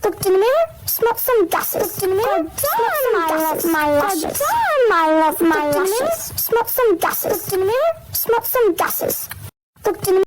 Looked in the mirror, smelled some gases. Looked in the mirror, smelled some gases. My lashes. I love my lashes. Smelled some gases. Looked in the mirror, smelled some gases. Looked in the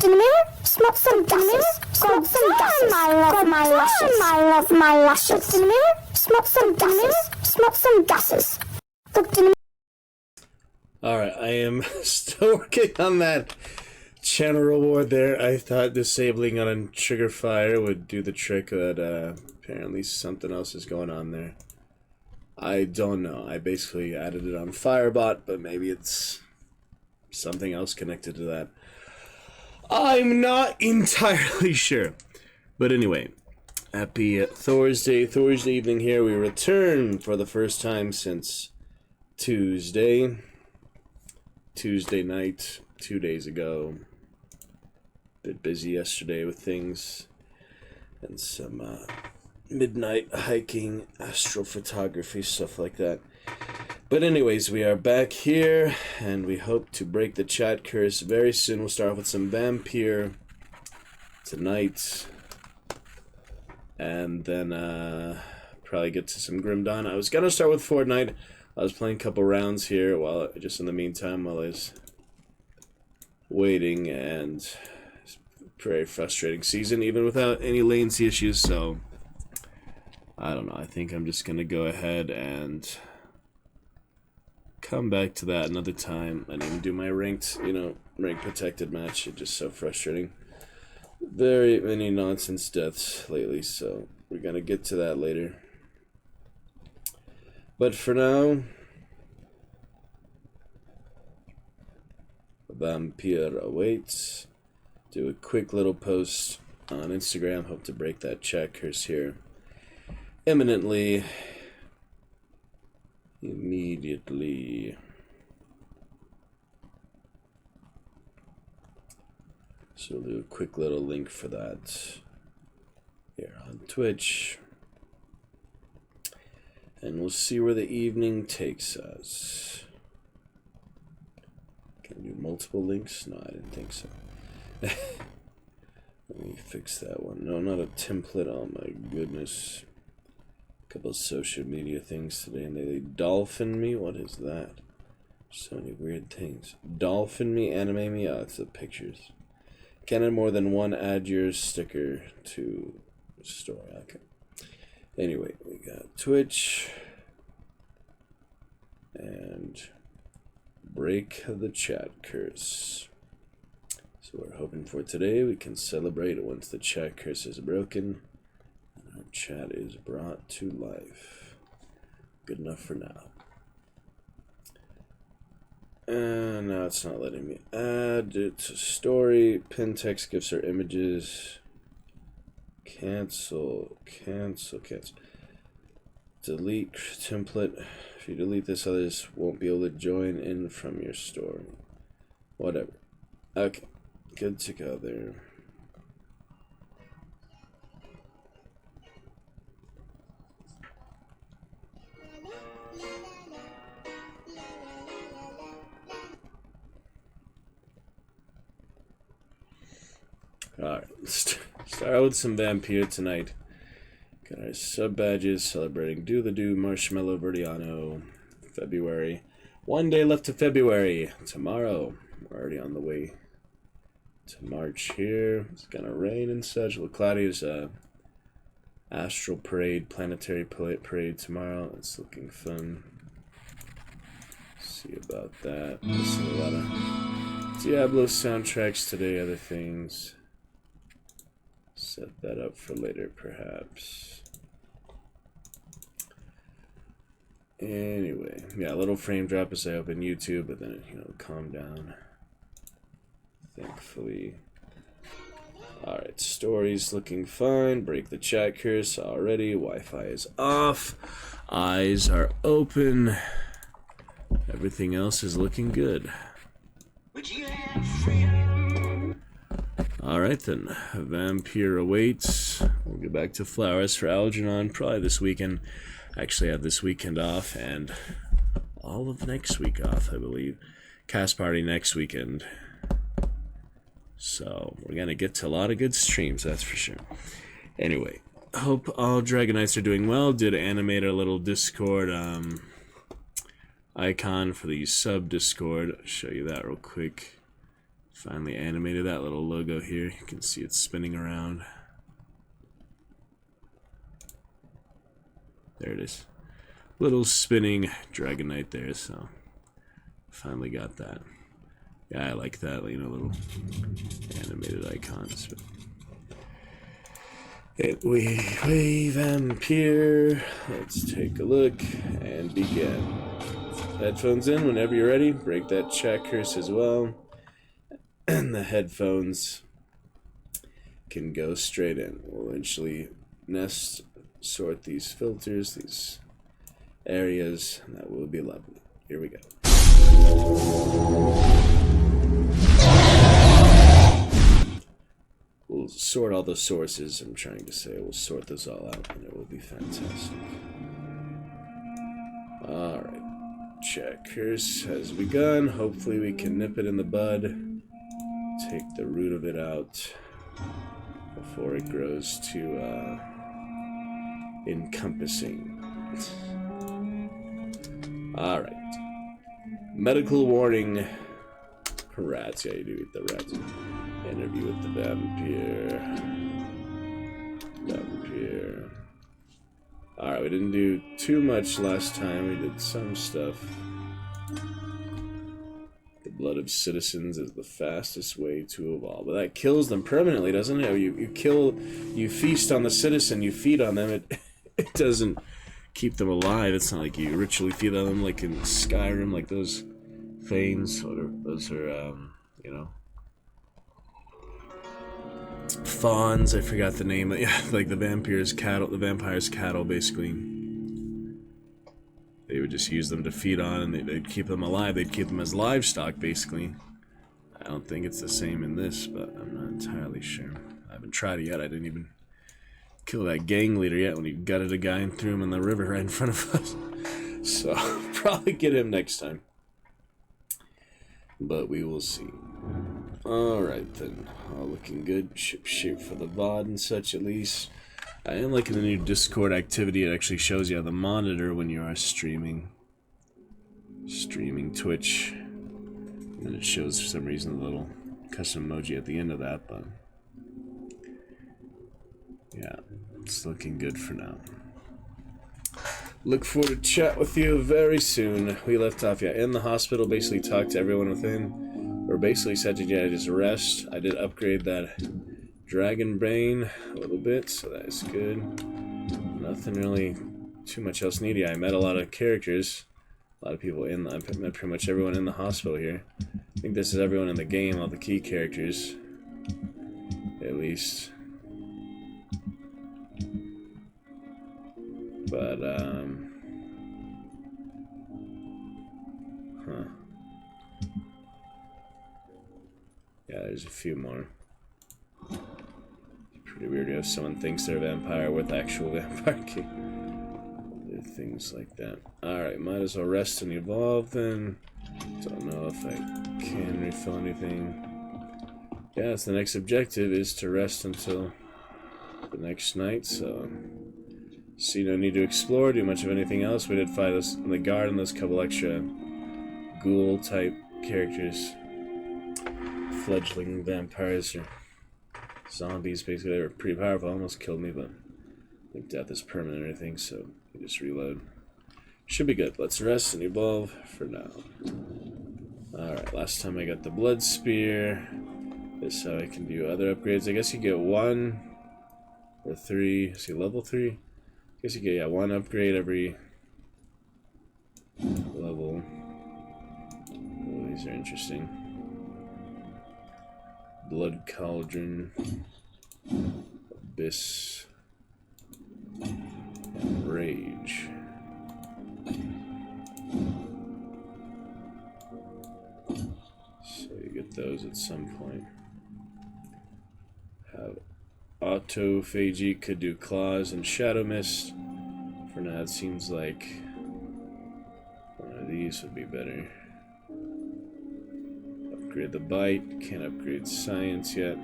looked in the mirror, smelled some gases. Smelled some gases. I love my lashes. I love my lashes. Looked in the mirror, smelled some gases. Smelled some gases. Looked in the Alright, I am still working on that channel reward there. I thought disabling on trigger fire would do the trick, but apparently something else is going on there. I don't know. I basically added it on Firebot, but maybe it's something else connected to that. I'm not entirely sure. But anyway, happy Thursday evening here. We return for the first time since Tuesday night, 2 days ago. Bit busy yesterday with things and some midnight hiking, astrophotography, stuff like that. But anyways, we are back here, and we hope to break the chat curse very soon. We'll start off with some Vampire tonight, and then probably get to some Grim Dawn. I was gonna start with Fortnite. I was playing a couple rounds here while just in the meantime while I was waiting, and it's a very frustrating season even without any latency issues. So I don't know. I think I'm just gonna go ahead and come back to that another time. I need to do my ranked protected match. It's just so frustrating. Very many nonsense deaths lately, so we're gonna get to that later. But for now, Vampire awaits. Do a quick little post on Instagram. Hope to break that chat curse here imminently. Immediately. So we'll do a quick little link for that here on Twitch. And we'll see where the evening takes us. Can I do multiple links? No, I didn't think so. Let me fix that one. No, not a template. Oh my goodness. A couple of social media things today, and they dolphin me. What is that? So many weird things. Dolphin me, anime me. Oh, it's the pictures. Can add more than one add your sticker to story. Okay. Anyway, we got Twitch and break the chat curse. So we're hoping for today we can celebrate once the chat curse is broken and our chat is brought to life. Good enough for now. And now it's not letting me add it to story. Pin text, gifs, or images. Cancel. Delete template. If you delete this, others won't be able to join in from your story. Whatever. Okay. Good to go there. Alright, let's start with some Vampire tonight. Got our sub badges celebrating Do the Do, Marshmallow Verdiano, February. 1 day left to February. Tomorrow, we're already on the way to March here. It's gonna rain and such. Well, cloudy Astral Parade, Planetary Parade tomorrow. It's looking fun. See about that. Listen to a lot of Diablo soundtracks today, other things. Set that up for later, perhaps. Anyway, yeah, a little frame drop as I open YouTube, but then it, calmed down. Thankfully. Alright, stories looking fine. Break the chat curse already. Wi-Fi is off. Eyes are open. Everything else is looking good. Alright then, Vampire awaits. We'll get back to Flowers for Algernon probably this weekend. Actually, I have this weekend off and all of next week off, I believe. Cast party next weekend. So, we're gonna get to a lot of good streams, that's for sure. Anyway, hope all Dragonites are doing well. Did animate a little Discord icon for the sub Discord. I'll show you that real quick. Finally animated that little logo here. You can see it spinning around. There it is. Little spinning Dragonite there, so finally got that. Yeah, I like that, little animated icons. We Vampire. Let's take a look and begin. Headphones in whenever you're ready. Break that chat curse as well. And the headphones can go straight in. We'll eventually sort these filters, these areas, and that will be lovely. Here we go. We'll sort all the sources, I'm trying to say. We'll sort this all out, and it will be fantastic. Alright. Checkers has begun. Hopefully we can nip it in the bud. Take the root of it out before it grows too encompassing. Alright. Medical warning. Rats. Yeah, you do eat the rats. Interview with the Vampire. Alright, we didn't do too much last time. We did some stuff. The blood of citizens is the fastest way to evolve. But that kills them permanently, doesn't it? You feast on the citizen, you feed on them. It doesn't keep them alive. It's not like you ritually feed on them like in Skyrim, like those Thanes. Those are, fawns. I forgot the name. Yeah, like the vampire's cattle, basically. They would just use them to feed on, and they'd keep them alive. They'd keep them as livestock, basically. I don't think it's the same in this, but I'm not entirely sure. I haven't tried it yet. I didn't even kill that gang leader yet when he gutted a guy and threw him in the river right in front of us. So, probably get him next time. But we will see. Alright then. All looking good. Ship shape for the VOD and such at least. I am liking the new Discord activity. It actually shows you on the monitor when you are streaming. Streaming Twitch. And it shows for some reason a little custom emoji at the end of that, but yeah, it's looking good for now. Look forward to chat with you very soon. We left off, yeah, in the hospital, basically talked to everyone within. Or basically said to yeah, just rest. I did upgrade that Dragon Brain a little bit, so that is good. Nothing really too much else needed. I met a lot of characters. A lot of people in the... I met pretty much everyone in the hospital here. I think this is everyone in the game, all the key characters. At least. But, huh. Yeah, there's a few more. Pretty weird if someone thinks they're a vampire with actual vampire key. Things like that. Alright, might as well rest and evolve then. Don't know if I can refill anything. Yeah, it's the next objective is to rest until the next night, so see no need to explore, do much of anything else. We did fight those in the garden, those couple extra ghoul type characters. Fledgling vampires or zombies, basically. They were pretty powerful, almost killed me, but I think death is permanent or anything, so you just reload. Should be good. Let's rest and evolve for now. Alright, last time I got the blood spear. This is how I can do other upgrades. I guess you get 1 or 3. See, level 3? I guess you get, yeah, 1 upgrade every level. Oh, these are interesting. Blood Cauldron. Abyss. And Rage. So you get those at some point. Have Autophagy, could do Claws and Shadow Mist. For now, it seems like one of these would be better. Upgrade the Bite, can't upgrade Science yet.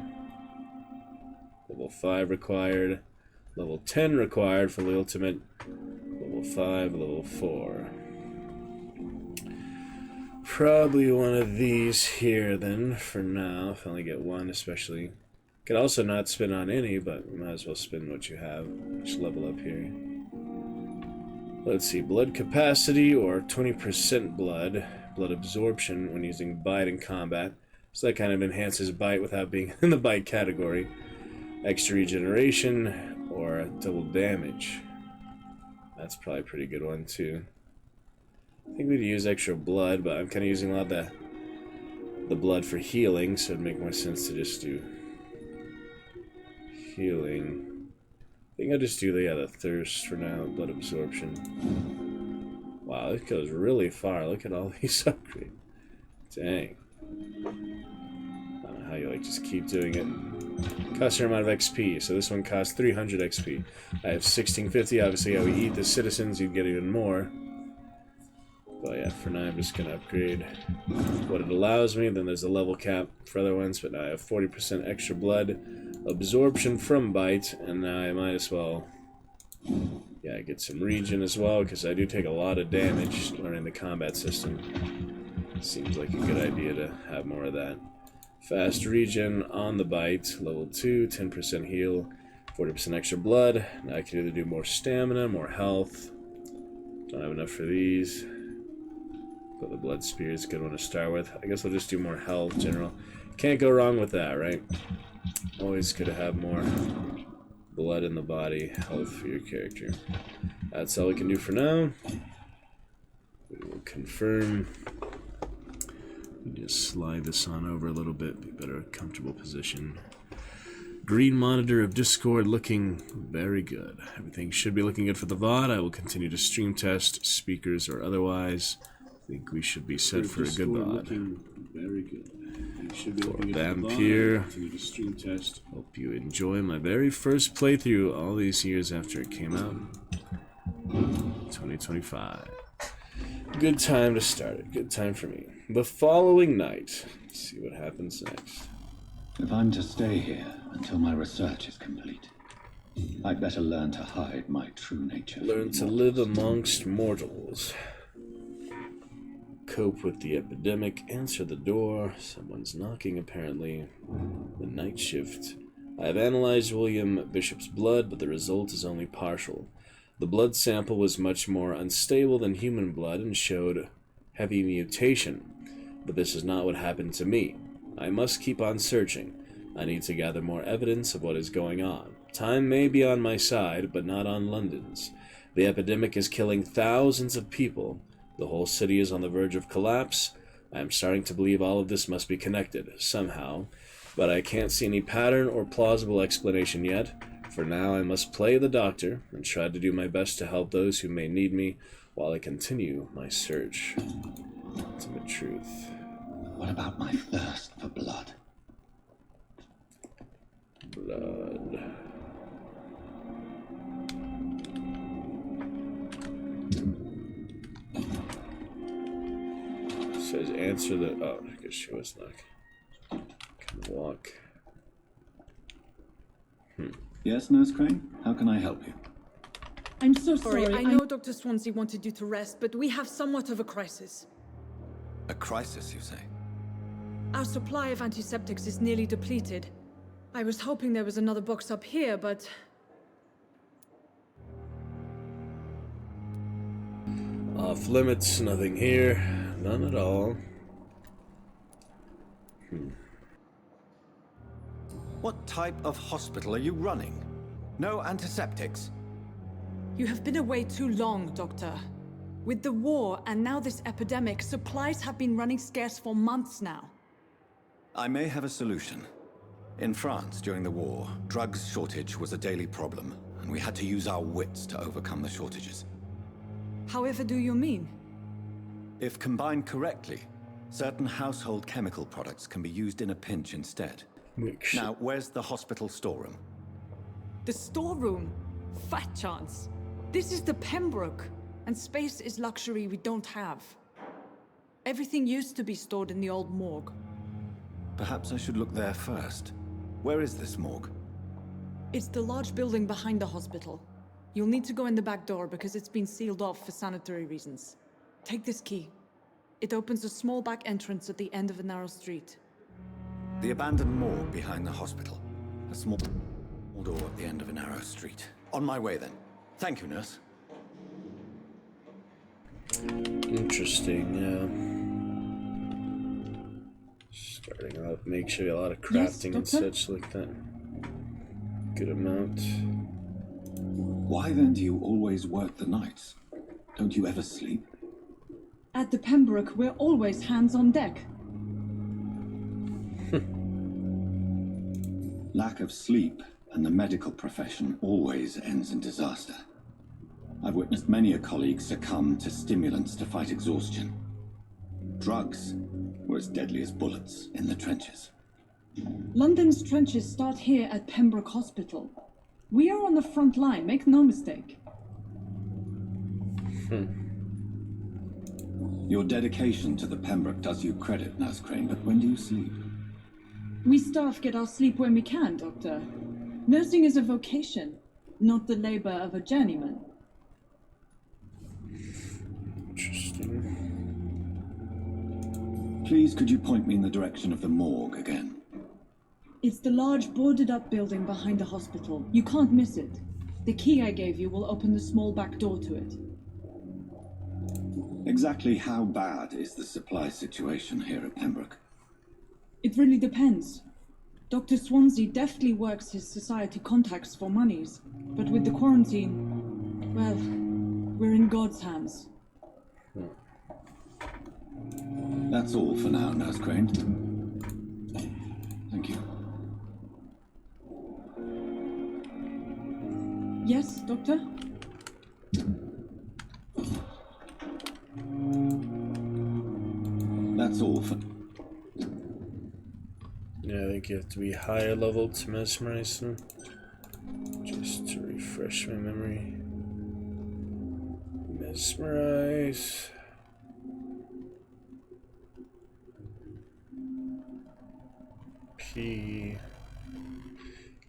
Level 5 required. Level 10 required for the ultimate. Level 5, level 4. Probably one of these here then, for now, if I only get 1 especially. Could also not spin on any, but you might as well spin what you have. Just level up here. Let's see, blood capacity or 20% blood. Blood absorption when using bite in combat. So that kind of enhances bite without being in the bite category. Extra regeneration or double damage. That's probably a pretty good one too. I think we'd use extra blood, but I'm kind of using a lot of the blood for healing, so it'd make more sense to just do healing. I think I'll just do the thirst for now, blood absorption. Wow, it goes really far. Look at all these upgrades. Dang. I don't know how you just keep doing it. Costs your amount of XP, so this one costs 300 XP. I have 1650, obviously how we eat the citizens, you'd get even more. But yeah, for now I'm just going to upgrade what it allows me. Then there's a level cap for other ones, but now I have 40% extra blood absorption from bite, and now I might as well get some regen as well, because I do take a lot of damage learning the combat system. Seems like a good idea to have more of that. Fast regen on the bite, level 2, 10% heal, 40% extra blood. Now I can either do more stamina, more health. Don't have enough for these. But the blood spear is a good one to start with. I guess I'll just do more health, general. Can't go wrong with that, right? Always good to have more blood in the body, health for your character. That's all we can do for now. We will confirm. Just slide this on over a little bit, be better comfortable position. Green monitor of Discord looking very good. Everything should be looking good for the VOD. I will continue to stream test, speakers or otherwise. I think we should be set for a good VOD. Looking very good. For Vampire. Hope you enjoy my very first playthrough all these years after it came out. 2025. Good time to start it. Good time for me. The following night. Let's see what happens next. If I'm to stay here until my research is complete, I'd better learn to hide my true nature. Learn to live amongst mortals. Cope with the epidemic. Answer the door. Someone's knocking, apparently. The night shift. I have analyzed William Bishop's blood, but the result is only partial. The blood sample was much more unstable than human blood and showed heavy mutation. But this is not what happened to me. I must keep on searching. I need to gather more evidence of what is going on. Time may be on my side, but not on London's. The epidemic is killing thousands of people. The whole city is on the verge of collapse. I am starting to believe all of this must be connected, somehow, but I can't see any pattern or plausible explanation yet. For now, I must play the doctor and try to do my best to help those who may need me while I continue my search. Ultimate truth. What about my thirst for blood? Blood. It says answer the... Oh, I guess she was not. Can walk. Yes, Nurse Crane? How can I help you? I'm so sorry. I know Dr. Swansea wanted you to rest, but we have somewhat of a crisis. A crisis, you say? Our supply of antiseptics is nearly depleted. I was hoping there was another box up here, but... Off limits, nothing here. None at all. What type of hospital are you running? No antiseptics? You have been away too long, Doctor. With the war and now this epidemic, supplies have been running scarce for months now. I may have a solution. In France, during the war, drugs shortage was a daily problem, and we had to use our wits to overcome the shortages. However do you mean? If combined correctly, certain household chemical products can be used in a pinch instead. Now, where's the hospital storeroom? The storeroom? Fat chance. This is the Pembroke, and space is luxury we don't have. Everything used to be stored in the old morgue. Perhaps I should look there first. Where is this morgue? It's the large building behind the hospital. You'll need to go in the back door because it's been sealed off for sanitary reasons. Take this key. It opens a small back entrance at the end of a narrow street. The abandoned morgue behind the hospital. A small door at the end of a narrow street. On my way then. Thank you, nurse. Interesting, yeah. Starting out, make sure a lot of crafting and such like that. Good amount. Why then do you always work the nights? Don't you ever sleep? At the Pembroke, we're always hands on deck. Lack of sleep and the medical profession always ends in disaster. I've witnessed many a colleague succumb to stimulants to fight exhaustion. Drugs were as deadly as bullets in the trenches. London's trenches start here at Pembroke Hospital. We are on the front line, make no mistake. Your dedication to the Pembroke does you credit, Nurse Crane, but when do you sleep? We staff get our sleep when we can, Doctor. Nursing is a vocation, not the labor of a journeyman. Interesting. Please, could you point me in the direction of the morgue again? It's the large boarded-up building behind the hospital. You can't miss it. The key I gave you will open the small back door to it. Exactly how bad is the supply situation here at Pembroke? It really depends. Dr. Swansea deftly works his society contacts for monies, but with the quarantine, well, we're in God's hands. That's all for now, Nurse Crane. Thank you. Yes, Doctor? That's all for... Yeah, I think you have to be higher level to mesmerize them. Just to refresh my memory. Mesmerize. P.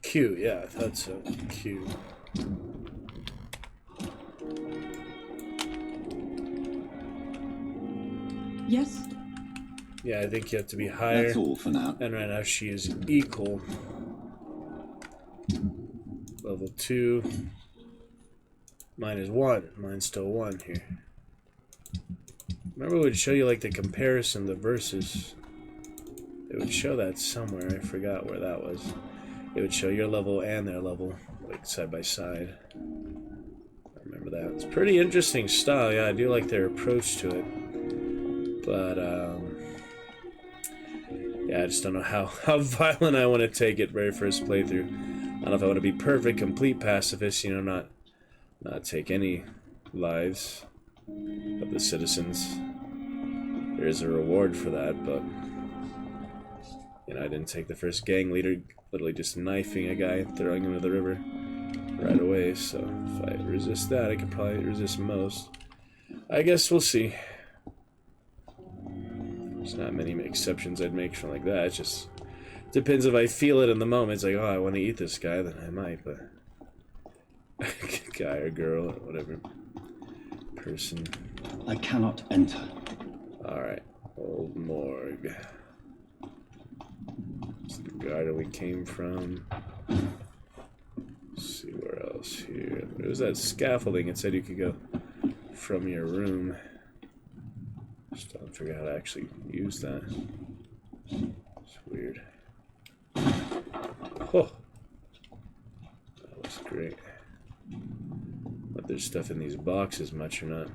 Q, yeah, I thought so. Q. Yes? Yeah, I think you have to be higher. That's all for now. And right now she is equal. Level 2. Mine is 1. Mine's still 1 here. Remember it would show you like the comparison, the versus. It would show that somewhere. I forgot where that was. It would show your level and their level, like side by side. I remember that. It's pretty interesting style. Yeah, I do like their approach to it. But, yeah, I just don't know how violent I want to take it very first playthrough. I don't know if I want to be perfect, complete pacifist, you know, not take any lives of the citizens. There is a reward for that, but you know, I didn't take the first gang leader, literally just knifing a guy and throwing him into the river right away. So if I resist that, I could probably resist most. I guess we'll see. There's not many exceptions I'd make from like that. It just depends if I feel it in the moment. It's like, oh, I want to eat this guy, then I might, but guy or girl or whatever person. I cannot enter. Alright, Old Morgue. It's the garden we came from. Let's see where else here. There was that scaffolding. It said you could go from your room. Still don't figure out how to actually use that. It's weird. Oh, that was great. But there's stuff in these boxes much or not.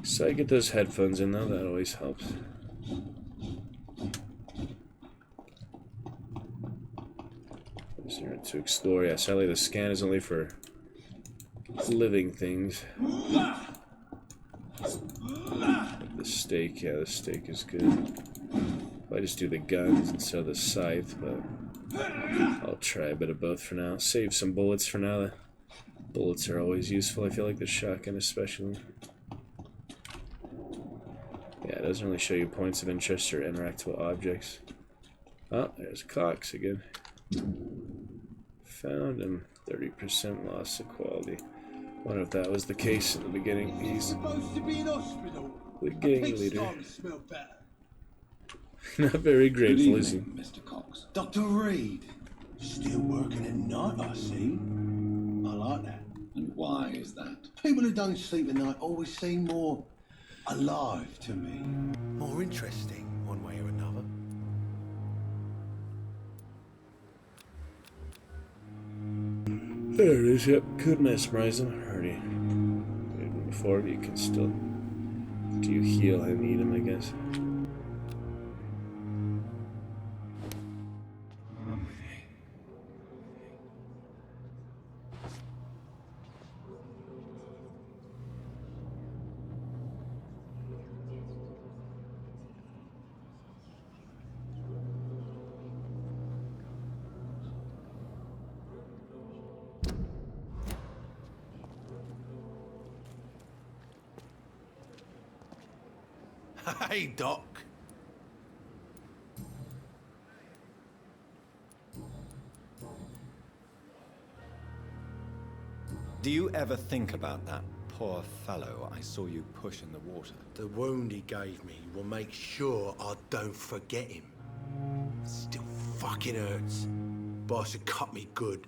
So I get those headphones in though, that always helps. Just here to explore. Yeah, sadly the scan is only for living things. The stake, yeah, the stake is good. I just do the guns instead of the scythe, but I'll try a bit of both for now. Save some bullets for now. The bullets are always useful, I feel like the shotgun especially. Yeah, it doesn't really show you points of interest or interactable objects. Oh, there's Cox again. Found him. 30% loss of quality. Wonder if that was the case in the beginning. He's supposed to be in hospital. the gang Pig's leader. starting to smell better. Not very Good grateful, is he? evening, Mr. Cox. Dr. Reed. Still working at night, I see. I like that. And why is that? People who don't sleep at night always seem more alive to me. More interesting, one way or another. There it is, yep. Could mesmerize him. Already. Even before, but you can still. Do you heal him, eat him, I guess? Hey, Doc. Do you ever think about that poor fellow I saw you push in the water? The wound he gave me will make sure I don't forget him. Still fucking hurts. Boss had cut me good.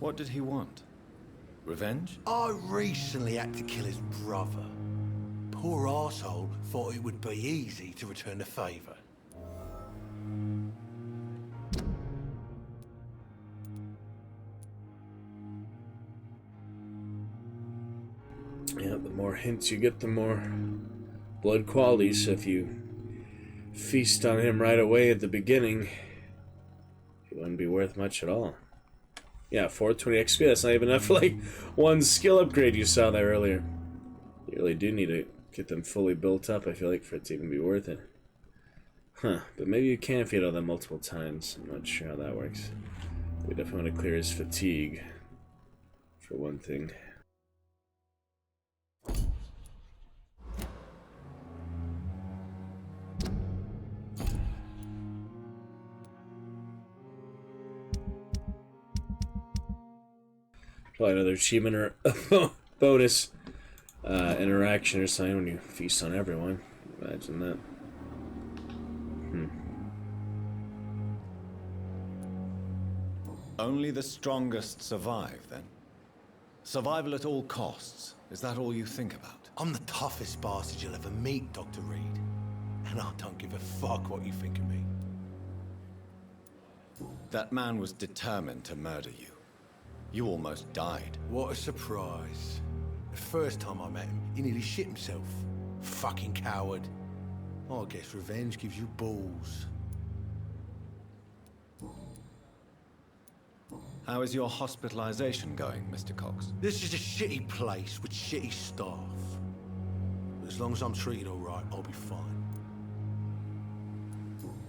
What did he want? Revenge? I recently had to kill his brother. Poor arsehole thought it would be easy to return the favour. Yeah, the more hints you get, the more blood quality. So if you feast on him right away at the beginning, it wouldn't be worth much at all. Yeah, 420 XP, that's not even enough for like one skill upgrade you saw there earlier. You really do need to get them fully built up, I feel like, for it to even be worth it. Huh, but maybe you can feed on them multiple times. I'm not sure how that works. We definitely want to clear his fatigue, for one thing. Probably another achievement or a bonus interaction or something when you feast on everyone. Imagine that. Only the strongest survive, then? Survival at all costs. Is that all you think about? I'm the toughest bastard you'll ever meet, Dr. Reed. And I don't give a fuck what you think of me. That man was determined to murder you. You almost died. What a surprise. The first time I met him, he nearly shit himself. Fucking coward. I guess revenge gives you balls. How is your hospitalization going, Mr. Cox? This is a shitty place with shitty staff. But as long as I'm treated all right, I'll be fine.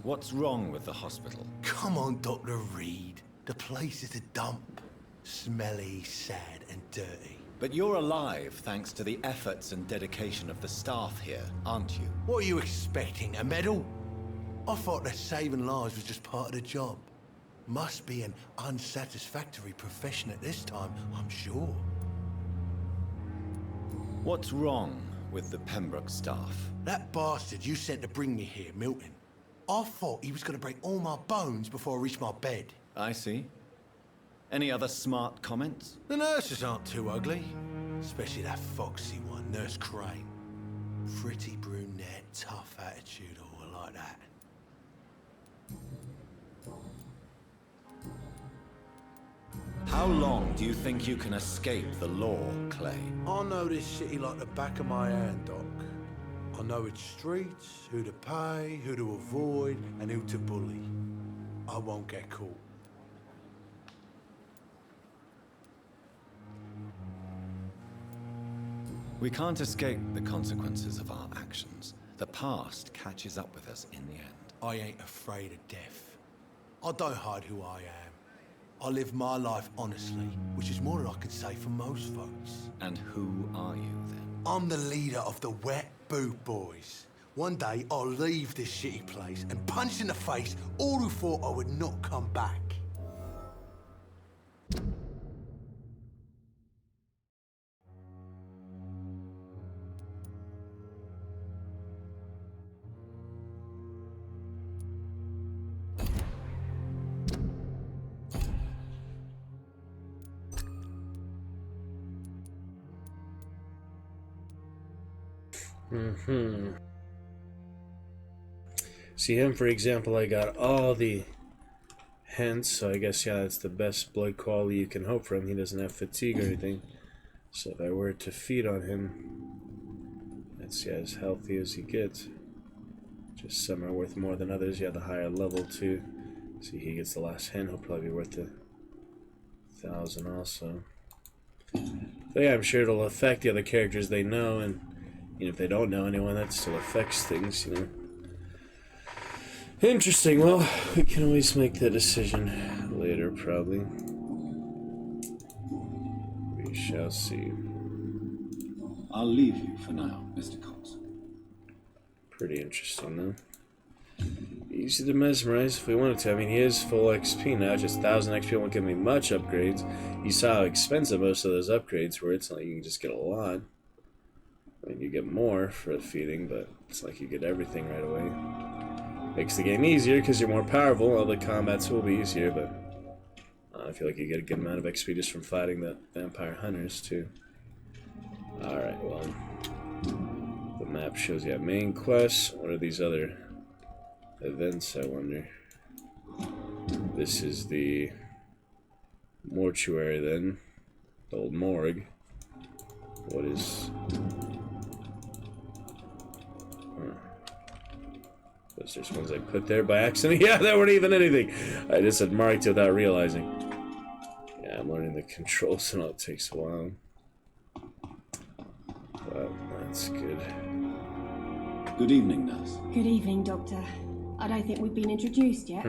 What's wrong with the hospital? Come on, Dr. Reed. The place is a dump. Smelly, sad, and dirty. But you're alive thanks to the efforts and dedication of the staff here, aren't you? What are you expecting, a medal? I thought that saving lives was just part of the job. Must be an unsatisfactory profession at this time, I'm sure. What's wrong with the Pembroke staff? That bastard you sent to bring me here, Milton. I thought he was going to break all my bones before I reached my bed. I see. Any other smart comments? The nurses aren't too ugly. Especially that foxy one, Nurse Crane. Pretty brunette, tough attitude, all like that. How long do you think you can escape the law, Clay? I know this city like the back of my hand, Doc. I know its streets, who to pay, who to avoid, and who to bully. I won't get caught. We can't escape the consequences of our actions. The past catches up with us in the end. I ain't afraid of death. I don't hide who I am. I live my life honestly, which is more than I could say for most folks. And who are you, then? I'm the leader of the Wet Boot Boys. One day, I'll leave this shitty place and punch in the face all who thought I would not come back. See him, for example, I got all the hints, so I guess, yeah, that's the best blood quality you can hope from. He doesn't have fatigue or anything. So if I were to feed on him, that's, yeah, as healthy as he gets. Just some are worth more than others. Yeah, the higher level too. See, he gets the last hint, he'll probably be worth 1,000 also. But yeah, I'm sure it'll affect the other characters they know, and even if they don't know anyone, that still affects things, you know. Interesting. Well, we can always make that decision later, probably. We shall see. I'll leave you for now, Mr. Cox. Pretty interesting, though. Easy to mesmerize if we wanted to. I mean, he is full XP now. Just 1,000 XP won't give me much upgrades. You saw how expensive most of those upgrades were. It's not like you can just get a lot. I mean, you get more for feeding, but it's like you get everything right away. Makes the game easier because you're more powerful. All the combats will be easier, but I feel like you get a good amount of XP just from fighting the vampire hunters too. Alright, well, the map shows you main quests. What are these other events, I wonder? This is the mortuary then, the old morgue. What is... Those just ones I put there by accident. Yeah, that weren't even anything. I just had marked it without realizing. Yeah, I'm learning the controls and all. It takes a while. But that's good. Good evening, nurse. Good evening, Doctor. I don't think we've been introduced yet.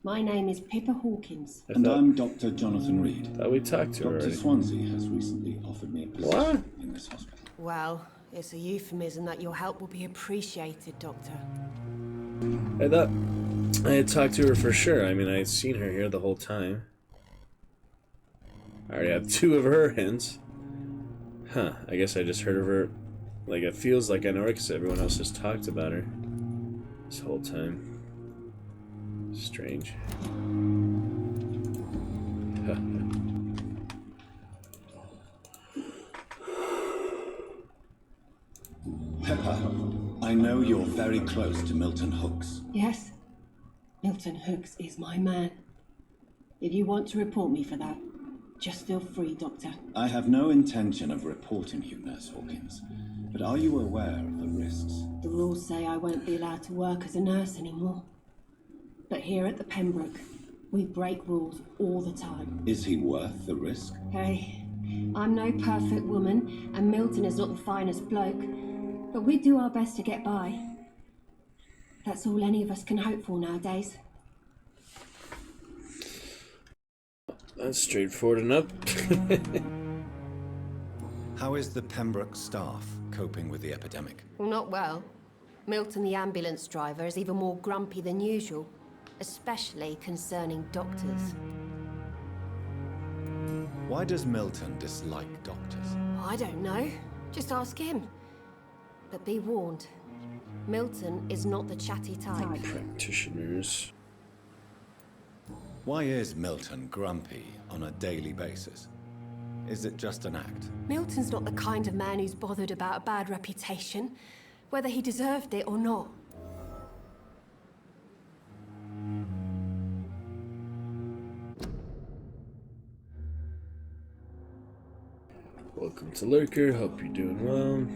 My name is Pippa Hawkins. And I'm Dr. Jonathan Reed. Thought we talked to her Dr. already. Swansea has recently offered me a position What? in this hospital. Well, it's a euphemism that your help will be appreciated, Doctor. I thought I had talked to her for sure. I mean, I had seen her here the whole time. I already have 2 of her hints. Huh, I guess I just heard of her. Like, it feels like I know her because everyone else has talked about her this whole time. Strange. Pepper, I know you're very close to Milton Hooks. Yes, Milton Hooks is my man. If you want to report me for that, just feel free, Doctor. I have no intention of reporting you, Nurse Hawkins. But are you aware of the risks? The rules say I won't be allowed to work as a nurse anymore. But here at the Pembroke, we break rules all the time. Is he worth the risk? Hey, I'm no perfect woman, and Milton is not the finest bloke. But we do our best to get by. That's all any of us can hope for nowadays. That's straightforward enough. How is the Pembroke staff coping with the epidemic? Well, not well. Milton, the ambulance driver, is even more grumpy than usual, especially concerning doctors. Why does Milton dislike doctors? I don't know. Just ask him. But be warned, Milton is not the chatty type. Practitioners. Why is Milton grumpy on a daily basis? Is it just an act? Milton's not the kind of man who's bothered about a bad reputation, whether he deserved it or not. Welcome to Lurker. Hope you're doing well.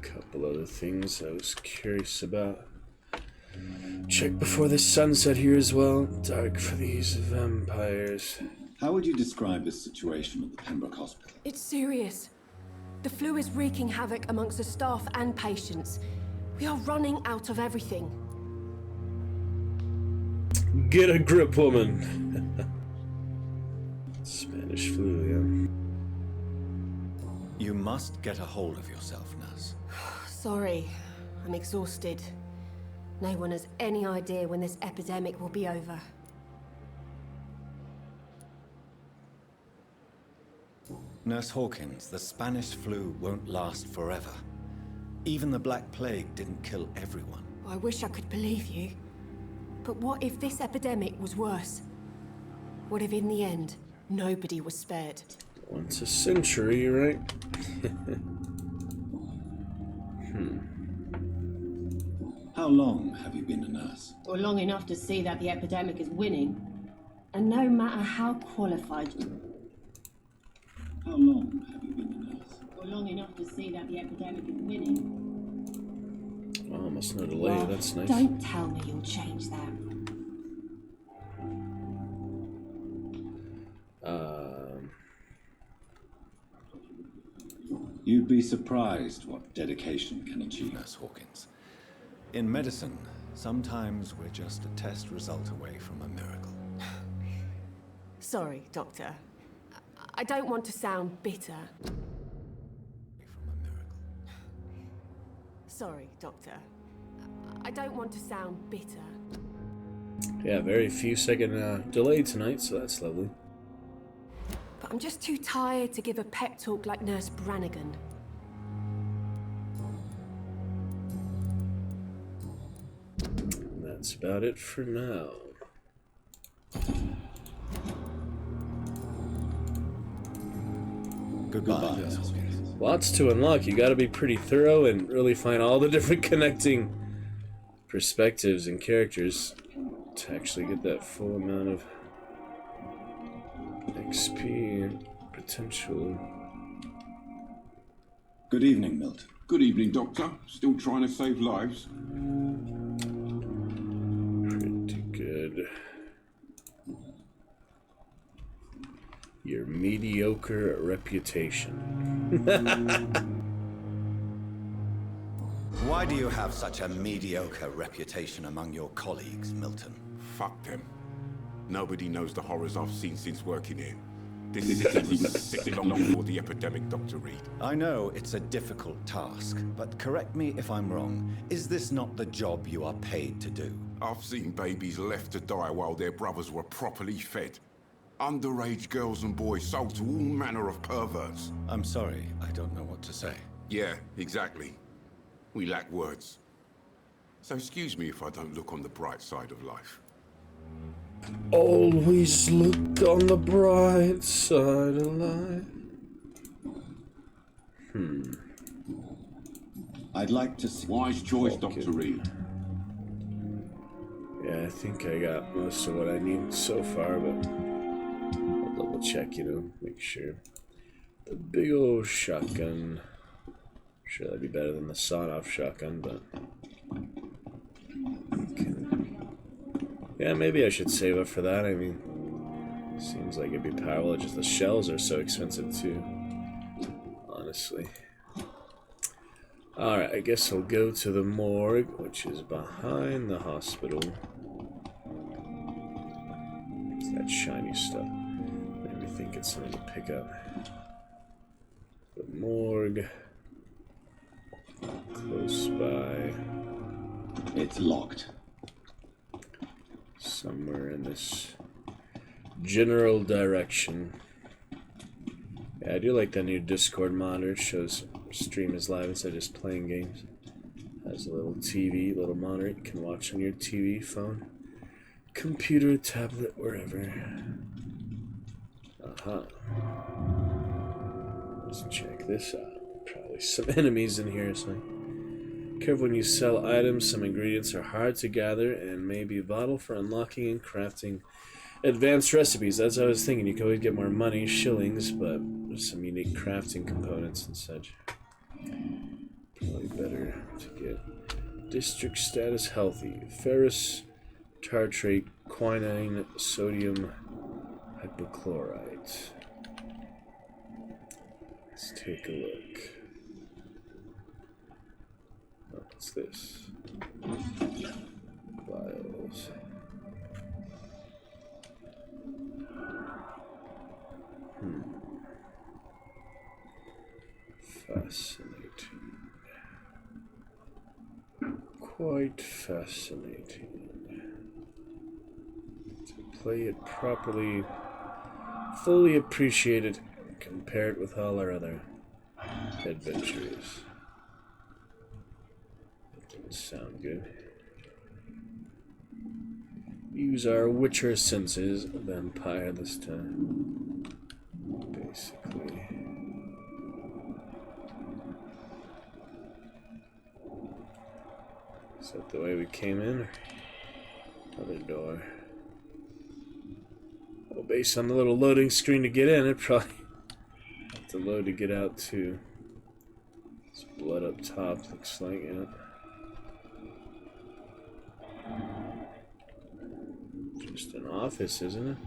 Couple other things I was curious about. Check before the sunset here as well. Dark for these vampires. How would you describe the situation at the Pembroke Hospital? It's serious. The flu is wreaking havoc amongst the staff and patients. We are running out of everything. Get a grip, woman. Spanish flu, yeah. You must get a hold of yourself, nurse. Sorry, I'm exhausted. No one has any idea when this epidemic will be over. Nurse Hawkins, the Spanish flu won't last forever. Even the Black Plague didn't kill everyone. I wish I could believe you. But what if this epidemic was worse? What if in the end, nobody was spared? Once a century, right? How long have you been a nurse? Or long enough to see that the epidemic is winning. And no matter how qualified you... How long have you been a nurse? Or long enough to see that the epidemic is winning. Almost no delay, Well, that's nice. don't tell me you'll change that. You'd be surprised what dedication can achieve. Nurse Hawkins. In medicine, sometimes we're just a test result away from a miracle. Sorry, Doctor. I don't want to sound bitter. From a miracle. Sorry, Doctor. I don't want to sound bitter. Yeah, very few second delay tonight, so that's lovely. But I'm just too tired to give a pep talk like Nurse Brannigan. That's about it for now. Goodbye, Nurse Hawkins. Lots to unlock. You gotta be pretty thorough and really find all the different connecting perspectives and characters to actually get that full amount of XP. potential. Good evening, Milton. Good evening, Doctor. Still trying to save lives? Pretty good. Your mediocre reputation. Why do you have such a mediocre reputation among your colleagues, Milton? Fuck them. Nobody knows the horrors I've seen since working here. This isn't even sick long before the epidemic, Dr. Reed. I know it's a difficult task, but correct me if I'm wrong. Is this not the job you are paid to do? I've seen babies left to die while their brothers were properly fed. Underage girls and boys sold to all manner of perverts. I'm sorry, I don't know what to say. Yeah, exactly. We lack words. So excuse me if I don't look on the bright side of life. Always look on the bright side of life. I'd like to see... Wise choice, Dr. Reed. Yeah, I think I got most of what I need so far, but I'll double check, make sure. The big old shotgun. Sure, that'd be better than the sawed-off shotgun, but... Okay. Yeah, maybe I should save up for that. I mean, seems like it'd be powerful. Just the shells are so expensive, too. Honestly. Alright, I guess I'll go to the morgue, which is behind the hospital. It's that shiny stuff. Made me think it's something to pick up. The morgue. Close by. It's locked. Somewhere in this general direction. Yeah, I do like the new Discord monitor. It shows stream is live instead of just playing games. Has a little TV, little monitor you can watch on your TV, phone, computer, tablet, wherever. Aha. Let's check this out. Probably some enemies in here. So careful when you sell items. Some ingredients are hard to gather and may be vital for unlocking and crafting advanced recipes. That's what I was thinking. You can always get more money, shillings, but there's some unique crafting components and such. Probably better to get district status healthy. Ferrous tartrate, quinine, sodium hypochlorite. Let's take a look. Oh, what's this? Vials. Fascinating. Quite fascinating. To play it properly, fully appreciate it, and compare it with all our other adventures. That didn't sound good. Use our Witcher senses, vampire this time. Basically. Is that the way we came in? Other door. Well, based on the little loading screen to get in, it probably have to load to get out too. There's blood up top, looks like it. Just an office, isn't it?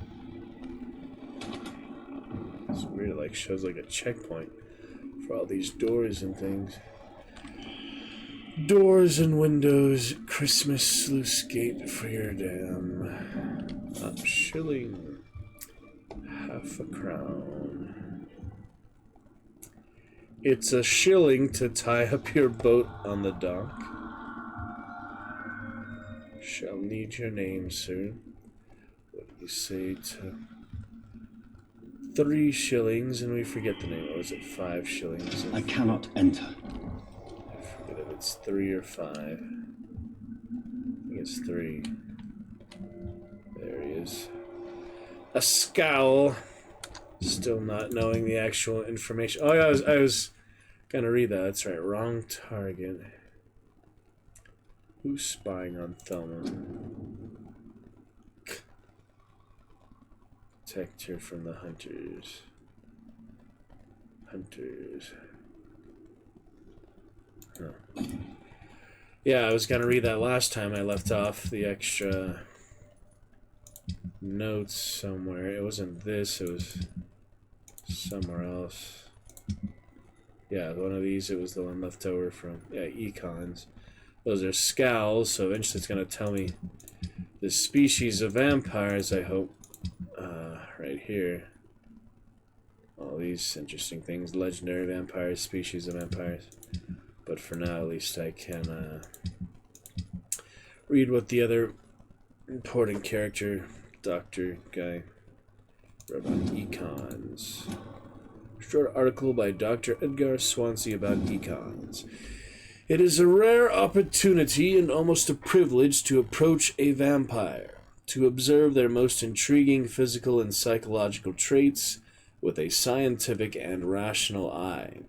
It's weird, it like shows like a checkpoint for all these doors and things. Doors and windows, Christmas sluice gate for your dam. Up shilling. Half a crown. It's a shilling to tie up your boat on the dock. Shall need your name, sir. What do you say to 3 shillings? And we forget the name. Or is it 5 shillings? I cannot enter. I forget if it's 3 or 5. I think it's 3. There he is. A scowl. Still not knowing the actual information. Oh, yeah, I was gonna read that. That's right. Wrong target. Who's spying on Thelma? Protect her from the hunters. Hunters. Huh. Yeah, I was gonna read that last time. I left off the extra notes somewhere. It wasn't this, it was somewhere else. Yeah, one of these, it was the one left over from, yeah, econs. Those are scowls, so eventually it's going to tell me the species of vampires, I hope. Right here. All these interesting things. Legendary vampires, species of vampires. But for now, at least I can read what the other important character, doctor guy, wrote about econs. Short article by Dr. Edgar Swansea about econs. It is a rare opportunity and almost a privilege to approach a vampire, to observe their most intriguing physical and psychological traits with a scientific and rational eye.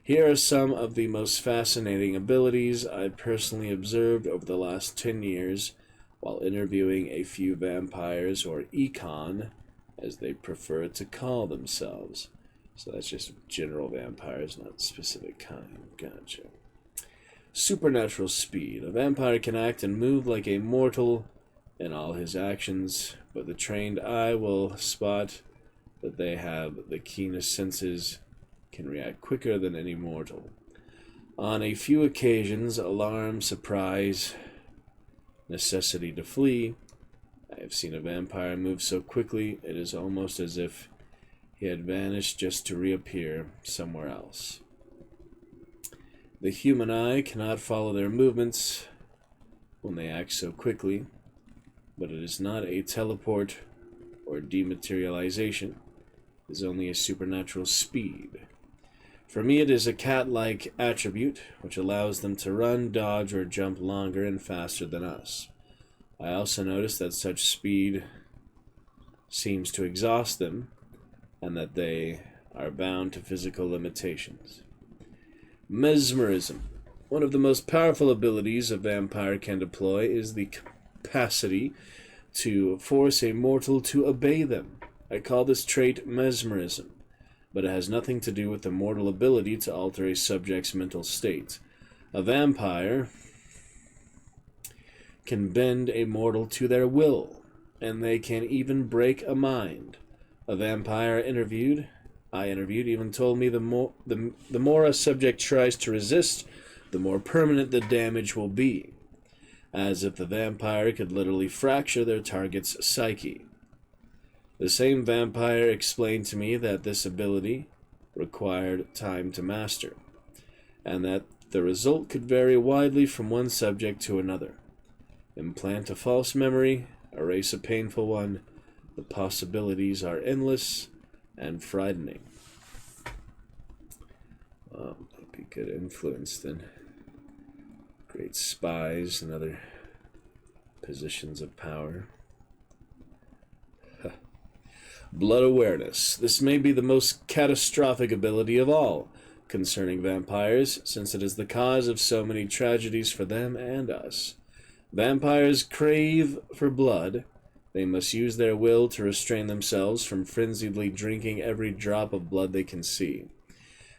Here are some of the most fascinating abilities I personally observed over the last 10 years while interviewing a few vampires, or econ, as they prefer to call themselves. So that's just general vampires, not specific kind. Gotcha. Supernatural speed. A vampire can act and move like a mortal in all his actions, but the trained eye will spot that they have the keenest senses, can react quicker than any mortal. On a few occasions, alarm, surprise, necessity to flee, I have seen a vampire move so quickly it is almost as if he had vanished just to reappear somewhere else. The human eye cannot follow their movements when they act so quickly, but it is not a teleport or dematerialization. It is only a supernatural speed. For me, it is a cat-like attribute, which allows them to run, dodge, or jump longer and faster than us. I also notice that such speed seems to exhaust them, and that they are bound to physical limitations. Mesmerism. One of the most powerful abilities a vampire can deploy is the capacity to force a mortal to obey them. I call this trait mesmerism, but it has nothing to do with the mortal ability to alter a subject's mental state. A vampire can bend a mortal to their will, and they can even break a mind. A vampire I interviewed even told me the more a subject tries to resist, the more permanent the damage will be, as if the vampire could literally fracture their target's psyche. The same vampire explained to me that this ability required time to master, and that the result could vary widely from one subject to another. Implant a false memory, erase a painful one. The possibilities are endless and frightening. Well, might be good influence then. Great spies and other positions of power. Blood awareness. This may be the most catastrophic ability of all concerning vampires, since it is the cause of so many tragedies for them and us. Vampires crave for blood. They must use their will to restrain themselves from frenziedly drinking every drop of blood they can see.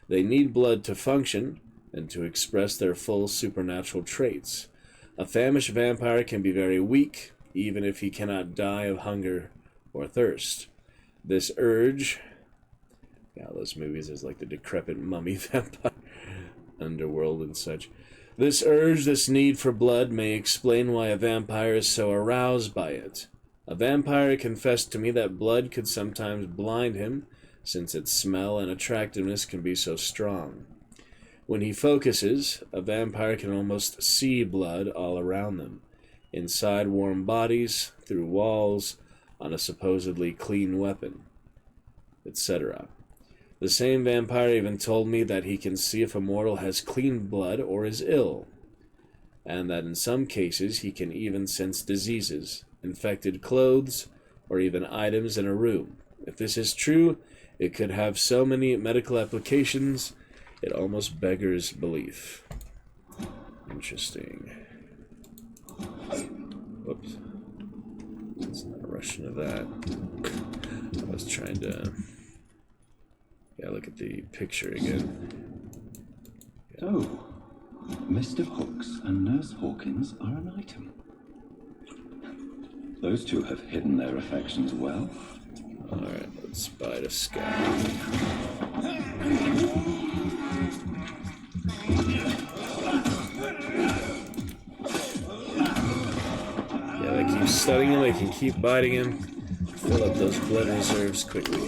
They need blood to function and to express their full supernatural traits. A famished vampire can be very weak, even if he cannot die of hunger or thirst. This urge, those movies is like the decrepit mummy vampire, Underworld and such. This urge, this need for blood may explain why a vampire is so aroused by it. A vampire confessed to me that blood could sometimes blind him, since its smell and attractiveness can be so strong. When he focuses, a vampire can almost see blood all around them, inside warm bodies, through walls, on a supposedly clean weapon, etc. The same vampire even told me that he can see if a mortal has clean blood or is ill, and that in some cases he can even sense diseases, infected clothes, or even items in a room. If this is true, it could have so many medical applications, it almost beggars belief. Interesting. Whoops. Let's not rush into that. I was trying to Yeah, look at the picture again. Oh, Mr. Hooks and Nurse Hawkins are an item. Those two have hidden their affections well. Alright, let's buy the sky. Yeah, they keep studying him, they can keep biting him. Fill up those blood reserves quickly.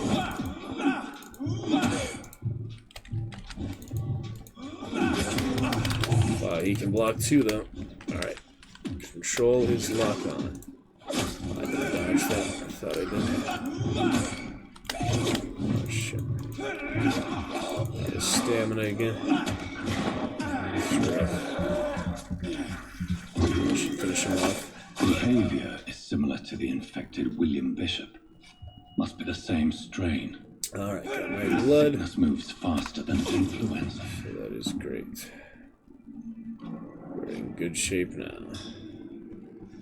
Wow, he can block too, though. Alright. Control his lock on. I didn't dodge that. I thought I did. Oh, shit. His stamina again. We should finish him off. Behavior is similar to the infected William Bishop. Must be the same strain. Alright, got my blood. Sickness moves faster than influenza. So that is great. We're in good shape now.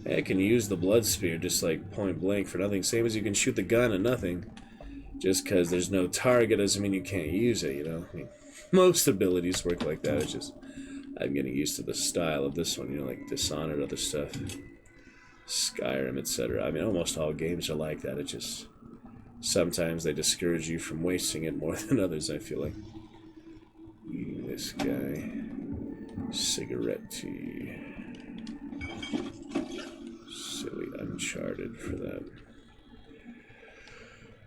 Hey, I can use the blood spear just like point blank for nothing. Same as you can shoot the gun at nothing. Just because there's no target doesn't mean you can't use it, you know? I mean, most abilities work like that. It's just I'm getting used to the style of this one, you know, like Dishonored, other stuff. Skyrim, etc. I mean, almost all games are like that. It just sometimes they discourage you from wasting it more than others, I feel like. This guy. Cigarette tea. Silly Uncharted for that.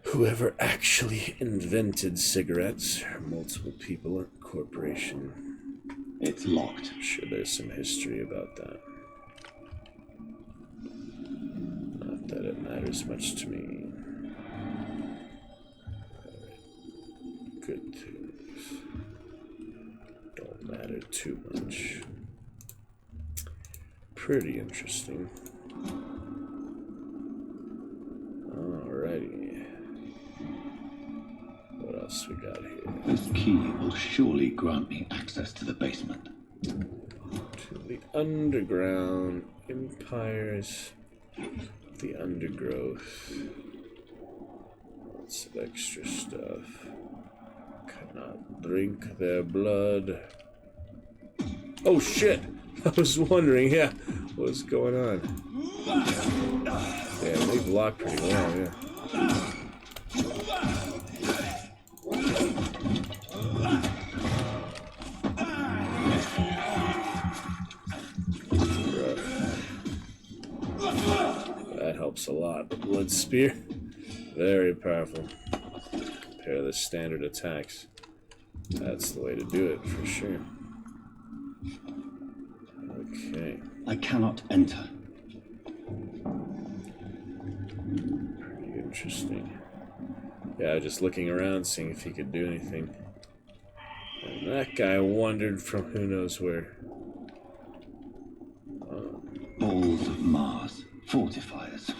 Whoever actually invented cigarettes, multiple people, a corporation. It's locked. I'm sure there's some history about that. Not that it matters much to me. Good things don't matter too much. Pretty interesting. Alrighty. What else we got here? This key will surely grant me access to the basement. To the underground empires, the undergrowth. Lots of extra stuff. Cannot drink their blood. Oh shit! I was wondering, yeah, what's going on? Yeah, they block pretty well, yeah. That helps a lot. The blood spear, very powerful. Compare the standard attacks. That's the way to do it for sure. Okay. I cannot enter. Pretty interesting. Yeah, just looking around, seeing if he could do anything. And that guy wandered from who knows where. Balls of Mars. Fortifiers.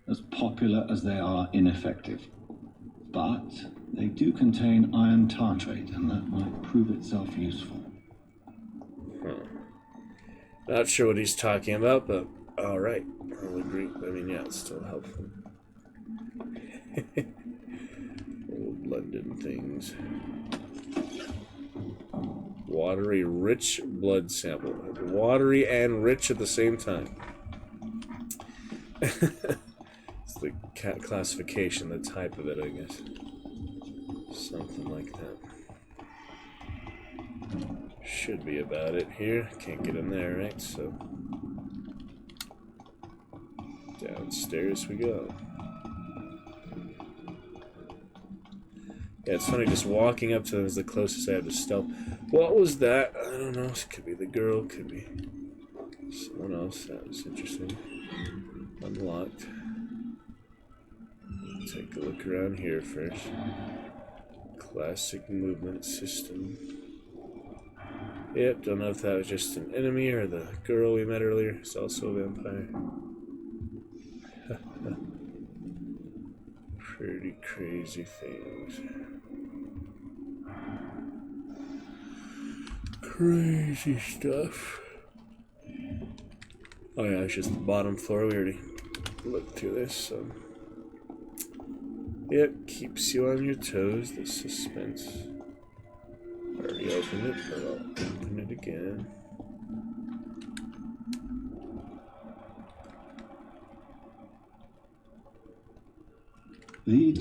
As popular as they are ineffective. But they do contain iron tartrate, and that might prove itself useful. Not sure what he's talking about, but alright. I'll agree. I mean, yeah, it's still helpful. Old London things. Watery, rich blood sample. Watery and rich at the same time. It's the classification, the type of it, I guess. Something like that. Should be about it here. Can't get in there, right? So downstairs we go. Yeah, it's funny just walking up to them is the closest I have to stealth. What was that? I don't know. It could be the girl, could be someone else. That was interesting. Unlocked. Take a look around here first. Classic movement system. Yep, don't know if that was just an enemy or the girl we met earlier. It's also a vampire. Pretty crazy things. Crazy stuff. Oh yeah, it's just the bottom floor. We already looked through this, so Yep, keeps you on your toes, the suspense. Already opened it, but I'll open it again. The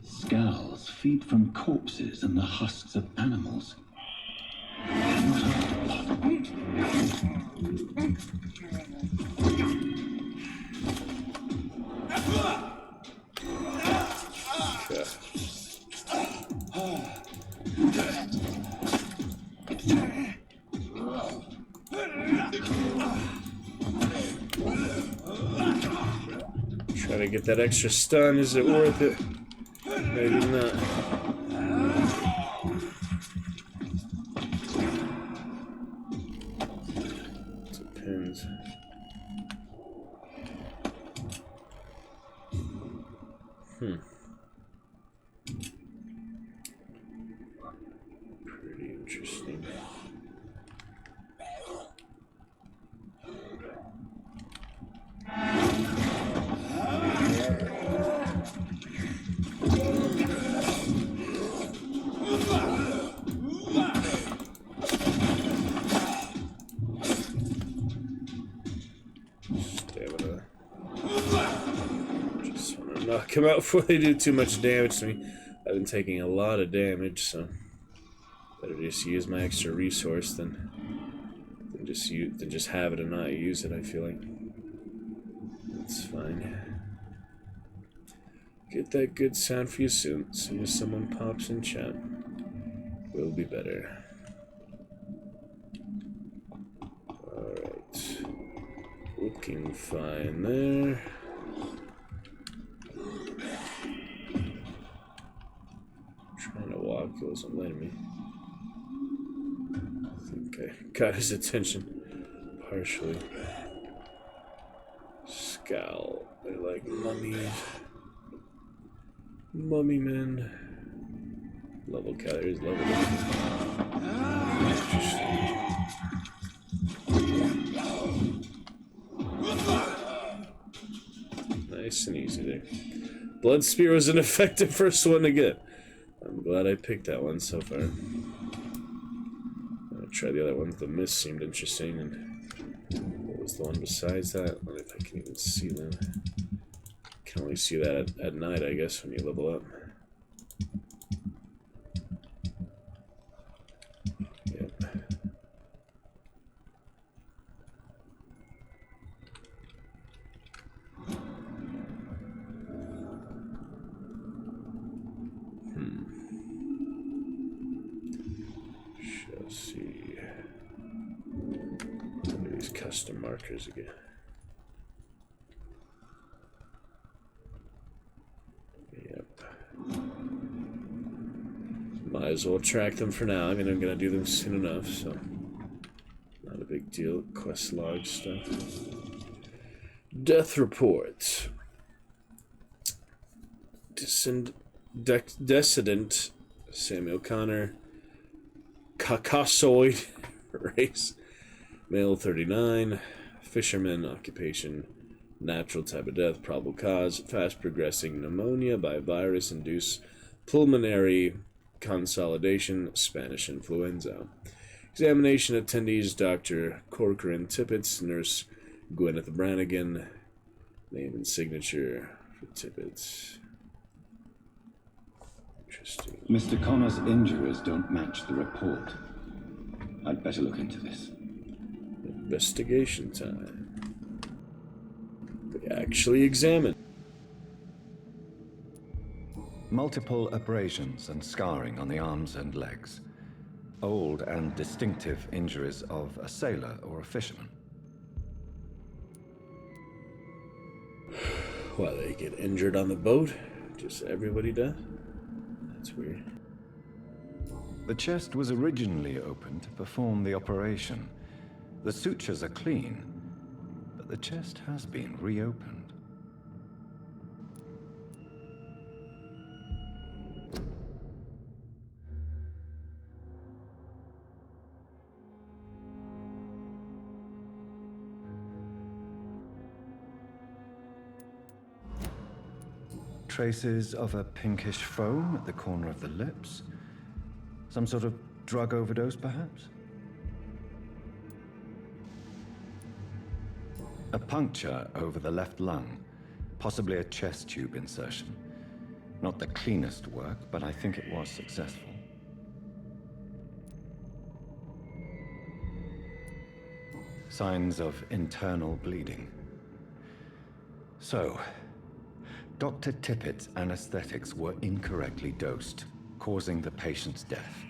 scowls feed from corpses and the husks of animals. Try to get that extra stun. Is it worth it? Maybe not. Depends. Pretty interesting. Stamina. Just want to knock them out before they do too much damage to me. I've been taking a lot of damage, so better just use my extra resource than just have it and not use it. I feel like that's fine. Get that good sound for you soon. As soon as someone pops in chat, will be better. Alright. Looking fine there. Trying to walk, it wasn't letting me. I think I got his attention. Partially. Scowl. They like mummies. Mummy men. Level calories, level. Nice and easy there. Blood Spear was an effective first one to get. I'm glad I picked that one so far. I'll try the other ones. The Mist seemed interesting, and what was the one besides that? I wonder if I can even see them. Can only see that at night, I guess, when you level up. Yep. Shall see. Look at these custom markers again. Might as well track them for now. I mean, I'm gonna do them soon enough, so not a big deal. Quest log stuff. Death report. Decedent Samuel Connor. Caucasoid race. Male 39. Fisherman occupation. Natural type of death. Probable cause. Fast progressing pneumonia by virus induced pulmonary consolidation, Spanish influenza. Examination attendees: Dr. Corcoran Tippett, Nurse Gwyneth Brannigan. Name and signature for Tippett. Interesting. Mr. Connor's injuries don't match the report. I'd better look into this. Investigation time. They actually examined. Multiple abrasions and scarring on the arms and legs. Old and distinctive injuries of a sailor or a fisherman. Why, they get injured on the boat? Just everybody does? That's weird. The chest was originally opened to perform the operation. The sutures are clean, but the chest has been reopened. traces of a pinkish foam at the corner of the lips. Some sort of drug overdose, perhaps? A puncture over the left lung, possibly a chest tube insertion. Not the cleanest work, but I think it was successful. Signs of internal bleeding. So, Dr. Tippett's anesthetics were incorrectly dosed, causing the patient's death.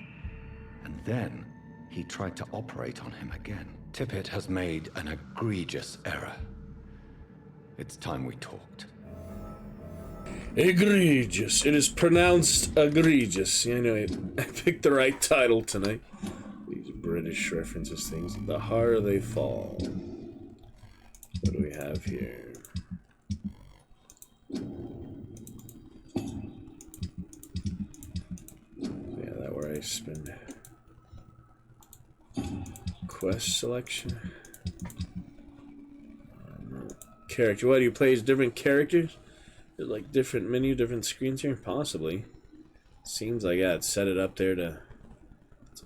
And then, he tried to operate on him again. Tippett has made an egregious error. It's time we talked. Egregious. It is pronounced egregious. You know, I picked the right title tonight. These British references things. The harder they fall. What do we have here? Yeah, that where I spend. Quest selection. Character. What do you play as different characters? There's like different menu, different screens here? Possibly. Seems like, yeah, it's set it up there to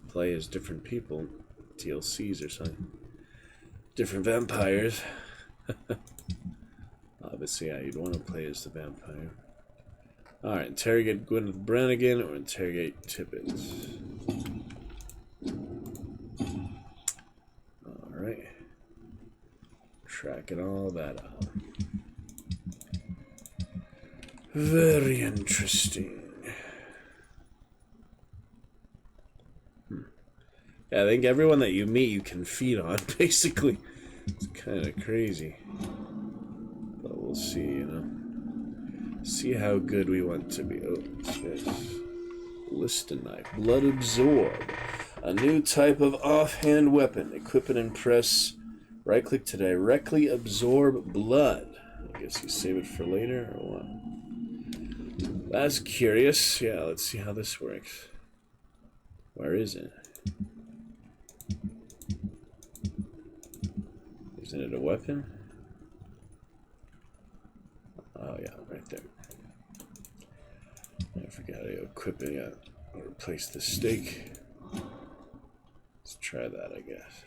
play as different people. TLCs or something. Different vampires. Obviously, yeah, you'd want to play as the vampire. Alright, interrogate Gwyneth Brannigan or interrogate Tippett. Alright. Tracking all that out. Very interesting. Yeah, I think everyone that you meet you can feed on, basically. It's kind of crazy. But we'll see, you know. See how good we want to be. Oh, what's this? Ballistic knife. Blood absorb. A new type of offhand weapon. Equip and press. Right click to directly absorb blood. I guess you save it for later or what? That's curious. Yeah, let's see how this works. Where is it? Isn't it a weapon? Oh yeah, right there. I forgot to equip it yet. Replace the stake. Let's try that, I guess.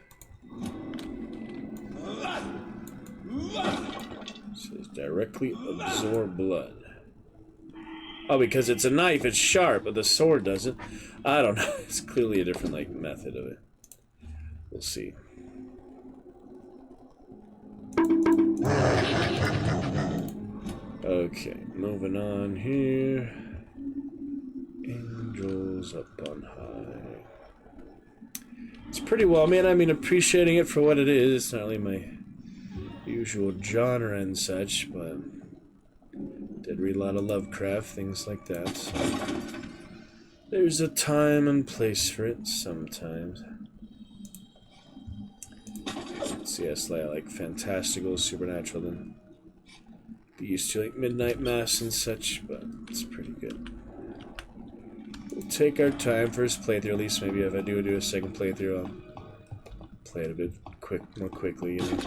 It says directly absorb blood. Oh, because it's a knife, it's sharp, but the sword doesn't. I don't know. It's clearly a different like method of it. We'll see. Okay, moving on here. Angels up on high. It's pretty well, man. I mean, appreciating it for what it is. It's not really my usual genre and such, but did read a lot of Lovecraft, things like that. So there's a time and place for it sometimes. So yes, like fantastical, supernatural, then be used to like Midnight Mass and such, but it's pretty good. We'll take our time first playthrough, at least maybe if I do a second playthrough, I'll play it a bit more quickly, you know.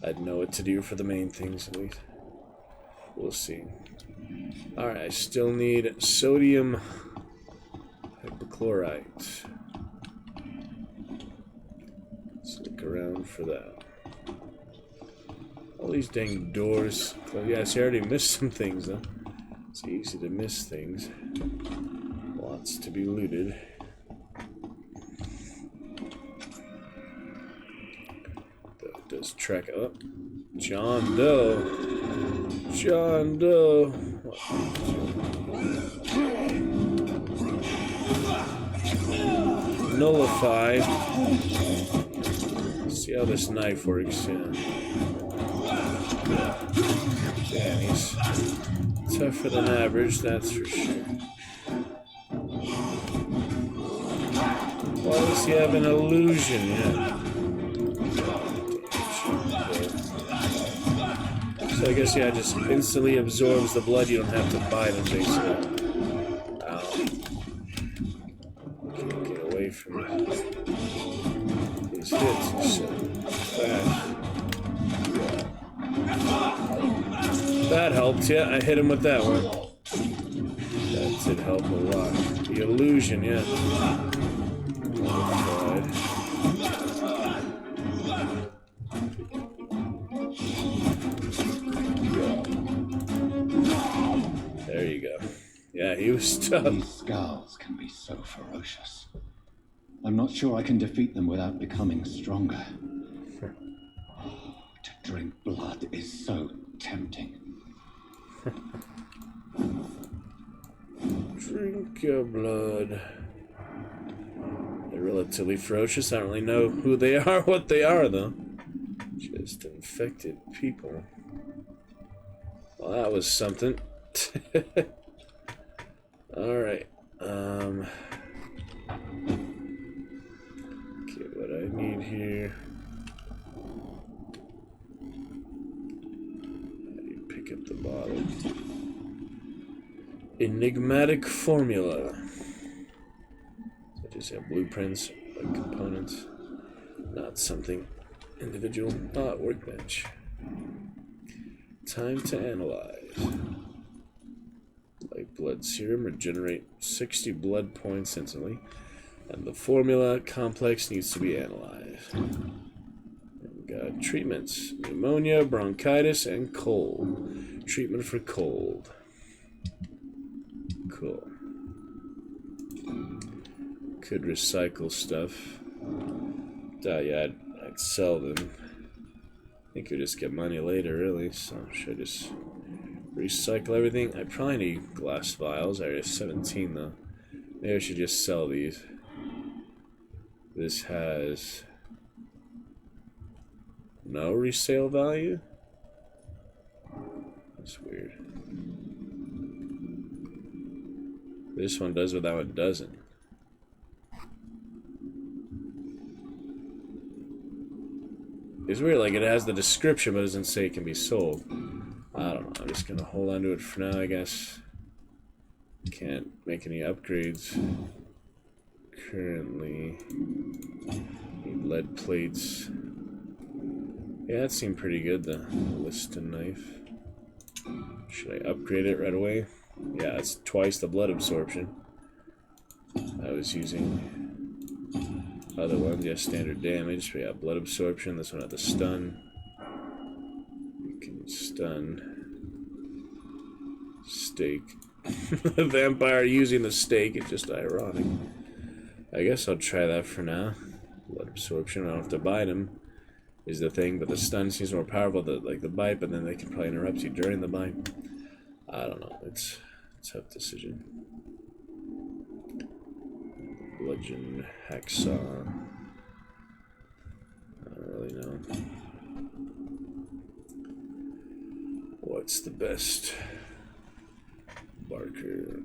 I'd know what to do for the main things at least. We'll see. Alright, I still need sodium hypochlorite. Let's look around for that. All these dang doors. Yeah, I see I already missed some things though. It's easy to miss things. Lots to be looted. That does track up. John Doe. John Doe. Nullify. See how this knife works. Yeah, he's tougher than average, that's for sure. Why does he have an illusion? Yeah. So I guess, yeah, just instantly absorbs the blood. You don't have to buy them, basically. Ow. Can't get away from it. These hits are so fast. That helped, yeah, I hit him with that one. That did help a lot. The illusion, yeah. There you go. Yeah, he was tough. These skulls can be so ferocious. I'm not sure I can defeat them without becoming stronger. To drink blood is so tempting. Drink your blood. They're relatively ferocious. I don't really know who they are, what they are, though. Just infected people. Well, that was something. Alright. Okay, what I need here. How do you pick up the bottle? Enigmatic formula. So just have blueprints, like components, not something individual. Ah, workbench. Time to analyze. Like blood serum, regenerate 60 blood points instantly. And the formula complex needs to be analyzed. We've got treatments: pneumonia, bronchitis, and cold. Treatment for cold. Cool. Could recycle stuff. Yeah, I'd sell them. I think you'll just get money later, really. So should I just recycle everything? I probably need glass vials. I already have 17 though. Maybe I should just sell these. This has no resale value? That's weird. This one does, but that one doesn't. It's weird, like it has the description, but it doesn't say it can be sold. I don't know, I'm just gonna hold on to it for now, I guess. Can't make any upgrades. Currently, need lead plates. Yeah, that seemed pretty good, the Liston knife. Should I upgrade it right away? Yeah, it's twice the blood absorption. I was using other ones, yeah, standard damage. We got blood absorption. This one had the stun. You can stun. Stake. The vampire using the stake. It's just ironic. I guess I'll try that for now. Blood absorption. I don't have to bite him. Is the thing, but the stun seems more powerful than like the bite, but then they can probably interrupt you during the bite. I don't know. It's a tough decision. Bludgeon, hacksaw. I don't really know. What's the best? Barker.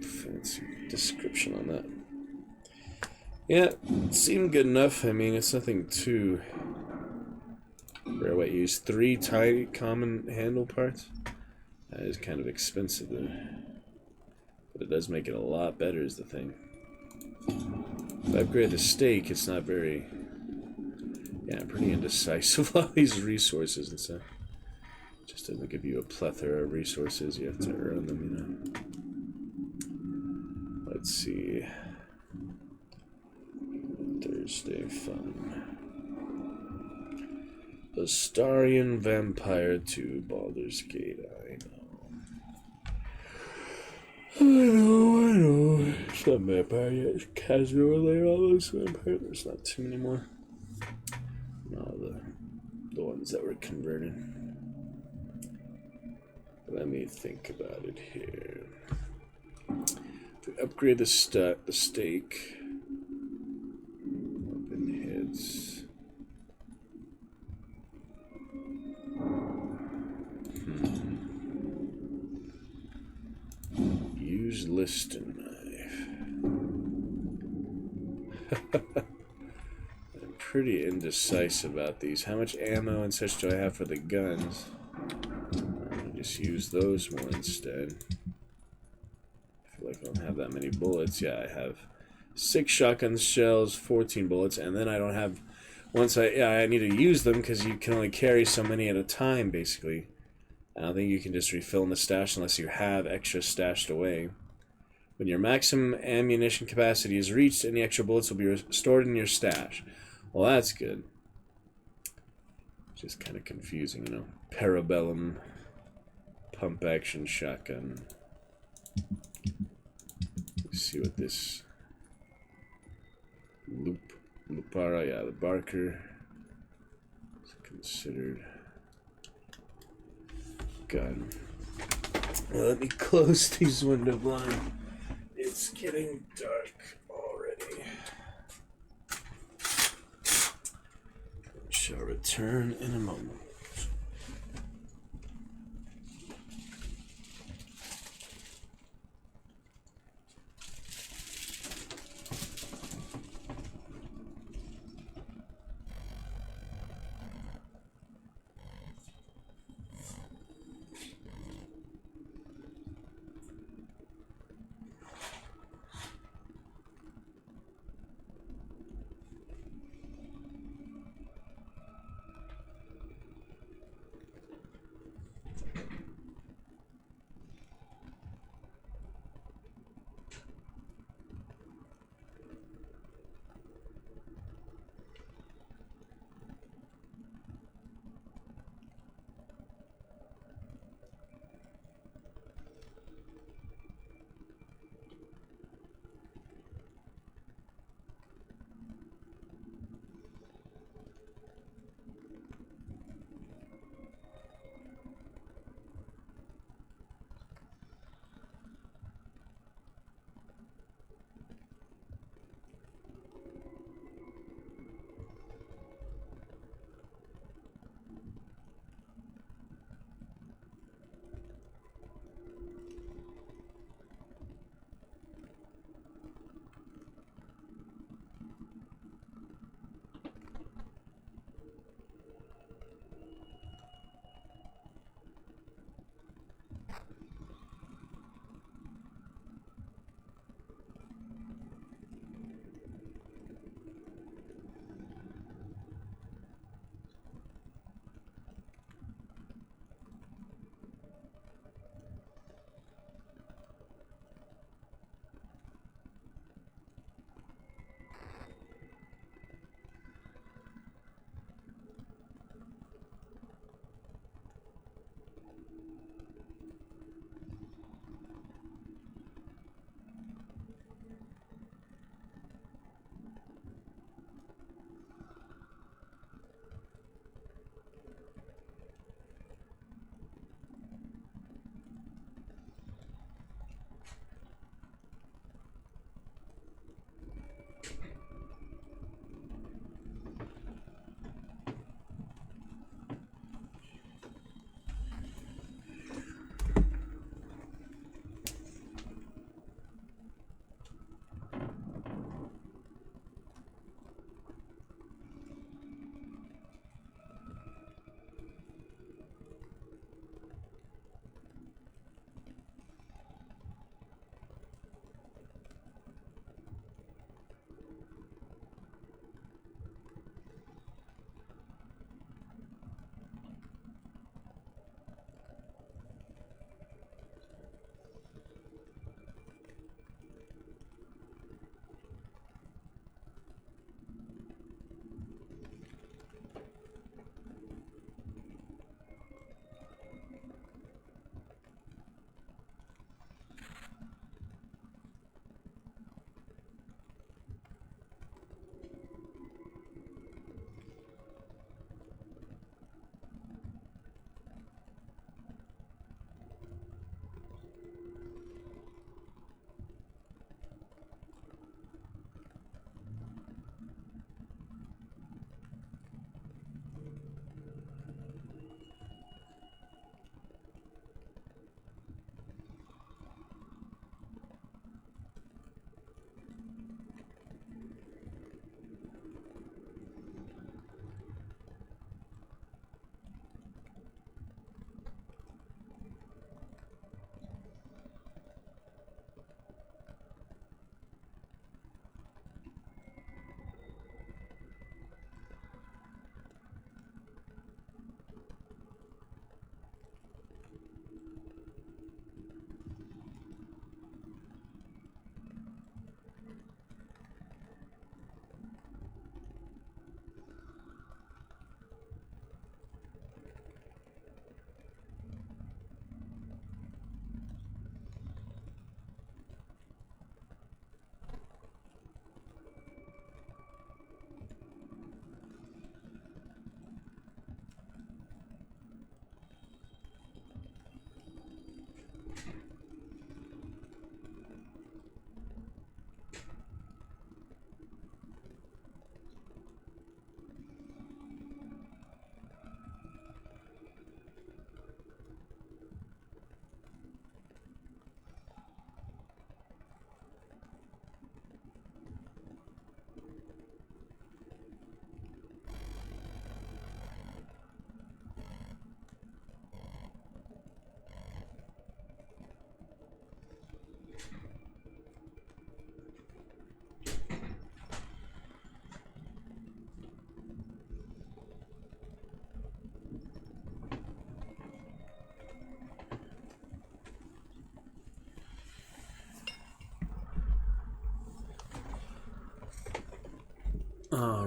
Fancy description on that. Yeah, it seemed good enough. I mean, it's nothing too rare. What, use 3 tiny common handle parts? That is kind of expensive, though. But it does make it a lot better, is the thing. If I upgrade the stake, it's not very... Yeah, pretty indecisive. All these resources and stuff. Just doesn't give you a plethora of resources. You have to earn them, you know. Let's see. Thursday fun. Astarian Vampire 2 Baldur's Gate. I know. It's not vampire yet. It's casual layer. All those vampire. There's not too many more. No, the ones that were converted. Let me think about it here. To upgrade the stake. Open hits. Use Liston knife. I'm pretty indecisive about these. How much ammo and such do I have for the guns? I'll just use those more instead. I feel like I don't have that many bullets. Yeah, I have 6 shotgun shells, 14 bullets, and then I don't have... I need to use them because you can only carry so many at a time, basically. I don't think you can just refill in the stash unless you have extra stashed away. When your maximum ammunition capacity is reached, any extra bullets will be stored in your stash. Well, that's good. Just kind of confusing, you know. Parabellum pump action shotgun. Let's see what this Lupara, yeah, the Barker is considered gun. Well, let me close these window blinds. It's getting dark already. I shall return in a moment.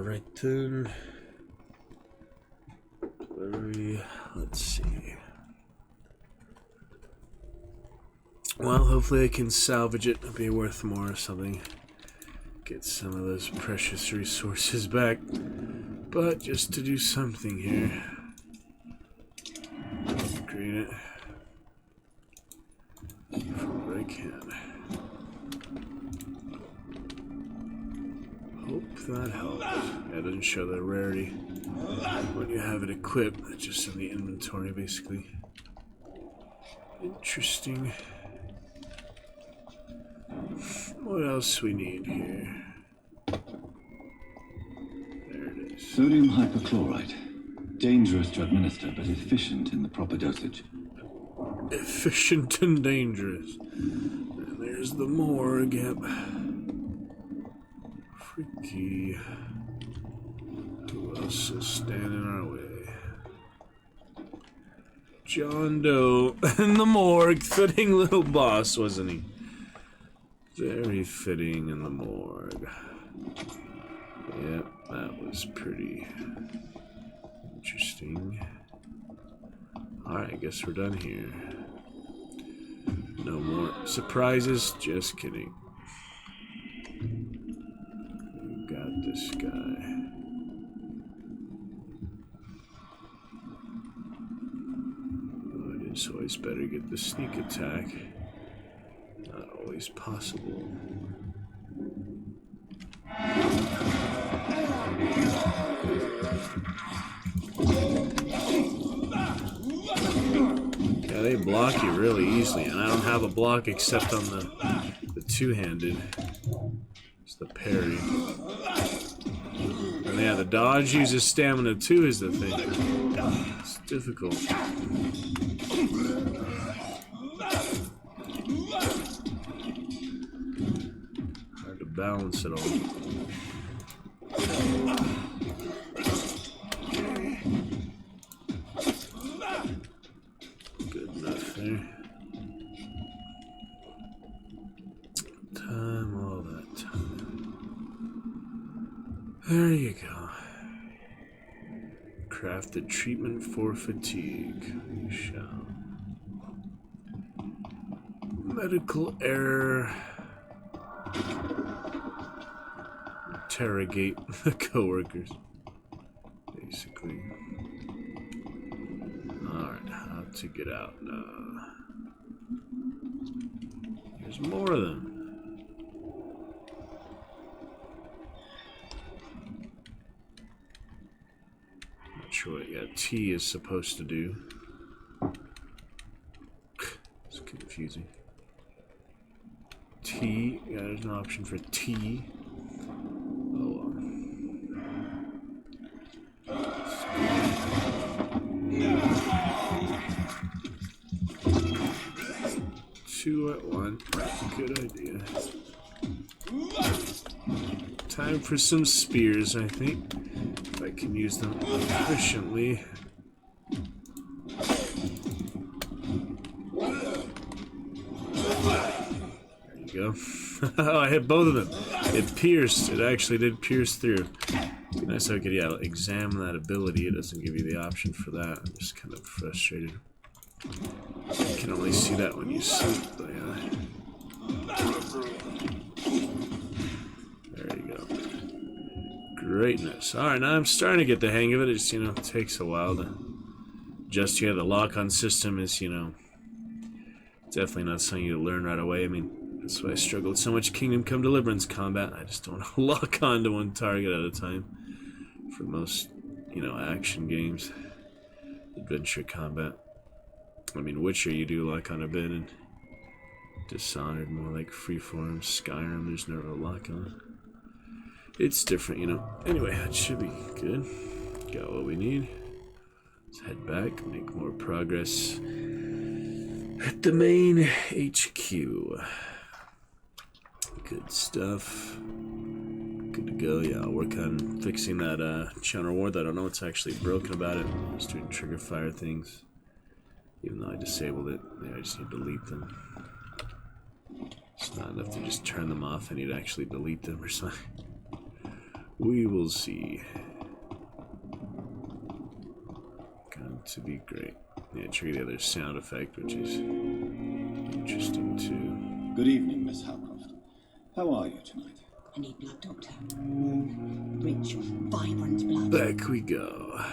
Alright then. Blurry. Let's see. Well, hopefully I can salvage it. It'll be worth more or something. Get some of those precious resources back. But just to do something here. Upgrade it. For what I can. Hope that helps. Yeah, it doesn't show the rarity when you have it equipped. It's just in the inventory, basically. Interesting. What else we need here? There it is. Sodium hypochlorite. Dangerous to administer, but efficient in the proper dosage. Efficient and dangerous. And there's the morgue, yep. Freaky. Who else will stand in our way? John Doe in the morgue. Fitting little boss, wasn't he? Very fitting in the morgue. Yep, that was pretty interesting. Alright, I guess we're done here. No more surprises, just kidding. We got this guy. Oh, it is always better to get the sneak attack. Not always possible. Yeah, they block you really easily, and I don't have a block except on the two-handed. It's the parry. And yeah, the dodge uses stamina too is the thing. It's difficult. Hard to balance it all. Good enough there. Time, all that time. There you go. Crafted treatment for fatigue. We shall. Medical error. Interrogate the coworkers. Basically. Alright, how to get out now. There's more of them. Not sure what T is supposed to do. It's confusing. T, yeah, there's an option for T. Oh well. 2 at 1. Good idea. Time for some spears, I think. If I can use them efficiently. There you go. Oh, I hit both of them. It pierced. It actually did pierce through. It'd be nice if I could, yeah, examine that ability. It doesn't give you the option for that. I'm just kind of frustrated. You can only see that when you sleep, but yeah. There you go. Greatness. Alright, now I'm starting to get the hang of it. It just, it takes a while to adjust. Yeah, the lock-on system is, definitely not something you learn right away. I mean, that's why I struggled so much Kingdom Come Deliverance combat. I just don't lock on to one target at a time. For most, action games. Adventure combat. I mean, Witcher you do lock on a bit, and Dishonored more like freeform. Skyrim, there's never a lock on. It's different, Anyway, that should be good. Got what we need. Let's head back, make more progress at the main HQ. Good stuff. Good to go. Yeah, I'll work on fixing that channel ward. I don't know what's actually broken about it. I'm just doing trigger fire things. Even though I disabled it, maybe I just need to delete them. It's not enough to just turn them off. I need to actually delete them or something. We will see. Going to be great. Yeah, trigger the other sound effect, which is interesting too. Good evening, Miss Howcroft. How are you tonight? I need blood, Doctor. Rich, vibrant blood. Back we go.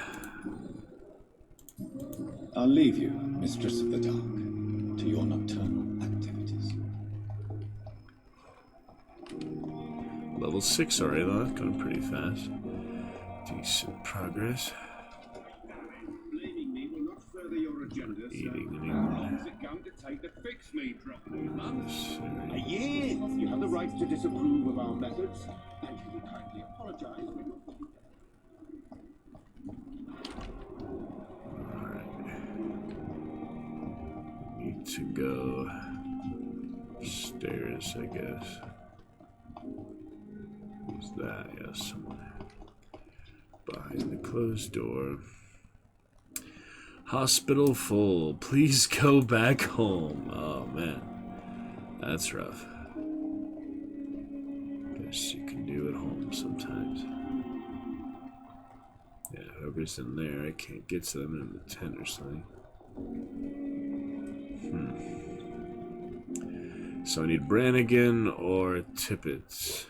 I'll leave you, Mistress of the Dark, to your nocturnal activities. Level 6 already though, that's going pretty fast. Decent progress. Blaming me will not further your agenda, sir. Eating How long is it going to take to fix me properly, Mum? A year! You have the right to disapprove of our methods, and you will kindly apologize when you're... Need to go upstairs, I guess. Who's that? Yeah, someone behind the closed door. Hospital full. Please go back home. Oh man, that's rough. Guess you can do at home sometimes. Yeah, whoever's in there, I can't get to them in the tent or something. So I need Brannigan or Tippett.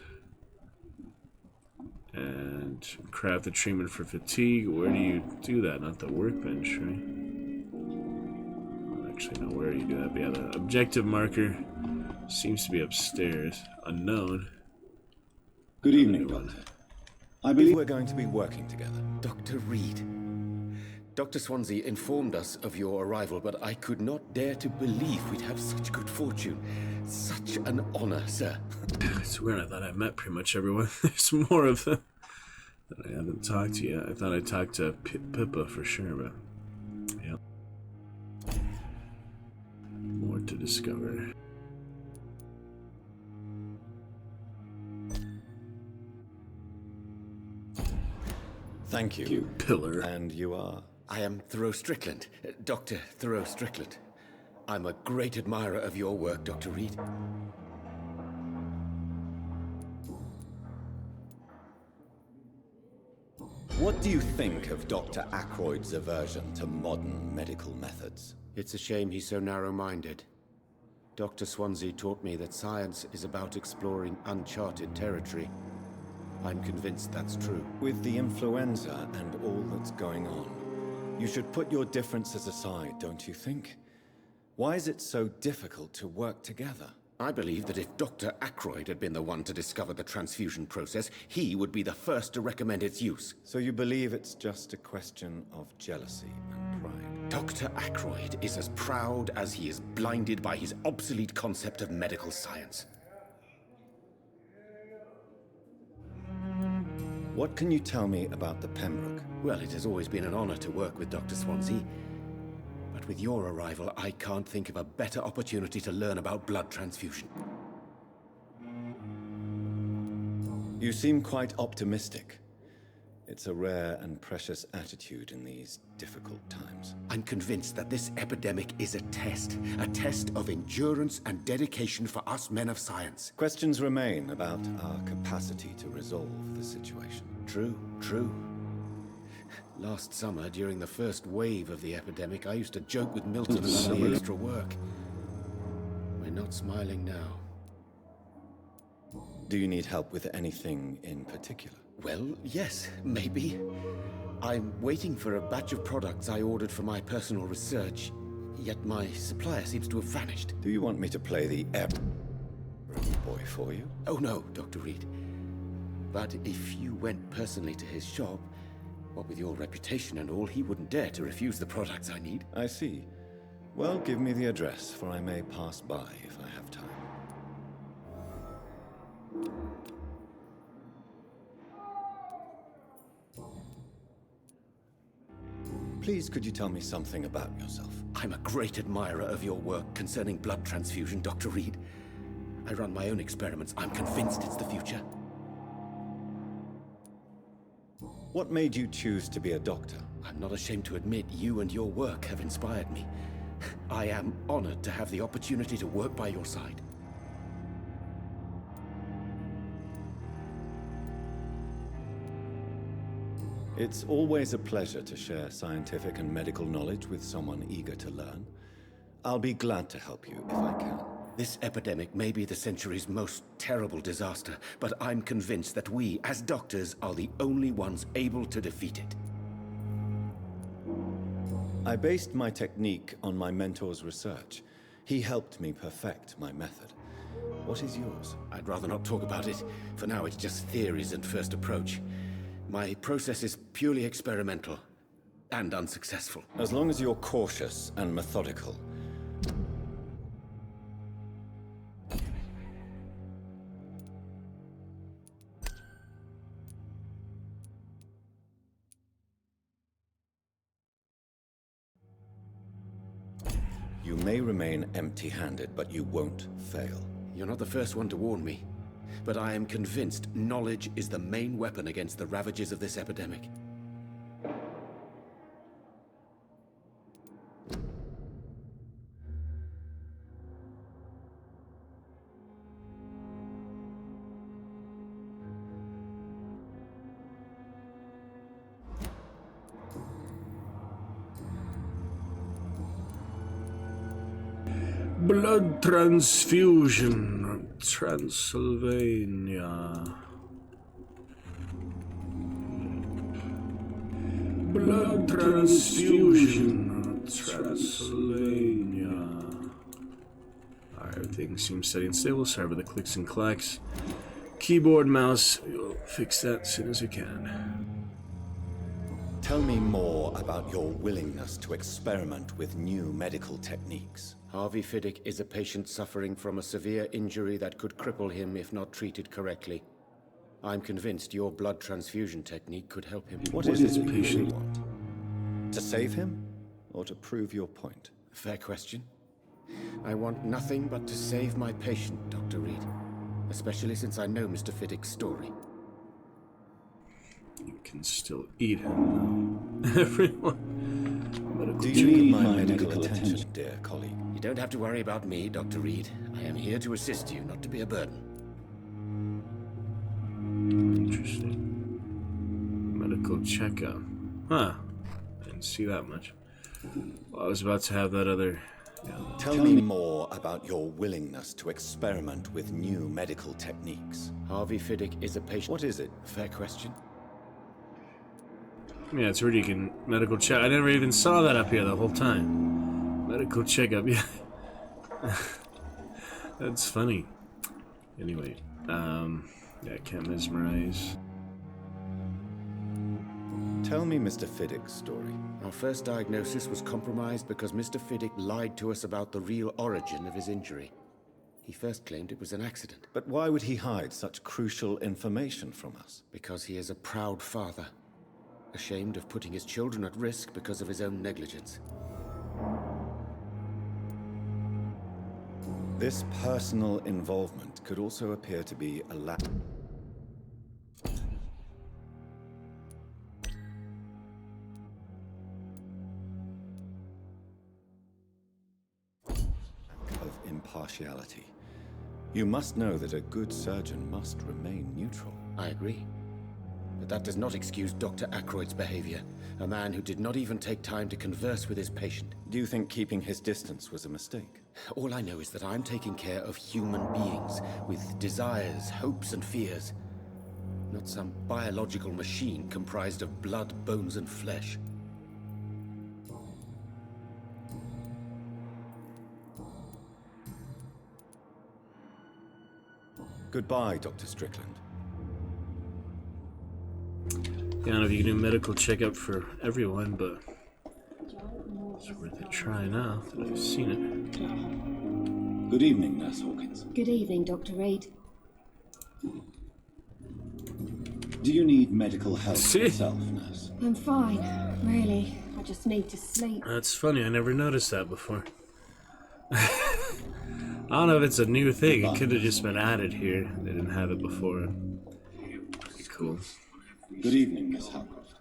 And craft the treatment for fatigue. Where do you do that? Not the workbench, right? I don't actually know where you do that. But yeah, the objective marker seems to be upstairs. Unknown. Good evening, Doctor. I believe believe we're going to be working together. Dr. Reed. Dr. Swansea informed us of your arrival, but I could not dare to believe we'd have such good fortune. Such an honor, sir. It's weird. I thought I met pretty much everyone. There's more of them that I haven't talked to yet. I thought I talked to Pippa for sure, but yeah. More to discover. Thank you. Pillar. And you are? I am Thoreau Strickland, Dr. Thoreau Strickland. I'm a great admirer of your work, Dr. Reed. What do you think of Dr. Ackroyd's aversion to modern medical methods? It's a shame he's so narrow-minded. Dr. Swansea taught me that science is about exploring uncharted territory. I'm convinced that's true. With the influenza and all that's going on, you should put your differences aside, don't you think? Why is it so difficult to work together? I believe that if Dr. Ackroyd had been the one to discover the transfusion process, he would be the first to recommend its use. So you believe it's just a question of jealousy and pride? Dr. Ackroyd is as proud as he is blinded by his obsolete concept of medical science. What can you tell me about the Pembroke? Well, it has always been an honor to work with Dr. Swansea. But with your arrival, I can't think of a better opportunity to learn about blood transfusion. You seem quite optimistic. It's a rare and precious attitude in these difficult times. I'm convinced that this epidemic is a test of endurance and dedication for us men of science. Questions remain about our capacity to resolve the situation. True. Last summer, during the first wave of the epidemic, I used to joke with Milton about the extra work. We're not smiling now. Do you need help with anything in particular? Well, yes, maybe. I'm waiting for a batch of products I ordered for my personal research, yet my supplier seems to have vanished. Do you want me to play the boy for you? Oh no, Dr. Reed. But if you went personally to his shop, what with your reputation and all, he wouldn't dare to refuse the products I need. I see. Well, give me the address, for I may pass by if I have time. Please, could you tell me something about yourself? I'm a great admirer of your work concerning blood transfusion, Dr. Reed. I run my own experiments. I'm convinced it's the future. What made you choose to be a doctor? I'm not ashamed to admit you and your work have inspired me. I am honored to have the opportunity to work by your side. It's always a pleasure to share scientific and medical knowledge with someone eager to learn. I'll be glad to help you if I can. This epidemic may be the century's most terrible disaster, but I'm convinced that we, as doctors, are the only ones able to defeat it. I based my technique on my mentor's research. He helped me perfect my method. What is yours? I'd rather not talk about it. For now, it's just theories and first approach. My process is purely experimental and unsuccessful. As long as you're cautious and methodical. You may remain empty-handed, but you won't fail. You're not the first one to warn me, but I am convinced knowledge is the main weapon against the ravages of this epidemic. Blood transfusion, Transylvania. Blood transfusion, Transylvania. Alright, everything seems steady and stable. Sorry about the clicks and clacks. Keyboard, mouse, we'll fix that as soon as we can. Tell me more about your willingness to experiment with new medical techniques. Harvey Fiddick is a patient suffering from a severe injury that could cripple him if not treated correctly. I'm convinced your blood transfusion technique could help him. What is this patient want? To save him, or to prove your point? Fair question. I want nothing but to save my patient, Dr. Reed. Especially since I know Mr. Fiddick's story. You can still eat him, though. Everyone. Do you need my medical attention, dear colleague? You don't have to worry about me, Dr. Reed. I am here to assist you, not to be a burden. Interesting. Medical checkup. Huh. I didn't see that much. Well, I was about to have that other... Tell me more about your willingness to experiment with new medical techniques. Harvey Fiddick is a patient... What is it? Fair question. Yeah, it's weird you can medical check. I never even saw that up here the whole time. Medical checkup, yeah. That's funny. Anyway, yeah, I can't mesmerize. Tell me Mr. Fiddick's story. Our first diagnosis was compromised because Mr. Fiddick lied to us about the real origin of his injury. He first claimed it was an accident. But why would he hide such crucial information from us? Because he is a proud father. Ashamed of putting his children at risk because of his own negligence. This personal involvement could also appear to be a lack of impartiality. You must know that a good surgeon must remain neutral. I agree. But that does not excuse Dr. Ackroyd's behavior, a man who did not even take time to converse with his patient. Do you think keeping his distance was a mistake? All I know is that I'm taking care of human beings with desires, hopes, and fears. Not some biological machine comprised of blood, bones, and flesh. Goodbye, Dr. Strickland. I don't know if you can do medical checkup for everyone, but it's worth a try now that I've seen it. Good evening, Nurse Hawkins. Good evening, Dr. Reed. Do you need medical help yourself, Nurse? I'm fine, really. I just need to sleep. That's funny, I never noticed that before. I don't know if it's a new thing, it could have just been added here. They didn't have it before. Pretty cool. Good evening, Miss Howcroft.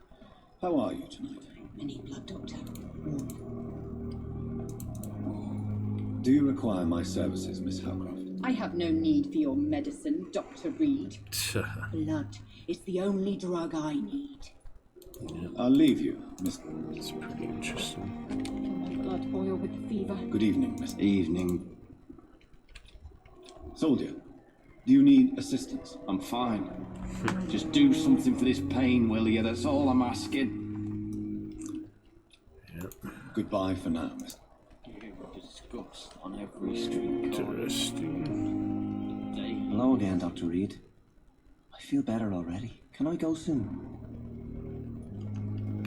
How are you tonight? I need blood, Doctor. Do you require my services, Miss Howcroft? I have no need for your medicine, Dr. Reed. Blood is the only drug I need. I'll leave you, Miss... It's pretty interesting. My blood boil with the fever. Good evening, Miss... Evening. Soldier, do you need assistance? I'm fine. Just do something for this pain, will you? That's all I'm asking. Yep. Goodbye for now, Miss... Disgust on every street corner. Interesting. Hello again, Dr. Reed. I feel better already. Can I go soon?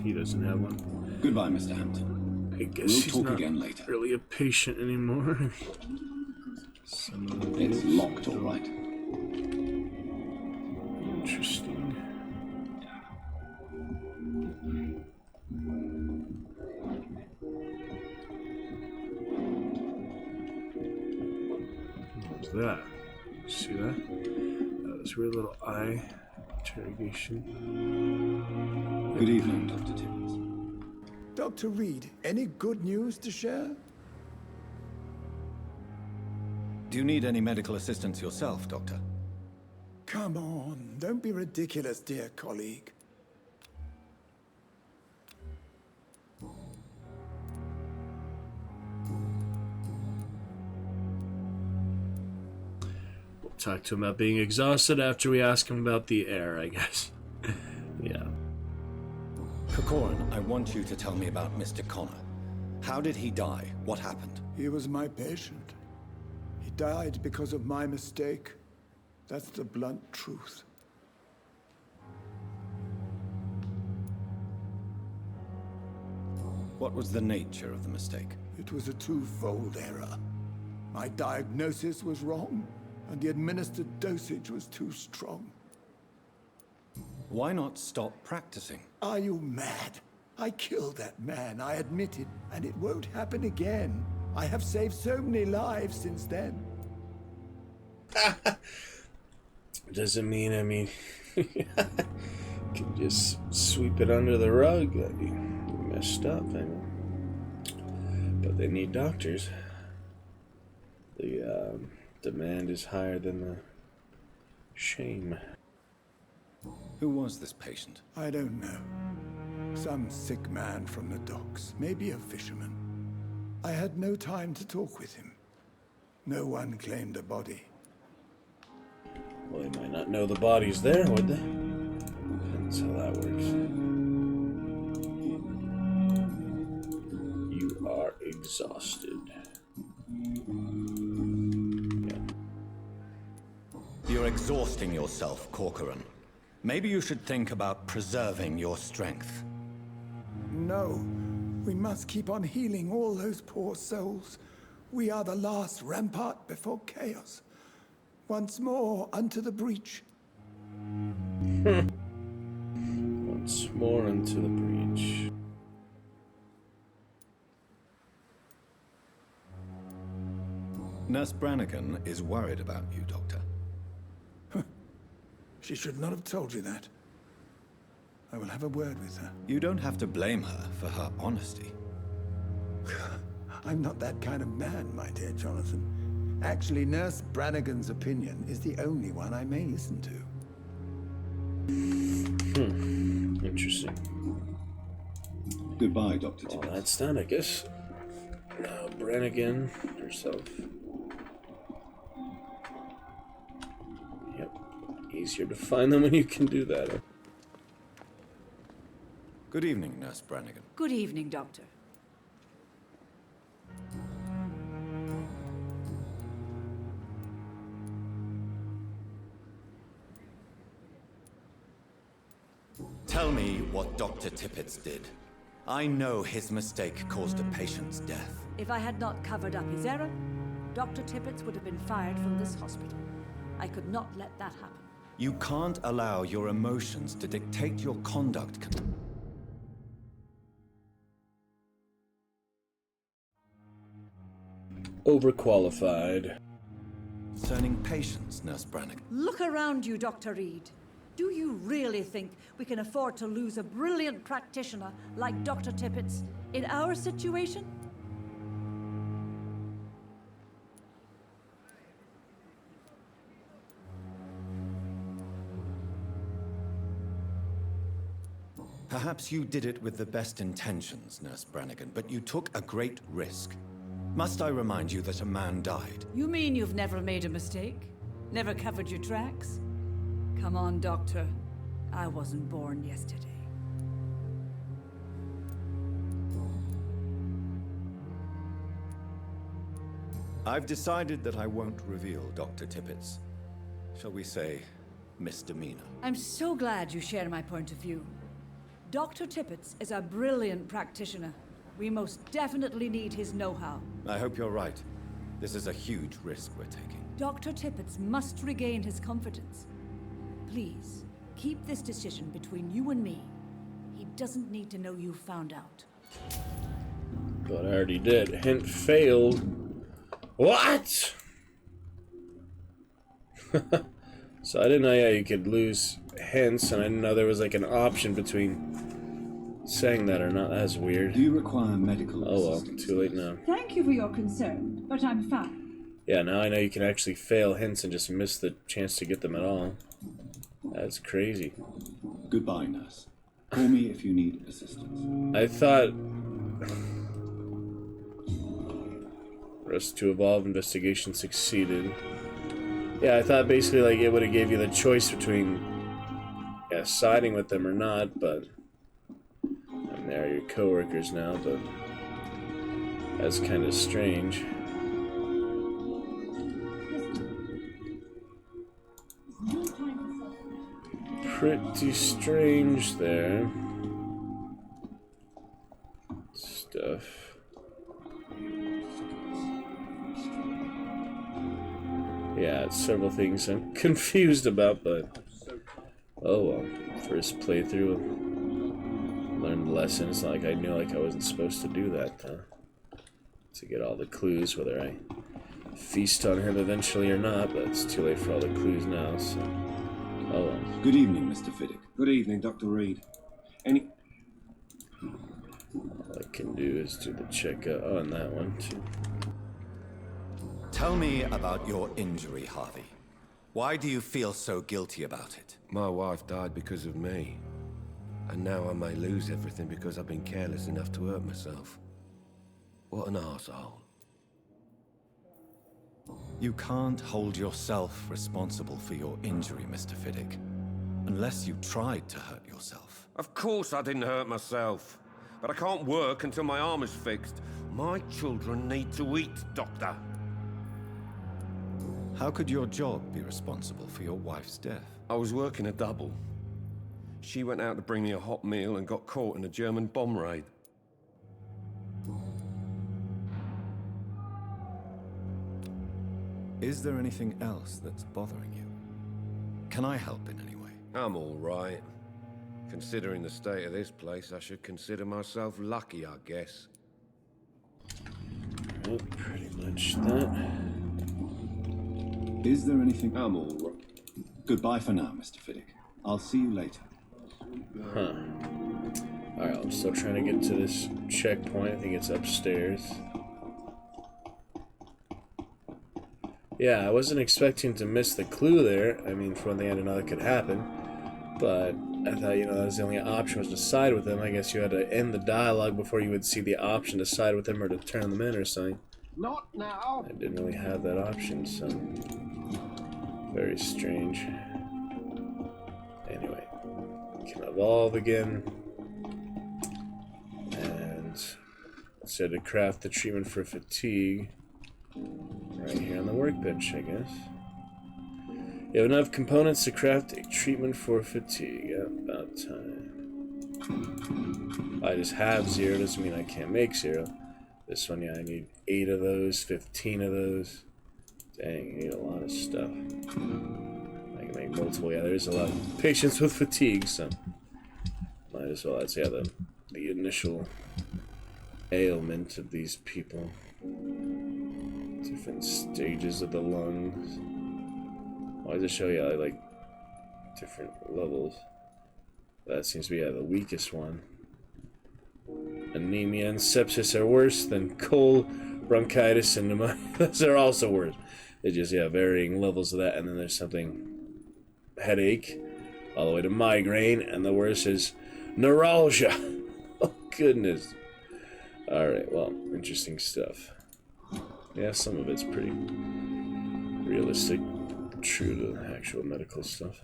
He doesn't have one. Goodbye, Mr. Hampton. I guess We'll he's talk not again later. really a patient anymore. It's locked, all right. Interesting. What's that? See that? This weird little eye interrogation. Good evening, Dr. Timmons. Dr. Reed, any good news to share? Do you need any medical assistance yourself, Doctor? Come on, don't be ridiculous, dear colleague. We'll talk to him about being exhausted after we ask him about the air, I guess. Yeah. Corcoran, I want you to tell me about Mr. Connor. How did he die? What happened? He was my patient. He died because of my mistake. That's the blunt truth. What was the nature of the mistake? It was a twofold error. My diagnosis was wrong, and the administered dosage was too strong. Why not stop practicing? Are you mad? I killed that man, I admit it, and it won't happen again. I have saved so many lives since then. Doesn't mean, can just sweep it under the rug that you messed up, I know. But they need doctors. The demand is higher than the shame. Who was this patient? I don't know. Some sick man from the docks, maybe a fisherman. I had no time to talk with him. No one claimed a body. Well, they might not know the body's there, would they? Depends how that works. You are exhausted. Yeah. You're exhausting yourself, Corcoran. Maybe you should think about preserving your strength. No. We must keep on healing all those poor souls. We are the last rampart before chaos. Once more unto the breach. Once more into the breach. Nurse Brannigan is worried about you, Doctor. She should not have told you that. I will have a word with her. You don't have to blame her for her honesty. I'm not that kind of man, my dear Jonathan. Actually, Nurse Brannigan's opinion is the only one I may listen to. Interesting. Goodbye, Dr. Well, that's done, I guess. Now, Brannigan herself. Yep. Easier to find them when you can do that. Good evening, Nurse Brannigan. Good evening, Doctor. Tell me what Dr. Tippett did. I know his mistake caused a patient's death. If I had not covered up his error, Dr. Tippett would have been fired from this hospital. I could not let that happen. You can't allow your emotions to dictate your conduct. Overqualified. Concerning patients, Nurse Brannigan. Look around you, Dr. Reed. Do you really think we can afford to lose a brilliant practitioner like Dr. Tippett in our situation? Perhaps you did it with the best intentions, Nurse Brannigan, but you took a great risk. Must I remind you that a man died? You mean you've never made a mistake? Never covered your tracks? Come on, Doctor. I wasn't born yesterday. I've decided that I won't reveal Dr. Tippett's, shall we say, misdemeanor. I'm so glad you share my point of view. Dr. Tippett is a brilliant practitioner. We most definitely need his know-how. I hope you're right. This is a huge risk we're taking. Dr. Tippett must regain his confidence. Please, keep this decision between you and me. He doesn't need to know you found out. But I already did. Hint failed. What? So I didn't know, yeah, you could lose hints, and I didn't know there was like an option between saying that or not. That's weird. Do you require medical assistance? Too late now. Thank you for your concern, but I'm fine. Yeah, now I know you can actually fail hints and just miss the chance to get them at all. That's crazy. Goodbye, nurse. Call me if you need assistance. I thought... Rest to evolve investigation succeeded. Yeah, I thought basically like it would have gave you the choice between siding with them or not, but I mean, they're your co-workers now, but that's kind of strange. Pretty strange there. Stuff. Yeah, it's several things I'm confused about, but oh well. First playthrough, learned the lesson. It's not like I knew like I wasn't supposed to do that to get all the clues, whether I feast on him eventually or not, but it's too late for all the clues now, so oh well. Good evening, Mr. Fiddick. Good evening, Dr. Reed. Any... All I can do is do the checkup on that one too. Tell me about your injury, Harvey. Why do you feel so guilty about it? My wife died because of me. And now I may lose everything because I've been careless enough to hurt myself. What an arsehole. You can't hold yourself responsible for your injury, Mr. Fiddick. Unless you tried to hurt yourself. Of course I didn't hurt myself. But I can't work until my arm is fixed. My children need to eat, Doctor. How could your job be responsible for your wife's death? I was working a double. She went out to bring me a hot meal and got caught in a German bomb raid. Is there anything else that's bothering you? Can I help in any way? I'm all right. Considering the state of this place, I should consider myself lucky, I guess. Well, pretty much that. Is there anything... I'm all right. Goodbye for now, Mr. Fiddick. I'll see you later. Huh. Alright, I'm still trying to get to this checkpoint. I think it's upstairs. Yeah, I wasn't expecting to miss the clue there. I mean, for one thing, I didn't know that could happen. But I thought, you know, that was the only option was to side with them. I guess you had to end the dialogue before you would see the option to side with them or to turn them in or something. Not now. I didn't really have that option, so very strange. Anyway, can evolve again, and it said to craft the treatment for fatigue right here on the workbench, I guess. You have enough components to craft a treatment for fatigue. Yeah, about time. I just have 0 doesn't mean I can't make 0. This one, yeah, I need 8 of those, 15 of those. Dang, you need a lot of stuff. I can make multiple. Yeah, there's a lot of patients with fatigue, so might as well. That's the initial ailment of these people. Different stages of the lungs. Why does it show you like different levels? That seems to be the weakest one. Anemia and sepsis are worse than cold, bronchitis, and pneumonia. Those are also worse. They just, varying levels of that. And then there's something, headache, all the way to migraine. And the worst is Neuralgia. Oh, goodness. Alright, well, interesting stuff. Yeah, some of it's pretty realistic, true to actual medical stuff.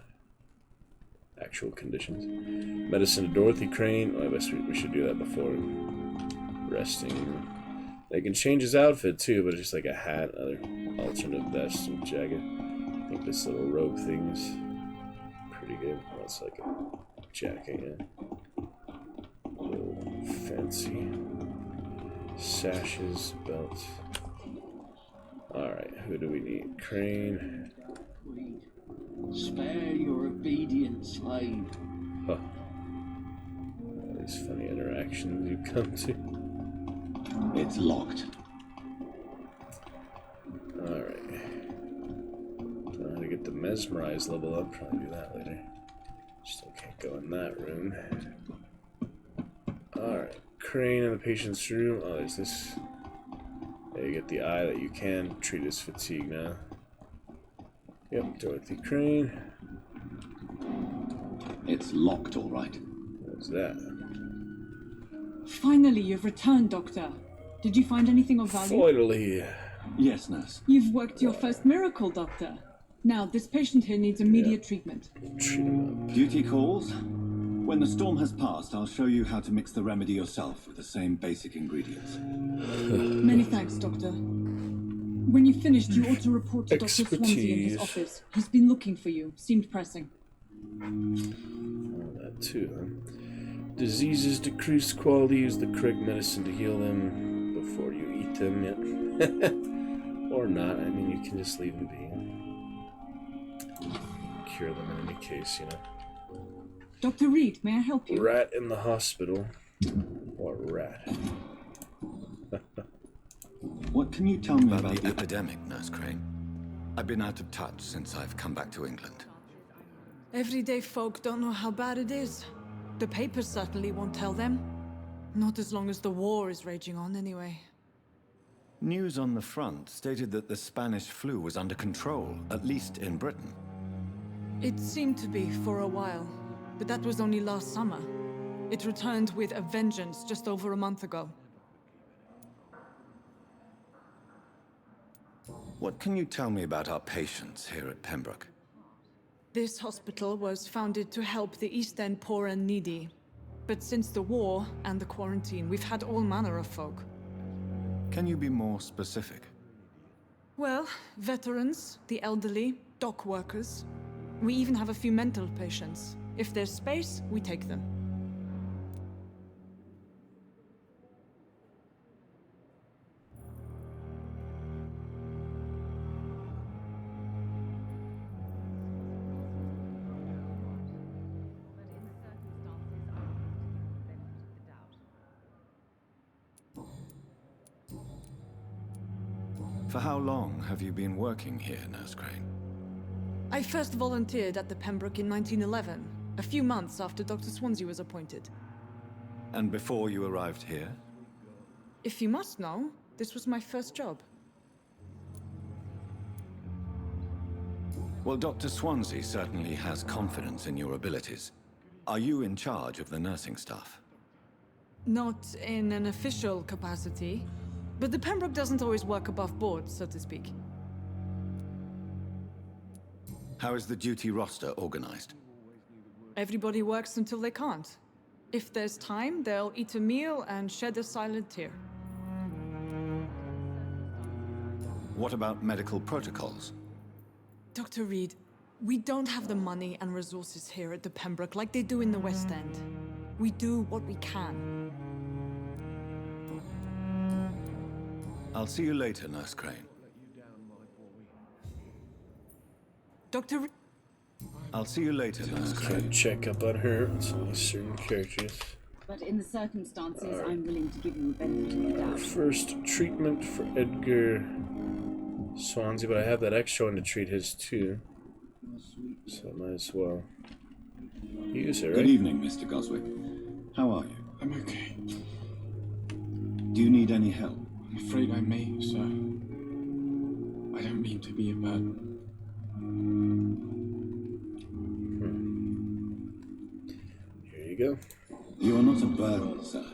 Actual conditions. Medicine to Dorothy Crane. Oh, I guess we should do that before resting. They can change his outfit too, but it's just like a hat, other alternate vest and jacket. I think this little robe thing is pretty good. Oh, it's like a jacket, yeah. A little fancy. Sashes, belts. Alright, who do we need? Crane. Spare your obedient slave. Huh. All these funny interactions you come to. It's locked. Alright. Don't know how to get the mesmerize level up. Probably do that later. Still can't go in that room. Alright. Crane in the patient's room. Oh, there's this. There you get the eye that you can treat as fatigue now. Yep, Dorothy Crane. It's locked, all right. What's that? Finally, you've returned, Doctor. Did you find anything of value? Finally. Yes, nurse. You've worked your first miracle, Doctor. Now, this patient here needs immediate treatment. Treat him up. Duty calls. When the storm has passed, I'll show you how to mix the remedy yourself with the same basic ingredients. Many thanks, Doctor. When you've finished, you ought to report to Dr. Swansea in his office. He's been looking for you. Seemed pressing. Oh, that too, huh? Diseases decrease quality. Use the correct medicine to heal them before you eat them. Yep. Or not. I mean, you can just leave them be. Cure them in any case, you know. Dr. Reed, may I help you? Rat in the hospital. Or rat. What can you tell me about the epidemic, Nurse Crane? I've been out of touch since I've come back to England. Everyday folk don't know how bad it is. The papers certainly won't tell them. Not as long as the war is raging on, anyway. News on the front stated that the Spanish flu was under control, at least in Britain. It seemed to be for a while, but that was only last summer. It returned with a vengeance just over a month ago. What can you tell me about our patients here at Pembroke? This hospital was founded to help the East End poor and needy. But since the war and the quarantine, we've had all manner of folk. Can you be more specific? Well, veterans, the elderly, dock workers. We even have a few mental patients. If there's space, we take them. For how long have you been working here, Nurse Crane? I first volunteered at the Pembroke in 1911, a few months after Dr. Swansea was appointed. And before you arrived here? If you must know, this was my first job. Well, Dr. Swansea certainly has confidence in your abilities. Are you in charge of the nursing staff? Not in an official capacity, but the Pembroke doesn't always work above board, so to speak. How is the duty roster organized? Everybody works until they can't. If there's time, they'll eat a meal and shed a silent tear. What about medical protocols? Dr. Reed, we don't have the money and resources here at the Pembroke like they do in the West End. We do what we can. I'll see you later, Nurse Crane. Dr. Reed. I'll see you later, Nurse Crane. Check up on her on some certain characters. But in the circumstances, I'm willing to give you the benefit of the doubt. First treatment for Edgar Swansea, but I have that extra one to treat his too. So I might as well use it, right? Good evening, Mr. Goswick. How are you? I'm okay. Do you need any help? I'm afraid I may, sir. I don't mean to be a burden. Here you go. You are not a burden, sir.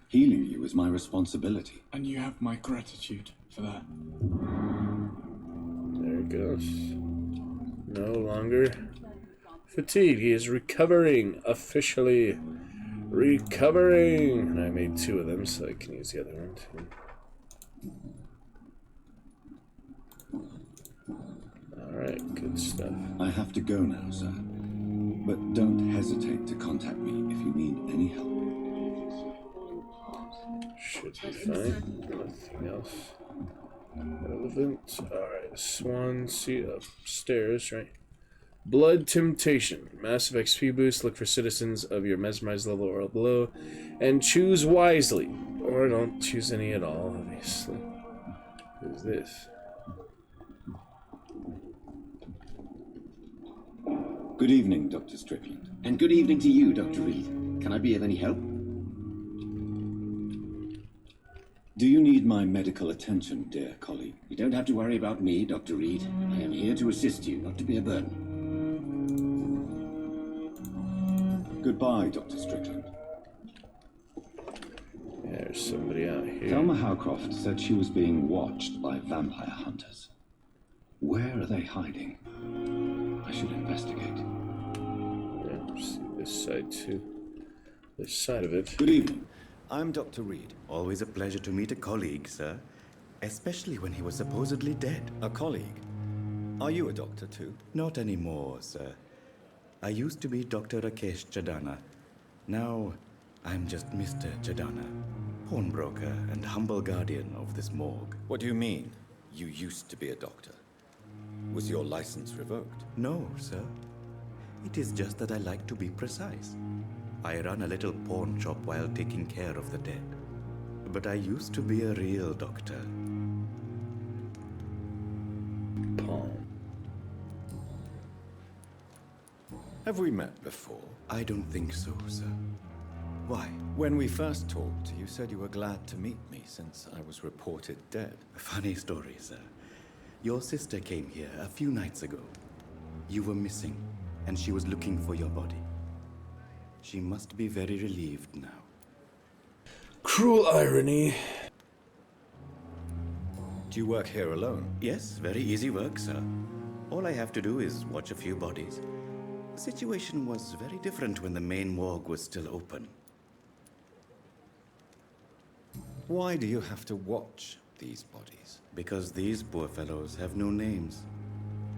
Healing you is my responsibility. And you have my gratitude for that. There it goes. No longer fatigued. He is recovering. Officially recovering. And I made 2 of them, so I can use the other one too. Alright, good stuff. I have to go now, sir. But don't hesitate to contact me if you need any help. Should be fine. Nothing else relevant. Alright, Swansea upstairs, right? Blood Temptation. Massive XP boost. Look for citizens of your mesmerized level or below. And choose wisely. Or don't choose any at all, obviously. Who's this? Good evening, Dr. Strickland. And good evening to you, Dr. Reed. Can I be of any help? Do you need my medical attention, dear colleague? You don't have to worry about me, Dr. Reed. I am here to assist you, not to be a burden. Goodbye, Dr. Strickland. There's somebody out here. Thelma Howcroft said she was being watched by vampire hunters. Where are they hiding? I should investigate. Yeah, see this side too. This side of it. Good evening. I'm Dr. Reed. Always a pleasure to meet a colleague, sir. Especially when he was supposedly dead. A colleague? Are you a doctor too? Not anymore, sir. I used to be Dr. Rakesh Chadana. Now, I'm just Mr. Chadana, pawnbroker and humble guardian of this morgue. What do you mean, you used to be a doctor? Was your license revoked? No, sir. It is just that I like to be precise. I run a little pawn shop while taking care of the dead. But I used to be a real doctor. Pawn. Have we met before? I don't think so, sir. Why? When we first talked, you said you were glad to meet me since I was reported dead. A funny story, sir. Your sister came here a few nights ago. You were missing, and she was looking for your body. She must be very relieved now. Cruel irony. Do you work here alone? Yes, very easy work, sir. All I have to do is watch a few bodies. The situation was very different when the main morgue was still open. Why do you have to watch these bodies? Because these poor fellows have no names.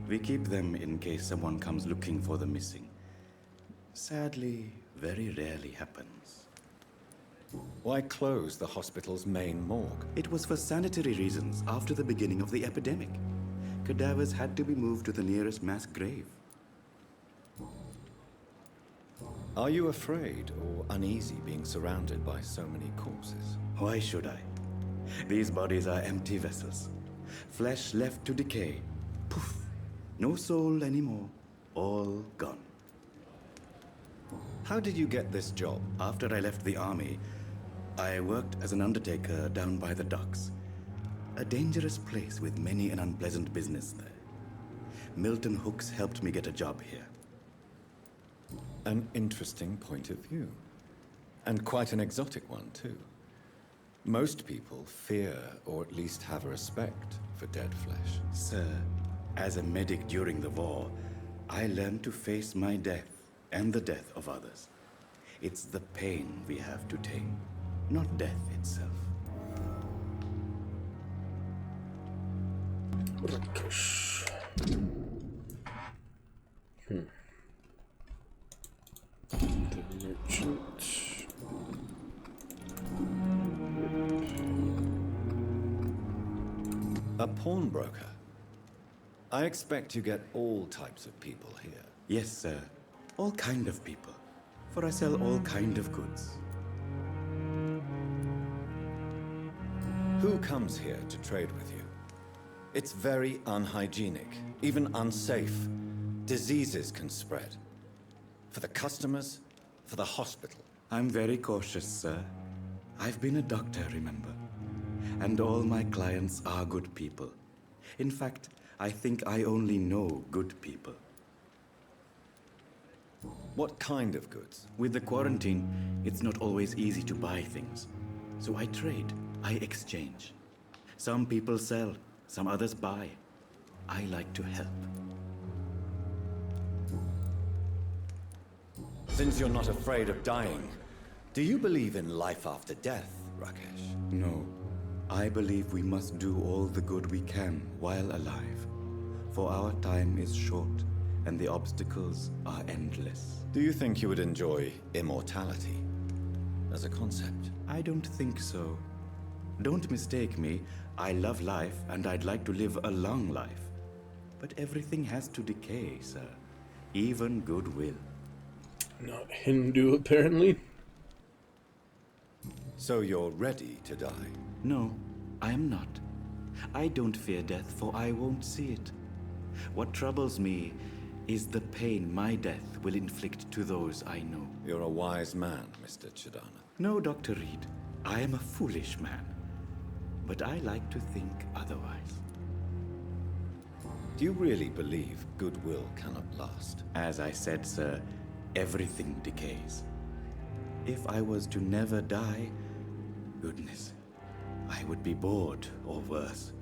We keep them in case someone comes looking for the missing. Sadly, very rarely happens. Why close the hospital's main morgue? It was for sanitary reasons after the beginning of the epidemic. Cadavers had to be moved to the nearest mass grave. Are you afraid or uneasy being surrounded by so many corpses? Why should I? These bodies are empty vessels. Flesh left to decay. Poof. No soul anymore. All gone. How did you get this job? After I left the army, I worked as an undertaker down by the docks. A dangerous place with many an unpleasant business there. Milton Hooks helped me get a job here. An interesting point of view. And quite an exotic one, too. Most people fear, or at least have a respect, for dead flesh. Sir, as a medic during the war, I learned to face my death and the death of others. It's the pain we have to tame, not death itself. Rakesh. The merchant. A pawnbroker? I expect you get all types of people here. Yes, sir. All kind of people. For I sell all kind of goods. Who comes here to trade with you? It's very unhygienic, even unsafe. Diseases can spread. For the customers, for the hospital. I'm very cautious, sir. I've been a doctor, remember? And all my clients are good people. In fact, I think I only know good people. What kind of goods? With the quarantine, it's not always easy to buy things. So I trade, I exchange. Some people sell, some others buy. I like to help. Since you're not afraid of dying, do you believe in life after death, Rakesh? No. I believe we must do all the good we can while alive. For our time is short, and the obstacles are endless. Do you think you would enjoy immortality as a concept? I don't think so. Don't mistake me. I love life, and I'd like to live a long life. But everything has to decay, sir. Even goodwill. Not Hindu, apparently. So you're ready to die? No, I am not. I don't fear death, for I won't see it. What troubles me is the pain my death will inflict to those I know. You're a wise man, Mr. Chidana. No, Dr. Reed. I am a foolish man. But I like to think otherwise. Do you really believe goodwill cannot last? As I said, sir, everything decays. If I was to never die, goodness, I would be bored or worse.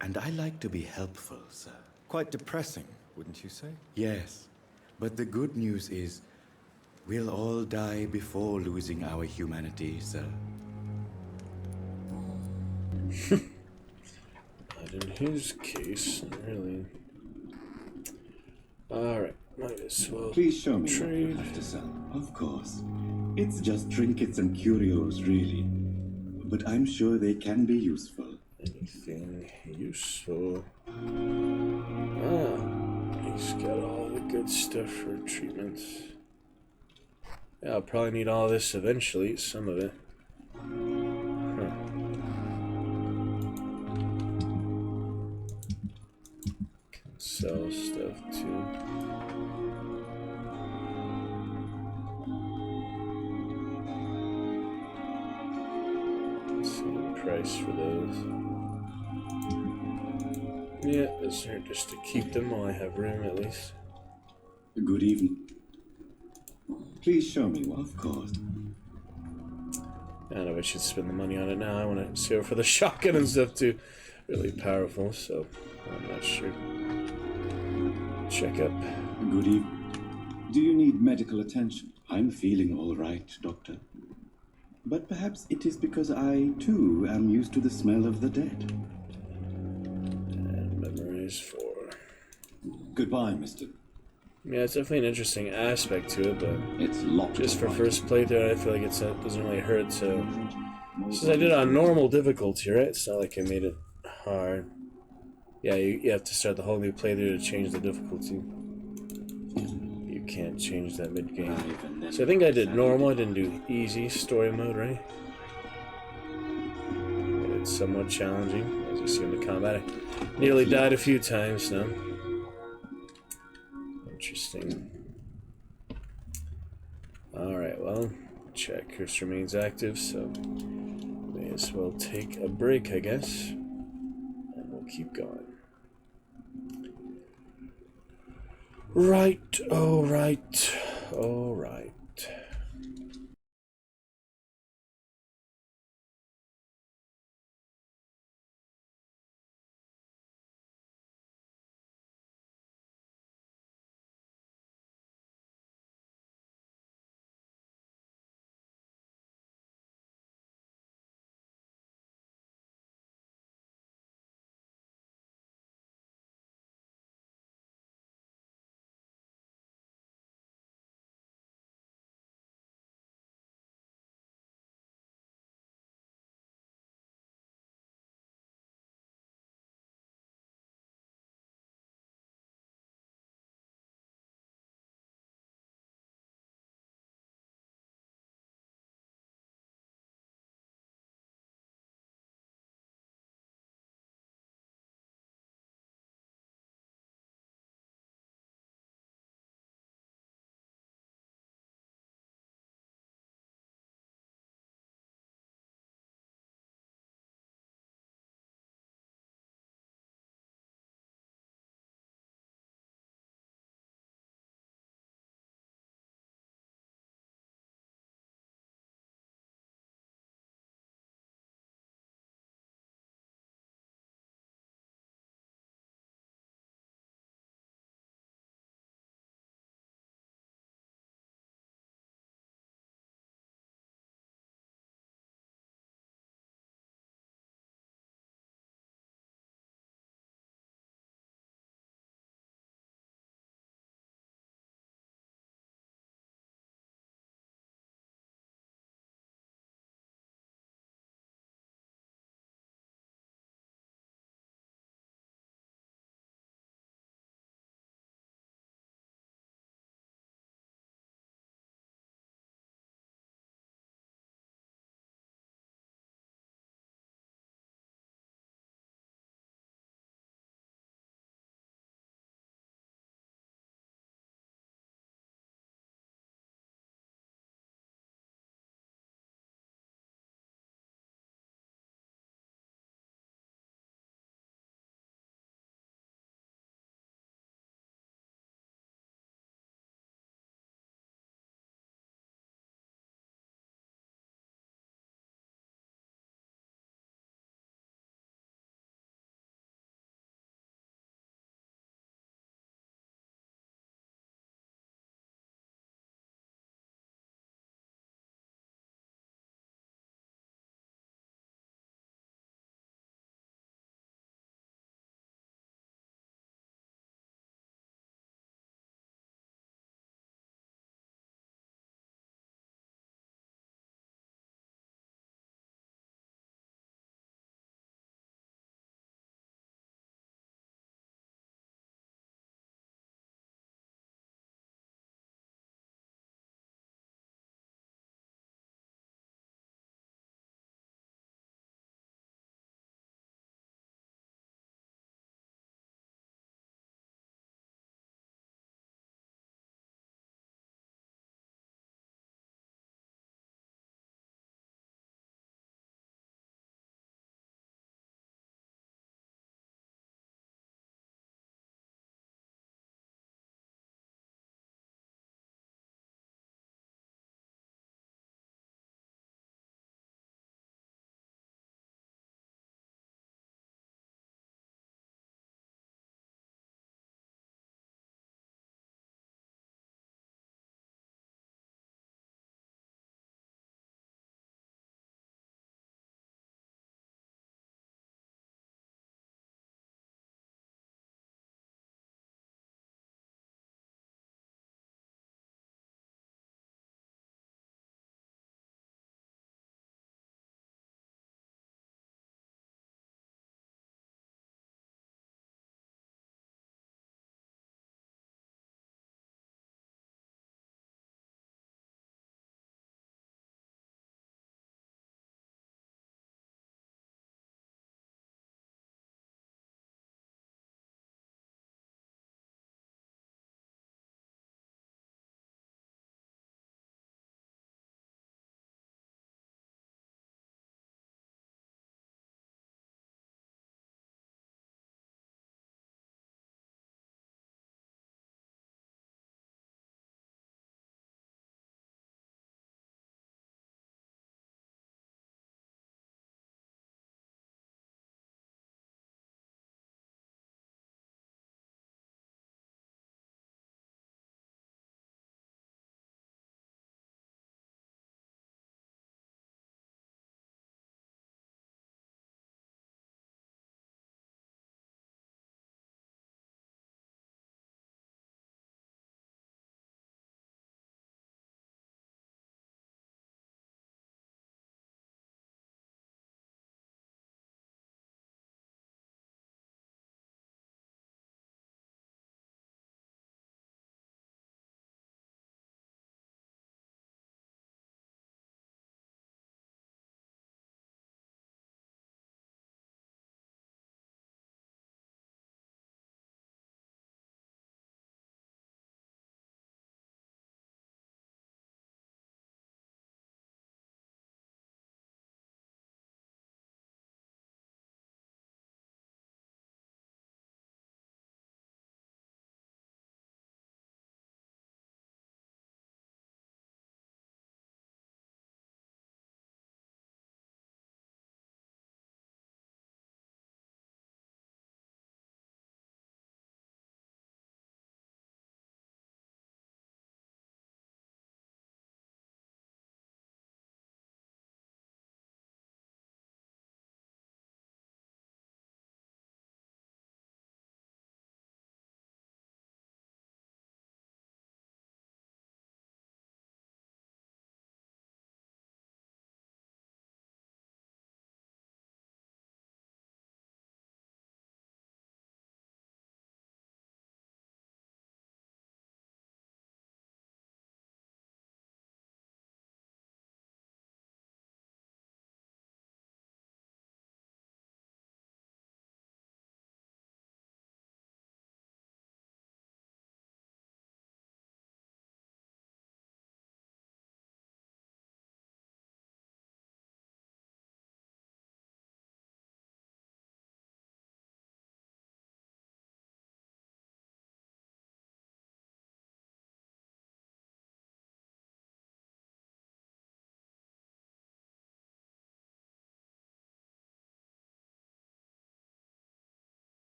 And I like to be helpful, sir. Quite depressing, wouldn't you say? Yes, but the good news is we'll all die before losing our humanity, sir. But in his case, really. Alright, might as well. Please show me what trade. you have to sell. Of course. It's just trinkets and curios, really. But I'm sure they can be useful. Anything useful? Ah, he's got all the good stuff for treatments. Yeah, I'll probably need all this eventually, some of it. Huh. Can sell stuff too. Same price for those. Yeah, that's there just to keep them while I have room at least. Good evening. Please show me one. Of course. I don't know if I should spend the money on it now. I want to go for the shotgun and stuff too. Really powerful, so I'm not sure. Check up. Good evening. Do you need medical attention? I'm feeling all right, Doctor. But perhaps it is because I, too, am used to the smell of the dead. And memories for... Goodbye, Mr. Yeah, it's definitely an interesting aspect to it, but it's locked just for first playthrough, I feel like it doesn't really hurt. So since I did it on normal difficulty, right? It's not like I made it hard. Yeah, you have to start the whole new playthrough to change the difficulty. You can't change that mid-game. So I think I did normal. I didn't do easy story mode, right? But it's somewhat challenging, as you see in the combat. I nearly died a few times now. Interesting. Alright, well, check. Curse remains active, so may as well take a break, I guess. And we'll keep going. Right, alright, alright.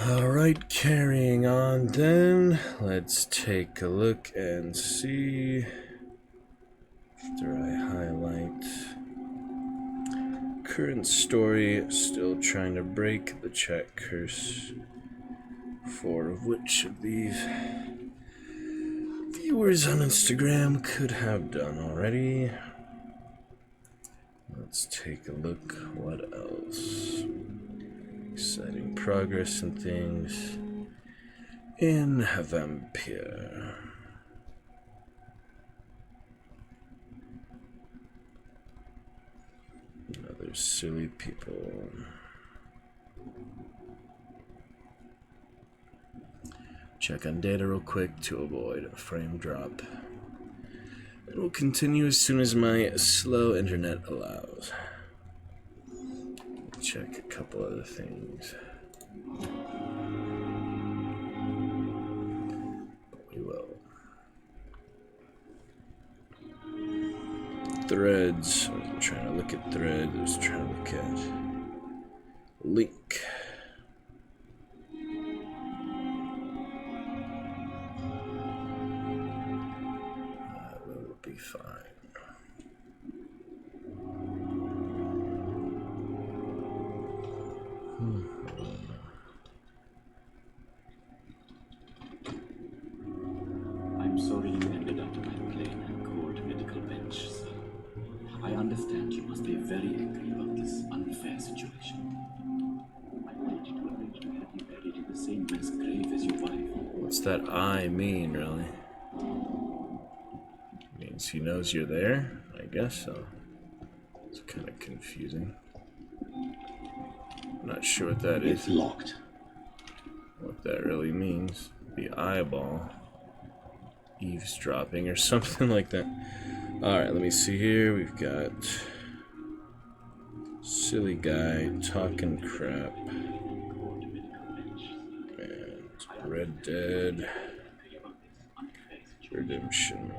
Alright, carrying on then. Let's take a look and see. After I highlight. Current story, still trying to break the chat curse. For which of these viewers on Instagram could have done already. Let's take a look. What else? Exciting progress and things in Vampire. Other silly people. Check on data real quick to avoid a frame drop. And we'll continue as soon as my slow internet allows. Check a couple other things. We will. Threads. I wasn't trying to look at threads. I was trying to look at link. That will be fine. I'm sorry you ended up on that plain and cold medical bench, sir. I understand you must be very angry about this unfair situation. I wanted to arrange to have you buried in the same mass grave as your wife. What's that I mean, really? Means he knows you're there? I guess so. It's kind of confusing. I'm not sure what that is. It's locked. What that really means. The eyeball. Eavesdropping or something like that. Alright, let me see here. We've got silly guy talking crap. And Red Dead Redemption.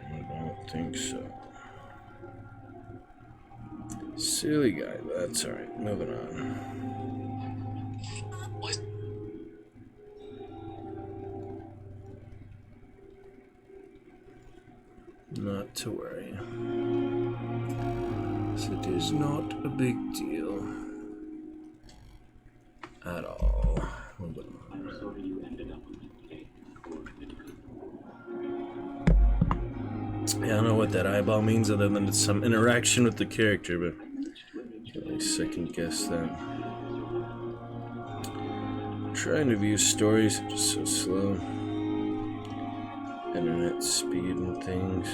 I don't think so. Silly guy, but that's alright. Moving on. Not to worry. It is not a big deal. At all. Moving on. I'm sorry you ended up on that plain and cold medical. Yeah, I don't know what that eyeball means other than it's some interaction with the character, but can't really second guess that. Trying to view stories, just so slow. Internet speed and things.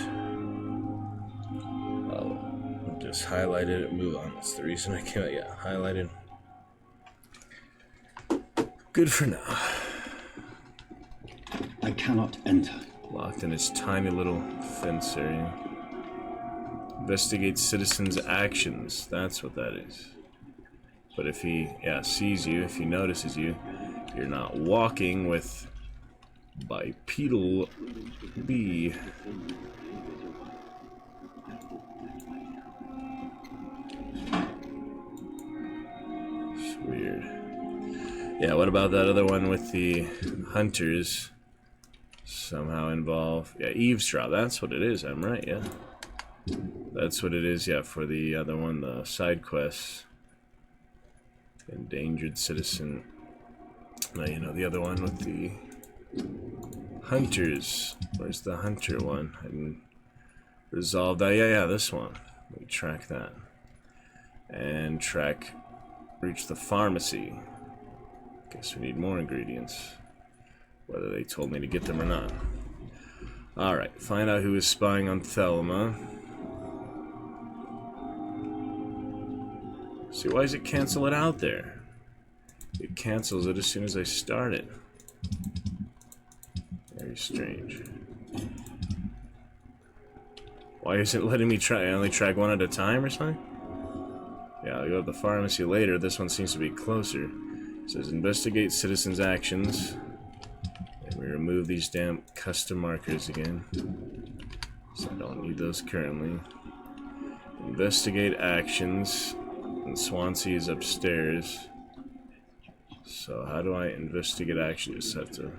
I'll just highlight it and move on. That's the reason I came out. Yeah, highlighted. Good for now. I cannot enter. Locked in his tiny little fence area. Investigate citizens' actions. That's what that is. But if he, sees you, if he notices you, you're not walking with bipedal B. It's weird. Yeah, what about that other one with the hunters somehow involved? Yeah, eavesdrop, that's what it is, I'm right, yeah. That's what it is, yeah, for the other one, the side quests. Endangered citizen. Now, you know, the other one with the hunters. Where's the hunter one? I didn't resolve that. Yeah, this one. We track that. And reach the pharmacy. Guess we need more ingredients. Whether they told me to get them or not. Alright, find out who is spying on Thelma. See, why does it cancel it out there? It cancels it as soon as I start it. Very strange. Why is it letting me try? I only track one at a time or something? Yeah, I'll go to the pharmacy later. This one seems to be closer. It says investigate citizens' actions. And we remove these damn custom markers again. So I don't need those currently. investigate actions, and Swansea is upstairs. So how do I investigate actions? Just have to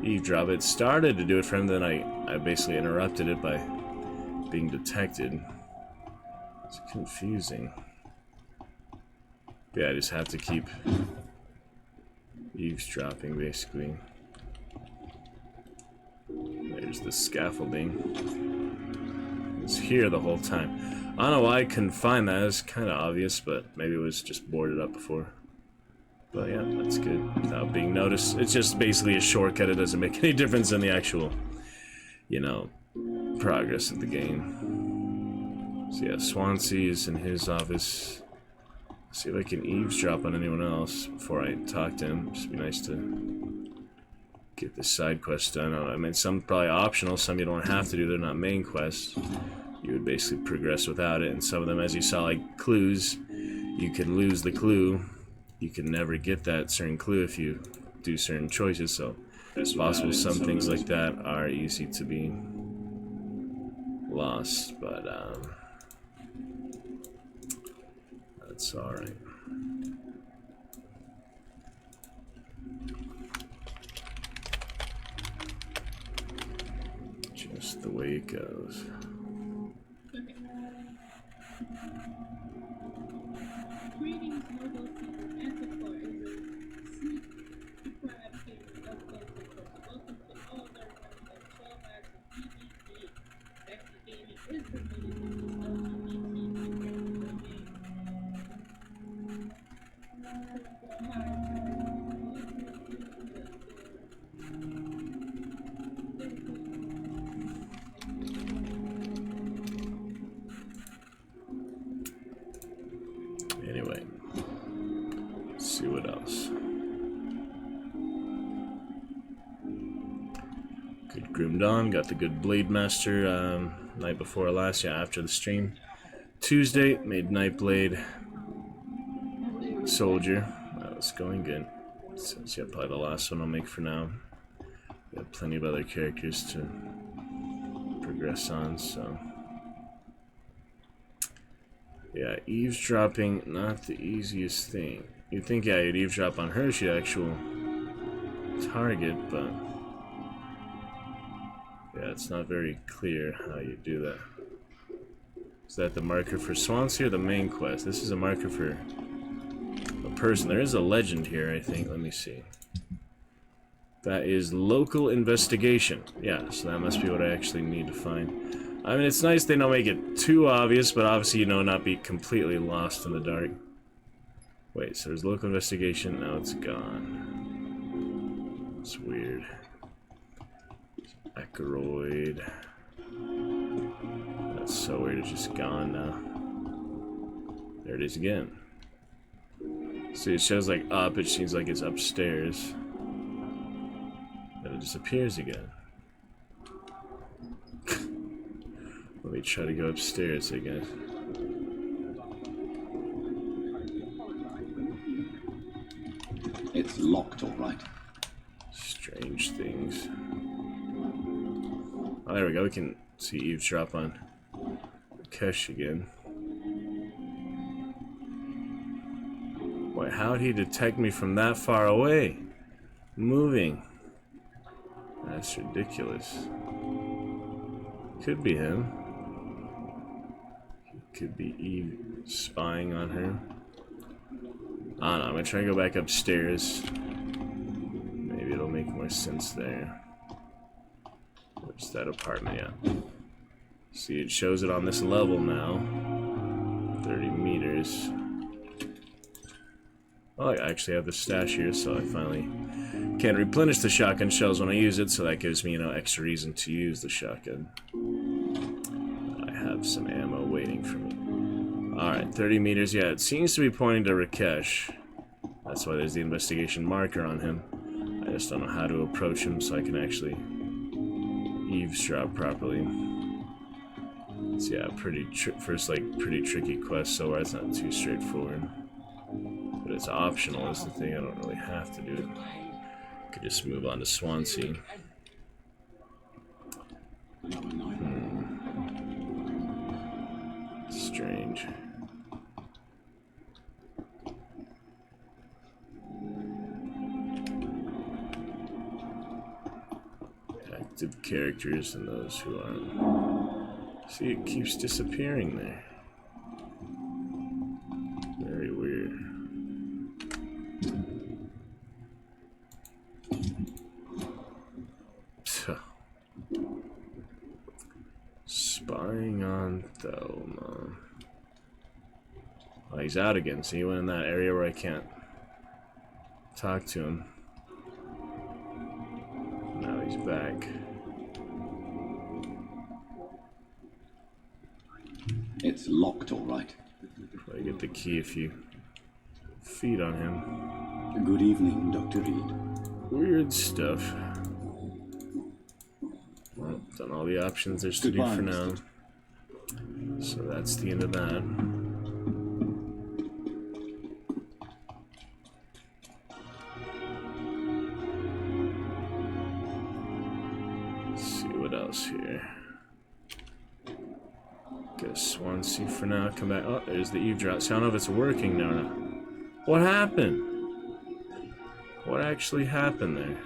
eavesdrop. It started to do it for him, then I basically interrupted it by being detected. It's confusing. Yeah, I just have to keep eavesdropping, basically. There's the scaffolding. It's here the whole time. I don't know why I couldn't find that. It's kind of obvious, but maybe it was just boarded up before. But yeah, that's good. Without being noticed. It's just basically a shortcut. It doesn't make any difference in the actual, you know, progress of the game. So yeah, Swansea is in his office. See if I can eavesdrop on anyone else before I talk to him. Just be nice to get the side quest done. I mean, some probably optional, some you don't have to do. They're not main quests. You would basically progress without it. And some of them, as you saw, like clues, you can lose the clue. You can never get that certain clue if you do certain choices. So it's possible some things like that are easy to be lost, but that's alright. Just the way it goes. Greetings, noble people, and the foreigners. Sneak, deprived people of culture. Welcome to all the runs of 12 hours of BBC. Sexy gaming is permitted in the LGBT Anyway, let's see what else. Good groomed on, got the good Blade Master night before last, yeah, after the stream. Tuesday, made Nightblade Soldier. That's going good. Since, yeah, probably the last one I'll make for now. Got plenty of other characters to progress on, so. Yeah, eavesdropping, not the easiest thing. You'd think, yeah, you'd eavesdrop on her, she'd actual target, but yeah, it's not very clear how you do that. Is that the marker for Swansea or the main quest? This is a marker for a person. There is a legend here, I think. Let me see. That is local investigation. Yeah, so that must be what I actually need to find. I mean, it's nice they don't make it too obvious, but obviously, you know, not be completely lost in the dark. Wait, so there's local investigation. Now it's gone. It's weird. Ackroyd. That's so weird. It's just gone now. There it is again. See, it shows like up. It seems like it's upstairs. Then it disappears again. Let me try to go upstairs again. It's locked, all right. Strange things. Oh, there we go. We can see eavesdrop on Kesh again. Wait, how'd he detect me from that far away? Moving. That's ridiculous. Could be him. Could be Eve spying on her. I don't know, I'm gonna try to go back upstairs. Maybe it'll make more sense there. Where's that apartment? Yeah. See, it shows it on this level now. 30 meters. Oh, I actually have the stash here, so I finally can replenish the shotgun shells when I use it, so that gives me, you know, extra reason to use the shotgun. I have some ammo waiting for me. Alright, 30 meters. Yeah, it seems to be pointing to Rakesh. That's why there's the investigation marker on him. I just don't know how to approach him so I can actually eavesdrop properly. So yeah, pretty tricky quest, so it's not too straightforward. But it's optional is the thing. I don't really have to do it. Could just move on to Swansea. Strange. Active characters and those who aren't. See, it keeps disappearing there. Very weird. Spying on Thelma. Oh, he's out again, so he went in that area where I can't talk to him. Now he's back. It's locked, all right. I get the key if you feed on him. Good evening, Dr. Reed. Weird stuff. Well, done all the options there's to do for now. So that's the end of that. Let's see what else here. Go to Swansea for now. Come back. Oh, there's the eavesdrop. So I don't know if it's working now or not. What happened? What actually happened there?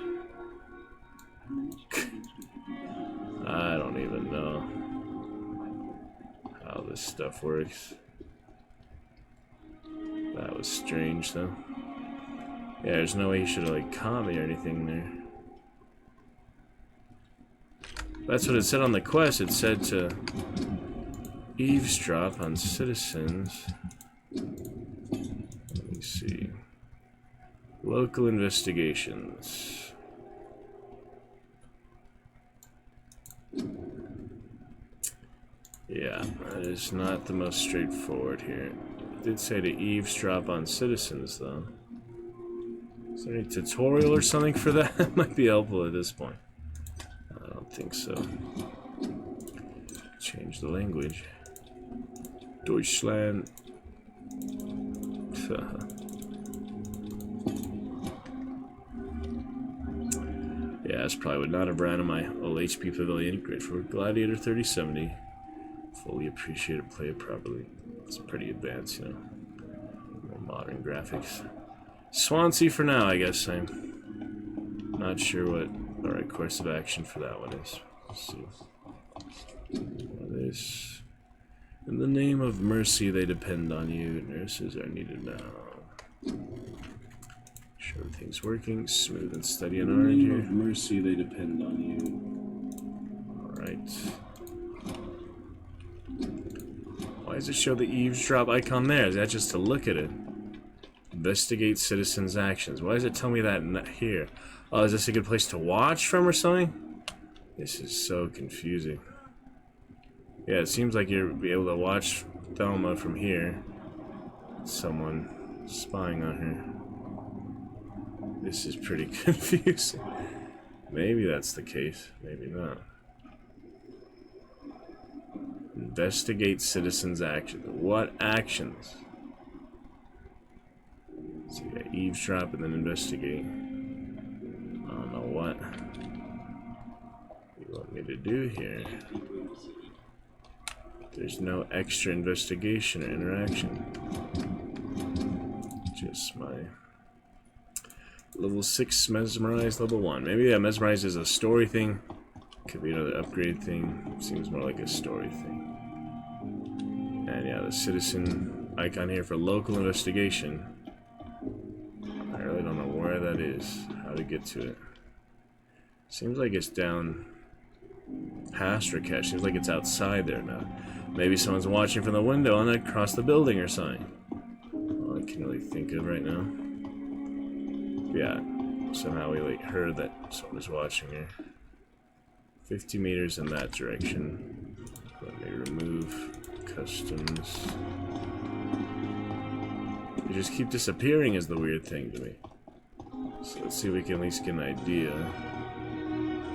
I don't even know how this stuff works. That was strange, though. Yeah, there's no way he should have, like, caught me or anything there. That's what it said on the quest. It said to eavesdrop on citizens. Let me see. Local investigations. Yeah, that is not the most straightforward here. It did say to eavesdrop on citizens, though. Is there any tutorial or something for that? That might be helpful at this point. I don't think so. Change the language. Deutschland. Yeah, this probably would not have ran on my old HP Pavilion. Great for Gladiator 3070. Fully appreciate it, play it properly. It's pretty advanced, you know. More modern graphics. Swansea for now, I guess. I'm not sure what the right course of action for that one is. Let's see. This. In the name of mercy, they depend on you. Nurses are needed now. Sure everything's working. Smooth and steady and orange here. In the name of mercy, they depend on you. Alright. Why does it show the eavesdrop icon there? Is that just to look at it? Investigate citizens' actions. Why does it tell me that here? Oh, is this a good place to watch from or something? This is so confusing. Yeah, it seems like you'll be able to watch Thelma from here. Someone spying on her. This is pretty confusing. Maybe that's the case. Maybe not. Investigate citizens' actions. What actions? So you got eavesdrop and then investigate. I don't know what you want me to do here. There's no extra investigation or interaction. Just my level 6 mesmerize, level 1. Maybe that mesmerize is a story thing. Could be another upgrade thing. Seems more like a story thing. And yeah, the citizen icon here for local investigation. I really don't know where that is. How to get to it. Seems like it's down past Rakesh. Seems like it's outside there now. Maybe someone's watching from the window and across the building or something. All I can really think of right now. Yeah, somehow we like heard that someone was watching her. 50 meters in that direction. Let me remove customs. They just keep disappearing is the weird thing to me. So let's see if we can at least get an idea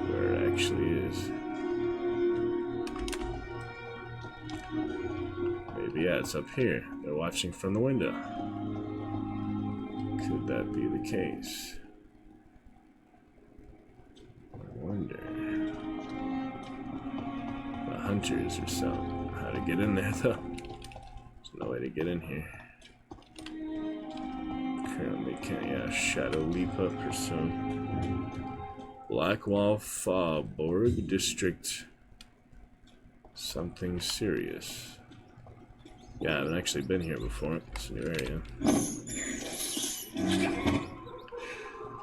where it actually is. Maybe, yeah, it's up here. They're watching from the window. Could that be the case? I wonder. The hunters or something. How to get in there, though. no way to get in here. Currently can't, yeah, shadow leap up or so. Blackwall Faubourg District. Something serious. Yeah, I haven't actually been here before. It's a new area.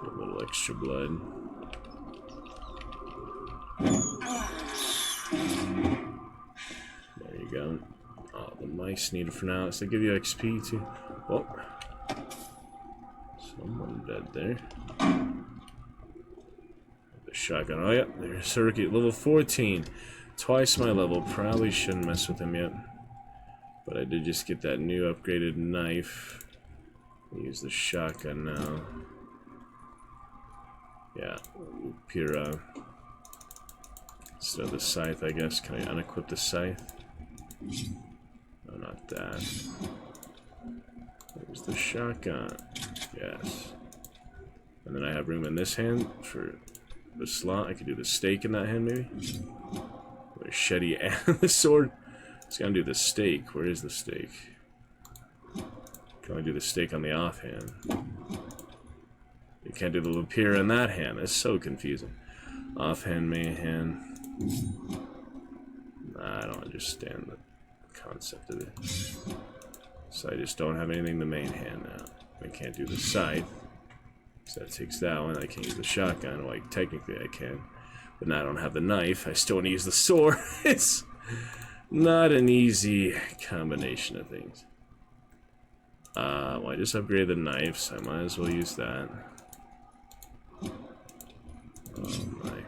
A little extra blood. There you go. Oh, the mice needed for now. So they give you XP too. Oh. Someone dead there. The shotgun. Oh, yeah. There's Circuit. Level 14. Twice my level. Probably shouldn't mess with him yet. But I did just get that new upgraded knife. Use the shotgun now. Yeah. Pura. Instead of the scythe, I guess. Can I unequip the scythe? No, not that. There's the shotgun. Yes. And then I have room in this hand for the slot. I could do the stake in that hand, maybe? The machete and the sword. It's gonna do the stake. Where is the stake? Can only do the stake on the offhand. You can't do the Lapira in that hand. That's so confusing. Offhand, main hand. Nah, I don't understand the concept of it. So I just don't have anything in the main hand now. I can't do the scythe. So that takes that one. I can't use the shotgun. Well, technically I can. But now I don't have the knife. I still want to use the sword. It's not an easy combination of things. Well, I just upgraded the knife, so I might as well use that. Oh my.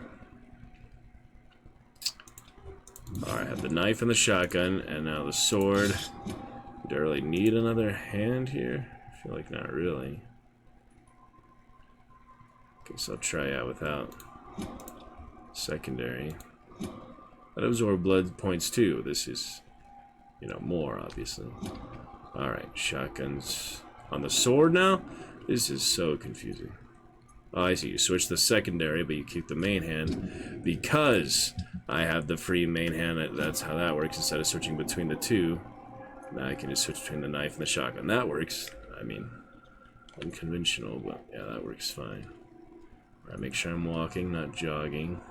Alright, I have the knife and the shotgun, and now the sword. Do I really need another hand here? I feel like not really. Guess I'll try out without secondary. That absorb blood points too. This is, you know, more obviously. Alright, shotguns on the sword now? This is so confusing. Oh, I see. You switch the secondary, but you keep the main hand because I have the free main hand. That's how that works. Instead of switching between the two, now I can just switch between the knife and the shotgun. That works. I mean, unconventional, but yeah, that works fine. Alright, make sure I'm walking, not jogging.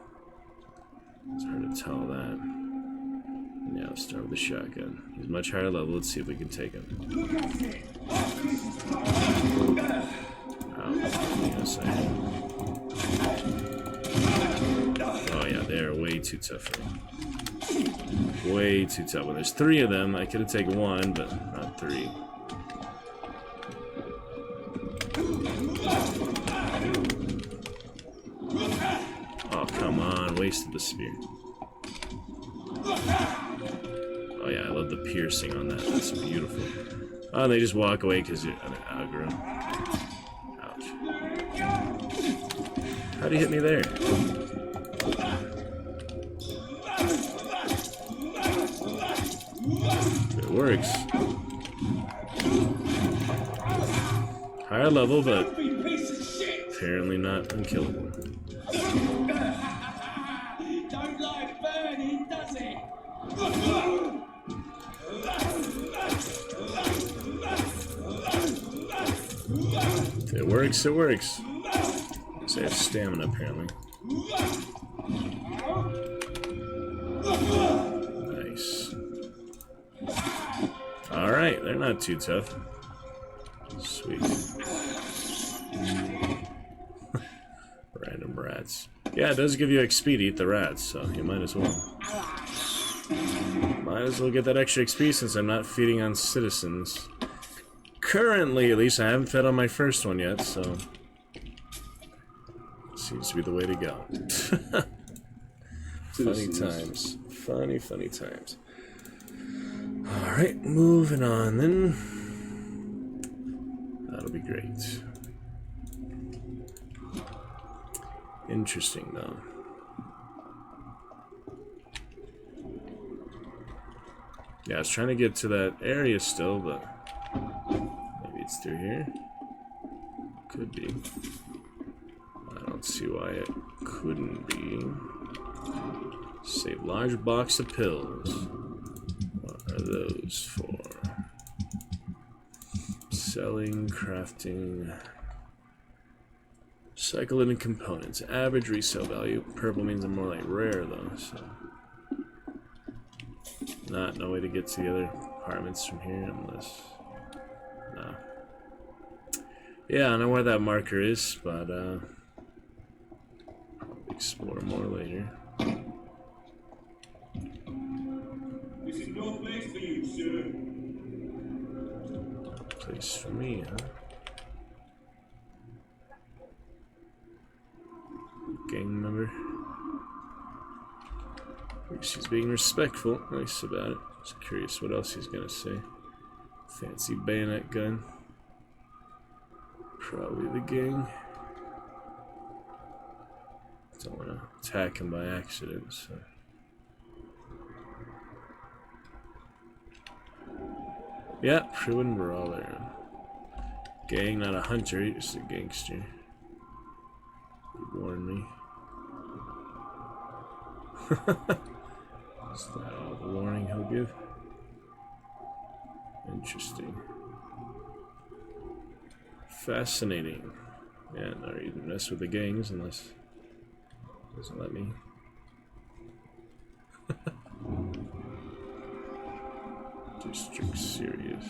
It's hard to tell that. And yeah, let's start with the shotgun. He's much higher level. Let's see if we can take him. Oh yeah, they're way too tough for me. Way too tough. When there's three of them, I could have taken one, but not three. Oh, come on. Wasted the spear. Oh yeah, I love the piercing on that. That's beautiful. Oh, and they just walk away because you're an aggro. Ouch. How'd he hit me there? It works. Higher level, but apparently not unkillable. Don't like burning, does it? It works, it works. So I have stamina, apparently. Nice. Alright, they're not too tough. Sweet. Random rats. Yeah, it does give you XP to eat the rats, so you might as well. Might as well get that extra XP since I'm not feeding on citizens. Currently, at least, I haven't fed on my first one yet, so... Seems to be the way to go. Funny times. Funny, funny times. Alright, moving on then. That'll be great. Interesting, though. Yeah, I was trying to get to that area still, but maybe it's through here. Could be. I don't see why it couldn't be. Save large box of pills. What are those for? Selling, crafting, cycle in components. Average resale value. Purple means they're more like rare though, so no way to get to the other apartments from here unless no. Yeah, I know where that marker is, but probably explore more later. This is no place for you, sir. Place for me, huh? Gang member. At least he's being respectful. Nice about it. Just curious what else he's gonna say. Fancy bayonet gun. Probably the gang. Don't wanna attack him by accident, so. Yeah, proven brawler. Gang, not a hunter, he's just a gangster. He warned me. Is that all the warning he'll give? Interesting. Fascinating. Yeah, not even mess with the gangs unless it doesn't let me. District serious.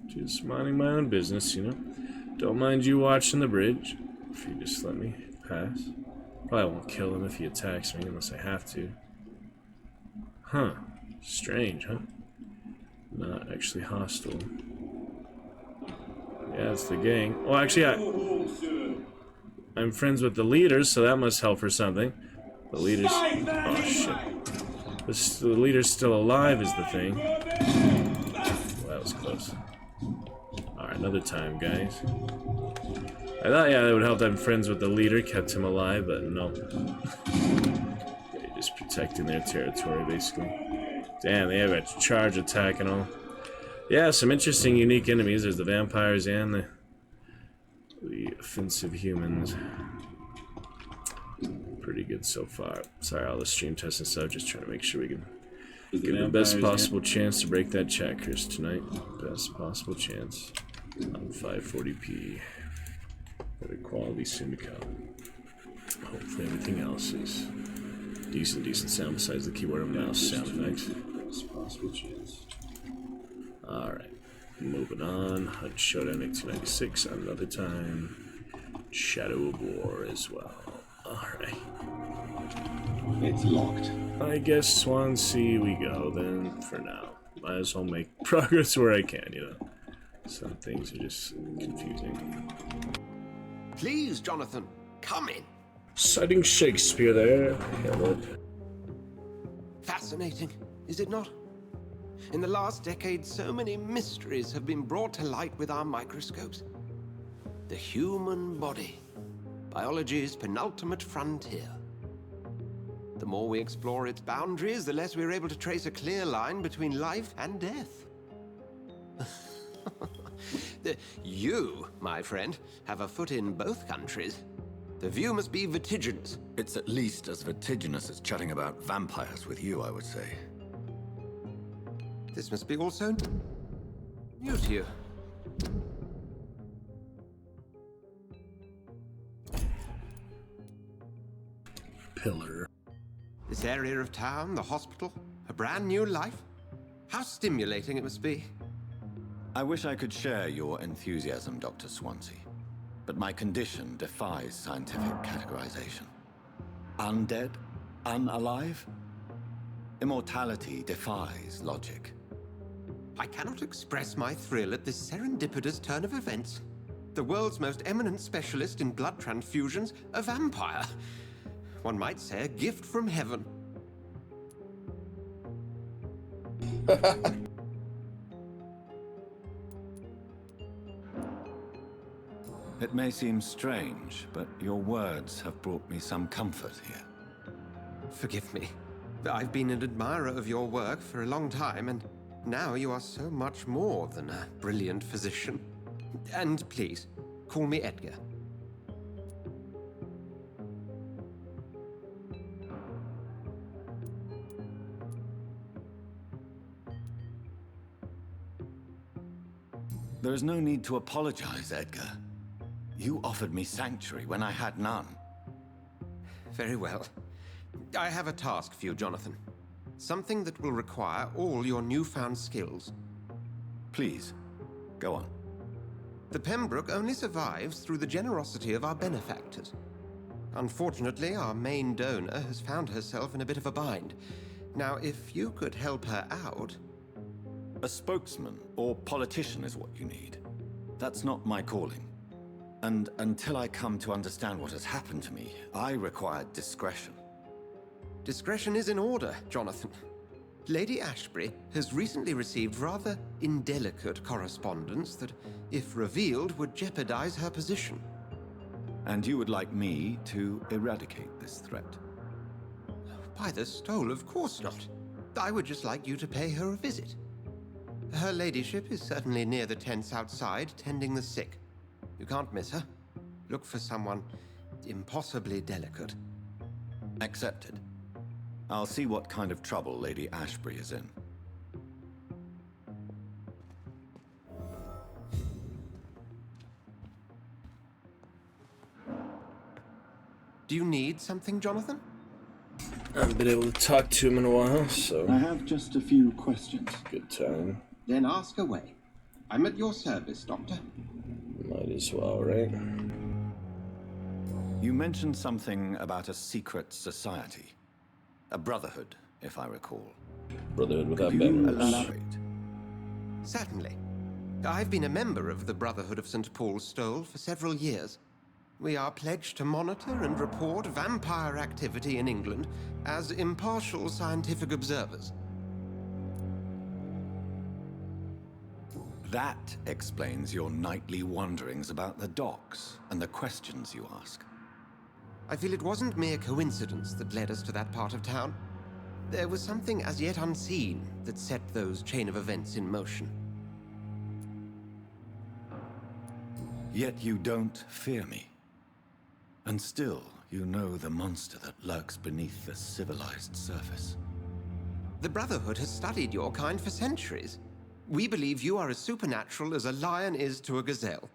Just minding my own business, you know. Don't mind you watching the bridge. If you just let me pass. Probably won't kill him if he attacks me unless I have to. Huh. Strange, huh? Not actually hostile. Yeah, it's the gang. Well, actually, I'm friends with the leaders, so that must help for something. The leaders... Oh, shit. The leader's still alive is the thing. Well, that was close. Alright, another time, guys. I thought, yeah, it would help that I'm friends with the leader, kept him alive, but no. They're just protecting their territory, basically. Damn, they have a charge attack and all. Yeah, some interesting, unique enemies. There's the vampires and the offensive humans. Pretty good so far. Sorry, all the stream tests and stuff. Just trying to make sure we can get the best possible chance to break that checkers tonight. Best possible chance on 540p. Better quality soon to come. Hopefully everything else is decent sound besides the keyboard and mouse sound effects. Best possible chance. Alright. Moving on. Hunt Showdown 1896 another time. Shadow of War as well. Alright. It's locked. I guess Swansea we go then for now. Might as well make progress where I can, you know. Some things are just confusing. Please, Jonathan, come in. Citing Shakespeare there. Hello. Fascinating, is it not? In the last decade, so many mysteries have been brought to light with our microscopes. The human body. Biology's penultimate frontier. The more we explore its boundaries, the less we're able to trace a clear line between life and death. You, my friend, have a foot in both countries. The view must be vertiginous. It's at least as vertiginous as chatting about vampires with you, I would say. This must be also new to you. Pillar. This area of town, the hospital, a brand new life. How stimulating it must be. I wish I could share your enthusiasm, Dr. Swansea, but my condition defies scientific categorization. Undead? Unalive? Immortality defies logic. I cannot express my thrill at this serendipitous turn of events. The world's most eminent specialist in blood transfusions, a vampire. One might say a gift from heaven. It may seem strange, but your words have brought me some comfort here. Forgive me. I've been an admirer of your work for a long time, and now you are so much more than a brilliant physician. And please, call me Edgar. There is no need to apologize, Edgar. You offered me sanctuary when I had none. Very well. I have a task for you, Jonathan. Something that will require all your newfound skills. Please, go on. The Pembroke only survives through the generosity of our benefactors. Unfortunately, our main donor has found herself in a bit of a bind. Now, if you could help her out... A spokesman or politician is what you need. That's not my calling. And until I come to understand what has happened to me, I require discretion. Discretion is in order, Jonathan. Lady Ashbury has recently received rather indelicate correspondence that, if revealed, would jeopardize her position. And you would like me to eradicate this threat? By the stole, of course not. I would just like you to pay her a visit. Her ladyship is certainly near the tents outside, tending the sick. You can't miss her. Look for someone impossibly delicate. Accepted. I'll see what kind of trouble Lady Ashbury is in. Do you need something, Jonathan? I haven't been able to talk to him in a while, so... I have just a few questions. Good time. Then ask away. I'm at your service, Doctor. Might as well, right? You mentioned something about a secret society. A brotherhood, if I recall. Brotherhood without Could you banners. elaborate? Certainly. I've been a member of the Brotherhood of St. Paul's Stole for several years. We are pledged to monitor and report vampire activity in England as impartial scientific observers. That explains your nightly wanderings about the docks and the questions you ask. I feel it wasn't mere coincidence that led us to that part of town. There was something as yet unseen that set those chain of events in motion. Yet you don't fear me. And still, you know the monster that lurks beneath the civilized surface. The Brotherhood has studied your kind for centuries. We believe you are as supernatural as a lion is to a gazelle.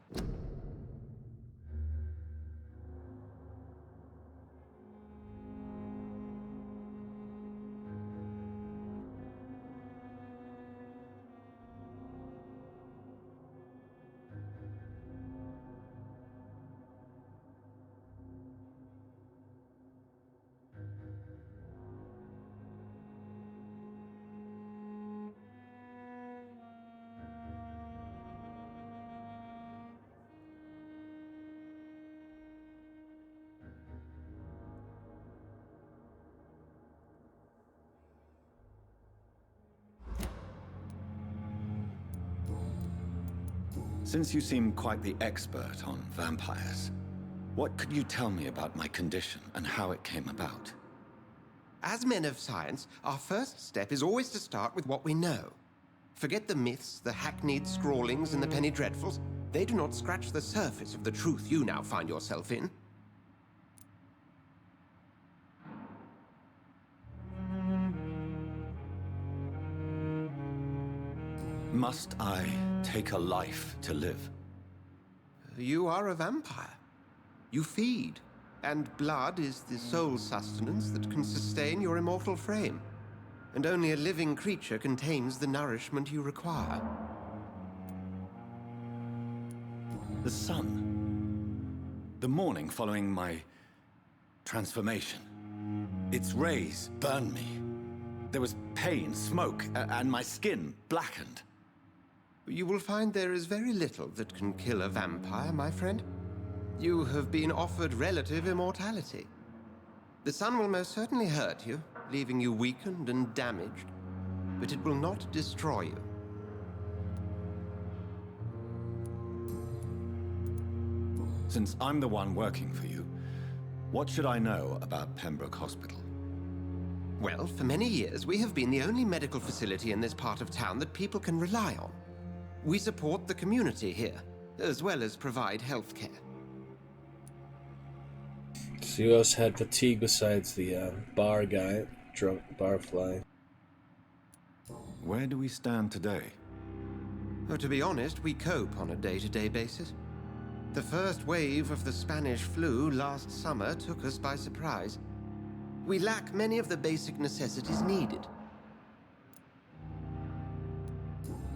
Since you seem quite the expert on vampires, what could you tell me about my condition and how it came about? As men of science, our first step is always to start with what we know. Forget the myths, the hackneyed scrawlings, and the penny dreadfuls. They do not scratch the surface of the truth you now find yourself in. Must I take a life to live? You are a vampire. You feed, and blood is the sole sustenance that can sustain your immortal frame. And only a living creature contains the nourishment you require. The sun. The morning following my transformation. Its rays burned me. There was pain, smoke, and my skin blackened. You will find there is very little that can kill a vampire, my friend. You have been offered relative immortality. The sun will most certainly hurt you, leaving you weakened and damaged, but it will not destroy you. Since I'm the one working for you, what should I know about Pembroke Hospital? Well, for many years, we have been the only medical facility in this part of town that people can rely on. We support the community here, as well as provide health care. So who else had fatigue besides the bar guy, drunk barfly? Where do we stand today? But to be honest, we cope on a day-to-day basis. The first wave of the Spanish flu last summer took us by surprise. We lack many of the basic necessities needed.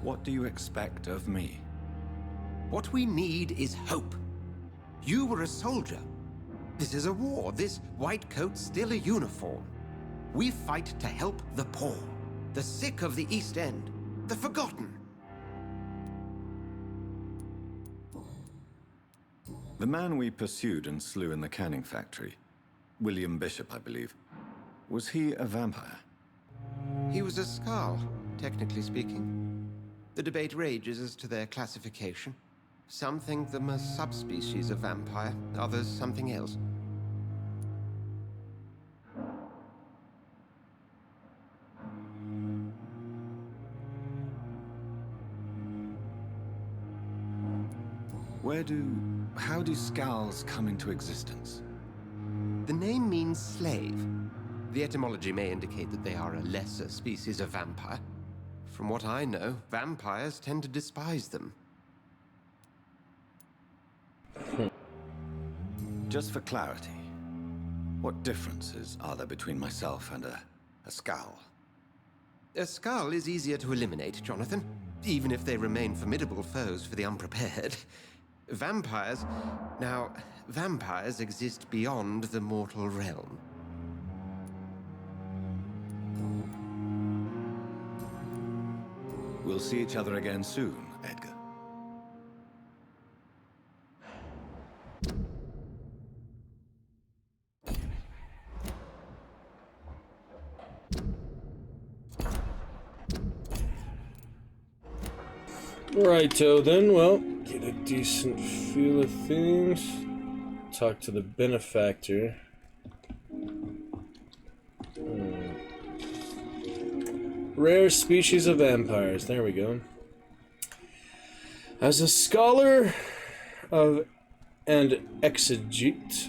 What do you expect of me? What we need is hope. You were a soldier. This is a war. This white coat's still a uniform. We fight to help the poor, the sick of the East End, the forgotten. The man we pursued and slew in the canning factory, William Bishop, I believe, was he a vampire? He was a Skal, technically speaking. The debate rages as to their classification. Some think them a subspecies of vampire, others something else. How do Skals come into existence? The name means slave. The etymology may indicate that they are a lesser species of vampire. From what I know, vampires tend to despise them. Just for clarity, what differences are there between myself and a Skal? A Skal is easier to eliminate, Jonathan, even if they remain formidable foes for the unprepared. Vampires exist beyond the mortal realm. We'll see each other again soon, Edgar. Righto then, well, get a decent feel of things. Talk to the benefactor. Rare species of vampires, there we go. As a scholar of and exegete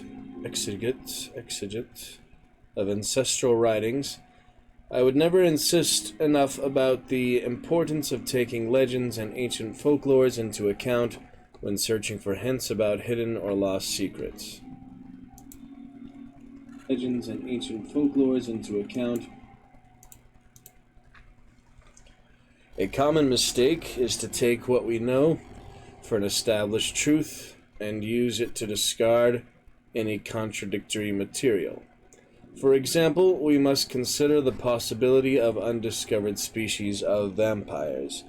of ancestral writings, I would never insist enough about the importance of taking legends and ancient folklores into account when searching for hints about hidden or lost secrets. Legends and ancient folklores into account. A common mistake is to take what we know for an established truth and use it to discard any contradictory material. For example, we must consider the possibility of undiscovered species of vampires,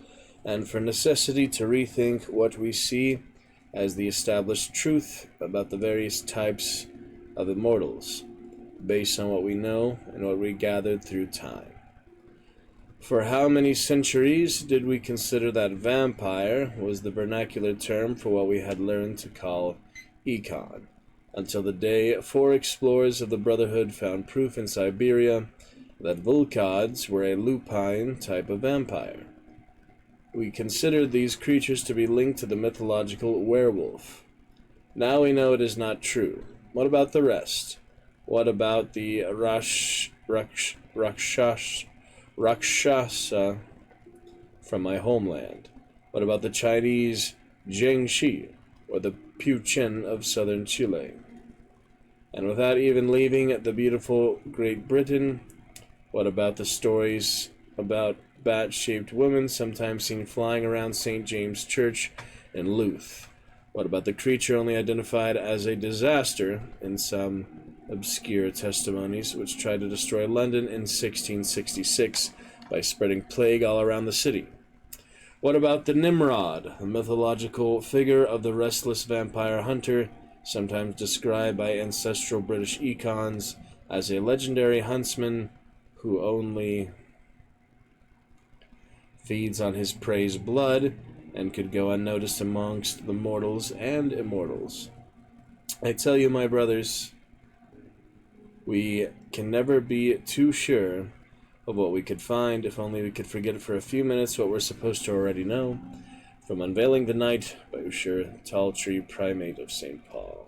and for necessity to rethink what we see as the established truth about the various types of immortals, based on what we know and what we gathered through time. For how many centuries did we consider that vampire was the vernacular term for what we had learned to call Econ? Until the day 4 explorers of the Brotherhood found proof in Siberia that Vulcads were a lupine type of vampire. We considered these creatures to be linked to the mythological werewolf. Now we know it is not true. What about the rest? What about the Rakshasa from my homeland? What about the Chinese Jiangxi or the Puchen of southern Chile? And without even leaving the beautiful Great Britain, what about the stories about bat-shaped women sometimes seen flying around St. James Church in Louth? What about the creature only identified as a disaster in some obscure testimonies which tried to destroy London in 1666 by spreading plague all around the city? What about the Nimrod, a mythological figure of the restless vampire hunter, sometimes described by ancestral British econs as a legendary huntsman who only feeds on his prey's blood and could go unnoticed amongst the mortals and immortals? I tell you, my brothers, we can never be too sure of what we could find, if only we could forget for a few minutes what we're supposed to already know. From Unveiling the Night by Usher Talltree, Primate of St. Paul.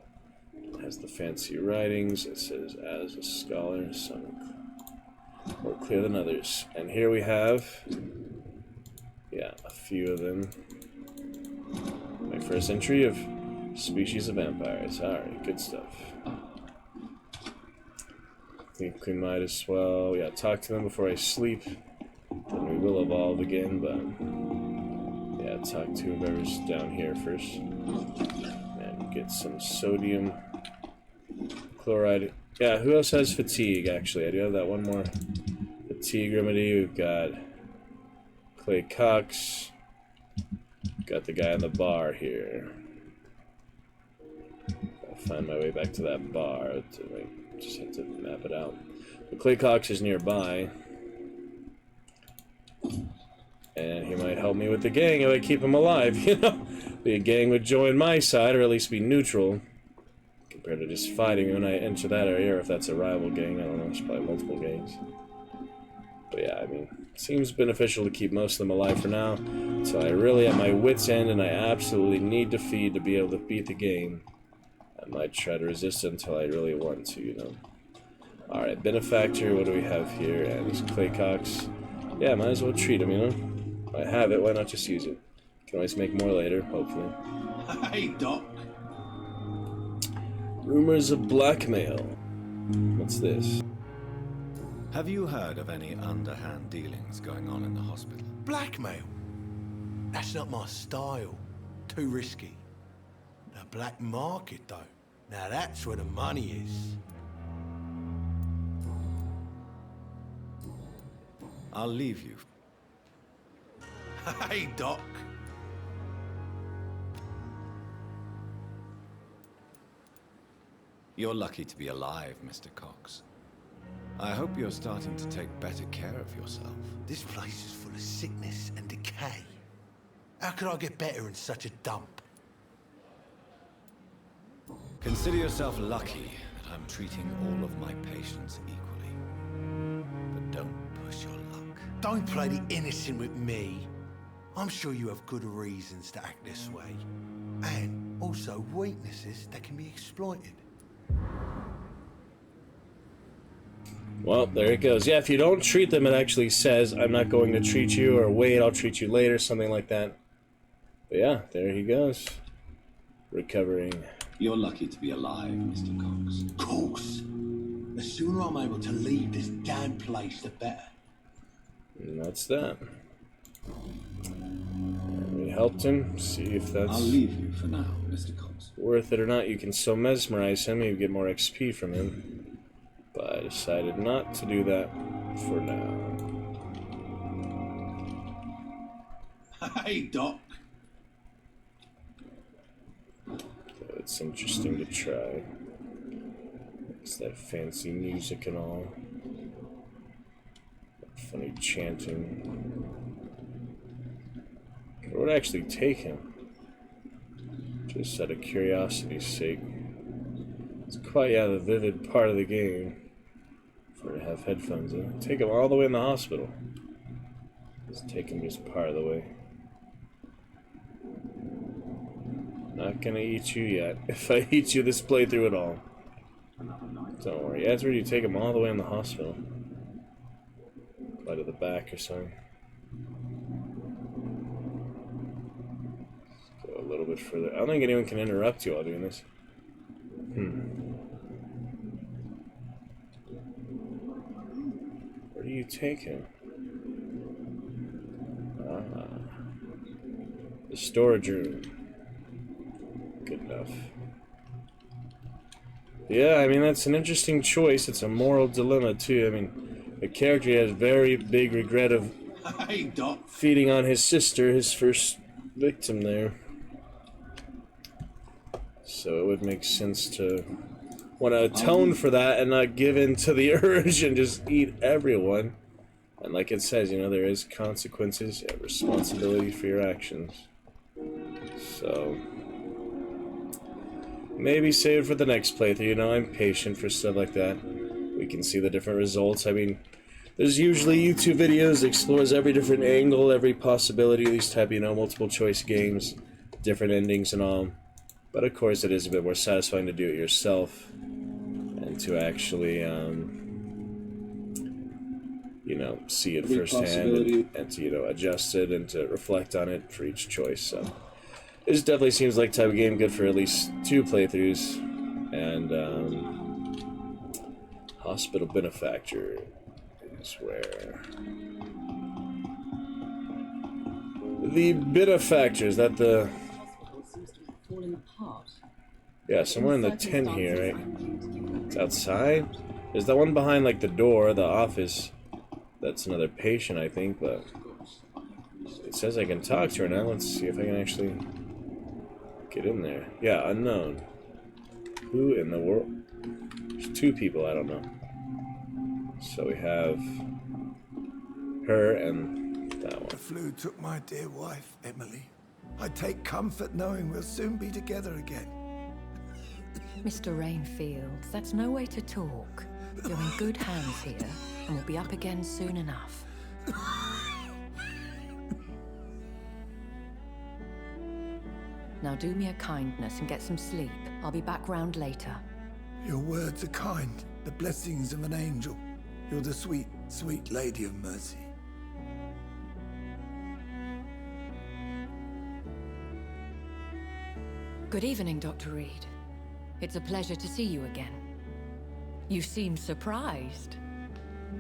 It has the fancy writings. It says, as a scholar, some more clear than others. And here we have, yeah, a few of them. My first entry of species of vampires. Alright, good stuff. I think we might as well, yeah, talk to them before I sleep. Then we will evolve again, but yeah, talk to whoever's down here first. And get some sodium chloride. Yeah, who else has fatigue, actually? I do have that one more fatigue remedy. We've got Clay Cox. Got the guy on the bar here. I'll find my way back to that bar. Just have to map it out. But Clay Cox is nearby. And he might help me with the gang if I keep him alive, you know? The gang would join my side, or at least be neutral. Compared to just fighting when I enter that area, or if that's a rival gang. I don't know, there's probably multiple gangs. But yeah, I mean, seems beneficial to keep most of them alive for now. So I really at my wit's end, and I absolutely need to feed to be able to beat the game. I might try to resist it until I really want to, you know. Alright, Benefactor, what do we have here? And he's Clay Cox. Yeah, might as well treat him, you know. I have it, why not just use it? Can always make more later, hopefully. Hey, Doc. Rumors of blackmail. What's this? Have you heard of any underhand dealings going on in the hospital? Blackmail? That's not my style. Too risky. The black market, though. Now that's where the money is. I'll leave you. Hey, Doc. You're lucky to be alive, Mr. Cox. I hope you're starting to take better care of yourself. This place is full of sickness and decay. How could I get better in such a dump? Consider yourself lucky that I'm treating all of my patients equally. But don't push your luck. Don't play the innocent with me. I'm sure you have good reasons to act this way. And also weaknesses that can be exploited. Well, there it goes. Yeah, if you don't treat them, it actually says, I'm not going to treat you, or wait, I'll treat you later, something like that. But yeah, there he goes. Recovering. You're lucky to be alive, Mr. Cox. Of course. The sooner I'm able to leave this damn place, the better. And that's that. And we helped him. See if that's... I'll leave you for now, Mr. Cox. Worth it or not, you can still mesmerize him, you get more XP from him. But I decided not to do that for now. Hey, Doc. So it's interesting to try. It's that fancy music and all. That funny chanting. It would actually take him. Just out of curiosity's sake. It's quite, yeah, the vivid part of the game. For to have headphones in. Take him all the way in the hospital. Just take him just part of the way. Not gonna eat you yet. If I eat you this playthrough at all. Don't worry. After you take him all the way in the hospital. Right to the back or something. Let's go a little bit further. I don't think anyone can interrupt you while doing this. Where do you take him? The storage room. Good enough. Yeah, I mean, that's an interesting choice. It's a moral dilemma, too. I mean, the character has very big regret of Hey, Doc. feeding on his sister, his first victim there. So it would make sense to want to atone for that and not give in to the urge and just eat everyone. And like it says, you know, there is consequences and responsibility for your actions. So maybe save it for the next playthrough. You know, I'm patient for stuff like that. We can see the different results. I mean, there's usually YouTube videos that explores every different angle, every possibility of these type, you know, multiple choice games, different endings and all. But of course, it is a bit more satisfying to do it yourself and to actually, you know, see it firsthand and to, you know, adjust it and to reflect on it for each choice. So This definitely seems like type of game good for at least 2 playthroughs. And Hospital Benefactor is where the Benefactor, is that the Falling apart. yeah, somewhere in the tent here, right? It's outside? There's that one behind like the door, the office. That's another patient, I think, but it says I can talk to her now. Let's see if I can actually get in there. Yeah, unknown. Who in the world? There's 2 people, I don't know. So we have her and that one. The flu took my dear wife, Emily. I take comfort knowing we'll soon be together again. Mr. Rainfield, that's no way to talk. You're in good hands here, and we'll be up again soon enough. Now do me a kindness and get some sleep. I'll be back round later. Your words are kind, the blessings of an angel. You're the sweet, sweet Lady of Mercy. Good evening, Dr. Reed. It's a pleasure to see you again. You seem surprised.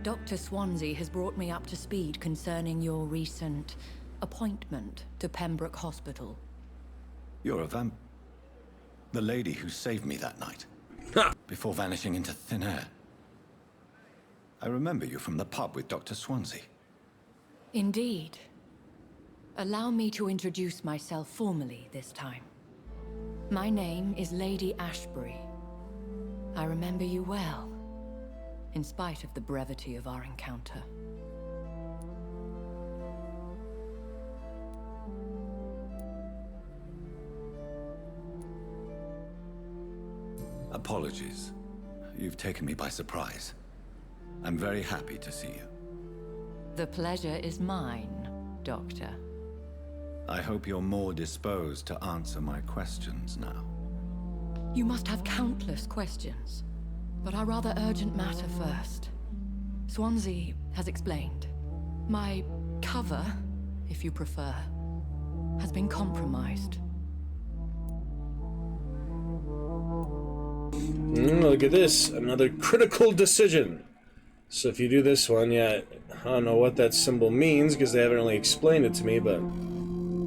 Dr. Swansea has brought me up to speed concerning your recent appointment to Pembroke Hospital. You're a the lady who saved me that night. Before vanishing into thin air. I remember you from the pub with Dr. Swansea. Indeed. Allow me to introduce myself formally this time. My name is Lady Ashbury. I remember you well, in spite of the brevity of our encounter. Apologies. You've taken me by surprise. I'm very happy to see you. The pleasure is mine, Doctor. I hope you're more disposed to answer my questions now. You must have countless questions, but our rather urgent matter first. Swansea has explained. My cover, if you prefer, has been compromised. Look at this, another critical decision. So if you do this one, yeah, I don't know what that symbol means because they haven't really explained it to me, but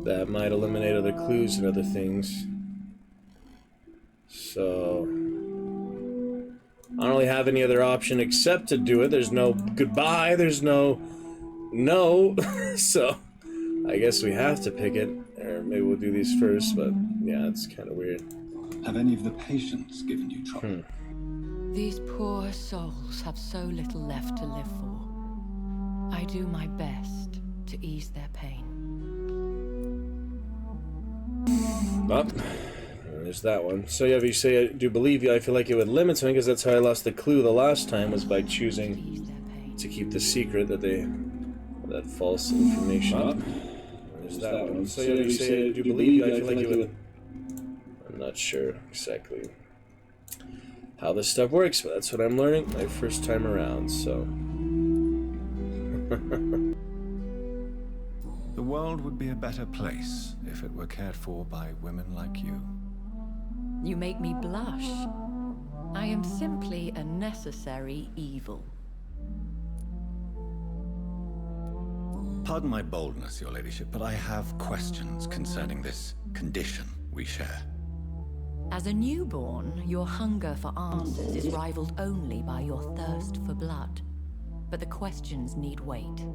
that might eliminate other clues and other things. So I don't really have any other option except to do it. There's no goodbye, there's no no. So I guess we have to pick it, or maybe we'll do these first, but yeah, it's kind of weird. Have any of the patients given you trouble? These poor souls have so little left to live for. I do my best to ease their pain. Up. There's that one. So yeah, if you say I do believe you, I feel like it would limit me because that's how I lost the clue the last time, was by choosing to keep the secret that that false information. Up. There's that one. So yeah, if you say I do believe you, I feel like it would. I'm not sure exactly how this stuff works, but that's what I'm learning my first time around, so. The world would be a better place if it were cared for by women like you. You make me blush. I am simply a necessary evil. Pardon my boldness, your ladyship, but I have questions concerning this condition we share. As a newborn, your hunger for answers is rivaled only by your thirst for blood. But the questions need wait.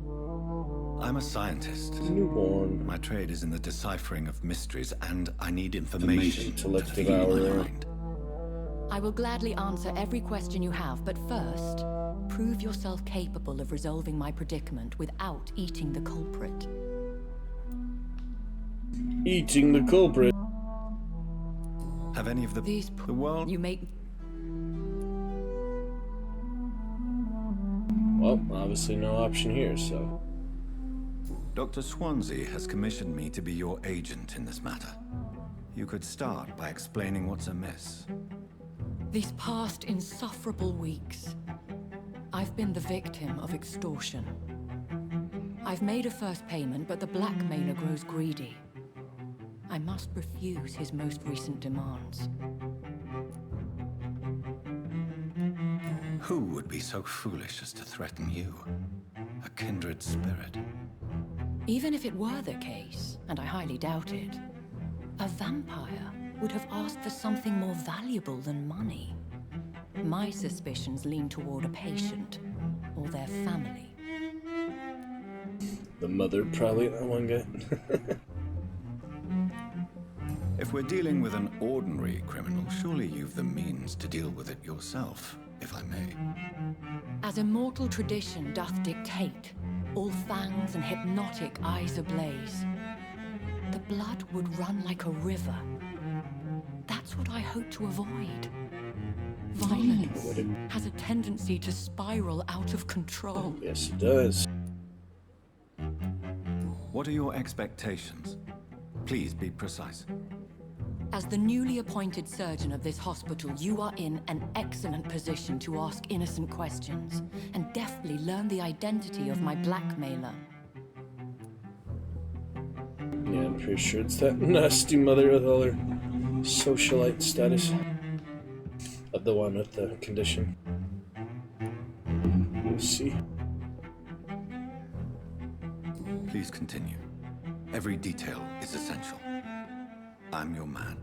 I'm a scientist. Newborn. My trade is in the deciphering of mysteries, and I need information to feed my mind. I will gladly answer every question you have, but first, prove yourself capable of resolving my predicament without eating the culprit. Eating the culprit. Have any of the world... You make... Well, obviously no option here, so... Dr. Swansea has commissioned me to be your agent in this matter. You could start by explaining what's amiss. These past insufferable weeks, I've been the victim of extortion. I've made a first payment, but the blackmailer grows greedy. I I must refuse his most recent demands. Who would be so foolish as to threaten you? A kindred spirit. Even if it were the case, and I highly doubt it, a vampire would have asked for something more valuable than money. My suspicions lean toward a patient or their family. The mother, probably, that one guy. If we're dealing with an ordinary criminal, surely you've the means to deal with it yourself, if I may. As immortal tradition doth dictate, all fangs and hypnotic eyes ablaze, the blood would run like a river. That's what I hope to avoid. Violence has a tendency to spiral out of control. Yes, it does. What are your expectations? Please be precise. As the newly appointed surgeon of this hospital, you are in an excellent position to ask innocent questions and deftly learn the identity of my blackmailer. Yeah, I'm pretty sure it's that nasty mother with all her socialite status. The one with the condition. We'll see. Please continue. Every detail is essential. I'm your man.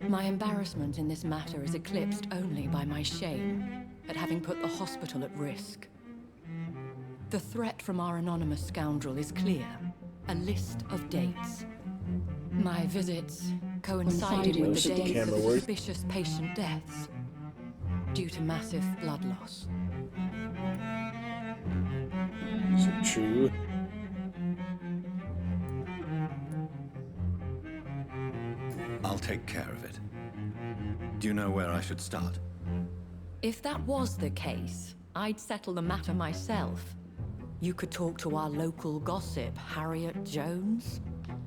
My embarrassment in this matter is eclipsed only by my shame at having put the hospital at risk. The threat from our anonymous scoundrel is clear. A list of dates. My visits coincided with the dates of suspicious patient deaths due to massive blood loss. Is it true? I'll take care of it. Do you know where I should start? If that was the case, I'd settle the matter myself. You could talk to our local gossip, Harriet Jones.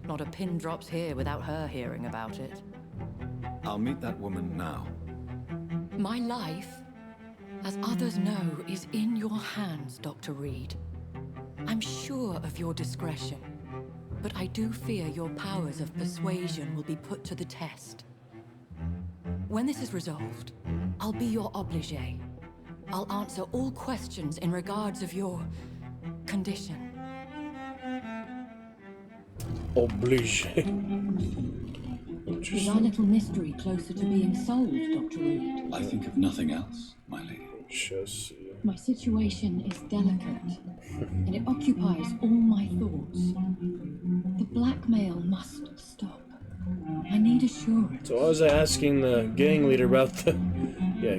Not a pin drops here without her hearing about it. I'll meet that woman now. My life, as others know, is in your hands, Dr. Reed. I'm sure of your discretion, but I do fear your powers of persuasion will be put to the test. When this is resolved, I'll be your obligé. I'll answer all questions in regards of your condition. Obligé. Is our little mystery closer to being solved, Dr. Reed? I think of nothing else, my lady. Just My situation is delicate, and it occupies all my thoughts. The blackmail must stop. I need assurance. So I was asking the gang leader about the,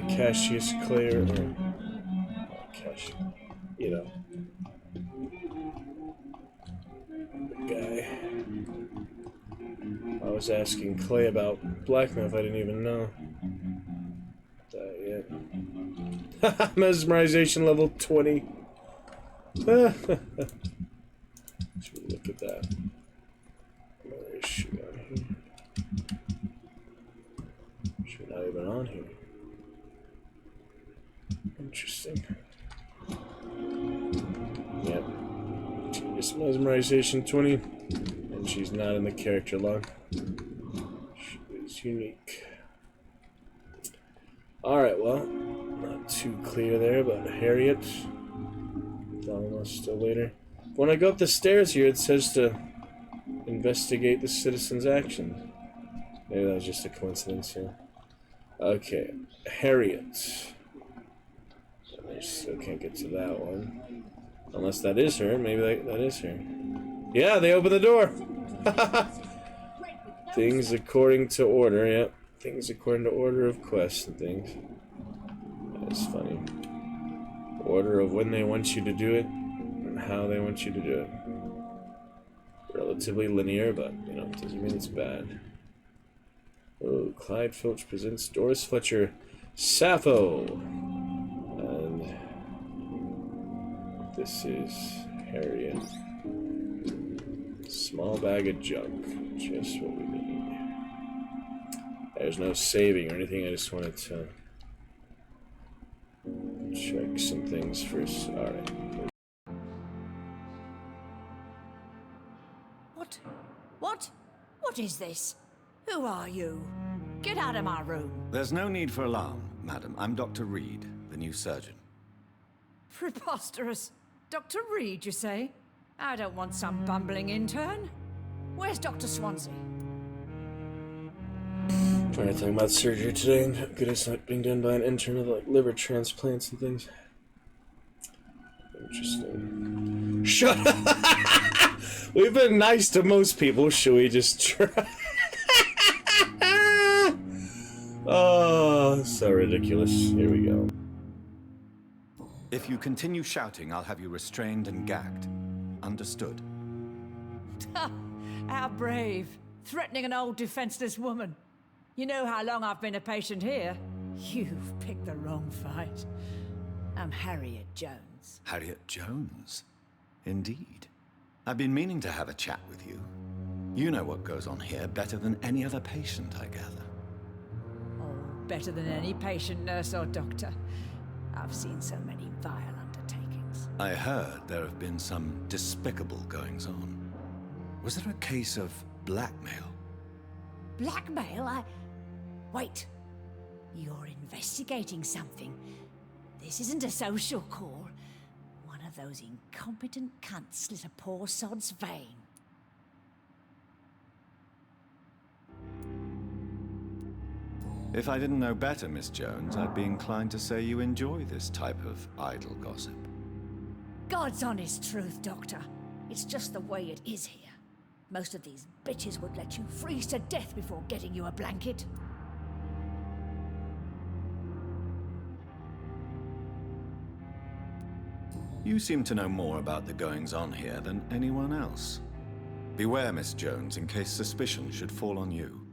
Cassius Clay or Cash, the guy. I was asking Clay about blackmail if I didn't even know that yet. Mesmerization level 20. Should we look at that? Where is she on here? She's not even on here. Interesting. Yep. Genius mesmerization 20. And she's not in the character log. She is unique. Alright, well, not too clear there about Harriet. Almost still later. When I go up the stairs here, it says to investigate the citizen's actions. Maybe that was just a coincidence here. Okay, Harriet. I still can't get to that one. Unless that is her. Maybe that is her. Yeah, they opened the door! Things according to order, yep. Things according to order of quests and things. That's funny. Order of when they want you to do it and how they want you to do it. Relatively linear, but it doesn't mean it's bad. Oh, Clyde Filch presents Doris Fletcher Sappho. And this is Harriet. Small bag of junk. Just what we need. There's no saving or anything, I just wanted to check some things first. Alright. What? What is this? Who are you? Get out of my room. There's no need for alarm, madam. I'm Dr. Reed, the new surgeon. Preposterous. Dr. Reed, you say? I don't want some bumbling intern. Where's Dr. Swansea? Trying to talk about surgery today and how good it's not being done by an intern with like liver transplants and things. Interesting. Shut up! We've been nice to most people. Should we just try? Oh, so ridiculous. Here we go. If you continue shouting, I'll have you restrained and gagged. Understood? How brave. Threatening an old defenseless woman. You know how long I've been a patient here? You've picked the wrong fight. I'm Harriet Jones. Harriet Jones? Indeed. I've been meaning to have a chat with you. You know what goes on here better than any other patient, I gather. Oh, better than any patient, nurse, or doctor. I've seen so many vile undertakings. I heard there have been some despicable goings-on. Was there a case of blackmail? Blackmail? Wait. You're investigating something. This isn't a social call. One of those incompetent cunts slit a poor sod's vein. If I didn't know better, Miss Jones, I'd be inclined to say you enjoy this type of idle gossip. God's honest truth, Doctor. It's just the way it is here. Most of these bitches would let you freeze to death before getting you a blanket. You seem to know more about the goings-on here than anyone else. Beware, Miss Jones, in case suspicion should fall on you.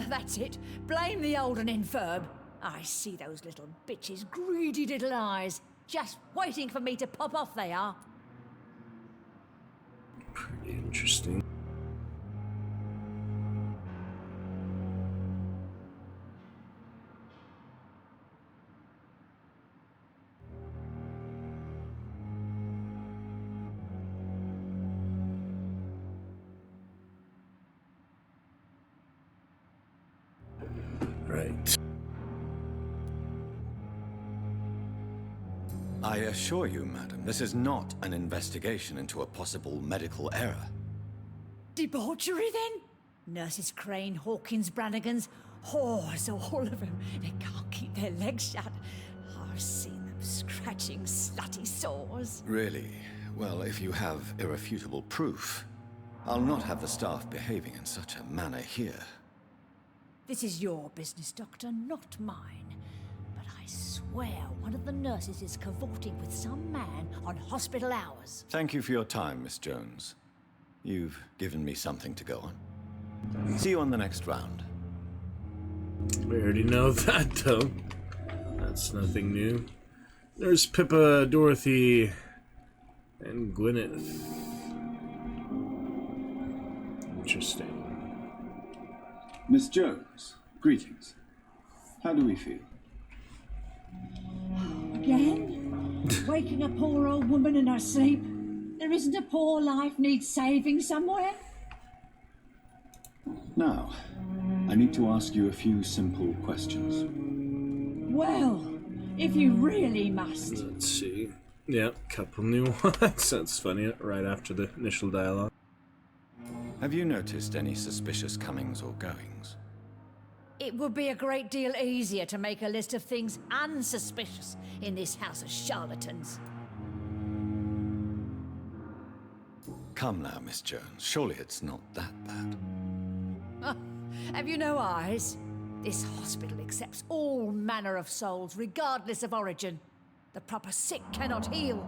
That's it. Blame the old and infirm. I see those little bitches' greedy little eyes. Just waiting for me to pop off, they are. Pretty interesting. Right. I assure you, madam, this is not an investigation into a possible medical error. Debauchery, then? Nurses Crane, Hawkins, Brannigans, whores, all of them. They can't keep their legs shut. I've seen them scratching slutty sores. Really? Well, if you have irrefutable proof, I'll not have the staff behaving in such a manner here. This is your business, Doctor, not mine. But I swear one of the nurses is cavorting with some man on hospital hours. Thank you for your time, Miss Jones. You've given me something to go on. See you on the next round. We already know that, though. That's nothing new. There's Pippa, Dorothy, and Gwyneth. Interesting. Miss Jones, greetings. How do we feel? Again? Waking a poor old woman in her sleep? There isn't a poor life needs saving somewhere? Now, I need to ask you a few simple questions. Well, if you really must. Let's see. Yeah, couple new ones. That's funny, right after the initial dialogue. Have you noticed any suspicious comings or goings? It would be a great deal easier to make a list of things unsuspicious in this house of charlatans. Come now, Miss Jones. Surely it's not that bad. Have you no eyes? This hospital accepts all manner of souls, regardless of origin. The proper sick cannot heal.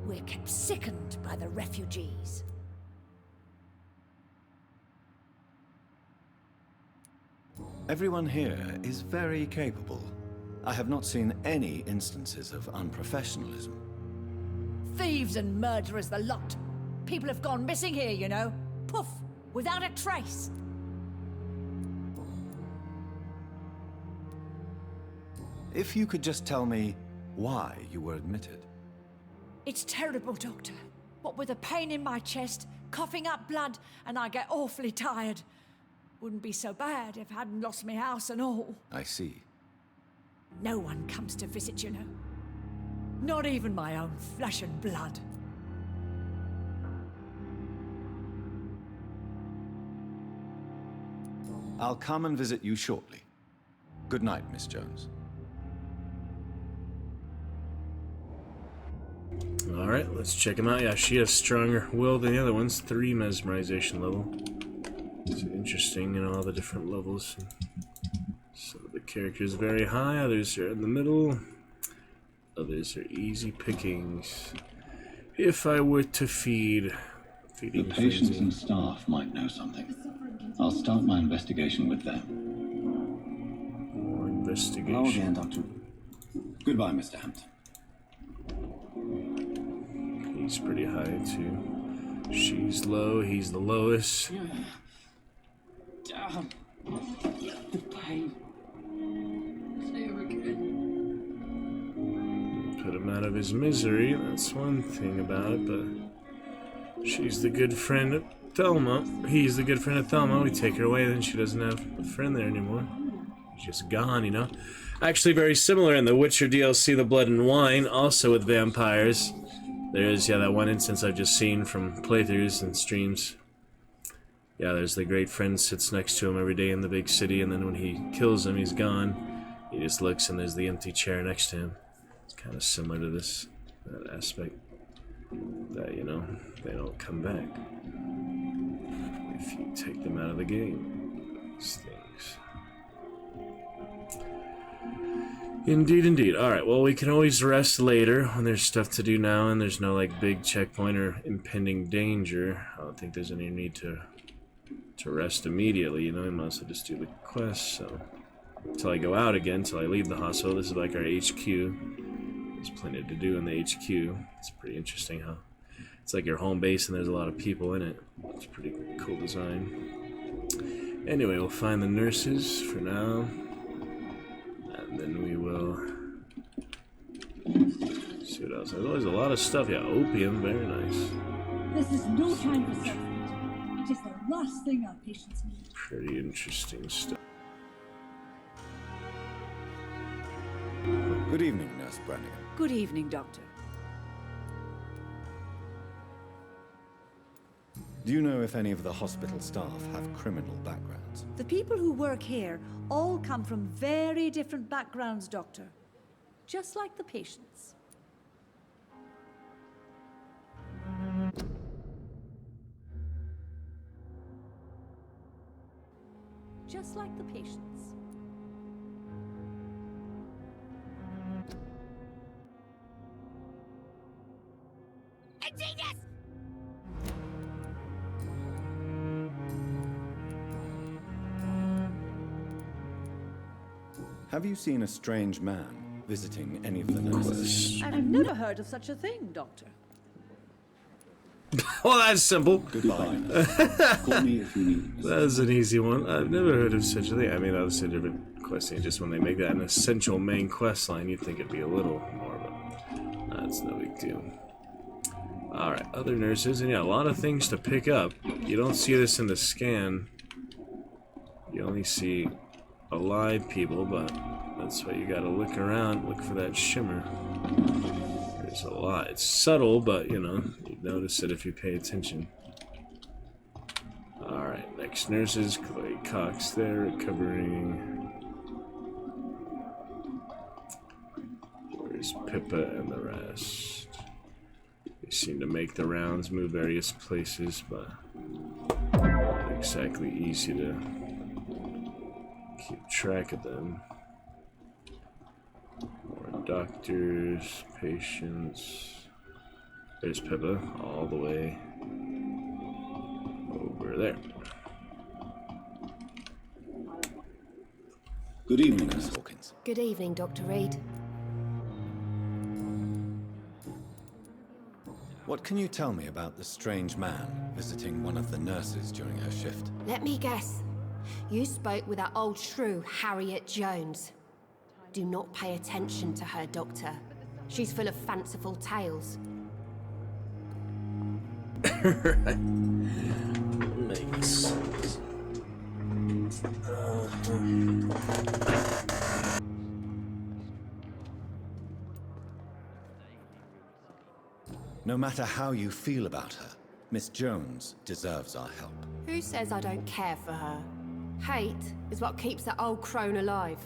We're kept sickened by the refugees. Everyone here is very capable. I have not seen any instances of unprofessionalism. Thieves and murderers, the lot. People have gone missing here, you know. Poof, without a trace. If you could just tell me why you were admitted. It's terrible, Doctor. What with a pain in my chest, coughing up blood, and I get awfully tired. Wouldn't be so bad if I hadn't lost my house and all. I see. No one comes to visit, you know. Not even my own flesh and blood. I'll come and visit you shortly. Good night, Miss Jones. Alright, let's check him out. Yeah, she has stronger will than the other ones. 3 mesmerization level. It's interesting, you know, all the different levels. Some of the characters are very high, others are in the middle. Others are easy pickings. If I were to feed... The patients and staff might know something. I'll start my investigation with them. More investigation. Hello again, Doctor. Goodbye, Mr. Hampton. He's pretty high, too. She's low, he's the lowest. Damn. The pain. Save again. Put him out of his misery, that's one thing about it, but... She's the good friend of Thelma. He's the good friend of Thelma. We take her away, then she doesn't have a friend there anymore. She's just gone, you know? Actually, very similar in the Witcher DLC, The Blood and Wine, also with vampires. There's, yeah, that one instance I've just seen from playthroughs and streams. Yeah, there's the great friend sits next to him every day in the big city, and then when he kills him, he's gone. He just looks, and there's the empty chair next to him. It's kind of similar to this, that aspect. That, you know, they don't come back if you take them out of the game. These things. Indeed, indeed. Alright, well, we can always rest later when there's stuff to do now and there's no, like, big checkpoint or impending danger. I don't think there's any need to rest immediately, you know? We might as well just do the quest, so... Until I go out again, until I leave the hospital. This is like our HQ. There's plenty to do in the HQ. It's pretty interesting how it's like your home base and there's a lot of people in it. It's a pretty cool design. Anyway, we'll find the nurses for now. And then we will see what else. There's always a lot of stuff. Yeah, opium, very nice. This is no time for suffering. It is the last thing our patients need. Pretty interesting stuff. Good evening, Nurse Brannigan. Good evening, Doctor. Do you know if any of the hospital staff have criminal backgrounds? The people who work here all come from very different backgrounds, Doctor. Just like the patients. Just like the patients. Genius! Have you seen a strange man visiting any of the nurses? I've never heard of such a thing, Doctor. Well, that's simple. Goodbye. Call me if you need. That was an easy one. I've never heard of such a thing. I mean, obviously different questing. Just when they make that an essential main quest line, you'd think it'd be a little more, but that's no big deal. Alright, other nurses, and yeah, a lot of things to pick up. You don't see this in the scan. You only see alive people, but that's why you gotta look around, look for that shimmer. There's a lot. It's subtle, but, you know, you'd notice it if you pay attention. Alright, next nurses, Clay Cox there, recovering. Where's Pippa and the rest? They seem to make the rounds, move various places, but not exactly easy to keep track of them. More doctors, patients. There's Pippa, all the way over there. Good evening, Miss Hawkins. Good evening, Dr. Reed. What can you tell me about the strange man visiting one of the nurses during her shift? Let me guess. You spoke with that old shrew, Harriet Jones. Do not pay attention to her, Doctor. She's full of fanciful tales. Right. Makes sense. No matter how you feel about her, Miss Jones deserves our help. Who says I don't care for her? Hate is what keeps that old crone alive.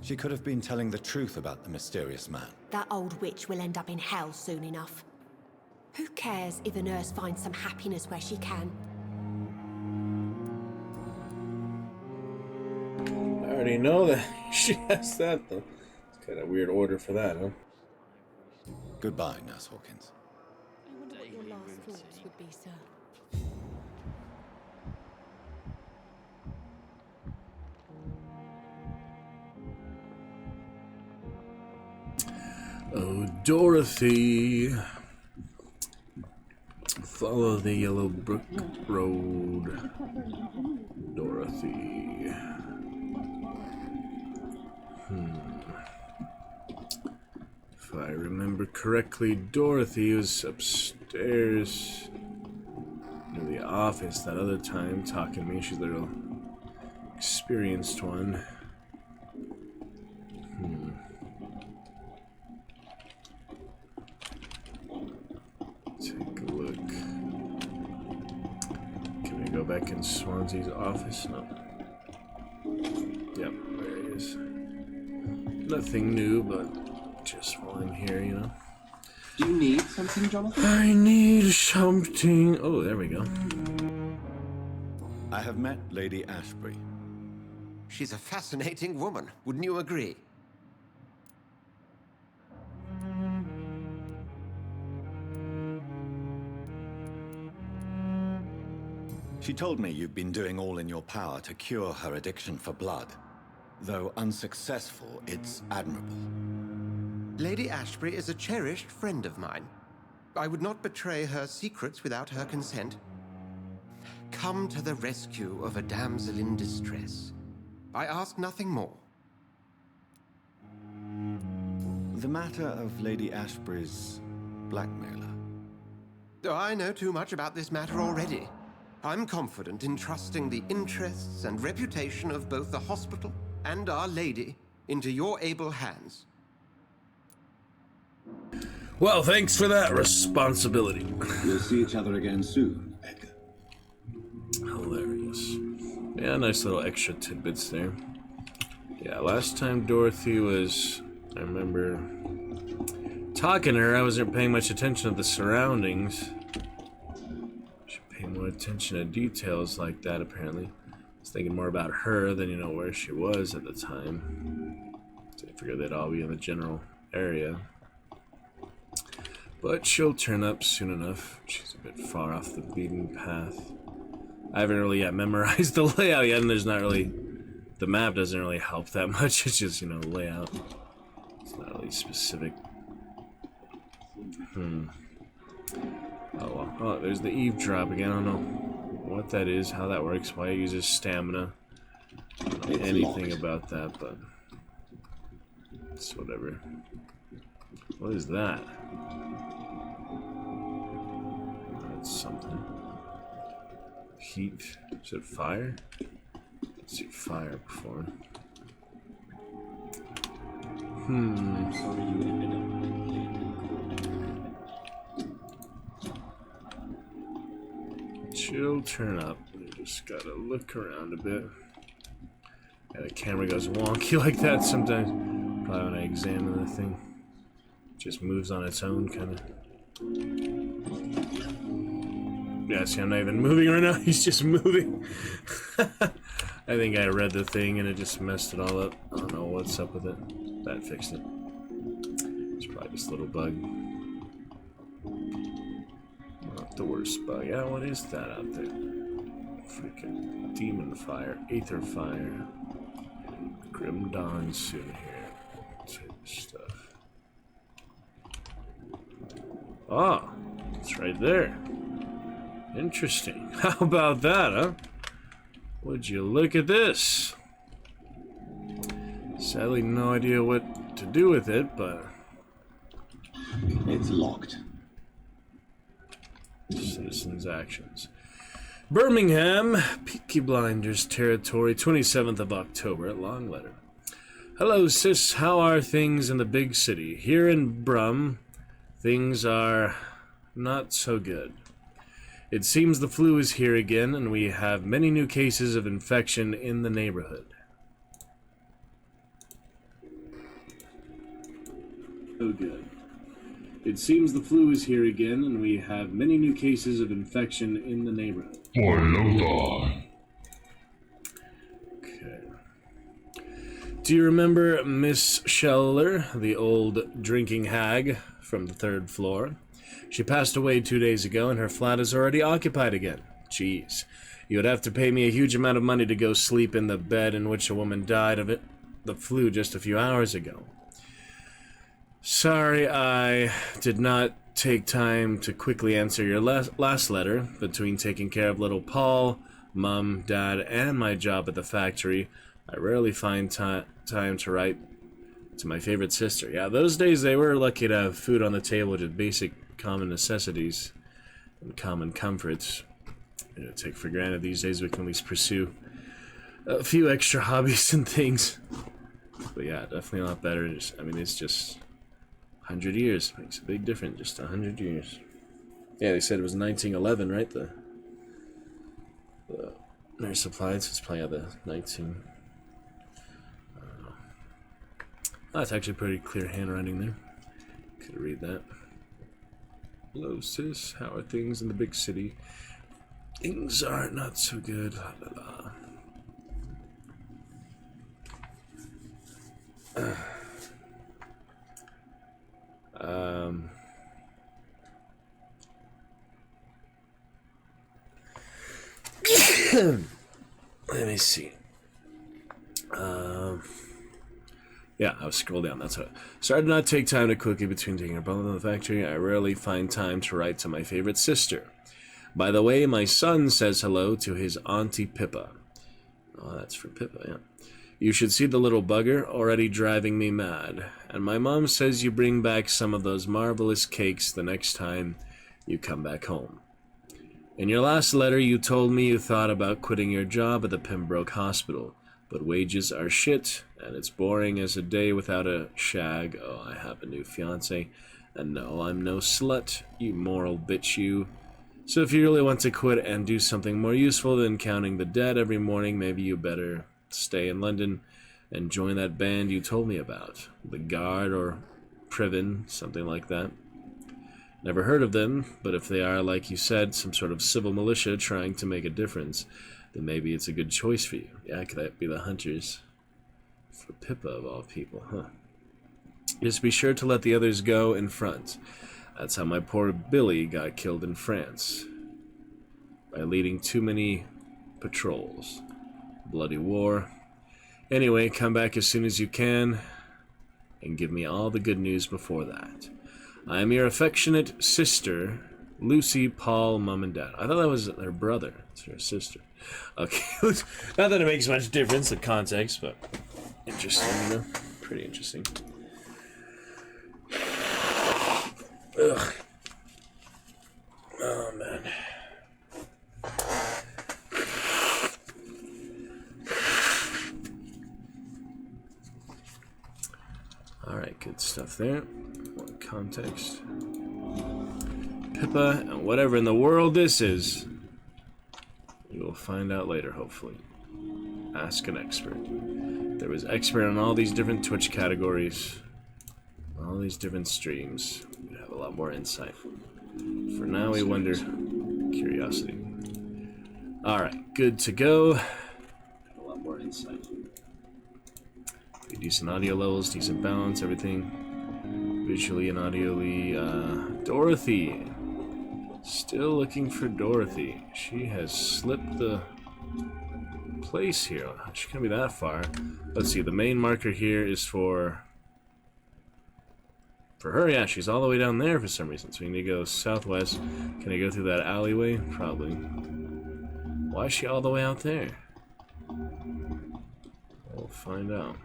She could have been telling the truth about the mysterious man. That old witch will end up in hell soon enough. Who cares if the nurse finds some happiness where she can? I already know that she has that, though. It's kind of a weird order for that, huh? Goodbye, Nurse Hawkins. I wonder what your last thoughts would be, sir. Oh, Dorothy. Follow the Yellow Brook Road. Dorothy. If I remember correctly, Dorothy was upstairs near the office that other time talking to me. She's a little experienced one. Take a look. Can we go back in Swansea's office? No. Yep, there he is. Nothing new, but just while I'm here, you know. Do you need something, Jonathan? I need something. Oh, there we go. I have met Lady Ashbury. She's a fascinating woman, wouldn't you agree? She told me you've been doing all in your power to cure her addiction for blood. Though unsuccessful, it's admirable. Lady Ashbury is a cherished friend of mine. I would not betray her secrets without her consent. Come to the rescue of a damsel in distress. I ask nothing more. The matter of Lady Ashbury's blackmailer. Oh, I know too much about this matter already. I'm confident in trusting the interests and reputation of both the hospital and Our Lady into your able hands. Well, thanks for that responsibility. We'll see each other again soon, Edgar. Hilarious. Yeah, nice little extra tidbits there. Yeah, last time Dorothy was, I remember talking to her, I wasn't paying much attention to the surroundings. Should pay more attention to details like that, apparently. I was thinking more about her than, you know, where she was at the time. So I figured they'd all be in the general area. But she'll turn up soon enough. She's a bit far off the beaten path. I haven't really yet memorized the layout yet, and there's not really... The map doesn't really help that much. It's just, you know, layout. It's not really specific. Oh, well. Oh, there's the eavesdrop again. I don't know what that is, how that works, why it uses stamina. I don't know anything about that, but... it's whatever. What is that? That's something. Heat. Is it fire? Let's see fire before. I'm sorry you ended up. She'll turn up. You just gotta look around a bit. Yeah, the camera goes wonky like that sometimes. Probably when I examine the thing. Just moves on its own, kind of. Yeah, see, I'm not even moving right now. He's just moving. I think I read the thing and it just messed it all up. I don't know what's up with it. That fixed it. It's probably just a little bug. Not the worst bug. Yeah, what is that out there? Freaking demon fire, aether fire. Grim dawn soon here. Type of stuff. Ah, it's right there. Interesting. How about that, huh? Would you look at this? Sadly, no idea what to do with it, but... It's locked. Citizens' actions. Birmingham, Peaky Blinders territory, 27th of October, long letter. Hello, sis. How are things in the big city? Here in Brum, things are not so good. It seems the flu is here again, and we have many new cases of infection in the neighborhood. So good. It seems the flu is here again, and we have many new cases of infection in the neighborhood. Okay. Do you remember Miss Scheller, the old drinking hag from the 3rd floor? She passed away 2 days ago, and her flat is already occupied again. Jeez. You would have to pay me a huge amount of money to go sleep in the bed in which a woman died of the flu just a few hours ago. Sorry, I did not take time to quickly answer your last letter. Between taking care of little Paul, Mum, Dad, and my job at the factory, I rarely find time to write to my favorite sister. Yeah, those days they were lucky to have food on the table, just basic common necessities and common comforts. You know, take for granted these days we can at least pursue a few extra hobbies and things. But yeah, definitely a lot better. I mean, it's just 100 years makes a big difference. Just 100 years. Yeah, they said it was 1911, right? The nurse applied, so it's probably the 19. That's actually pretty clear handwriting there. Could read that. Hello, sis. How are things in the big city? Things are not so good. La, la, la. Let me see. Yeah, I'll scroll down. That's what. So I did not take time to quickly between taking her brother to the factory. I rarely find time to write to my favorite sister. By the way, my son says hello to his Auntie Pippa. Oh, that's for Pippa, yeah. You should see the little bugger, already driving me mad. And my mom says you bring back some of those marvelous cakes the next time you come back home. In your last letter, you told me you thought about quitting your job at the Pembroke Hospital, but wages are shit, and it's boring as a day without a shag. Oh, I have a new fiancé, and no, I'm no slut, you moral bitch, you. So if you really want to quit and do something more useful than counting the dead every morning, maybe you better stay in London and join that band you told me about. The Guard or Priven, something like that. Never heard of them, but if they are, like you said, some sort of civil militia trying to make a difference, then maybe it's a good choice for you. Yeah, could that be the Hunters? For Pippa, of all people, huh? Just be sure to let the others go in front. That's how my poor Billy got killed in France. By leading too many patrols. Bloody war. Anyway, come back as soon as you can, and give me all the good news before that. I am your affectionate sister, Lucy, Paul, Mum, and Dad. I thought that was their brother. It's her sister. Okay. Not that it makes much difference, the context, but interesting, you know? Pretty interesting. Ugh. Oh, man. Alright, good stuff there. More context. Pippa, and whatever in the world this is, we will find out later, hopefully. Ask an expert. There was expert on all these different Twitch categories, all these different streams. We'd have a lot more insight. For now, we wonder. Curiosity. Alright, good to go. A lot more insight. Decent audio levels, decent balance, everything. Visually and audially, Dorothy. Still looking for Dorothy. She has slipped the place here. She can't be that far. Let's see, the main marker here is for her, yeah, she's all the way down there for some reason. So we need to go southwest. Can I go through that alleyway? Probably. Why is she all the way out there? We'll find out.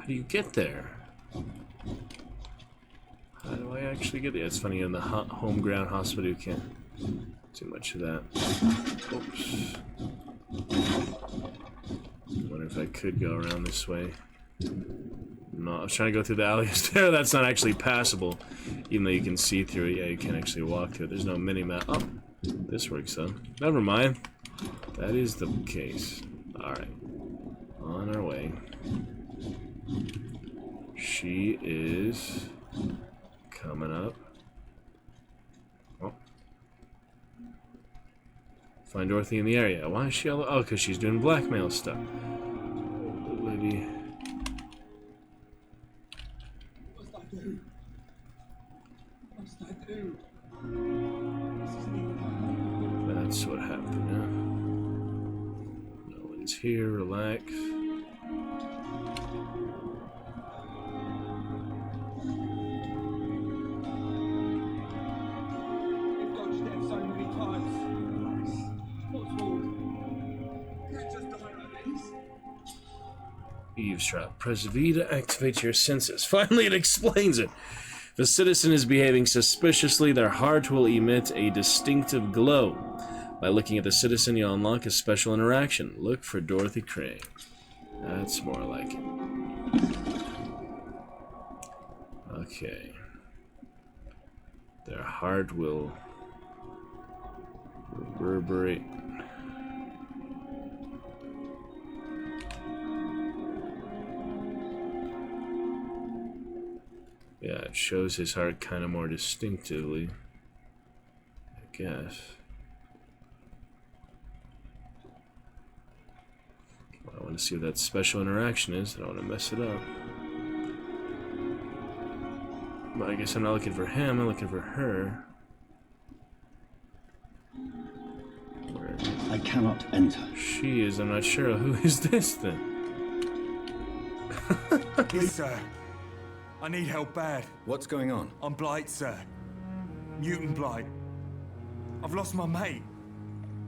How do you get there? How do I actually get there? It's funny, in the home ground hospital you can't do much of that. Oops. I wonder if I could go around this way. No, I was trying to go through the alleys there. That's not actually passable. Even though you can see through it. Yeah, you can't actually walk through it. There's no mini-map. Oh, this works though. Never mind. That is the case. Alright. On our way. She is coming up. Oh. Find Dorothy in the area. Why is she all... Oh, because she's doing blackmail stuff. Lady... That's what happened, huh? No one's here, relax. Eavesdrop. Press V to activate your senses. Finally, it explains it. If a citizen is behaving suspiciously, their heart will emit a distinctive glow. By looking at the citizen, you'll unlock a special interaction. Look for Dorothy Crane. That's more like it. Okay. Their heart will reverberate. Yeah, it shows his heart kind of more distinctively, I guess. Well, I want to see what that special interaction is. I don't want to mess it up. But I guess I'm not looking for him, I'm looking for her. Where I cannot enter. She is, I'm not sure. Who is this then? Please, sir. I need help bad. What's going on? I'm Blight, sir. Mutant Blight. I've lost my mate.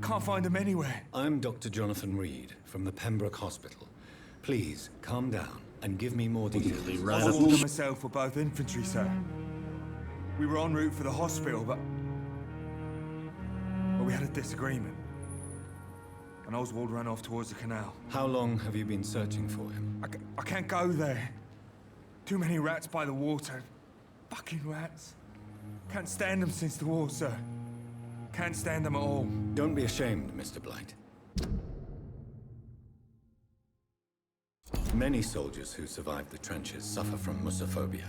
Can't find him anywhere. I'm Dr. Jonathan Reed from the Pembroke Hospital. Please, calm down and give me more details. Oswald and myself were both infantry, sir. We were en route for the hospital, but we had a disagreement. And Oswald ran off towards the canal. How long have you been searching for him? I can't go there. Too many rats by the water. Fucking rats. Can't stand them since the war, sir. Can't stand them at all. Don't be ashamed, Mr. Blight. Many soldiers who survived the trenches suffer from musophobia.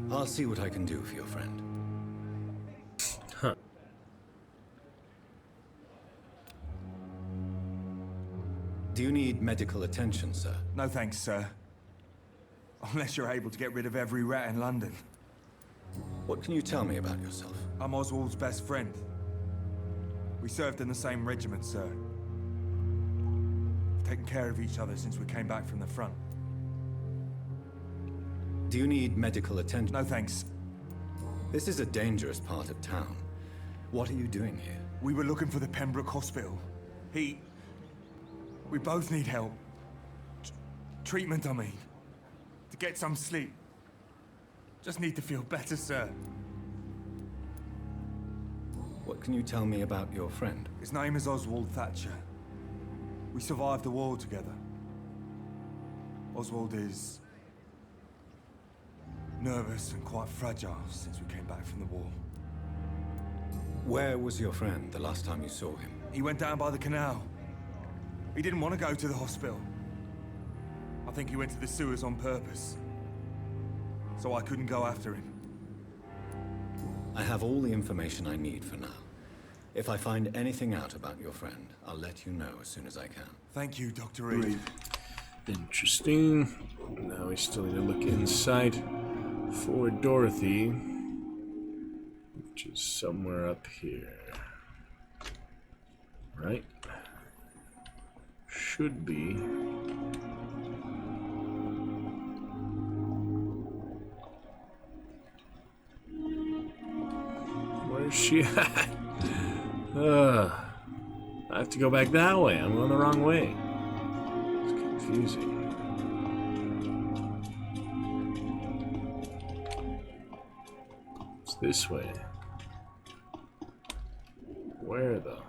I'll see what I can do for your friend. Huh. Do you need medical attention, sir? No thanks, sir. Unless you're able to get rid of every rat in London. What can you tell me about yourself? I'm Oswald's best friend. We served in the same regiment, sir. We've taken care of each other since we came back from the front. Do you need medical attention? No thanks. This is a dangerous part of town. What are you doing here? We were looking for the Pembroke Hospital. We both need help. Treatment, I mean. To get some sleep. Just need to feel better, sir. What can you tell me about your friend? His name is Oswald Thatcher. We survived the war together. Oswald is nervous and quite fragile since we came back from the war. Where was your friend the last time you saw him? He went down by the canal. He didn't want to go to the hospital. I think he went to the sewers on purpose. So I couldn't go after him. I have all the information I need for now. If I find anything out about your friend, I'll let you know as soon as I can. Thank you, Dr. Reed. Interesting. Now we still need to look inside for Dorothy, which is somewhere up here. Right? Should be. Where's she at? I have to go back that way. I'm going the wrong way. It's confusing. This way. Where though?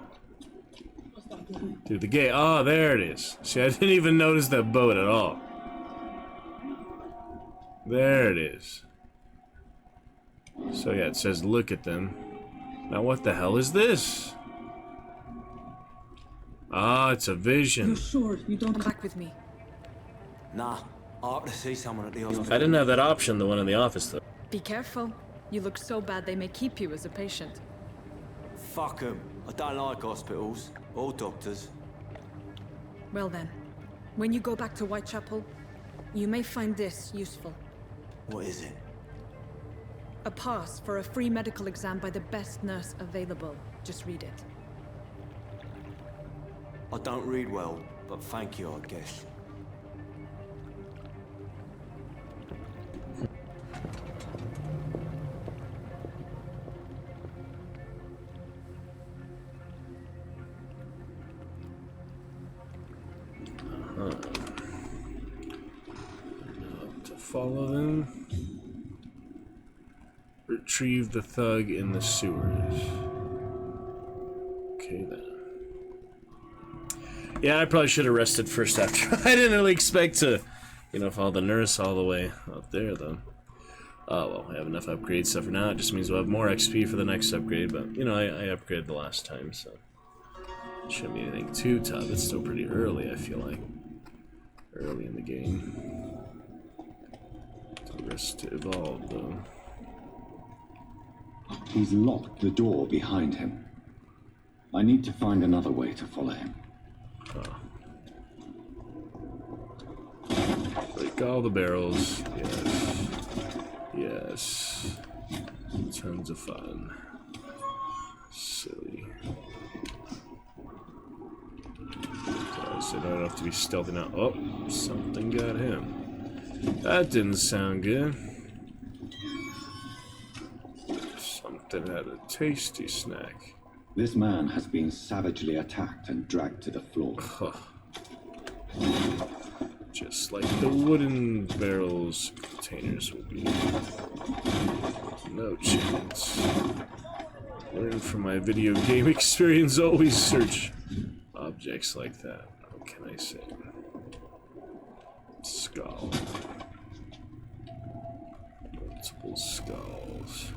Dude, the gate. Oh, there it is. See, I didn't even notice that boat at all. There it is. So yeah, it says look at them. Now what the hell is this? Ah, it's a vision. You're sure you don't come back with me? Nah, I ought to see someone at the hospital. I didn't have that option, the one in the office though. Be careful. You look so bad they may keep you as a patient. Fuck 'em. I don't like hospitals or doctors. Well then, when you go back to Whitechapel, you may find this useful. What is it? A pass for a free medical exam by the best nurse available. Just read it. I don't read well, but thank you, I guess. To follow them. Retrieve the thug in the sewers. Okay then. Yeah, I probably should have rested first after. I didn't really expect to, you know, follow the nurse all the way up there though. Oh well, I have enough upgrade stuff for now. It just means we'll have more XP for the next upgrade, but you know, I upgraded the last time, so it shouldn't be anything too tough. It's still pretty early, I feel like. Early in the game. The rest to evolve though. He's locked the door behind him. I need to find another way to follow him. Break all the barrels. Yes. Yes. Tons of fun. Silly. So I don't have to be stealthy now. Oh, something got him. That didn't sound good. Something had a tasty snack. This man has been savagely attacked and dragged to the floor. Just like the wooden barrels containers will be. No chance. Learn from my video game experience, always search objects like that. What can I say? Skull. Multiple skulls.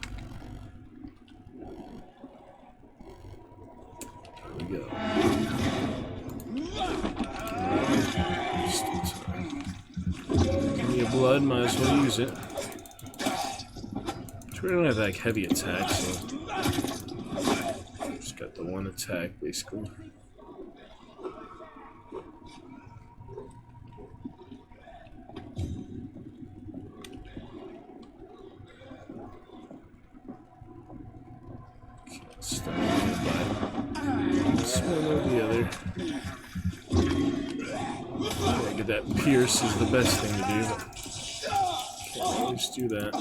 There we go. Give me a blood, might as well use it. We don't have like heavy attacks, so just got the one attack basically. Stop one or the other. Gotta get that pierce is the best thing to do, but can't always do that.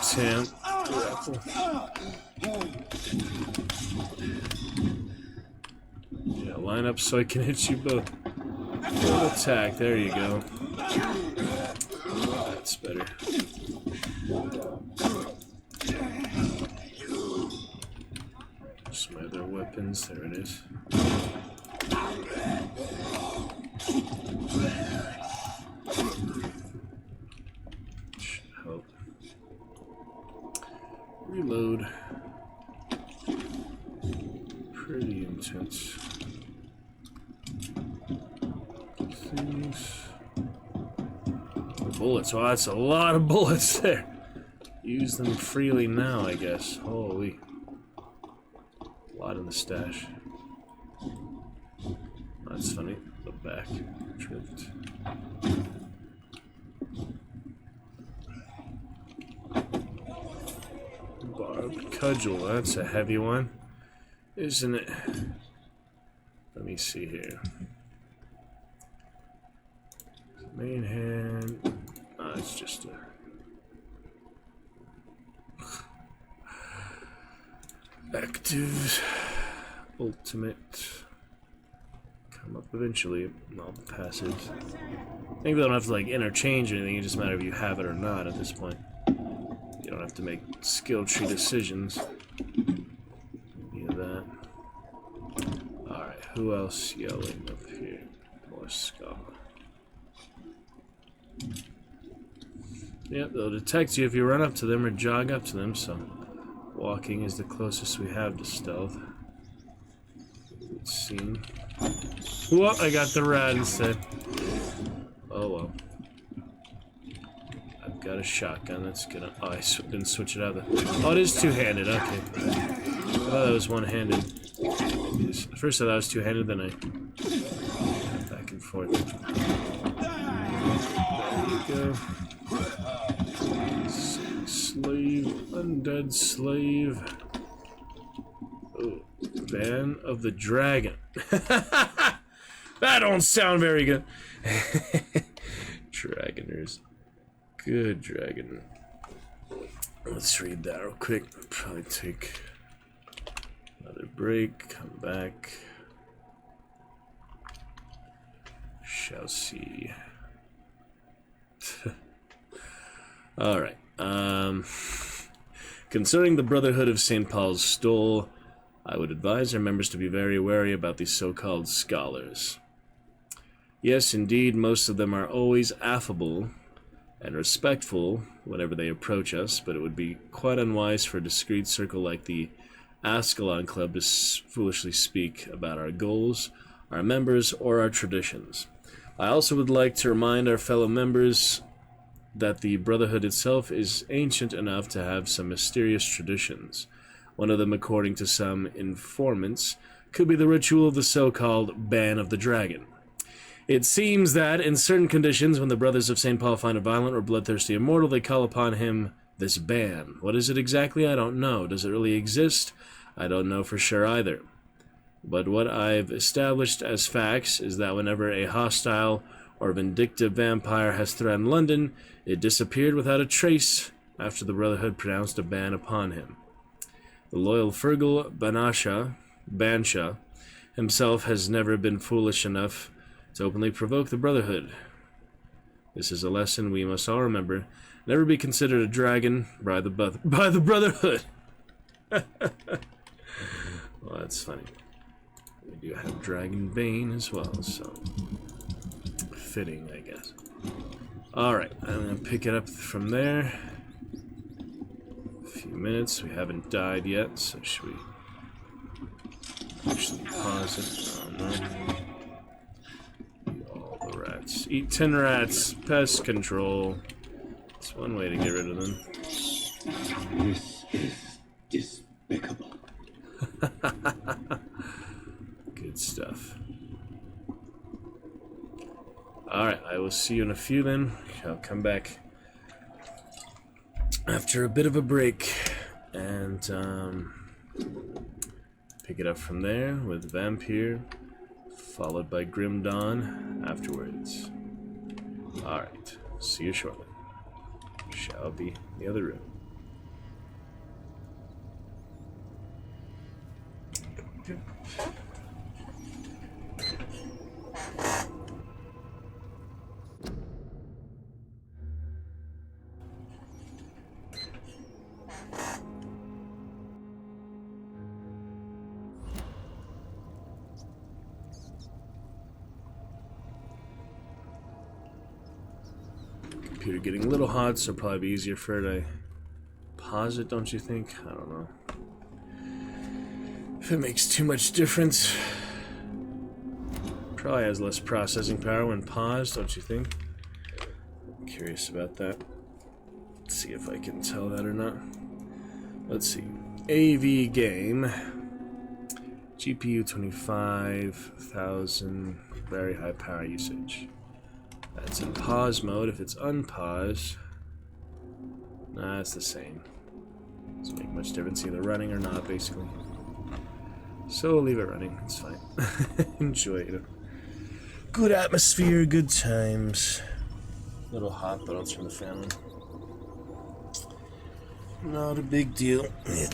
Sam, grapple. Yeah, line up so I can hit you both. Full attack, there you go. That's better. Some other weapons, there it is. Should help. Reload. Pretty intense. Things. Bullets. Oh, that's a lot of bullets there. Use them freely now, I guess. Holy. A lot in the stash. That's funny. The back tripped. Barbed cudgel. That's a heavy one, isn't it? Let me see here. Main hand. Ah, it's just a. Active. Ultimate. come up eventually. All the passives. I think they don't have to like interchange or anything, it's just a matter of you have it or not at this point. You don't have to make skill tree decisions. Any of that. Alright, who else yelling up here? More skull. Yep, they'll detect you if you run up to them or jog up to them, so walking is the closest we have to stealth. Let's see. Whoa, I got the rat instead. Oh well. I've got a shotgun that's gonna... Oh, I didn't switch it out. Oh, it is two-handed, okay. I thought it was one-handed. At first I thought it was two-handed, then I... back and forth. There you go. Slave, undead slave. Oh, Ban of the Dragon. That don't sound very good. Dragoners. Good dragon. Let's read that real quick. Probably take another break. Come back. Shall see. Alright. Concerning the Brotherhood of St. Paul's Stole, I would advise our members to be very wary about these so-called scholars. Yes, indeed, most of them are always affable and respectful whenever they approach us, but it would be quite unwise for a discreet circle like the Ascalon Club to foolishly speak about our goals, our members, or our traditions. I also would like to remind our fellow members that the Brotherhood itself is ancient enough to have some mysterious traditions. One of them, according to some informants, could be the ritual of the so-called Ban of the Dragon. It seems that, in certain conditions, when the Brothers of St. Paul find a violent or bloodthirsty immortal, they call upon him this ban. What is it exactly? I don't know. Does it really exist? I don't know for sure either. But what I've established as facts is that whenever a hostile or vindictive vampire has threatened London, it disappeared without a trace after the Brotherhood pronounced a ban upon him. The loyal Fergal Bansha himself has never been foolish enough to openly provoke the Brotherhood. This is a lesson we must all remember. Never be considered a dragon by the Brotherhood. Well, that's funny. We do have Dragon Bane as well, so fitting, I guess. Alright, I'm gonna pick it up from there. A few minutes, we haven't died yet, so should we actually pause it? Oh no. All the rats. Eat 10 rats. Pest control. That's one way to get rid of them. This is despicable. Good stuff. Alright, I will see you in a few then. I'll come back after a bit of a break and pick it up from there with Vampire, followed by Grim Dawn afterwards. Alright, see you shortly. Shall be in the other room. Computer getting a little hot, so it'll probably be easier for her to pause it, don't you think? I don't know. If it makes too much difference. Probably has less processing power when paused, don't you think? I'm curious about that. Let's see if I can tell that or not. Let's see. AV game. GPU 25,000. Very high power usage. That's in pause mode. If it's unpause, nah, it's the same. Doesn't make much difference either running or not, basically. So we'll leave it running. It's fine. Enjoy it. Good atmosphere, good times. A little hot, but I'll turn the fan on. Not a big deal.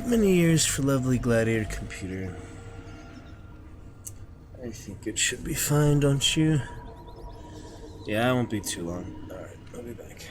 Many years for lovely Gladiator computer. I think it should be fine, don't you? Yeah, I won't be too long. Alright, I'll be back.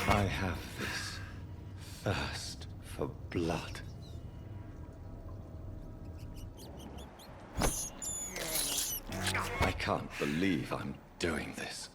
I have this thirst for blood. I can't believe I'm doing this.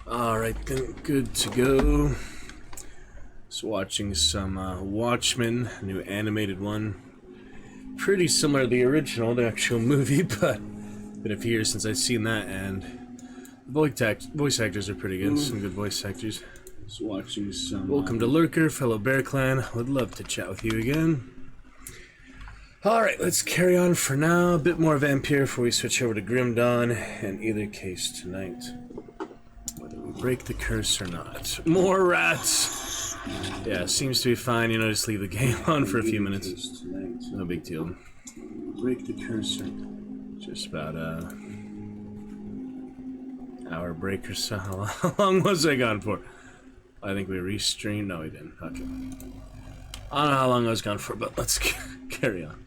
Alright then, good to go. Just watching some Watchmen, new animated one. Pretty similar to the original, the actual movie, but been a few years since I've seen that, and the voice actors are pretty good, some good voice actors. Just watching some... Welcome to Lurker, fellow Bear Clan. Would love to chat with you again. Alright, let's carry on for now. A bit more Vampire before we switch over to Grim Dawn, in either case tonight. Whether we break the curse or not. More rats! Yeah, seems to be fine, you know, just leave the game on for a few minutes. No big deal. Break the curse or... Just about hour break or so. How long was I gone for? I think we restreamed. No, we didn't. Okay. I don't know how long I was gone for, but let's carry on.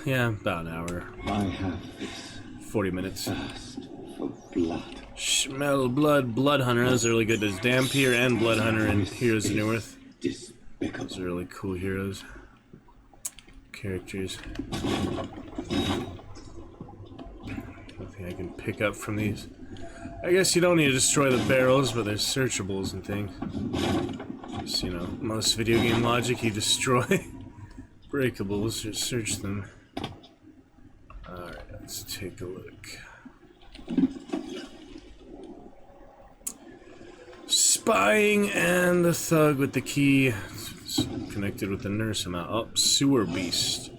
Yeah, about an hour. I have this 40 minutes. thirst for blood. Smell blood. Blood Hunter. Those are really good. There's Dampier and Blood Hunter in Heroes of Newerth. Those are really cool heroes. Characters. Nothing I can pick up from these. I guess you don't need to destroy the barrels, but there's searchables and things. Just, you know, most video game logic, you destroy breakables or search them. Alright, let's take a look. Spying and the thug with the key. It's connected with the nurse amount. Oh, sewer beast.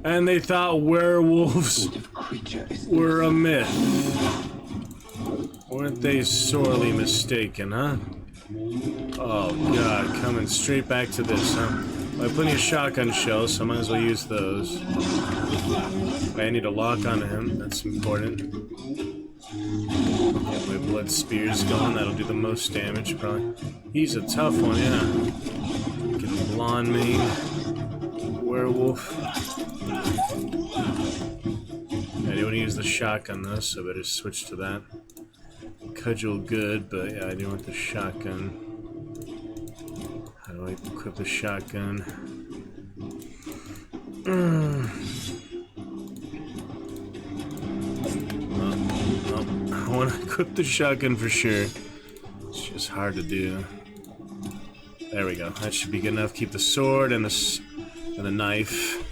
And they thought werewolves were a myth. Weren't they sorely mistaken, huh? Oh god, coming straight back to this, huh? I have plenty of shotgun shells, so I might as well use those. I need a lock on him, that's important. Get my blood spears going, that'll do the most damage, probably. He's a tough one, yeah. Getting blonde mane. Werewolf. I do want to use the shotgun though, so I better switch to that. Cudgel good, but yeah, I do want the shotgun. How do I equip the shotgun? Oh, I want to equip the shotgun for sure. It's just hard to do. There we go. That should be good enough. Keep the sword and the knife.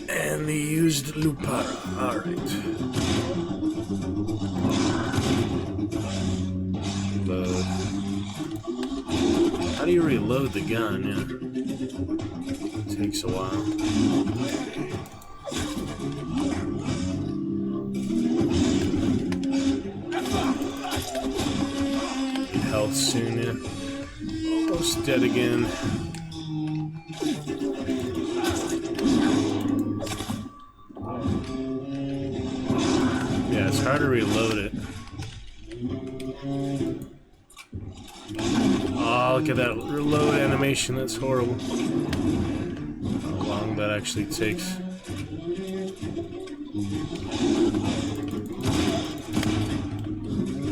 And the used Lupara. Alright. Load. How do you reload the gun? Yeah. Takes a while. Need health soon, yeah. Almost dead again. Yeah, it's hard to reload it. Oh, look at that reload animation, that's horrible. How long that actually takes. I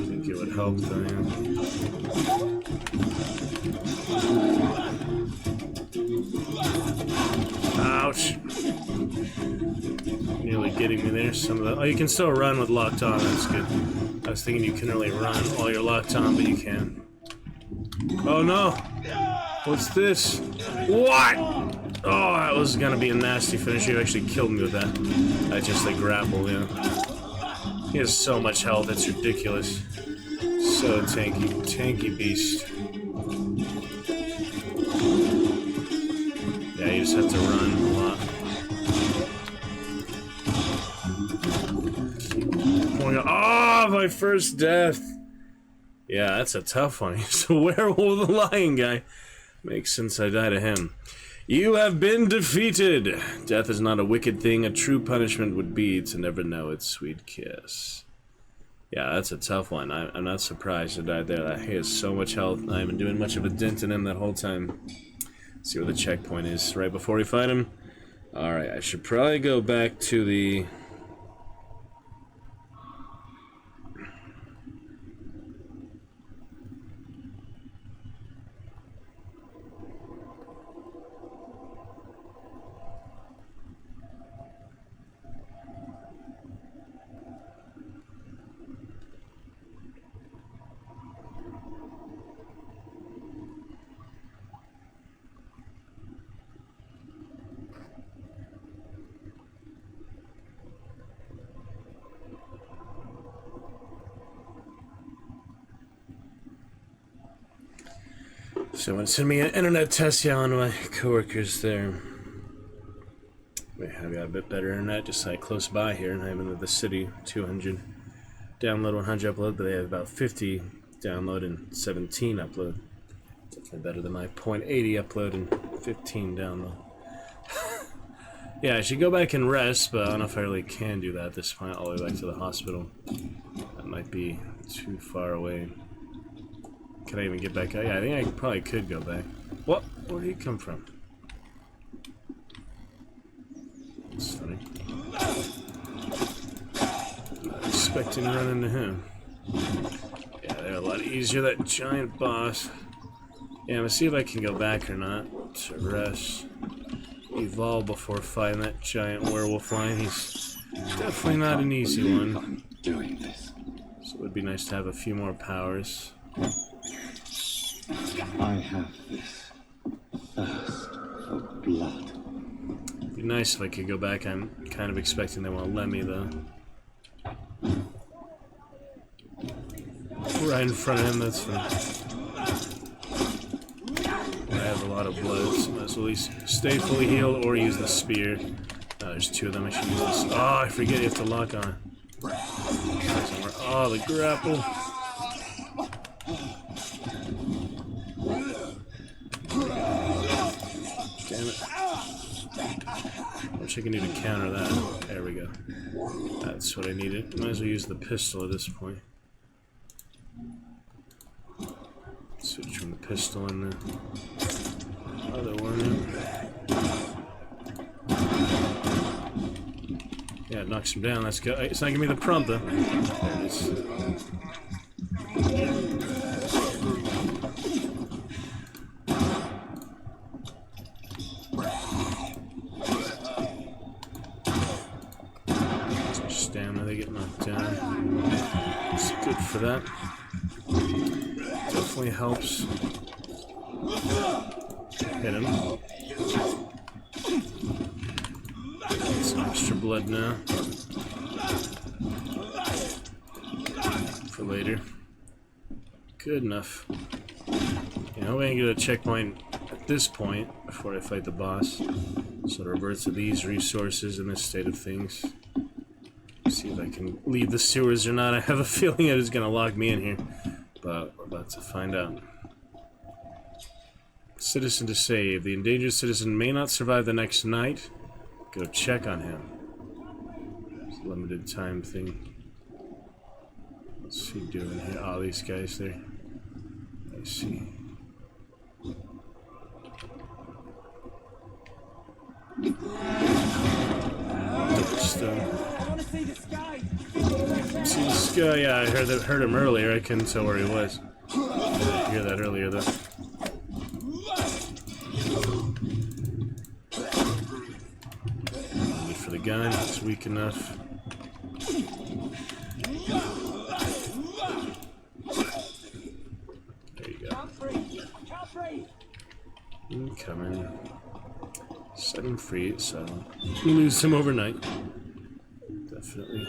think it would help though, yeah. Ouch. Nearly getting me there. Some of the... Oh, you can still run with locked on, that's good. I was thinking you couldn't really run while you're locked on, but you can. Oh no! What's this? What? Oh, that was gonna be a nasty finish. You actually killed me with that. I just like grapple, yeah. He has so much health, it's ridiculous. So tanky. Tanky beast. Yeah, you just have to run a lot. Oh, my first death! Yeah, that's a tough one. He's a werewolf, the lion guy. Makes sense I die to him. You have been defeated! Death is not a wicked thing. A true punishment would be to never know its sweet kiss. Yeah, that's a tough one. I'm not surprised I died there. He has so much health. I haven't been doing much of a dent in him that whole time. Let's see where the checkpoint is right before we fight him. Alright, I should probably go back to the... Someone sent me an internet test, yeah, one of my coworkers there. I've got a bit better internet just like close by here, and I'm in the city. 200 download, 100 upload, but they have about 50 download and 17 upload. Definitely better than my 0.80 upload and 15 download. Yeah, I should go back and rest, but I don't know if I really can do that at this point, all the way back to the hospital. That might be too far away. Can I even get back out? Yeah, I think I probably could go back. What? Where did he come from? That's funny. Not expecting to run into him. Yeah, they're a lot easier, that giant boss. Yeah, I'm gonna see if I can go back or not to rest. Evolve before fighting that giant werewolf line. He's definitely not an easy one. Doing this. So it would be nice to have a few more powers. I have this thirst for blood. It'd be nice if I could go back. I'm kind of expecting they won't let me though. Right in front of him, that's fine. I have a lot of blood, so might as well at least stay fully healed or use the spear. Oh, there's two of them. I should use this. Oh, I forget you have to lock on. Oh, the grapple. Damn it. What I can do to counter that. There we go. That's what I needed. Might as well use the pistol at this point. Switch from the pistol and the other one. Yeah, it knocks him down. Let's go. It's not giving me the prompt though. There it is. Stamina, they get knocked down. It's good for that. Definitely helps. Hit him. Some extra blood now. For later. Good enough. You know, we can get a checkpoint at this point before I fight the boss. So it reverts to these resources in this state of things. See if I can leave the sewers or not. I have a feeling it is going to lock me in here. But we're about to find out. Citizen to save. The endangered citizen may not survive the next night. Go check on him. It's a limited time thing. What's he doing here? Oh, these guys there. I see. See the sky? Yeah, I heard him earlier. I couldn't tell where he was. I didn't hear that earlier though. Need for the gun. It's weak enough. There you go. Incoming. Set him free, so we lose him overnight. Definitely.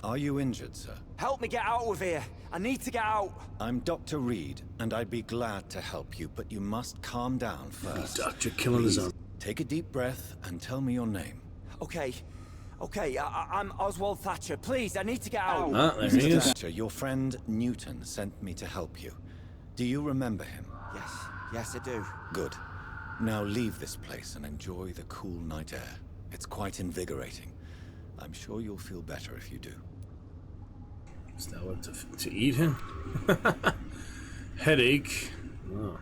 Are you injured, sir? Help me get out of here. I need to get out. I'm Dr. Reed, and I'd be glad to help you, but you must calm down first. Doctor killing his own. Take a deep breath and tell me your name. Okay. Okay, I'm Oswald Thatcher. Please, I need to get out. Ah, there he is. Thatcher, your friend Newton sent me to help you. Do you remember him? Yes. Yes, I do. Good. Now leave this place and enjoy the cool night air. It's quite invigorating. I'm sure you'll feel better if you do. Is that what to eat him? Headache. Oh.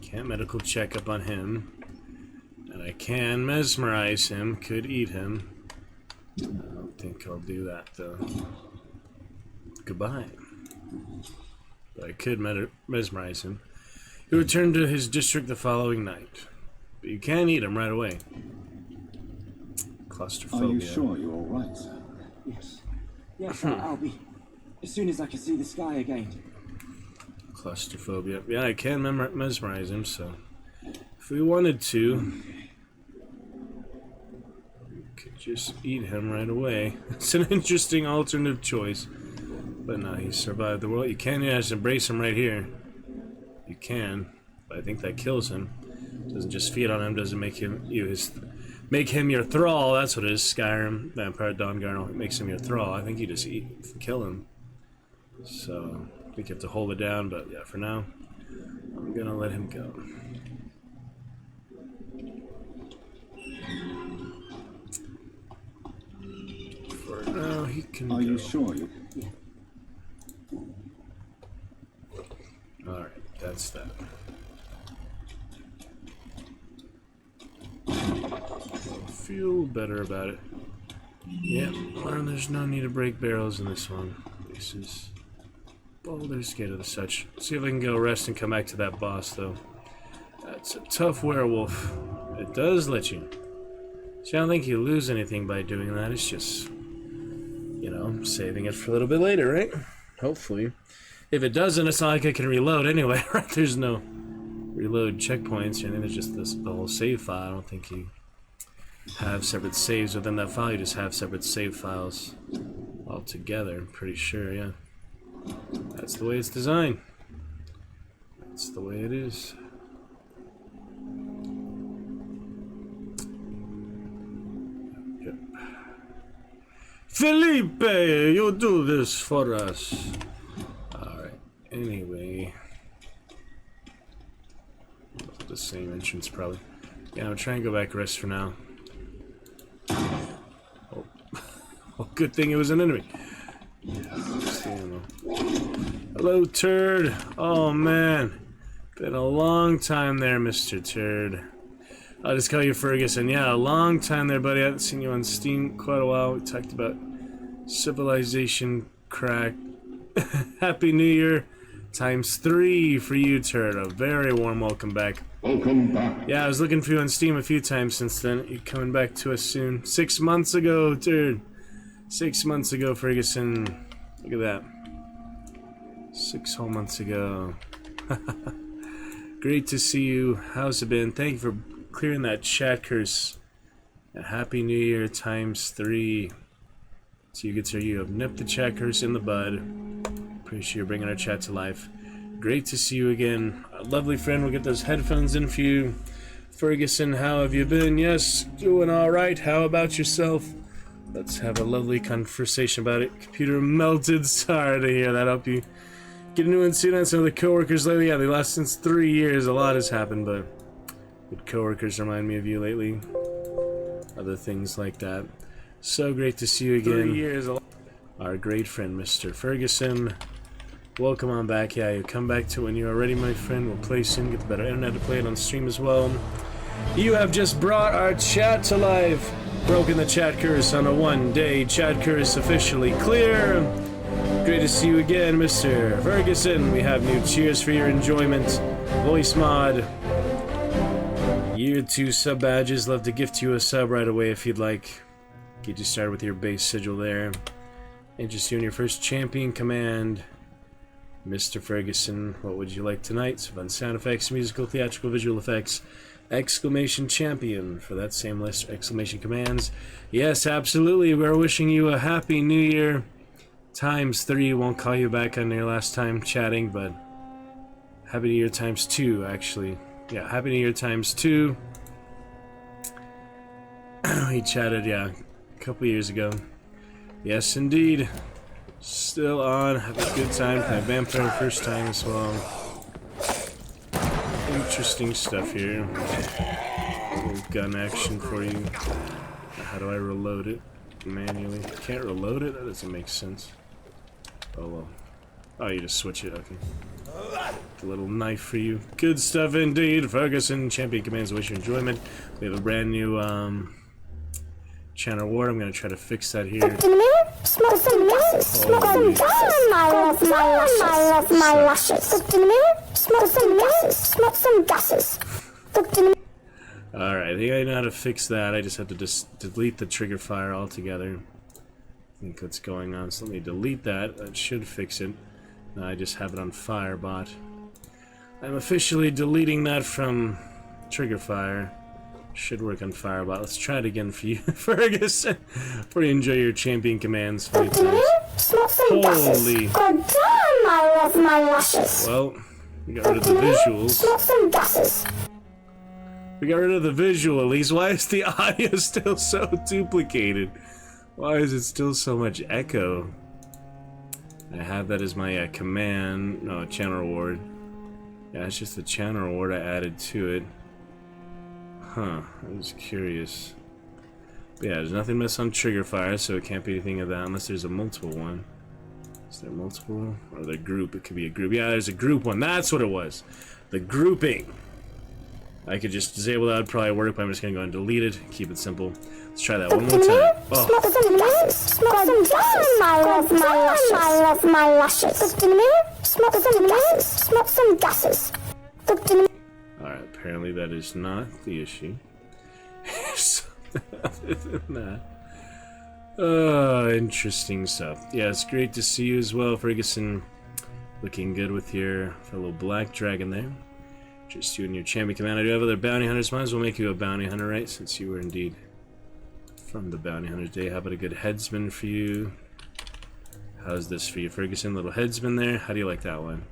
Can't medical checkup on him. And I can mesmerize him. Could eat him. I don't think I'll do that though. Goodbye. But I could mesmerize him. He returned to his district the following night. But you can eat him right away. Claustrophobia. Are you sure you're all right, sir? Yes. Yes, I'll be. As soon as I can see the sky again. Claustrophobia. Yeah, I can mesmerize him, so if we wanted to, we could just eat him right away. It's an interesting alternative choice. But no, he survived the world. You can just embrace him right here. You can, but I think that kills him. Doesn't just feed on him, doesn't make him make him your thrall. That's what it is. Skyrim, Vampire Dawnguard makes him your thrall. I think you just kill him. So I think you have to hold it down, but yeah, for now, I'm gonna let him go. For now, he can go. Are you sure you... Alright, that's that. Feel better about it. Yep, well, there's no need to break barrels in this one. This is Baldur's Gate of the such. See if I can go rest and come back to that boss, though. That's a tough werewolf. It does let you. See, I don't think you lose anything by doing that. It's just, you know, saving it for a little bit later, right? Hopefully. If it doesn't, it's not like I can reload anyway, right? There's no reload checkpoints or anything. There's just the whole save file. I don't think you have separate saves within that file. You just have separate save files altogether. I'm pretty sure, yeah. That's the way it's designed. That's the way it is. Yep. Felipe, you do this for us. Alright, anyway. The same entrance, probably. Yeah, I'm trying to go back rest for now. Oh. Oh, good thing it was an enemy. Hello, Turd. Oh, man. Been a long time there, Mr. Turd. I'll just call you Ferguson. Yeah, a long time there, buddy. I haven't seen you on Steam quite a while. We talked about Civilization Crack. Happy New Year ×3 for you, Turd. A very warm welcome back. Welcome back. Yeah, I was looking for you on Steam a few times since then. You're coming back to us soon. 6 months ago, Turd. 6 months ago, Ferguson. Look at that. 6 whole months ago. Great to see you. How's it been? Thank you for clearing that chat curse. A Happy New Year ×3. So you have nipped the chat curse in the bud. Pretty sure you're bringing our chat to life. Great to see you again. A lovely friend. We'll get those headphones in for you. Ferguson, how have you been? Yes, doing alright. How about yourself? Let's have a lovely conversation about it. Computer melted. Sorry to hear that. I hope you get a new one soon. Some of the coworkers lately. Yeah, they last since 3 years. A lot has happened, but good coworkers remind me of you lately. Other things like that. So great to see you again. 3 years. Our great friend, Mr. Ferguson. Welcome on back. Yeah, you come back to when you are ready, my friend. We'll play soon. Get the better internet to play it on stream as well. You have just brought our chat to life. Broken the chat curse on a one-day chat curse officially clear. Great to see you again, Mr. Ferguson. We have new cheers for your enjoyment. Voice mod. Year 2 sub badges. Love to gift you a sub right away if you'd like. Get you started with your base sigil there. Interest you in your first champion command. Mr. Ferguson, what would you like tonight? Some fun sound effects, musical, theatrical, visual effects. Exclamation champion for that same list. Exclamation commands. Yes, absolutely. We're wishing you a happy new year. ×3. Won't call you back on your last time chatting, but happy new year ×2, actually. Yeah, happy new year ×2. We chatted, yeah, a couple years ago. Yes, indeed. Still on. Have a good time. Play Vampire first time as well. Interesting stuff here. A little gun action for you. How do I reload it? Manually. Can't reload it? That doesn't make sense. Oh well. Oh, you just switch it. Okay. A little knife for you. Good stuff indeed. Ferguson, champion commands, wish you enjoyment. We have a brand new channel war. I'm gonna try to fix that here. Smoke some gases. Smoke some gases. I love my lashes. Looked in the mirror. Smoke some gases. Smoke some gases. Looked in the mirror. Alright, I think I know how to fix that. I just have to delete the trigger fire altogether. I think what's going on. So let me delete that. That should fix it. Now I just have it on Firebot. I'm officially deleting that from trigger fire. Should work on Firebot. Let's try it again for you, Ferguson. Before you enjoy your champion commands. Holy. God damn, I love my lashes. Well, We got rid of the visuals. Smell some gases. We got rid of the visual at least. Why is the audio still so duplicated? Why is it still so much echo? I have that as my command. No, channel reward. Yeah, it's just the channel reward I added to it. Huh, I was curious. But yeah, there's nothing missed on trigger fire, so it can't be anything of that unless there's a multiple one. Is there multiple? Or the group? It could be a group. Yeah, there's a group one. That's what it was. The grouping. I could just disable that. Would probably work, but I'm just gonna go and delete it. Keep it simple. Let's try that one more time. Oh. Smell some gases. Smell some gases. I love my lashes. I love my lashes. Looked in the mirror. Smell some gases. Smell some gases. Looked in the mirror. Alright, apparently that is not the issue. Other than that. Interesting stuff. Yeah, it's great to see you as well, Ferguson. Looking good with your fellow black dragon there. Just you and your champion command. I do have other bounty hunters. Might as well make you a bounty hunter, right? Since you were indeed from the bounty hunter's day. How about a good headsman for you? How's this for you, Ferguson? Little headsman there. How do you like that one?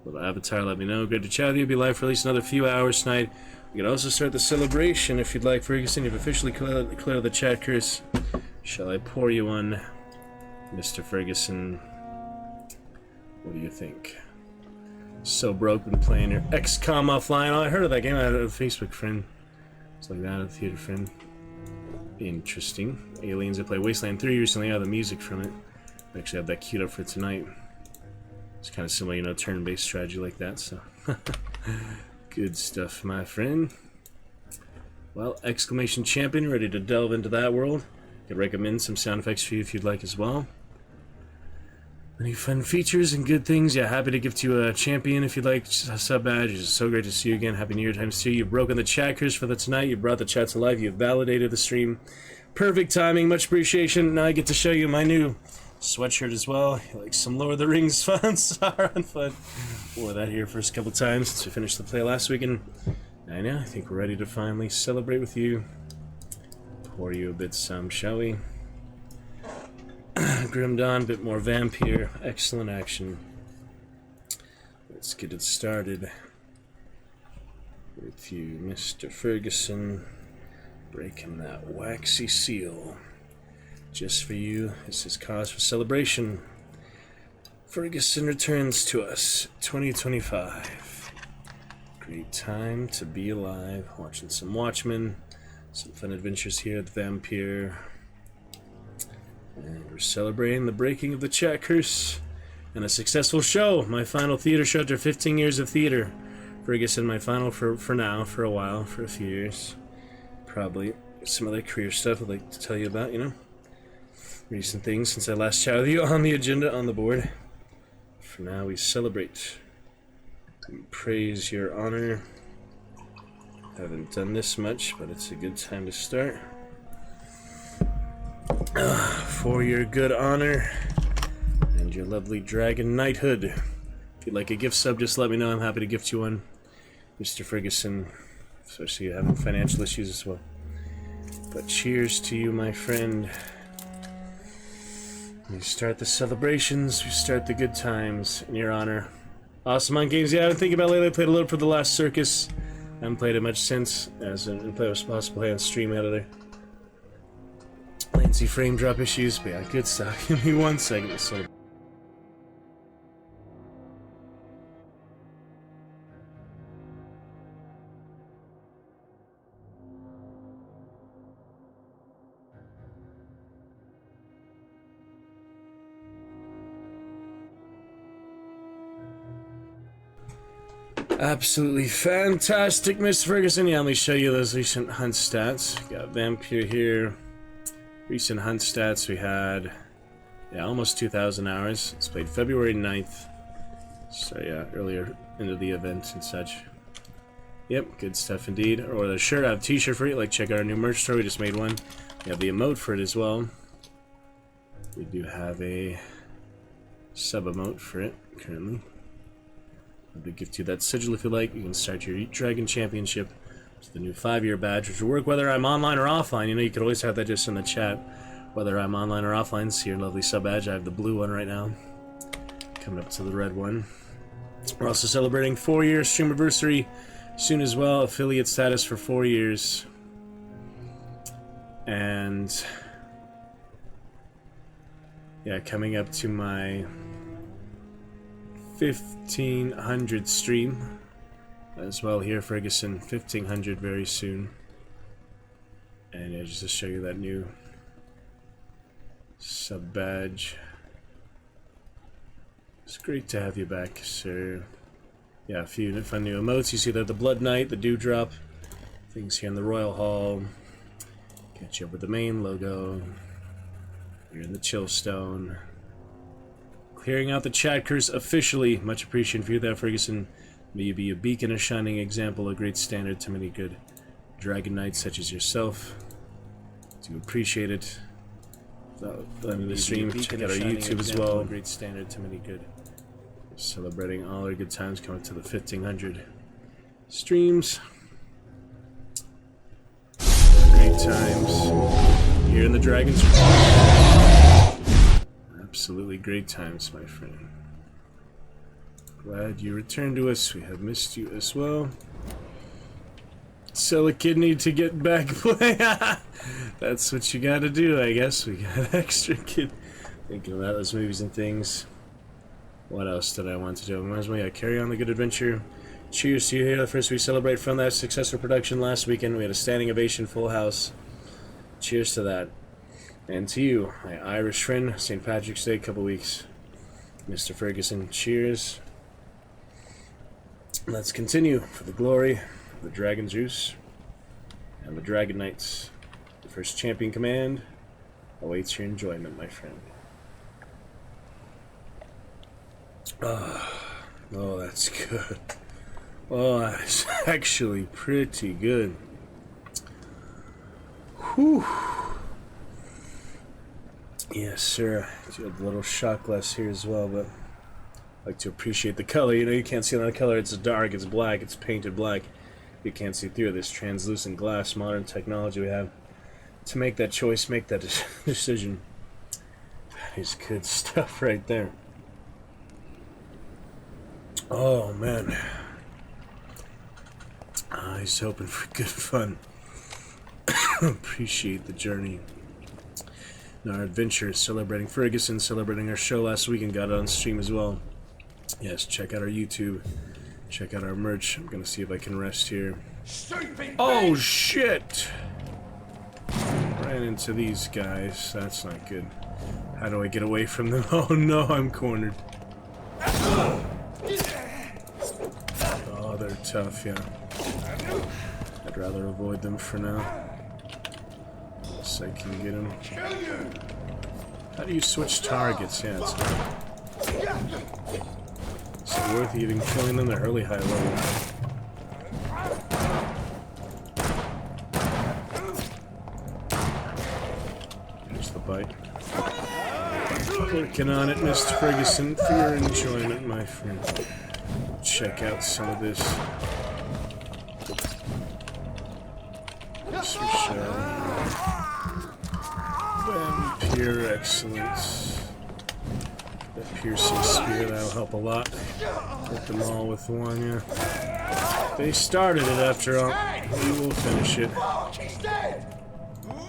Little avatar, let me know. Good to chat with you. Be live for at least another few hours tonight. We can also start the celebration if you'd like, Ferguson. You've officially cleared the chat curse. Shall I pour you one, Mr. Ferguson? What do you think? So broke, been playing your XCOM offline. Oh, I heard of that game. I had a Facebook friend. It's like that, a theater friend. Interesting. Aliens. I played Wasteland 3 recently. I have the music from it. I actually have that queued up for tonight. It's kind of similar, you know, turn-based strategy like that, so. Good stuff, my friend. Well, exclamation champion, ready to delve into that world. Could recommend some sound effects for you if you'd like as well. Many fun features and good things. Yeah, happy to gift you a champion if you'd like. A sub badge. It's so great to see you again. Happy New Year times 2. You've broken the chat curse for the tonight. You brought the chat to life. You've validated the stream. Perfect timing. Much appreciation. Now I get to show you my new sweatshirt as well. Like some Lord of the Rings fun. Sauron fun. Wore that here first couple times since we finished the play last week, and I think we're ready to finally celebrate with you. Pour you a bit some, shall we? Grim Dawn, a bit more vampire. Excellent action. Let's get it started with you, Mr. Ferguson. Breaking that waxy seal. Just for you, this is cause for celebration. Ferguson returns to us, 2025. Great time to be alive. Watching some Watchmen, some fun adventures here at the Vampire. And we're celebrating the breaking of the chat curse and a successful show. My final theater show after 15 years of theater. Ferguson, my final for now, for a while, for a few years. Probably some other career stuff I'd like to tell you about, you know. Recent things since I last chatted with you on the agenda on the board. For now, we celebrate. We praise your honor. Haven't done this much, but it's a good time to start. For your good honor and your lovely dragon knighthood. If you'd like a gift sub, just let me know. I'm happy to gift you one, Mr. Ferguson. Especially you having financial issues as well. But cheers to you, my friend. We start the celebrations, we start the good times in your honor. Awesome on games. Yeah, I've been thinking about it lately. I played a little for The Last Circus. I haven't played it much since, as I was possible play on stream out of there. Latency frame drop issues, but yeah, good stuff. Give me 1 second. So. Absolutely fantastic, Miss Ferguson. Yeah, let me show you those recent hunt stats. We got Vampire here. Recent hunt stats we had, yeah, almost 2,000 hours. It's played February 9th. So yeah, earlier into the event and such. Yep, good stuff indeed. Or the shirt, I have a t-shirt for you. Like, check out our new merch store. We just made one. We have the emote for it as well. We do have a sub emote for it currently. I'll gift you that sigil if you like. You can start your Dragon Championship. It's the new 5-year badge, which will work whether I'm online or offline. You know, you could always have that just in the chat. Whether I'm online or offline, see your lovely sub badge. I have the blue one right now. Coming up to the red one. We're also celebrating 4-year streamiversary soon as well. Affiliate status for 4 years. And yeah, coming up to my 1500 stream as well here, Ferguson. 1500 very soon. And yeah, just to show you that new sub badge. It's great to have you back, sir. Yeah, a few fun new emotes. You see there the Blood Knight, the Dewdrop, things here in the Royal Hall. Catch you up with the main logo. You're in the Chillstone. Clearing out the chat curse officially. Much appreciated for you there, Ferguson. May you be a beacon, a shining example, a great standard to many good Dragon Knights such as yourself. Do appreciate it. End of the stream, check out our YouTube as well. A great standard to many good. Celebrating all our good times coming to the 1500 streams. Great times here in the Dragon's. Absolutely great times, my friend. Glad you returned to us. We have missed you as well. Sell a kidney to get back play. That's what you gotta do, I guess. We got extra kid. Thinking about those movies and things. What else did I want to do? Might as well carry on the good adventure. Cheers to you here. First, we celebrate from that successful production last weekend. We had a standing ovation, full house. Cheers to that. And to you, my Irish friend, St. Patrick's Day, couple weeks. Mr. Ferguson, cheers. Let's continue for the glory of the Dragon Juice and the Dragon Knights. The first champion command awaits your enjoyment, my friend. Oh, that's good. Oh, that's actually pretty good. Whew. Yes, sir. Do have a little shot glass here as well, but I like to appreciate the color. You know, you can't see the color. It's dark, it's black, it's painted black. You can't see through this translucent glass, modern technology we have to make that choice, make that decision. That is good stuff right there. Oh, man. He's hoping for good fun. Appreciate the journey. And our adventure, celebrating Ferguson, celebrating our show last week and got it on stream as well. Yes, check out our YouTube. Check out our merch. I'm gonna see if I can rest here. Oh, shit! Ran into these guys. That's not good. How do I get away from them? Oh no, I'm cornered. Oh, they're tough, yeah. I'd rather avoid them for now. Unless I can get them. How do you switch targets? Yeah, it's it worth even killing them? They're early high level. Here's the bite. Working on it, Mr. Ferguson, for your enjoyment, my friend. Check out some of this. This Vampire excellence. That piercing spear, that'll help a lot. Hit them all with one, yeah. They started it after all. We will finish it.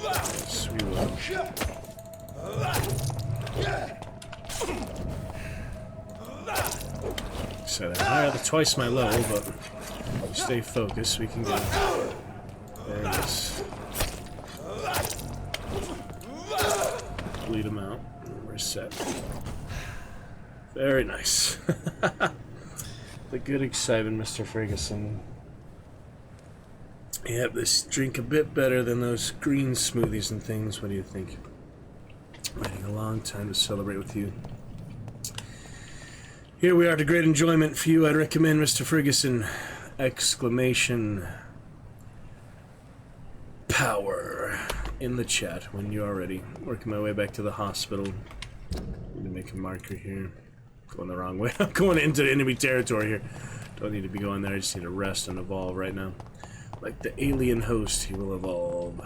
Yes, we will. So higher, twice my level, but stay focused. We can get it. There it is. Bleed them out. We're set. Very nice. The good excitement, Mr. Ferguson. Yep, this drink a bit better than those green smoothies and things. What do you think? Waiting a long time to celebrate with you. Here we are to great enjoyment for you. I'd recommend Mr. Ferguson! Exclamation power in the chat when you are ready. Working my way back to the hospital. Need to make a marker here. Going the wrong way. I'm going into enemy territory here. Don't need to be going there. I just need to rest and evolve right now. Like the alien host, he will evolve.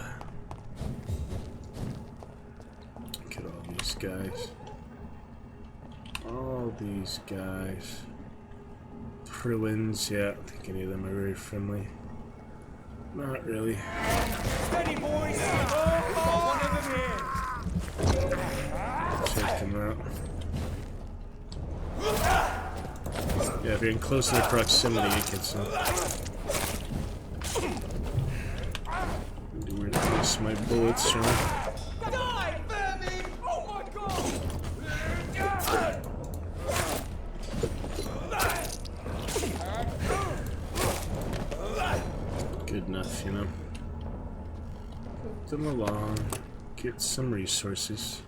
Look at all these guys. All these guys. Pruins, yeah, I don't think any of them are very friendly. Not really. Steady, boys! Got one of them here! Check them out. Yeah, if you're in close enough proximity, it gets them. Where to place my bullets from? Die, vermin! Oh my god! Good enough, you know. Put them along. Get some resources.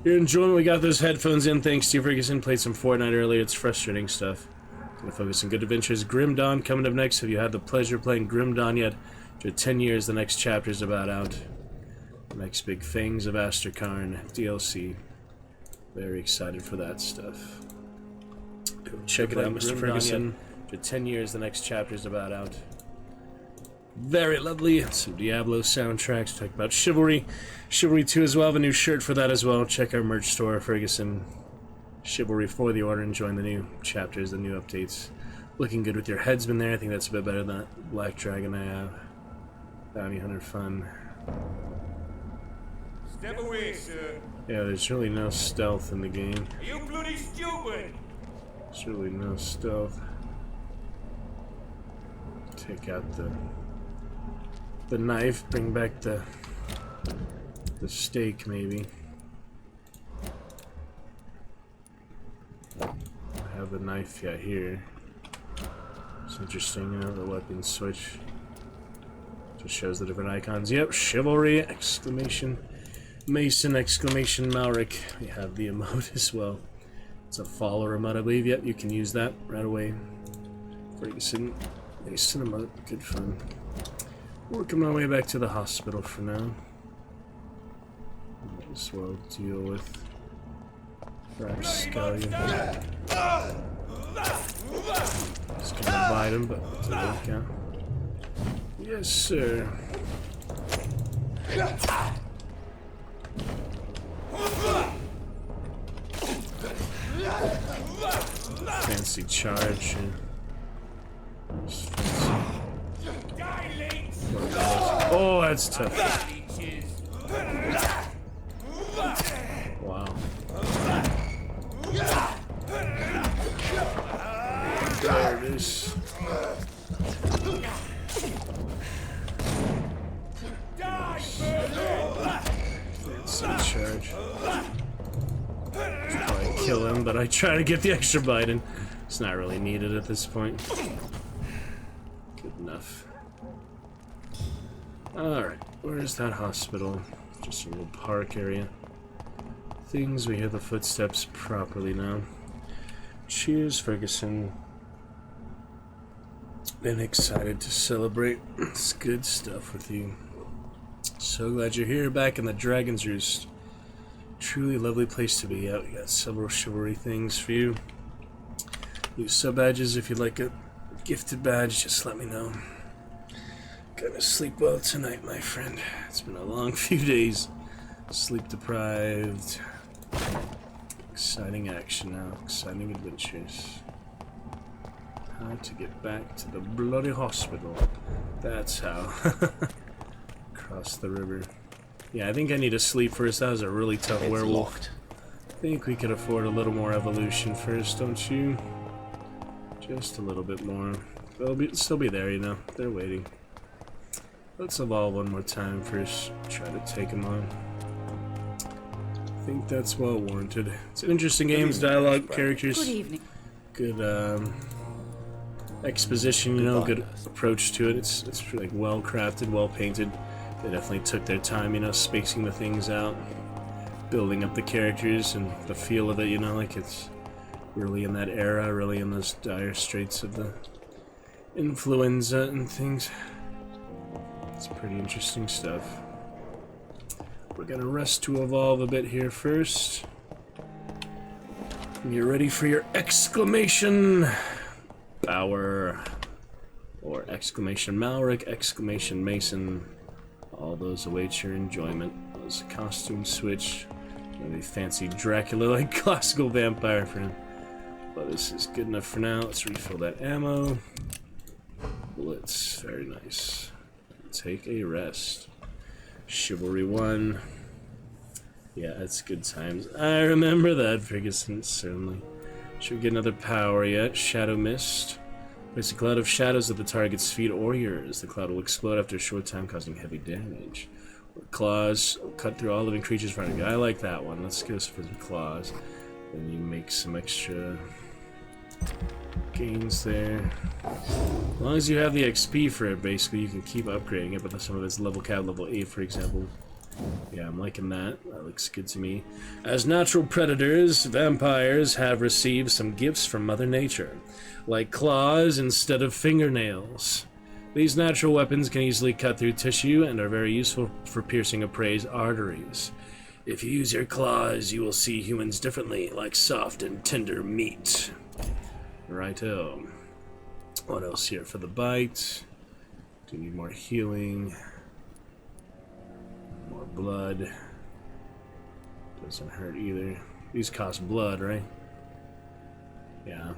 Your enjoyment, we got those headphones in thanks to you, Ferguson. Played some Fortnite earlier, it's frustrating stuff. Gonna focus on good adventures. Grim Dawn coming up next. Have you had the pleasure of playing Grim Dawn yet? After 10 years, the next chapter's about out. The next big Fangs of Astrakarn DLC. Very excited for that stuff. Go check it out, Mr. Ferguson. After 10 years, the next chapter's about out. Very lovely. Some Diablo soundtracks. Talk about Chivalry. Chivalry 2 as well. I have a new shirt for that as well. Check our merch store, Ferguson. Chivalry for the order. Enjoying the new chapters, the new updates. Looking good with your headsman there. I think that's a bit better than that Black Dragon I have. Bounty Hunter fun. Step away, sir. Yeah, there's really no stealth in the game. Are you bloody stupid? There's really no stealth. Take out the knife, bring back the stake maybe. I have the knife here. It's interesting, you know, the weapon switch. Just shows the different icons. Yep, Chivalry, exclamation Mason, exclamation Malric. We have the emote as well. It's a follower emote, I believe. Yep, you can use that right away. Ferguson, Mason emote, good fun. Working my way back to the hospital for now. Might as well deal with Rapscallion. Just gonna bite him, but it didn't work out. Yes, sir. Fancy charge. Oh, that's tough. Wow. There it is. Fancy charge. Should probably kill him, but I try to get the extra bite in. It's not really needed at this point. Good enough. Alright, where's that hospital? Just a little park area. Things, we hear the footsteps properly now. Cheers, Ferguson. Been excited to celebrate this good stuff with you. So glad you're here, back in the Dragon's Roost. Truly lovely place to be out. We got several chivalry things for you. New sub badges, if you'd like a gifted badge, just let me know. Gonna sleep well tonight, my friend. It's been a long few days. Sleep deprived. Exciting action now. Exciting adventures. How to get back to the bloody hospital. That's how. Across the river. Yeah, I think I need to sleep first. That was a really tough werewolf. Locked. I think we could afford a little more evolution first, don't you? Just a little bit more. They'll still be there, you know. They're waiting. Let's evolve one more time first. Try to take them on. I think that's well warranted. It's an interesting game. Dialogue, characters. Good evening. Good exposition, you know, good approach to it. It's like well crafted, well painted. They definitely took their time, you know, spacing the things out, building up the characters and the feel of it, you know, like it's really in that era, really in those dire straits of the influenza and things. It's pretty interesting stuff. We're gonna rest to evolve a bit here first. Get ready for your exclamation Bower, or exclamation Malric, exclamation Mason. All those await your enjoyment. Those costume switch. Maybe fancy Dracula like classical vampire friend. But this is good enough for now. Let's refill that ammo. Bullets, very nice. Take a rest. Chivalry 1. Yeah, that's good times. I remember that, Ferguson, certainly. Should we get another power yet? Shadow Mist. Place a cloud of shadows at the target's feet or yours. The cloud will explode after a short time, causing heavy damage. Or claws will cut through all living creatures in front of you. I like that one. Let's go for some claws. Then you make some extra gains there. As long as you have the XP for it, basically, you can keep upgrading it, but some of it's level cap, level 8, for example. Yeah, I'm liking that. That looks good to me. As natural predators, vampires have received some gifts from Mother Nature, like claws instead of fingernails. These natural weapons can easily cut through tissue and are very useful for piercing a prey's arteries. If you use your claws, you will see humans differently, like soft and tender meat. Righto. What else here for the bite? Do you need more healing? More blood. Doesn't hurt either. These cost blood, right? Yeah.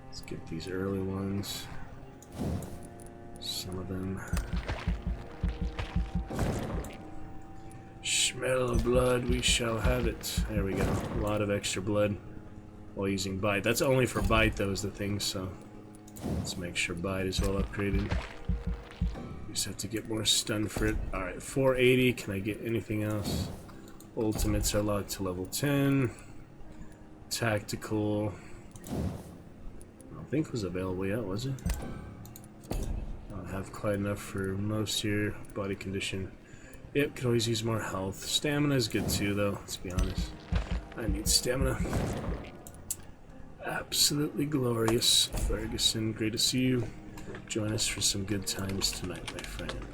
Let's get these early ones. Some of them. Smell of blood, we shall have it. There we go. A lot of extra blood while using bite. That's only for bite, though, is the thing, so let's make sure bite is well upgraded. We just have to get more stun for it. Alright, 480. Can I get anything else? Ultimates are locked to level 10. Tactical. I don't think was available yet, was it? I don't have quite enough for most here. Body condition. Yep, could always use more health. Stamina is good too, though, let's be honest. I need stamina. Absolutely glorious. Ferguson, great to see you. Join us for some good times tonight, my friend.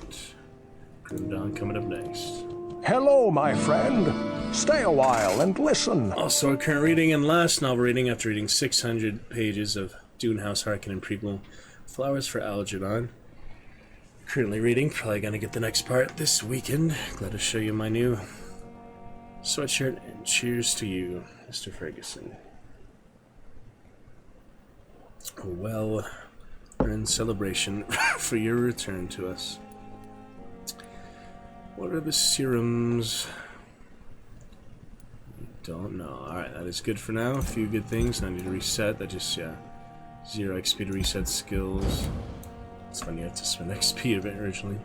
Grim Dawn coming up next. Hello, my friend. Stay a while and listen. Also, our current reading and last novel reading after reading 600 pages of Dune House Harkonnen prequel, Flowers for Algernon. Currently reading, probably gonna get the next part this weekend. Glad to show you my new sweatshirt, and cheers to you, Mr. Ferguson. A well-earned celebration for your return to us. What are the serums? Don't know. Alright, that is good for now. A few good things. I need to reset. That just, yeah. 0 XP to reset skills. It's funny, you have to spend XP of it originally.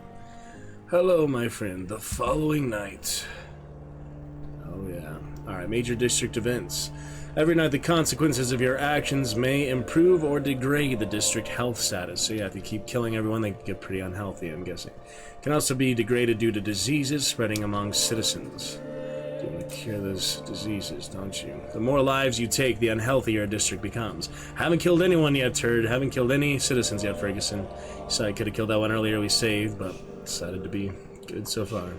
Hello, my friend. The following night. Oh, yeah. Alright, major district events. Every night, the consequences of your actions may improve or degrade the district health status. So, yeah, if you keep killing everyone, they get pretty unhealthy, I'm guessing. Can also be degraded due to diseases spreading among citizens. You want to cure those diseases, don't you? The more lives you take, the unhealthier a district becomes. Haven't killed anyone yet, turd. Haven't killed any citizens yet, Ferguson. So I could have killed that one earlier we saved, but decided to be good so far.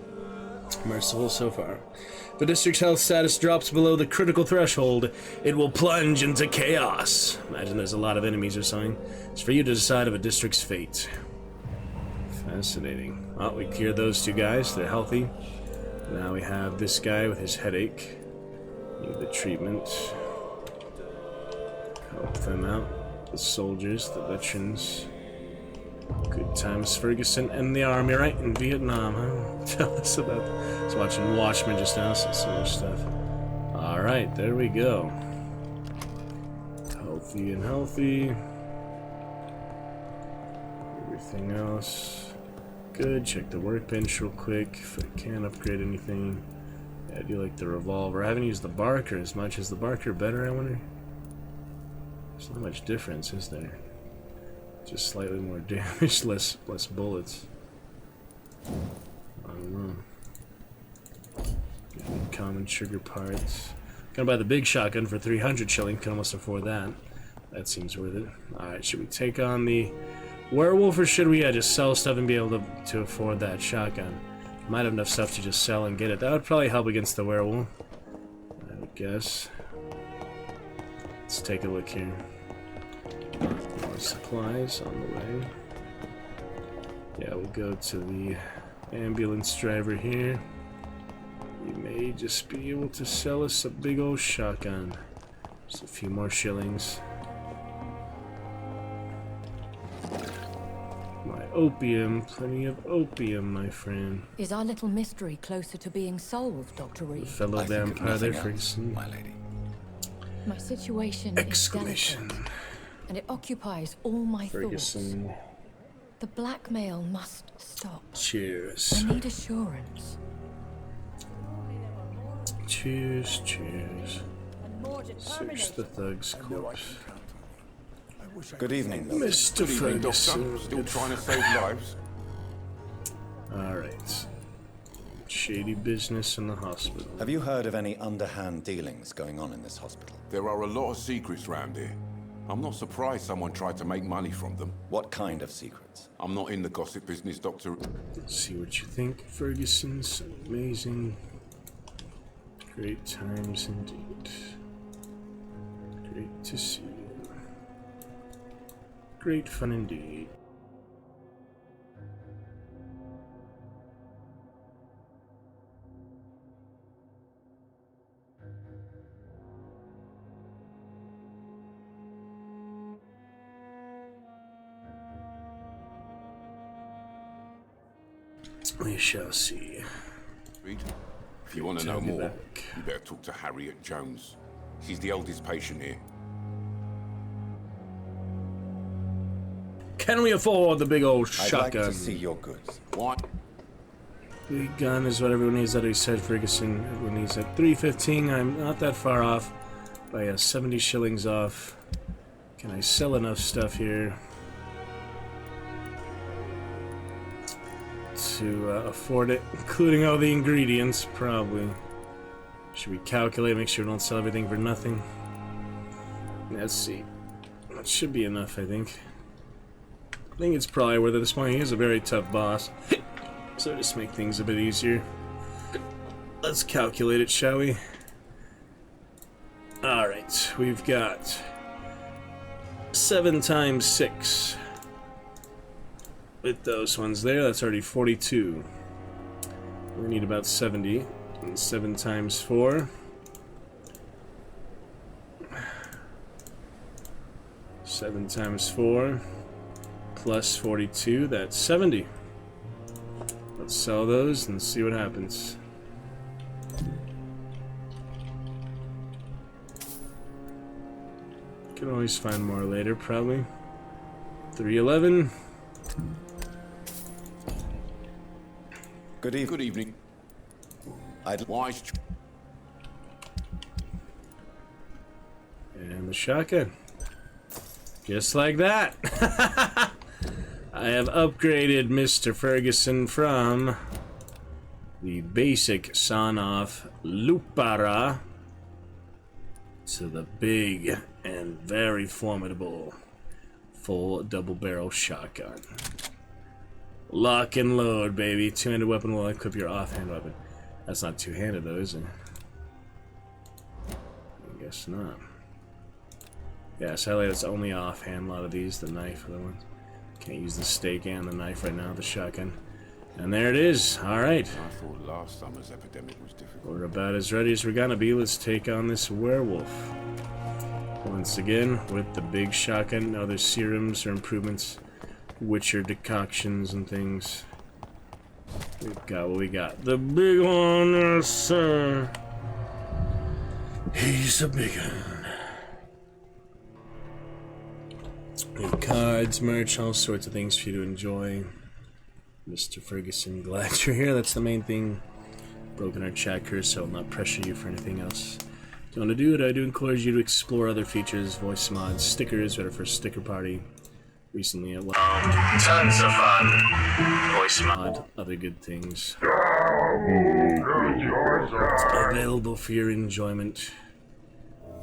Merciful so far. If the district's health status drops below the critical threshold, it will plunge into chaos. Imagine there's a lot of enemies or something. It's for you to decide of a district's fate. Fascinating. Well, we cured those two guys. They're healthy. Now we have this guy with his headache. Need the treatment. Help them out. The soldiers, the veterans. Good times, Ferguson and the army, right? In Vietnam, huh? Tell us about that. I was watching Watchmen just now, so much stuff. Alright, there we go. Healthy and healthy. Everything else. Good. Check the workbench real quick if I can upgrade anything. Yeah, I do like the revolver. I haven't used the Barker as much. Is the Barker better, I wonder? There's not much difference, is there? Just slightly more damage, less bullets. I don't know. Common trigger parts. Gonna buy the big shotgun for 300 shilling. Can almost afford that. That seems worth it. Alright, should we take on the werewolf, or should we just sell stuff and be able to afford that shotgun? Might have enough stuff to just sell and get it. That would probably help against the werewolf, I would guess. Let's take a look here. More supplies on the way. Yeah, we'll go to the ambulance driver here. You may just be able to sell us a big old shotgun. Just a few more shillings. My opium, plenty of opium, my friend. Is our little mystery closer to being solved, Dr. Reed? Fellow vampire there, Ferguson. My lady. My situation is delicate, and it occupies all my Ferguson. thoughts. The blackmail must stop. Cheers. I need assurance. Cheers, cheers. Search the thug's corpse. Good evening, Mr. Ferguson. Still trying to save lives? Alright. Shady business in the hospital. Have you heard of any underhand dealings going on in this hospital? There are a lot of secrets round here. I'm not surprised someone tried to make money from them. What kind of secrets? I'm not in the gossip business, Doctor. Let's see what you think, Ferguson's amazing. Great times indeed. Great to see you. Great fun indeed. We shall see. Reed, if you want to know more, you better talk to Harriet Jones. She's the oldest patient here. Can we afford the big old I'd shotgun? like to see your goods. What? Big gun is what everyone needs. That he said, Ferguson. Everyone needs at 315. I'm not that far off. By 70 shillings off. Can I sell enough stuff here to afford it, including all the ingredients? Probably. Should we calculate? Make sure we don't sell everything for nothing. Let's see. That should be enough, I think. I think it's probably worth it at this point. He is a very tough boss. So just make things a bit easier. Let's calculate it, shall we? Alright, we've got 7 times 6. With those ones there, that's already 42. We need about 70. And 7 times 4. 7 times 4. Plus 42, that's 70. Let's sell those and see what happens. Can always find more later, probably. 311. Good evening. Good evening. Wise. And the shotgun. Just like that. I have upgraded Mr. Ferguson from the basic Son-Off Lupara to the big and very formidable full double-barrel shotgun. Lock and load, baby. Two-handed weapon will equip your offhand weapon. That's not two-handed, though, is it? I guess not. Yeah, sadly, it's only offhand. A lot of these, the knife, other ones. Can't use the stake and the knife right now, the shotgun. And there it is. Alright. I thought last summer's epidemic was difficult. We're about as ready as we're gonna be. Let's take on this werewolf. Once again, with the big shotgun. Now there's serums or improvements. Witcher decoctions and things. We've got what we got. The big one, yes, sir. He's a big one. We have cards, merch, all sorts of things for you to enjoy. Mr. Ferguson, glad you're here. That's the main thing. Broken our chat curse, so I'll not pressure you for anything else. Do you want to do it? I do encourage you to explore other features, voice mods, stickers, or for sticker party. Recently, tons of fun. Voice mod, other good things. Available for your enjoyment.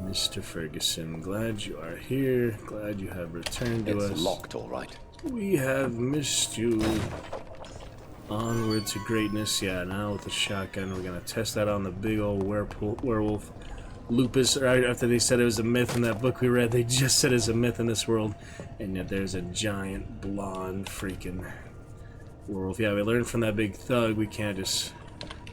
Mr. Ferguson, glad you are here. Glad you have returned to us. It's locked, all right. We have missed you. Onward to greatness. Yeah, now with the shotgun, we're gonna test that on the big old werewolf. Lupus, right after they said it was a myth in that book we read, they just said it's a myth in this world. And yet there's a giant, blonde, freaking werewolf. Yeah, we learned from that big thug we can't just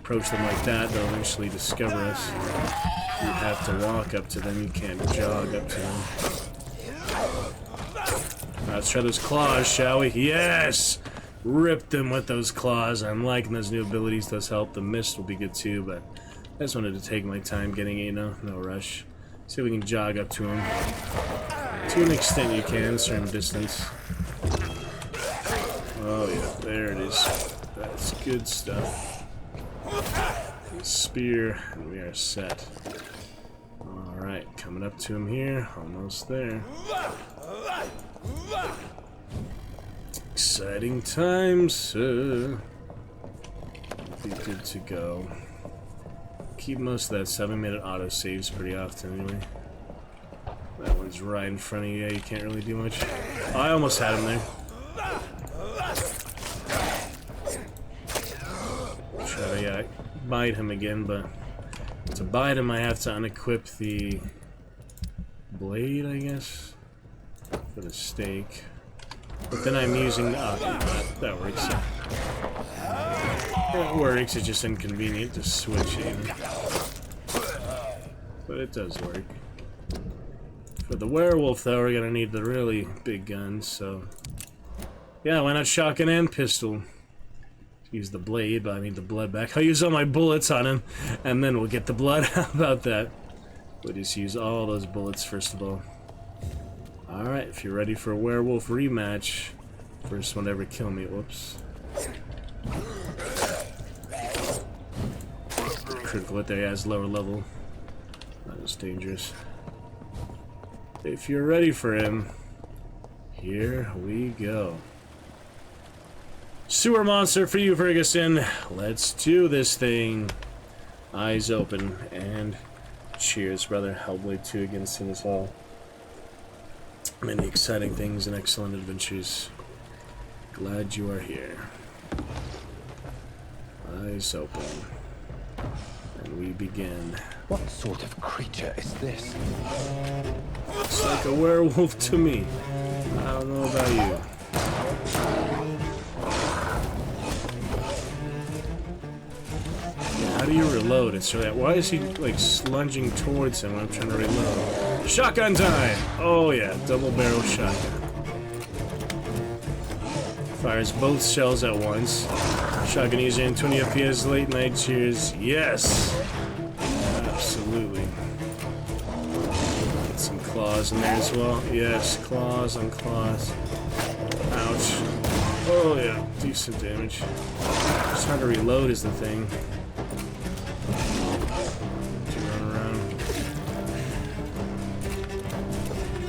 approach them like that, they'll eventually discover us. You have to walk up to them, you can't jog up to them. Let's try those claws, shall we? Yes! Rip them with those claws. I'm liking those new abilities, does help. The mist will be good too, but I just wanted to take my time getting it, no rush. See if we can jog up to him. To an extent you can, certain distance. Oh yeah, there it is. That's good stuff. Spear, and we are set. Alright, coming up to him here, almost there. Exciting times, be good to go. Keep most of that 7-minute autosaves pretty often anyway. That one's right in front of you, you can't really do much. Oh, I almost had him there. Try to bite him again, but to bite him I have to unequip the blade, I guess, for the stake. But then I'm using the... that works. It works, it's just inconvenient to switch in. But it does work. For the werewolf, though, we're gonna need the really big guns, so... yeah, why not shotgun and pistol? Use the blade, but I need the blood back. I'll use all my bullets on him, and then we'll get the blood. How about that? We'll just use all those bullets first of all. Alright, if you're ready for a werewolf rematch, first one to ever kill me. Whoops. Critical hit there, has lower level. Not as dangerous. If you're ready for him, here we go. Sewer monster for you, Ferguson. Let's do this thing. Eyes open, and cheers, brother. Hellblade 2 against him as well. Many exciting things and excellent adventures. Glad you are here. Eyes open. And we begin. What sort of creature is this? Looks like a werewolf to me. I don't know about you. How do you reload? It's really... why is he like lunging towards him when I'm trying to reload? Shotgun time! Oh yeah, double barrel shotgun. Fires both shells at once. Shotgun easier in 20 FPS, late night cheers. Yes! Absolutely. Get some claws in there as well. Yes, claws on claws. Ouch. Oh yeah, decent damage. Just trying to reload is the thing.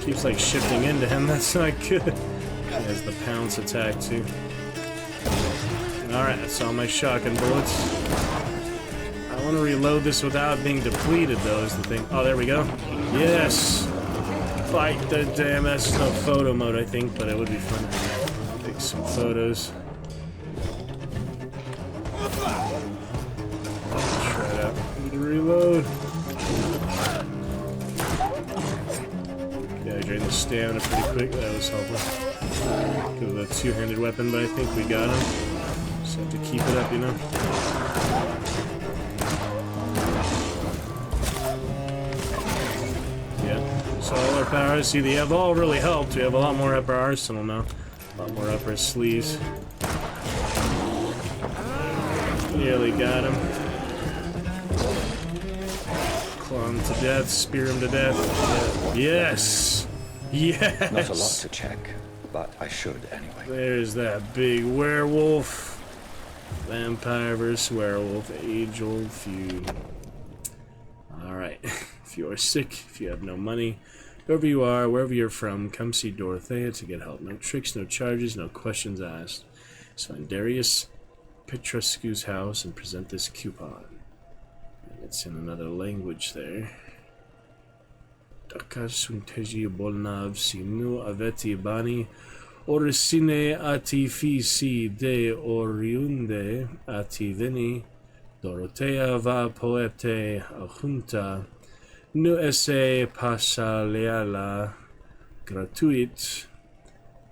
Keeps like shifting into him, that's not good. He has the pounce attack too. Alright, that's all my shotgun bullets. I want to reload this without being depleted though, is the thing. Oh, there we go. Yes! Fight the damn, that's no photo mode I think, but it would be fun to take some photos. Try it out. Need to reload. Yeah, I drained the stamina pretty quick, that was helpful. Give it a two-handed weapon, but I think we got him. Just have to keep it up, you know? Yeah, so all our powers, see, they have all really helped. We have a lot more up our arsenal now. A lot more up our sleeves. Nearly got him. Claw him to death, spear him to death. Yes! Yes! Not a lot to check, but I should anyway. There's that big werewolf. Vampire versus werewolf, age-old feud. Alright, if you are sick, if you have no money, wherever you are, wherever you're from, come see Dorothea to get help. No tricks, no charges, no questions asked. Just find Darius Petrescu's house and present this coupon. And it's in another language there. Taka sunteji bolnav sinu aveti bani orsine artifici de oriunde ativini Dorothea va poete ajunta nu esse pasaleala gratuit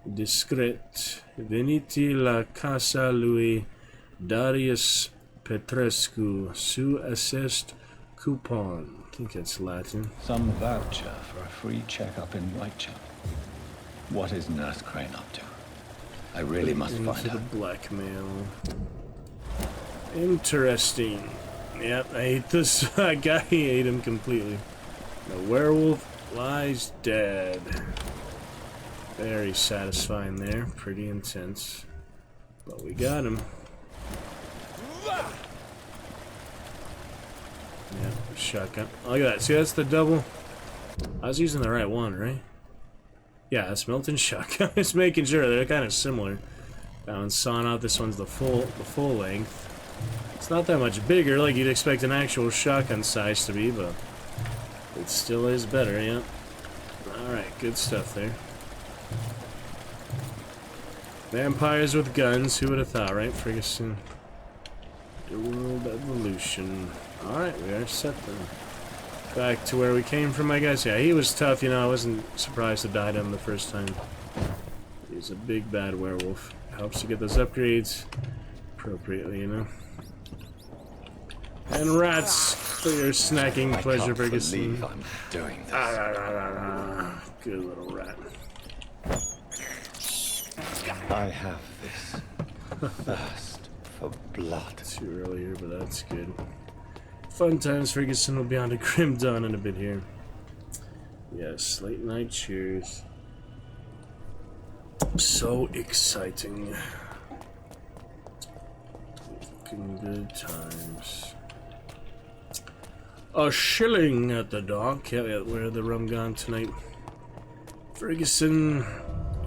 discret veniti la casa lui Darius Petrescu, su assist coupon. I think it's Latin. Some voucher for a free checkup in Whitechapel. What is Nurse Crane up to? I really must find Into her. the blackmail. Interesting. Yep, I hate this guy. He ate him completely. The werewolf lies dead. Very satisfying there. Pretty intense. But we got him. Yep, shotgun. Oh, look at that. See, that's the double. I was using the right one, right? Yeah, that's Milton's shotgun. Just making sure they're kind of similar. That one's sawing out. This one's the full length. It's not that much bigger, like you'd expect an actual shotgun size to be, but it still is better. Yeah. All right, good stuff there. Vampires with guns. Who would have thought, right, Ferguson? The world evolution. All right, we are set then. Back to where we came from, I guess. Yeah, he was tough, you know. I wasn't surprised to die to him the first time. He's a big bad werewolf. Helps you get those upgrades appropriately, you know. And rats for your snacking pleasure, Ferguson. I'm doing this. Good little rat. I have this thirst for blood. Too early here, but that's good. Fun times, Ferguson. Will be on to Grim Dawn in a bit here. Yes, late night cheers. So exciting. Fucking good times. A shilling at the dock. Yeah, where the rum gone tonight? Ferguson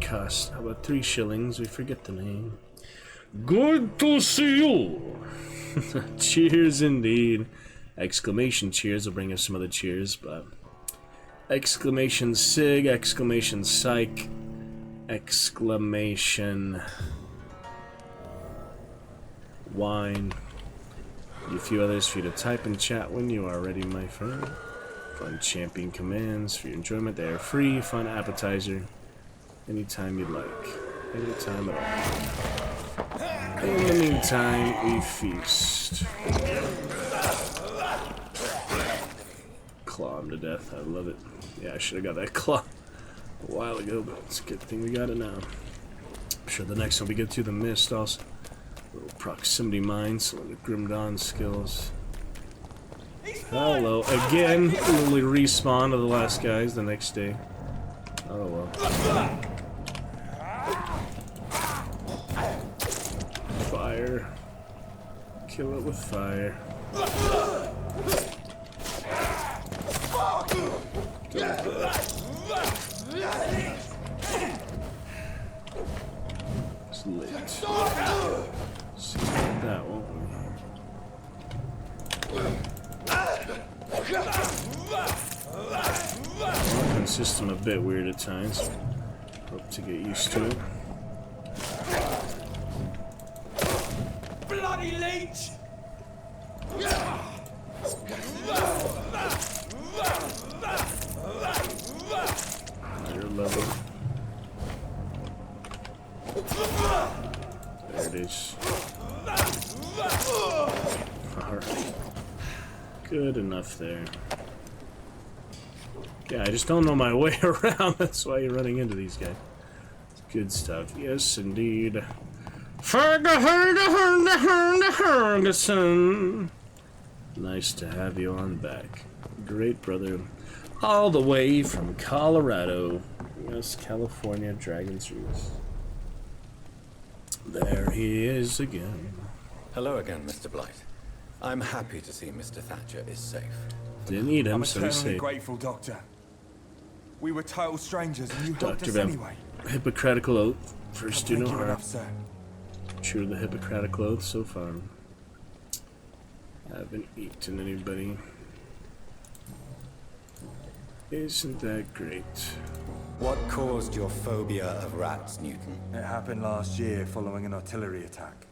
cost. How about 3 shillings? We forget the name. Good to see you. Cheers indeed. Exclamation cheers will bring us some other cheers, but exclamation sig, exclamation psych, exclamation wine. A few others for you to type and chat when you are ready, my friend. Fun champion commands for your enjoyment. They are free, fun appetizer. Anytime you'd like. Anytime at all. In the meantime, we feast. Claw him to death. I love it. Yeah, I should have got that claw a while ago, but it's a good thing we got it now. I'm sure the next one we get to the mist also. A little proximity mine, some of the Grim Dawn skills. Hello. Again, we'll respawn to the last guys the next day. Oh well. Fire. Kill it with fire. Go with that. It's lit. See that, won't we? Weapon system a bit weird at times. Hope to get used to it. Bloody leech! Your level. There it is. Alright. Good enough there. Yeah, I just don't know my way around. That's why you're running into these guys. Good stuff. Yes, indeed. Ferguson. Nice to have you on back. Great, brother. All the way from Colorado. Yes, California, Dragon's Roost. There he is again. Hello again, Mr. Blight. I'm happy to see Mr. Thatcher is safe. Didn't need him, I'm so he's eternally safe. grateful, Doctor. We were total strangers, and you helped Dr. us Van anyway. Hippocratical Oath. First do no Thank you harm. enough, sir. True to the Hippocratical Oath so far. Haven't eaten anybody. Isn't that great? What caused your phobia of rats, Newton? It happened last year following an artillery attack.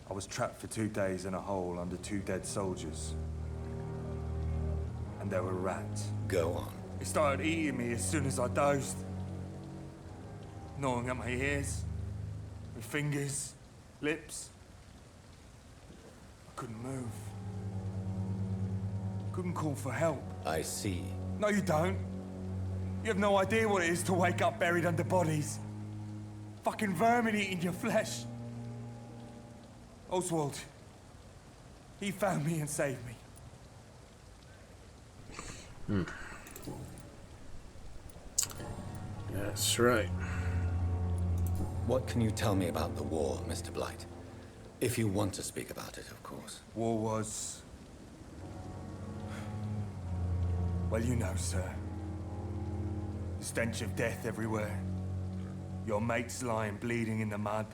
I was trapped for 2 days in a hole under 2 dead soldiers. And there were rats. Go on. It started eating me as soon as I dozed. Gnawing at my ears, with fingers, lips. couldn't move. Couldn't call for help. I see. No, you don't. You have no idea what it is to wake up buried under bodies. Fucking vermin eating your flesh. Oswald. He found me and saved me. That's right. What can you tell me about the war, Mr. Blight? If you want to speak about it, of course. War was... Well, you know, sir. The stench of death everywhere. Your mates lying bleeding in the mud.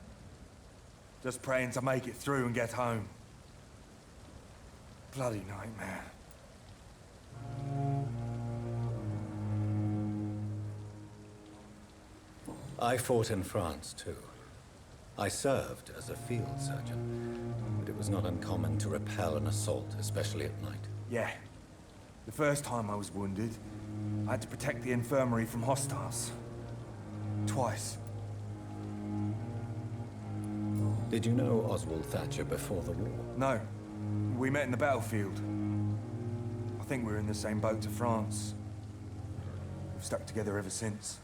Just praying to make it through and get home. Bloody nightmare. I fought in France, too. I served as a field surgeon, but it was not uncommon to repel an assault, especially at night. Yeah. The first time I was wounded, I had to protect the infirmary from hostiles. Twice. Did you know Oswald Thatcher before the war? No. We met in the battlefield. I think we were in the same boat to France. We've stuck together ever since.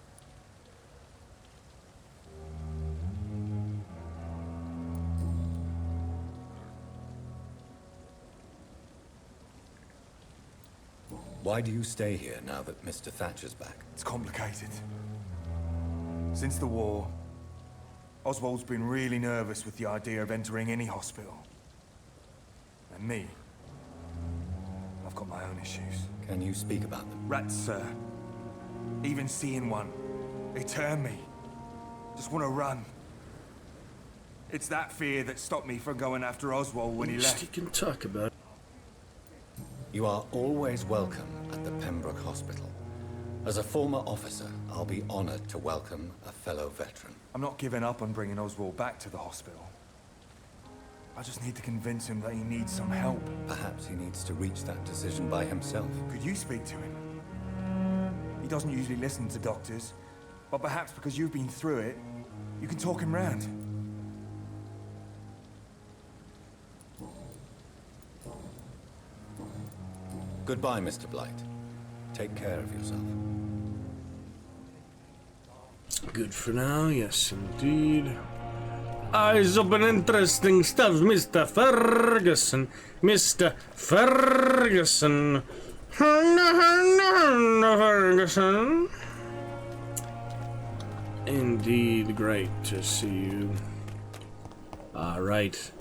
Why do you stay here now that Mr. Thatcher's back? It's complicated. Since the war, Oswald's been really nervous with the idea of entering any hospital. And me, I've got my own issues. Can you speak about them? Rats, sir. Even seeing one, they turn me. Just want to run. It's that fear that stopped me from going after Oswald when he left. You can talk about it. You are always welcome at the Pembroke Hospital. As a former officer, I'll be honored to welcome a fellow veteran. I'm not giving up on bringing Oswald back to the hospital. I just need to convince him that he needs some help. Perhaps he needs to reach that decision by himself. Could you speak to him? He doesn't usually listen to doctors, but perhaps because you've been through it, you can talk him round. Goodbye, Mr. Blight. Take care of yourself. Good for now, yes indeed. Eyes open, interesting stuff, Mr. Ferguson. Mr. Ferguson. Ferguson. Indeed, great to see you. Alright.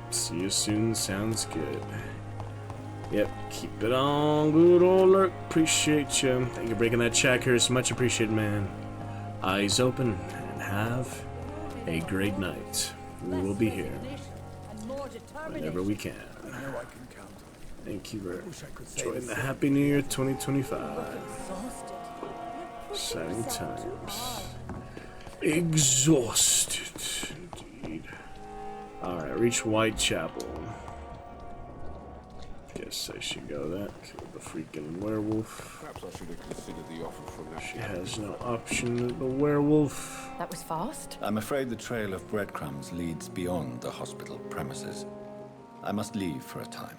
See you soon, sounds good. Yep, keep it on, good old Lurk. Appreciate you. Thank you for breaking that chat, Curse. Much appreciated, man. Eyes open and have a great night. We will be here whenever we can. Thank you for joining the Happy New Year 2025. Exciting times. Exhausted, indeed. Alright, reach Whitechapel. Guess I should go that. Kill the freaking werewolf. Perhaps I should have considered the offer from that. She has no option. The werewolf. That was fast. I'm afraid the trail of breadcrumbs leads beyond the hospital premises. I must leave for a time.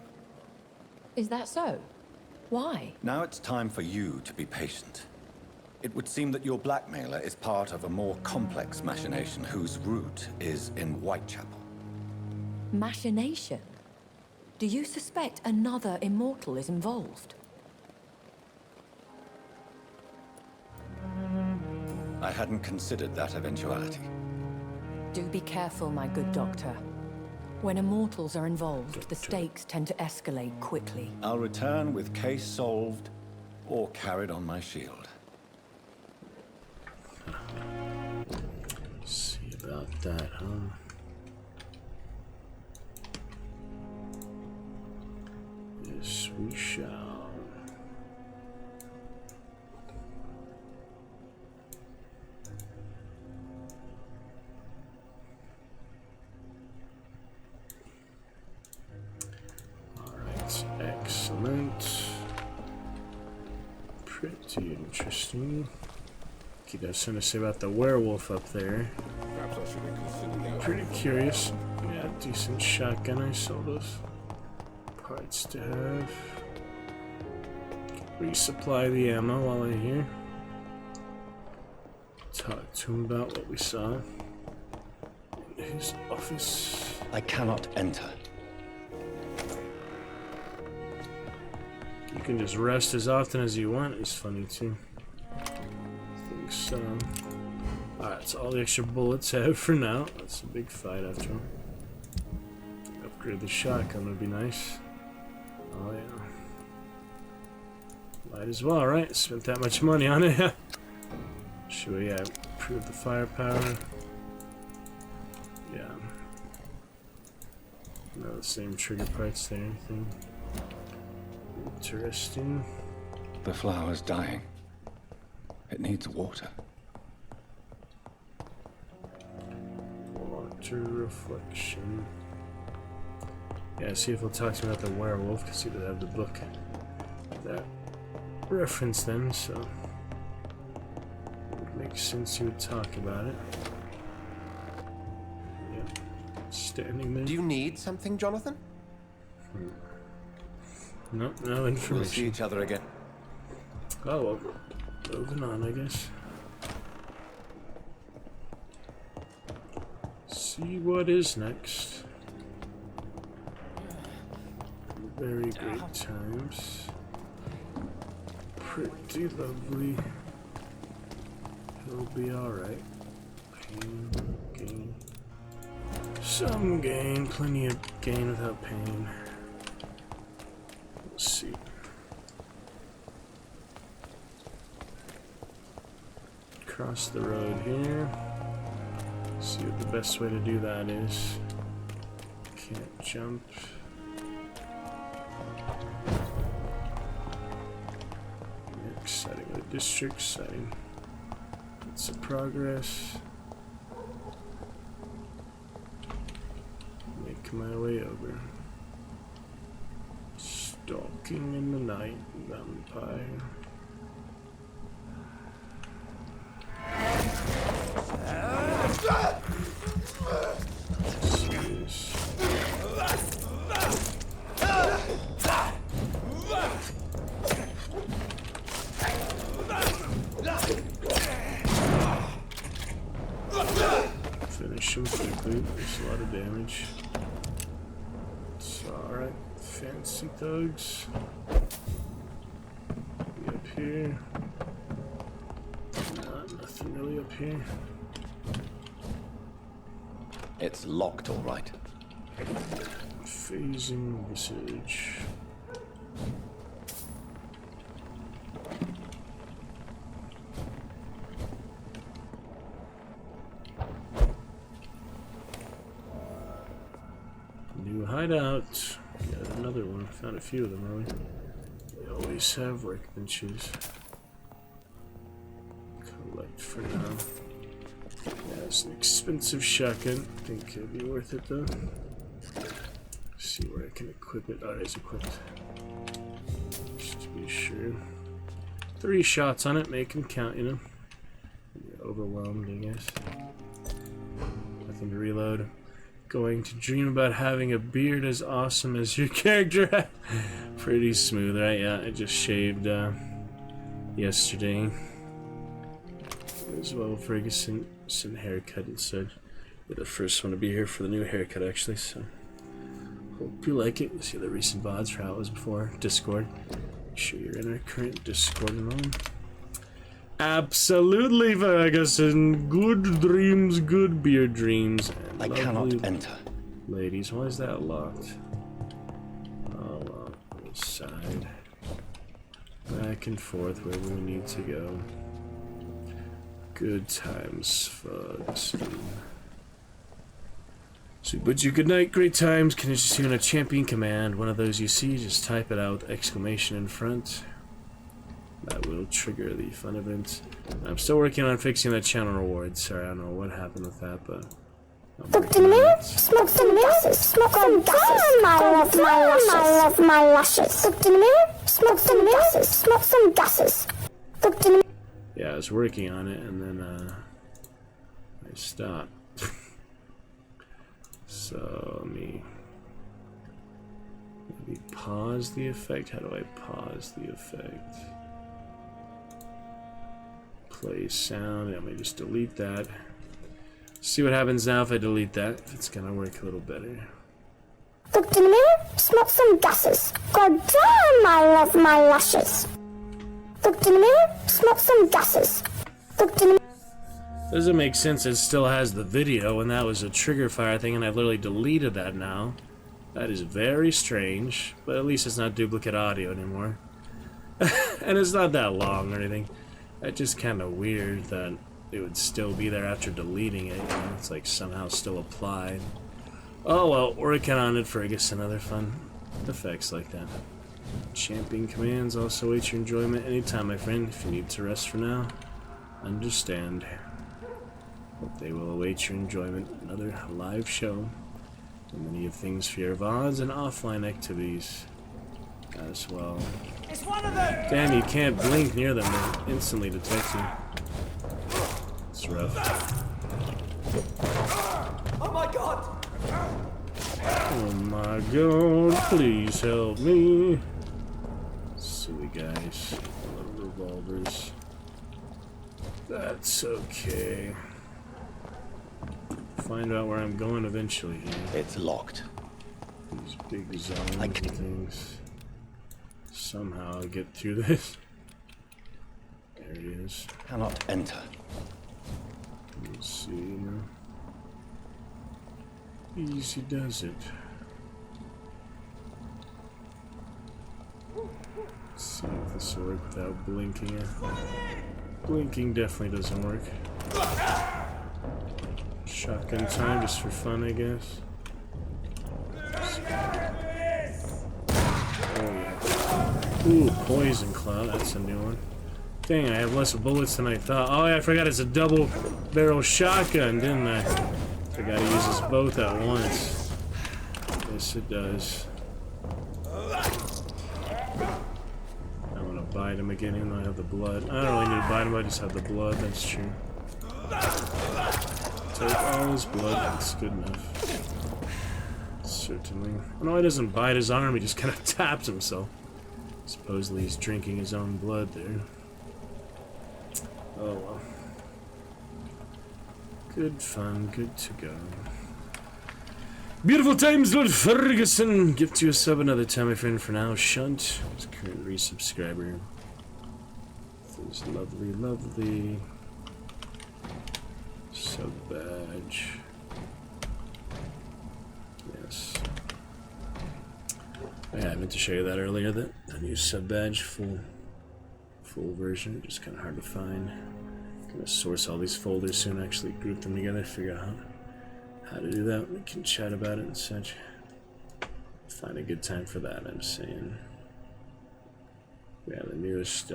Is that so? Why? Now it's time for you to be patient. It would seem that your blackmailer is part of a more complex machination whose root is in Whitechapel. Machination? Do you suspect another immortal is involved? I hadn't considered that eventuality. Do be careful, my good doctor. When immortals are involved, the stakes tend to escalate quickly. I'll return with case solved or carried on my shield. See about that, huh? Yes, we shall. Alright, excellent. Pretty interesting. He does something to say about the werewolf up there. Perhaps I should have considered the offer. Pretty curious. Yeah, decent shotgun. I saw those parts to have. Resupply the ammo while I'm here. Talk to him about what we saw in his office. I cannot enter. You can just rest as often as you want. It's funny too. I think so. Alright, so all the extra bullets I have for now. That's a big fight after all. Upgrade the shotgun would be nice. Oh yeah. Might as well, right? Spent that much money on it. Should we improve the firepower? Yeah. No, the same trigger parts there, anything. Interesting. The flower's dying. It needs water. Water reflection. Yeah, see if he'll talk to me about the werewolf, because he did have the book that reference them, so it would make sense he would talk about it. Yep. Standing there. Do you need something, Jonathan? Nope, no information. We'll see each other again. Oh, well, moving on, I guess. See what is next. Very great times. Pretty lovely. He'll be alright. Pain, gain. Some gain, plenty of gain without pain. Let's see. Cross the road here. See what the best way to do that is. Can't jump. Next setting of the district setting. It's a progress. Make my way over. Stalking in the night, vampire. Finish him quickly. There's a lot of damage. It's alright. Fancy thugs. Be up here. Nothing really up here. It's locked, all right. Phasing visage. New hideout. Got another one. Found a few of them already. They always have workbenches. Collect for now. Yeah, it's an expensive shotgun. I think it'd be worth it though. See where I can equip it. Oh, it's equipped. Just to be sure. 3 shots on it, make them count, you know. You're overwhelmed, I guess. Nothing to reload. Going to dream about having a beard as awesome as your character. Pretty smooth, right? Yeah, I just shaved yesterday. As well, Ferguson haircut instead. You're the first one to be here for the new haircut, actually. So hope you like it. You see the recent VODs for how it was before. Discord. Make sure you're in our current Discord room. Absolutely, Ferguson. Good dreams, good beard dreams. I cannot enter. Ladies, why is that locked? Oh, well, on the side. Back and forth wherever we need to go. Good times, Ferguson. So, bid you good night, great times. Can you just see on a champion command? One of those you see, just type it out, exclamation in front. That will trigger the fun event. I'm still working on fixing the channel rewards. Sorry, I don't know what happened with that, but Looked in the mirror, smoked some gases, smoked some gases. I love my lashes. Looked in the mirror, smoked some gases, smoked some gases. Looked in the yeah, I was working on it and then I stopped. So maybe pause the effect. How do I pause the effect? Play sound. Let me just delete that. See what happens now if I delete that. If it's gonna work a little better. Looked in the mirror, smelt some gases. God damn, I love my lashes. Looked in the mirror, smelt some gases. Looked in the Doesn't make sense. It still has the video, and that was a trigger fire thing, and I've literally deleted that now. That is very strange, but at least it's not duplicate audio anymore. And it's not that long or anything. That's just kind of weird that it would still be there after deleting it. You know? It's like somehow still applied. Oh well, working on it for I guess another fun effects like that. Champion commands also await your enjoyment anytime, my friend. If you need to rest for now, understand. Hope they will await your enjoyment. Another live show. And many of things for your VODs and offline activities as well. It's one of them. Damn, you can't blink near them. They instantly detect you. It's rough. Oh my god! Oh my god, please help me. Silly guys. I love revolvers. That's okay. Find out where I'm going eventually here. It's locked. These big zones and things. Somehow I'll get through this. There it is. Cannot enter. Let's see now. Easy does it. Let's see if this will work without blinking. Blinking definitely doesn't work. Shotgun time just for fun, I guess. Oh yeah. Ooh, poison cloud. That's a new one. Dang, I have less bullets than I thought. Oh yeah, I forgot it's a double barrel shotgun, didn't I? I gotta use this both at once. Yes, it does. I'm gonna bite him again, even though I have the blood. I don't really need to bite him, I just have the blood, that's true. Take all his blood, that's good enough. Certainly. I know he doesn't bite his arm, he just kind of taps himself. Supposedly he's drinking his own blood there. Oh well. Good fun, good to go. Beautiful times, Lord Ferguson! Gift you a sub another time, my friend. For now, Shunt is current resubscriber. This lovely, lovely sub badge. Yes. Yeah, I meant to show you that earlier. That new sub badge, full version. Just kind of hard to find. Gonna source all these folders soon. Actually, group them together. Figure out how to do that. We can chat about it and such. Find a good time for that. I'm saying. We have the newest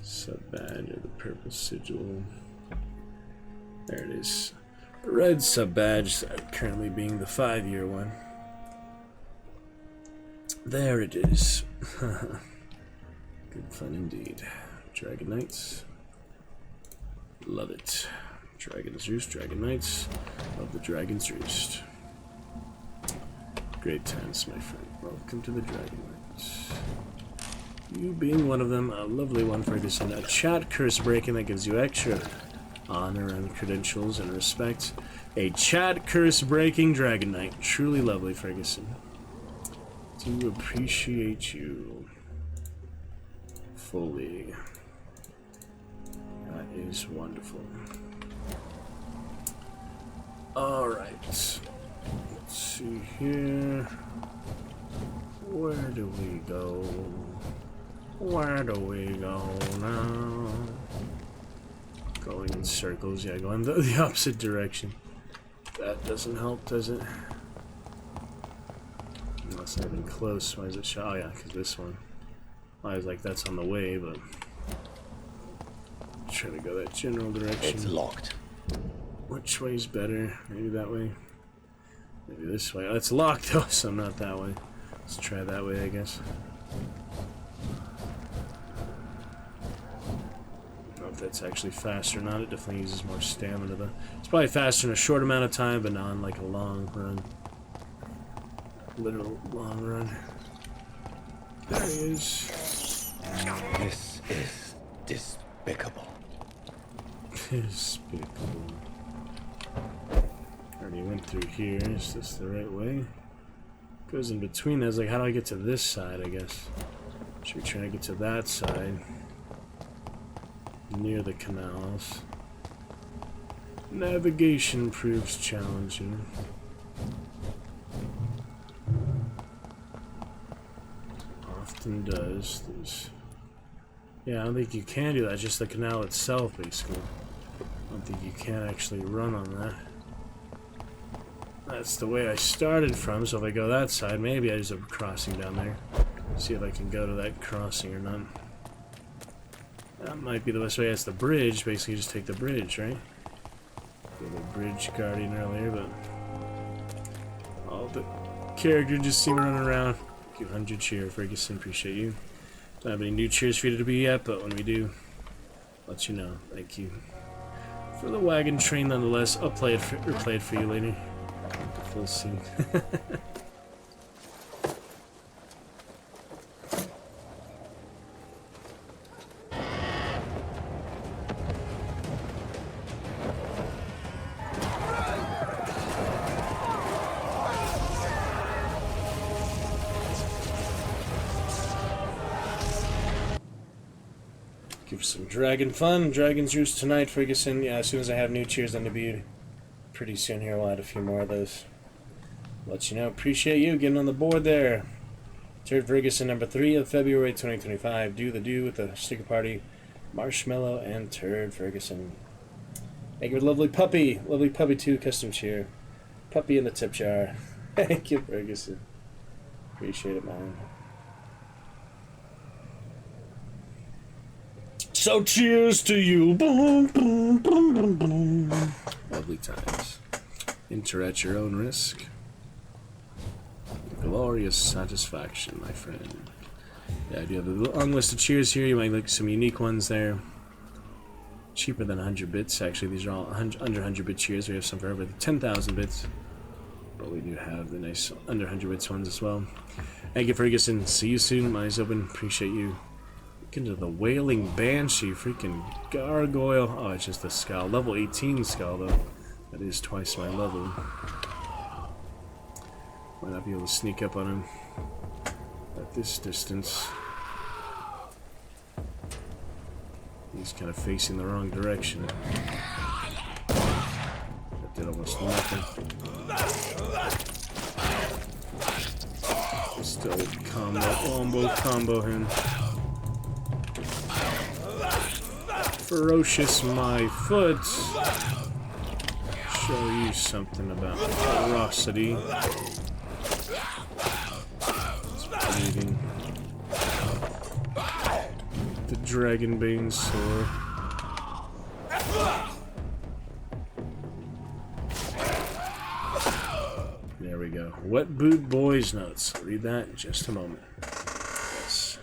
sub badge of the purple sigil. There it is. The red sub badge, currently being the 5-year one. There it is. Good fun indeed. Dragon Knights. Love it. Dragon's Roost, Dragon Knights. Love the Dragon's Roost. Great times, my friend. Welcome to the Dragon Knights. You being one of them, a lovely one, Ferguson. A chat curse breaking that gives you extra honor and credentials and respect. A chat curse breaking Dragon Knight. Truly lovely, Ferguson. Do appreciate you fully. That is wonderful. Alright. Let's see here. Where do we go? Where do we go now? Going in circles. Yeah, going the opposite direction. That doesn't help, does it? No, it's not even close. Why is it shot? Oh yeah, because this one. I was like, that's on the way, but try to go that general direction. It's locked. Which way's better? Maybe that way. Maybe this way. Oh, it's locked though, so not that way. Let's try that way, I guess. if that's actually faster or not. It definitely uses more stamina though. It's probably faster in a short amount of time, but not in like a long run. Literal long run. There he is. This is despicable. Despicable. Already went through here. Is this the right way? Goes in between. I was like, how do I get to this side, I guess? Should be trying to get to that side. Near the canals. Navigation proves challenging. Often does. Yeah, I don't think you can do that. Just the canal itself, basically. I don't think you can actually run on that. That's the way I started from, so if I go that side, maybe I just have a crossing down there. See if I can go to that crossing or not. That might be the best way. It's the bridge. Basically, just take the bridge, right? The bridge guardian earlier, but all the characters just seem running around. Thank you, 100 cheer, Ferguson. Appreciate you. Don't have any new cheers for you to be yet, but when we do, let you know. Thank you for the wagon train, nonetheless. I'll play it for you later. The full scene. Give some dragon fun. Dragon's Roost tonight, Ferguson. Yeah, as soon as I have new cheers on the butte, pretty soon here we'll add a few more of those. Let you know. Appreciate you getting on the board there. Turd Ferguson, number 3 of February 2025. Do the do with the sticker party. Marshmallow and Turd Ferguson. Thank you for lovely puppy. Lovely puppy too. Custom cheer. Puppy in the tip jar. Thank you, Ferguson. Appreciate it, man. So cheers to you. Boom, boom, boom, boom, boom. Lovely times. Enter at your own risk. Glorious satisfaction, my friend. Yeah, I do have a long list of cheers here. You might look at some unique ones there. Cheaper than 100 bits. Actually, these are all under 100 bit cheers. We have some for over 10,000 bits. But we do have the nice under 100 bits ones as well. Thank you, Ferguson. See you soon. My eyes open. Appreciate you. Into the Wailing Banshee, freaking gargoyle. Oh, it's just a skull. Level 18 skull, though. That is twice my level. Might not be able to sneak up on him at this distance. He's kind of facing the wrong direction. That did almost nothing. Still combo him. Ferocious my foot. Show you something about ferocity. It's bleeding. The Dragonbane sword. There we go. Wet Boot Boys Notes. I'll read that in just a moment. Yes.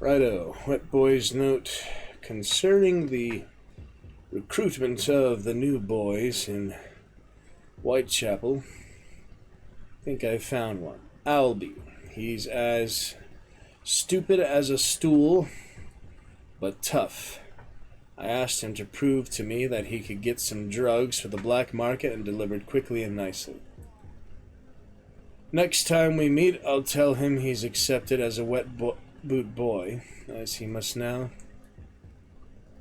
Righto. Wet Boy's note concerning the recruitment of the new boys in Whitechapel. I think I found one. Albie. He's as stupid as a stool, but tough. I asked him to prove to me that he could get some drugs for the black market and delivered quickly and nicely. Next time we meet, I'll tell him he's accepted as a wet boot boy, as he must now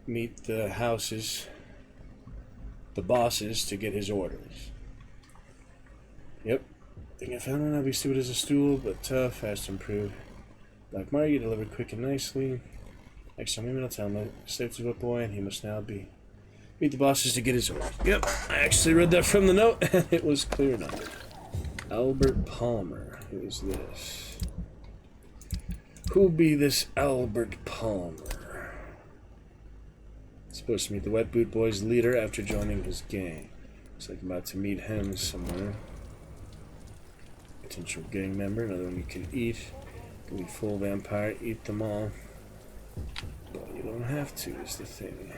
meet the bosses, to get his orders. Yep. Think I found one. I'll be stupid as a stool, but tough, fast and improved. Black market, delivered quick and nicely. Next time we meet, I'll tell him that he's a wet boy, and he must now meet the bosses to get his orders. Yep. I actually read that from the note, and it was clear enough. Albert Palmer. Who is this? Who'll be this Albert Palmer? Supposed to meet the Wet Boot Boys leader after joining his gang. Looks like I'm about to meet him somewhere. Potential gang member, another one you can eat. Can be full vampire, eat them all. But you don't have to, is the thing.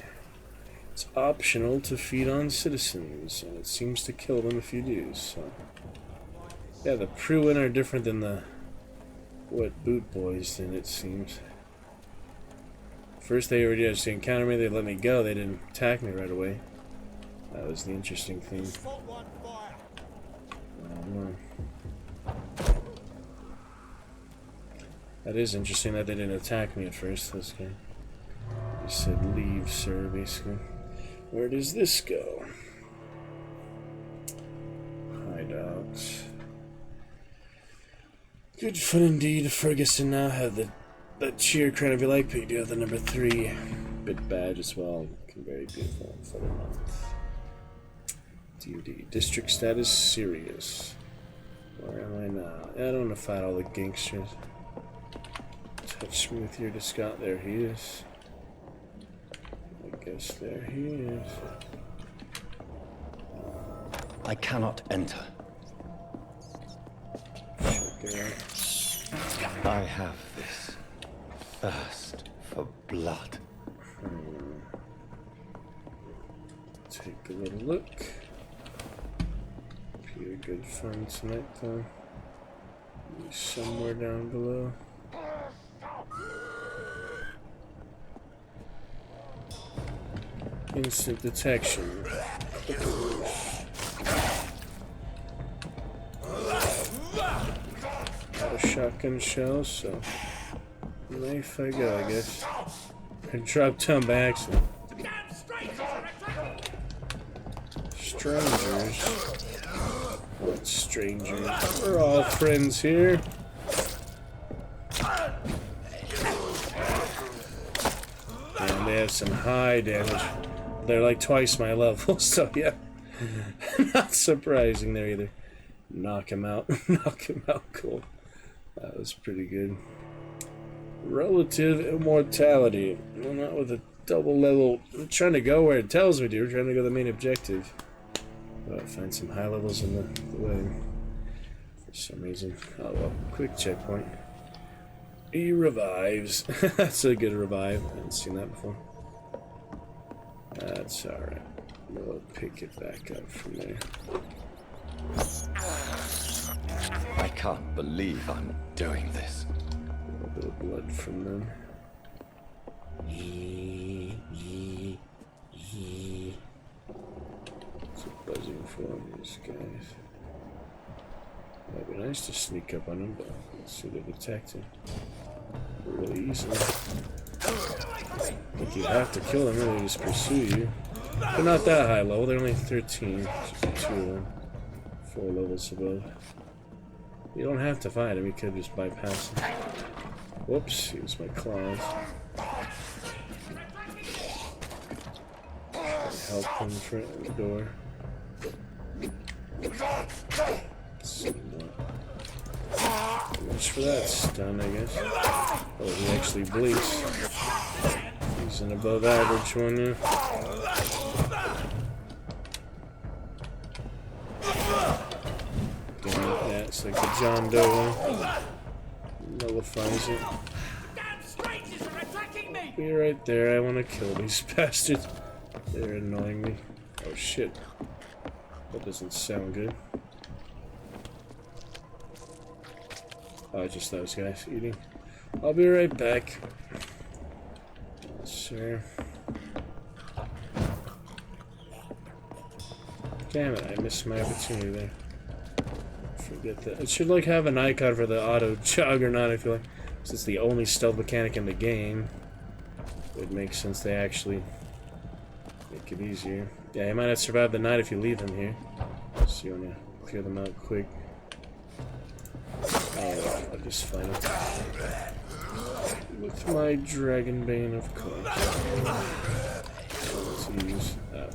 It's optional to feed on citizens, and it seems to kill them if you do, so... Yeah, the Pruin are different than the Wet Boot Boys, then it seems. First they were just to encounter me, they let me go, they didn't attack me right away. That was the interesting thing. I don't know. That is interesting that they didn't attack me at first, this guy. He said, leave, sir, basically. Where does this go? Hideout. Good fun indeed. Ferguson now have that cheer crown if you like, but you do have the number 3 bit badge as well. Very beautiful for the month. DD. District status serious. Where am I now? I don't want to fight all the gangsters. Touch me with your discount. There he is. I guess there he is. I cannot enter. I have this thirst for blood. Take a little look. Be a good fun tonight, though. Somewhere down below. Instant detection. Got a shotgun shell, so knife I go, I guess. I dropped down by accident. Strangers. What strangers? We're all friends here. And they have some high damage. They're like twice my level, so yeah. Not surprising there either. Knock him out. Knock him out, cool. That was pretty good. Relative immortality. Well, not with a double level. I'm trying to go where it tells me to. We're trying to go to the main objective. But find some high levels in the way. For some reason. Oh well, quick checkpoint. He revives. That's a good revive. I haven't seen that before. That's alright. We'll pick it back up from there. I can't believe I'm doing this. A little bit of blood from them. It's a buzzing for these guys. Might be nice to sneak up on them, but let's see the detective. Really easily. I think you have to kill them, or they just pursue you. They're not that high level, they're only 13. Just 2 of them. 4 levels above. You don't have to fight him, you could just bypass him. Whoops, use my claws. Help him for the door. Much for that stun, I guess. Oh, he actually bleeds. He's an above average one, yeah. Yeah, it's like the John Doe one. Nullifies it. me! Be right there. I want to kill these bastards. They're annoying me. Oh shit. That doesn't sound good. Oh, just those guys eating. I'll be right back. Sure. Damn it, I missed my opportunity there. Forget that. It should like have an icon for the auto juggernaut, I feel like. Since it's the only stealth mechanic in the game. It would make sense they actually make it easier. Yeah, you might not survive the night if you leave them here. So you wanna clear them out quick. Oh, I'll just fight them. With my Dragonbane, of course. Let's use that.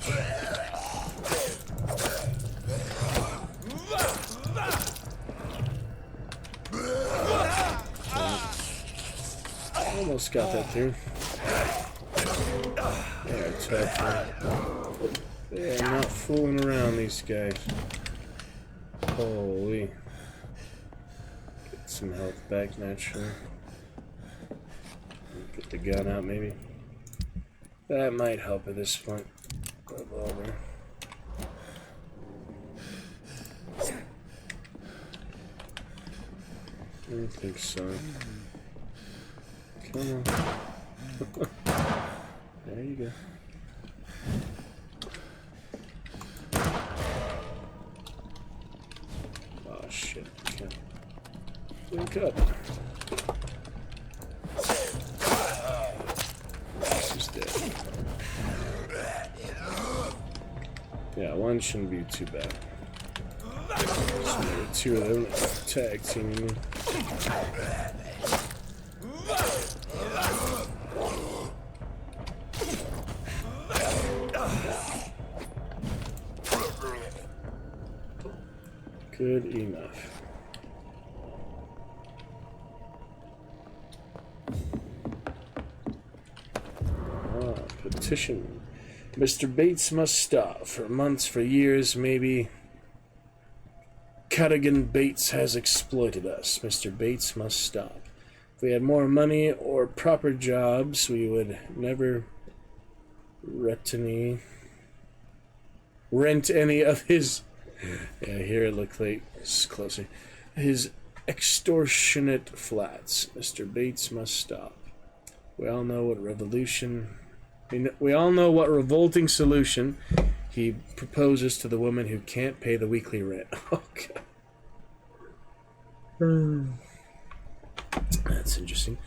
Almost got that through. They're tough. They're not fooling around, these guys. Holy. Get some health back naturally. Get the gun out, maybe. That might help at this point. Revolver. I don't think so. Come on. There you go. Oh shit. Okay. Wake up. This is dead. Yeah, one shouldn't be too bad. So there are two of them tag teaming me. Good enough. Petition. Mr. Bates must stop. For months, for years, maybe. Cadogan Bates has exploited us. Mr. Bates must stop. If we had more money or proper jobs, we would never rent any of his... Yeah, here it looked like it's closer. His extortionate flats. Mr. Bates must stop. We all know what we all know what revolting solution he proposes to the woman who can't pay the weekly rent. Oh god. That's interesting.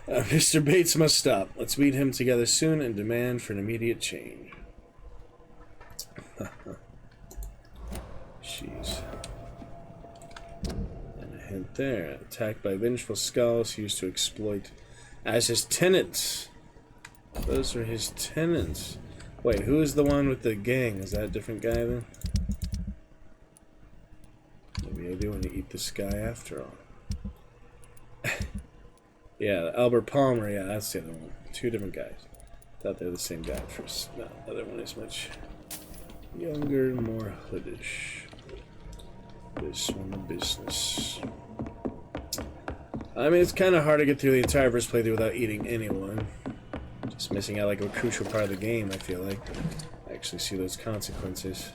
Mr. Bates must stop. Let's meet him together soon and demand for an immediate change. Jeez. And a hint there. Attacked by vengeful skulls used to exploit as his tenants. Those are his tenants. Wait, who is the one with the gang? Is that a different guy then? Maybe I do want to eat this guy after all. Yeah, Albert Palmer, yeah, that's the other one. Two different guys. Thought they were the same guy at first. No, the other one is much younger, more hoodish. This one, business. I mean, it's kind of hard to get through the entire first playthrough without eating anyone. Just missing out like a crucial part of the game, I feel like. I actually see those consequences.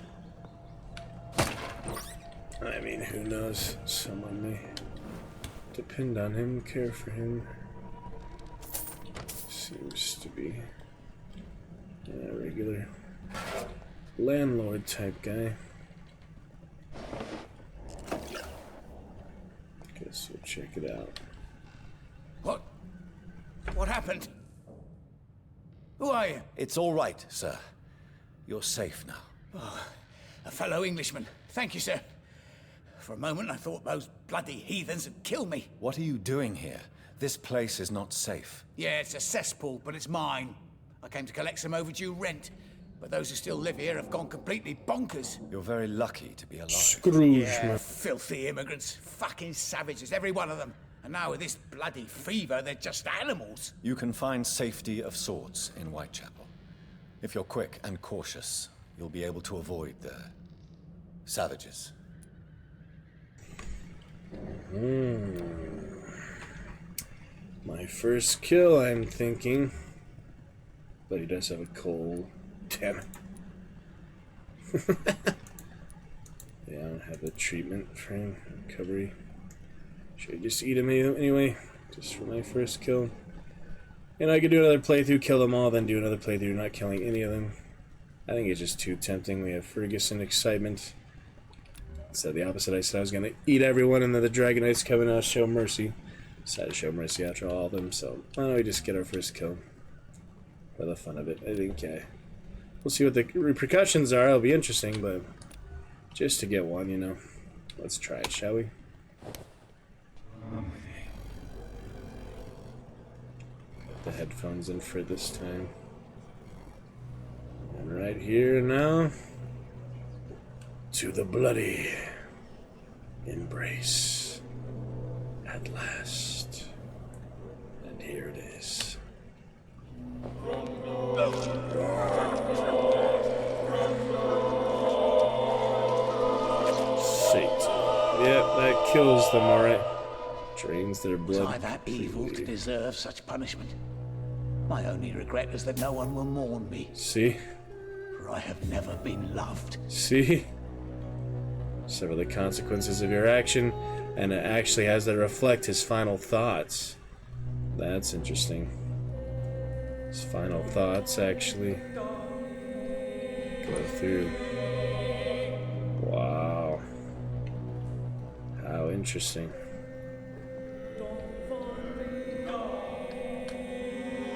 I mean, who knows? Someone may depend on him, care for him. Seems to be a regular landlord type guy. Guess we'll check it out. What happened? Who are you? It's all right, sir. You're safe now. Oh, a fellow Englishman. Thank you, sir. For a moment, I thought those bloody heathens would kill me. What are you doing here? This place is not safe. Yeah, it's a cesspool, but it's mine. I came to collect some overdue rent, but those who still live here have gone completely bonkers. You're very lucky to be alive. Scrooge, yeah, man. Filthy immigrants. Fucking savages, every one of them. And now with this bloody fever, they're just animals. You can find safety of sorts in Whitechapel. If you're quick and cautious, you'll be able to avoid the savages. My first kill, I'm thinking. But he does have a cold. Damn it. Yeah, I don't have the treatment for him. Recovery. Should I just eat him anyway? Just for my first kill. And I could do another playthrough, kill them all, then do another playthrough, not killing any of them. I think it's just too tempting. We have Ferguson excitement. Instead of the opposite, I said I was going to eat everyone, and then the Dragon Knights coming out, show mercy. Decided to show mercy after all of them, so why don't we just get our first kill? For the fun of it. I think, we'll see what the repercussions are. It'll be interesting, but just to get one, you know. Let's try it, shall we? Put the headphones in for this time. And right here now, to the bloody embrace at last. And here it is. Yep, that kills them, alright. Drains their blood. Was I that evil to deserve such punishment? My only regret is that no one will mourn me. See? For I have never been loved. See? Suffer the consequences of your action, and it actually has to reflect his final thoughts. That's interesting. His final thoughts actually go through. Wow. How interesting.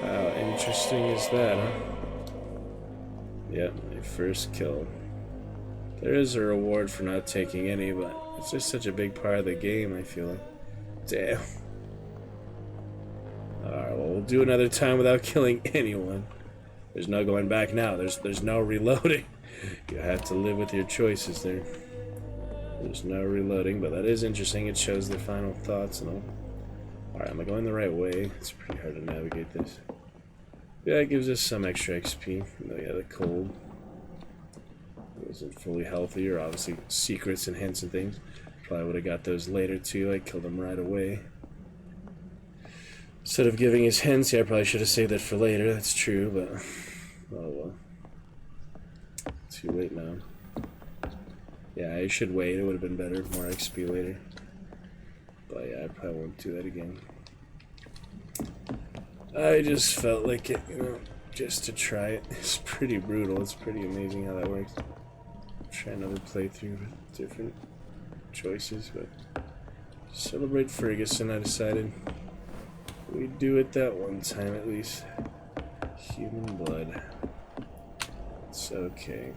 How interesting is that, huh? Yep, my first kill. There is a reward for not taking any, but it's just such a big part of the game, I feel like. Damn. Alright, well, we'll do another time without killing anyone. There's no going back now. There's no reloading. You have to live with your choices there. There's no reloading, but that is interesting. It shows their final thoughts and all. Alright, am I going the right way? It's pretty hard to navigate this. Yeah, it gives us some extra XP. Oh yeah, the cold. Wasn't fully healthy, or obviously secrets and hints and things. Probably would have got those later too. I killed him right away. Instead of giving his hints, yeah, I probably should have saved that for later. That's true, but oh well. Too late now. Yeah, I should wait. It would have been better. More XP later. But yeah, I probably won't do that again. I just felt like it, you know, just to try it. It's pretty brutal. It's pretty amazing how that works. Try another playthrough with different choices, but to celebrate Ferguson, I decided we'd do it that one time at least. Human blood. It's okay.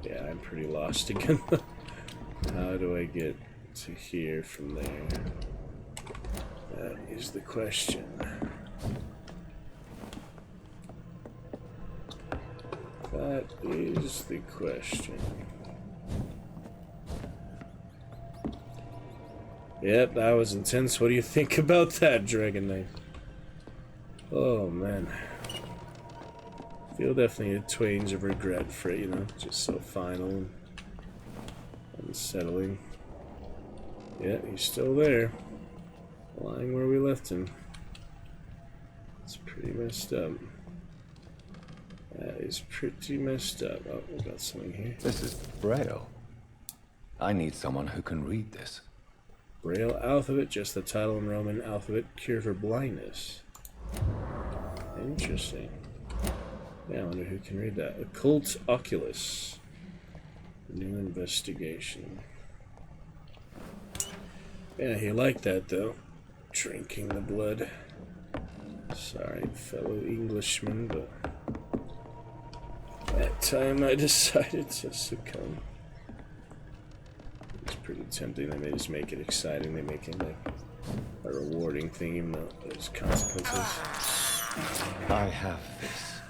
Yeah, I'm pretty lost again. How do I get to here from there? That is the question. That is the question. Yep, that was intense. What do you think about that, Dragon Knight? Oh, man. Feel definitely a twinge of regret for it, you know? Just so final and unsettling. Yeah, he's still there. Lying where we left him. It's pretty messed up. That is pretty messed up. Oh, we got something here. This is Braille. I need someone who can read this. Braille alphabet, just the title in Roman alphabet. Cure for blindness. Interesting. Yeah, I wonder who can read that. Occult Oculus. New investigation. Yeah, he liked that though. Drinking the blood. Sorry, fellow Englishman, but that time I decided to succumb. It's pretty tempting. They may just make it exciting. They make it like a rewarding thing, even though there's consequences. I have this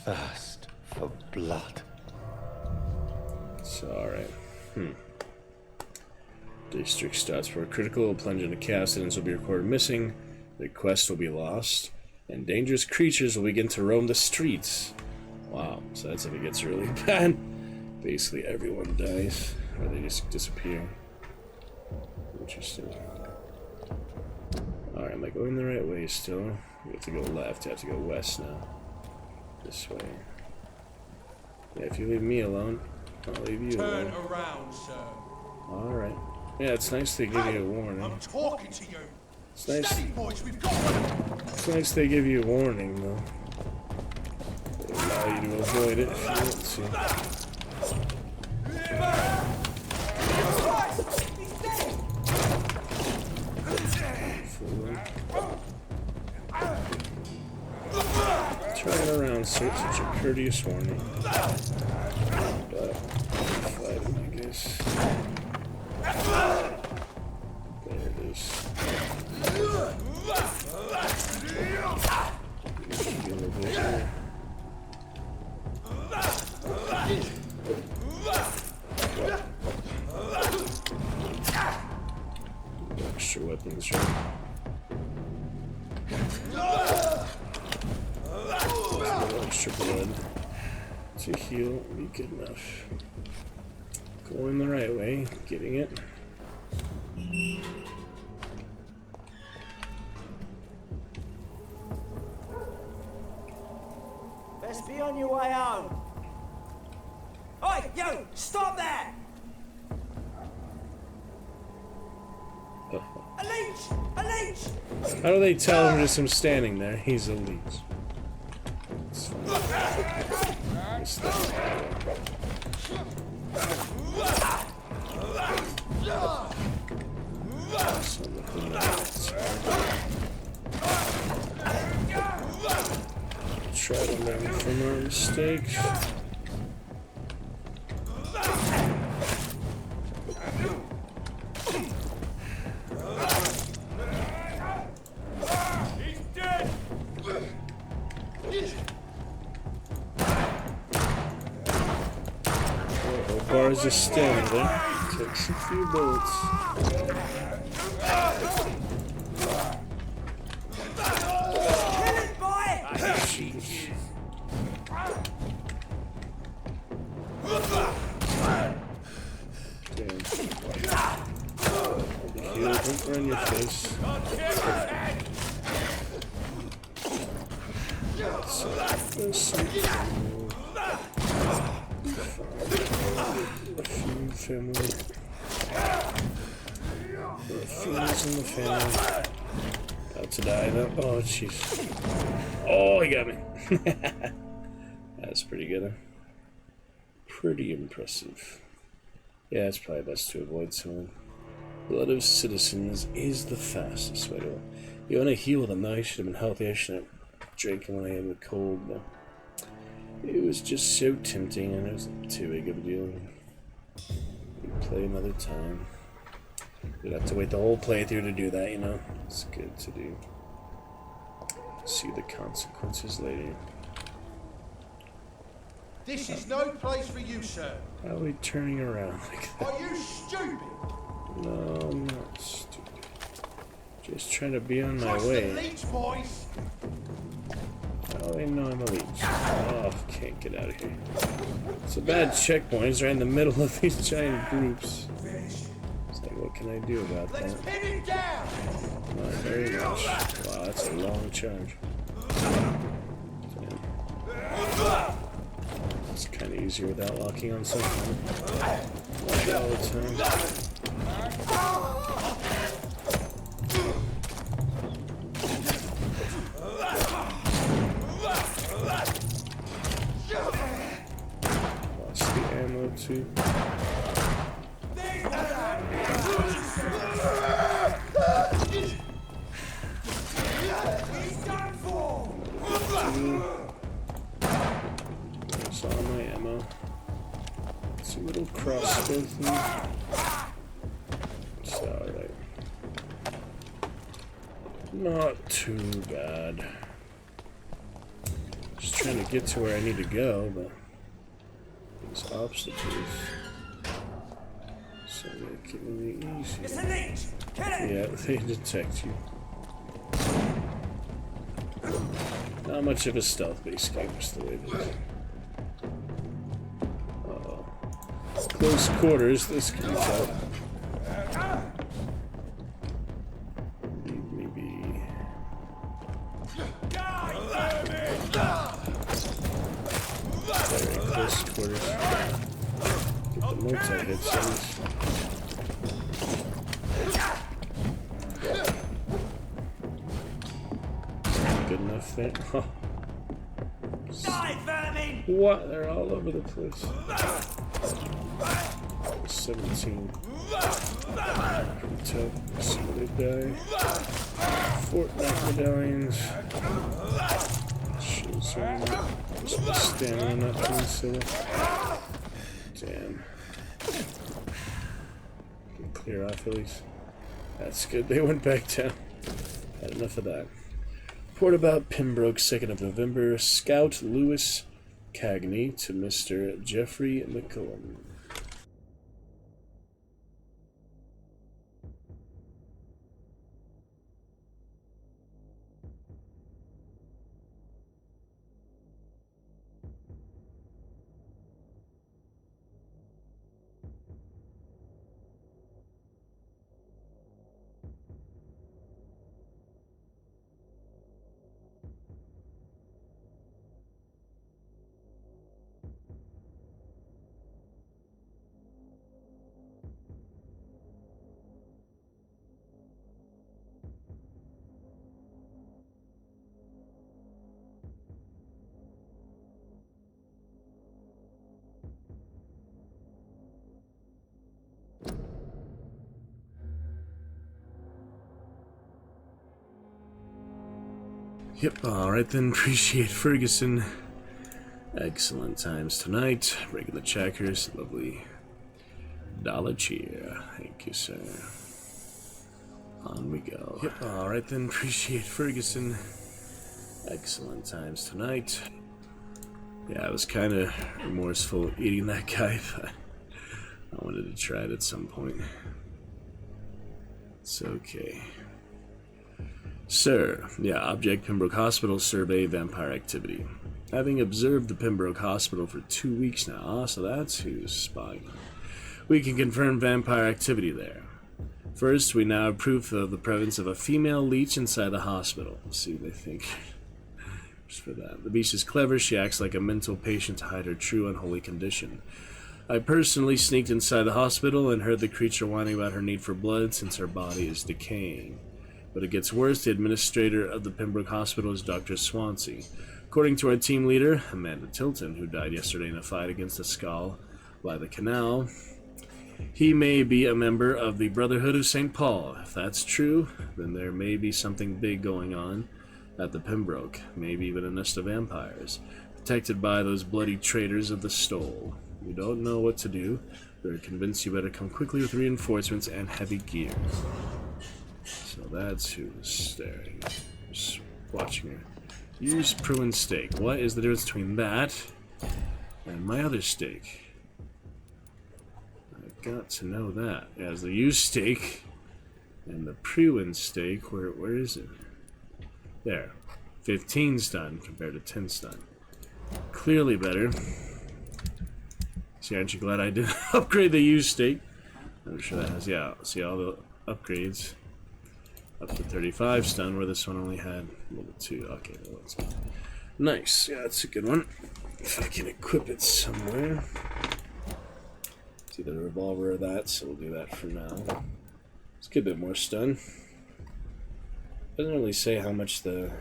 thirst for blood. It's alright. District stats for critical will plunge into chaos, incidents will be recorded missing, the quest will be lost, and dangerous creatures will begin to roam the streets. Wow, so that's if it gets really bad. Basically everyone dies, or they just disappear. Interesting. Alright, am I going the right way still? We have to go left, I have to go west now. This way. Yeah, if you leave me alone, I'll leave you alone. Turn around, sir. Alright. Yeah, it's nice they give you a warning. I'm talking to you. It's nice. Steady, boys, we've got one. It's nice they give you a warning, though. They allow you to avoid it if you want to. Turn around, sir. Such a courteous warning. But fight him, I guess. There it is. Heal a bit here. Extra weapons, right? Extra blood to heal be good enough. Going the right way, getting it. Best be on your way home. Oi, you! Stop there! A leech! A leech! How do they tell him just him standing there? He's a leech. It's try to learn from our mistakes. Bars just standing there. Takes a few bullets. Don't run your face. Family. Raccoons in the family. About to die though. Oh jeez. Oh, he got me. That's pretty good. Huh? Pretty impressive. Yeah, it's probably best to avoid someone. Blood of citizens is the fastest way to. You want to heal them though. I should have been healthy. I shouldn't have drinking when I had the cold though. It was just so tempting and it wasn't too big of a deal. We'd play another time. We'd have to wait the whole playthrough to do that, you know? It's good to do. See the consequences later. This is no place for you, sir. How are we turning around like that? Are you stupid? No, I'm not stupid. Just trying to be on my Trust way. the leech, boys. Oh, they know I'm a leech. Oh, can't get out of here. It's a bad checkpoint. It's right in the middle of these giant groups. It's like, what can I do about that? Let's pin it down. Not very much. Wow, that's a long charge. Damn. It's kind of easier without locking on something. Not all the time. Lost the ammo too. There's all my ammo. It's a little crossbow thing. It's alright. Not too bad. Just trying to get to where I need to go, but these obstacles so make it really easy. It's a leech! Kill it! Yeah, they detect you. Not much of a stealth-based game, just the way it is. Uh-oh. Close quarters, this can be tough. Maybe Very close quarters. Get the multi-hits at least. Good enough there. Huh. Die, vermin! What? They're all over the place. 17. Pretty tough. Somebody die. Fortnite medallions. Shows them. Just be standing up to the damn. Can clear off at least. That's good. They went back down. Had enough of that. Report about Pembroke, 2nd of November. Scout Lewis Cagney to Mr. Jeffrey McCullum. Yep, alright then, appreciate Ferguson. Excellent times tonight. Breaking the checkers, lovely dollar cheer. Thank you, sir. On we go. Yep, alright then, appreciate Ferguson. Excellent times tonight. Yeah, I was kind of remorseful eating that guy, but I wanted to try it at some point. It's okay. Sir, yeah, Object Pembroke Hospital survey vampire activity. Having observed the Pembroke Hospital for 2 weeks now, so that's who's spying. We can confirm vampire activity there. First, we now have proof of the presence of a female leech inside the hospital. See, they think. Just for that. The beast is clever. She acts like a mental patient to hide her true unholy condition. I personally sneaked inside the hospital and heard the creature whining about her need for blood since her body is decaying. But it gets worse. The administrator of the Pembroke Hospital is Dr. Swansea. According to our team leader, Amanda Tilton, who died yesterday in a fight against a skull by the canal, he may be a member of the Brotherhood of St. Paul. If that's true, then there may be something big going on at the Pembroke, maybe even a nest of vampires, protected by those bloody traitors of the Stole. We don't know what to do. We're convinced you better come quickly with reinforcements and heavy gear. So that's who's staring. Just watching her. Use Pruin steak. What is the difference between that and my other steak? I've got to know that. As the used steak and the Pruin steak, where is it? There. 15 stun compared to 10 stun. Clearly better. See, aren't you glad I did upgrade the used steak? I'm sure that has, yeah, see all the upgrades. Up to 35 stun, where this one only had level 2. Okay, well, that's good. Nice. Yeah, that's a good one. If I can equip it somewhere. It's either a revolver or that, so we'll do that for now. Let's get a bit more stun. Doesn't really say how much the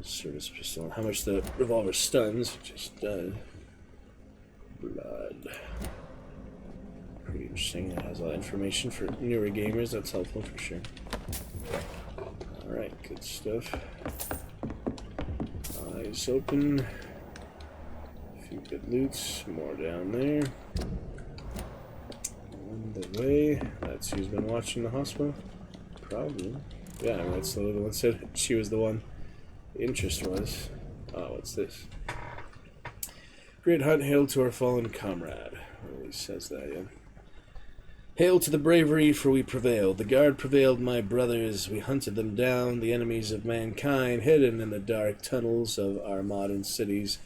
service pistol, how much the revolver stuns. It just does. Blood. Pretty interesting. It has a lot of information for newer gamers. That's helpful for sure. Alright, good stuff. Eyes open. A few good loots. More down there. On the way. That's who's been watching the hospital. Probably. Yeah, that's the one said she was the one. The interest was. Oh, what's this? Great hunt, hail to our fallen comrade. Well, he says that, yeah. Hail to the bravery, for we prevailed. The guard prevailed, my brothers. We hunted them down, the enemies of mankind, hidden in the dark tunnels of our modern cities.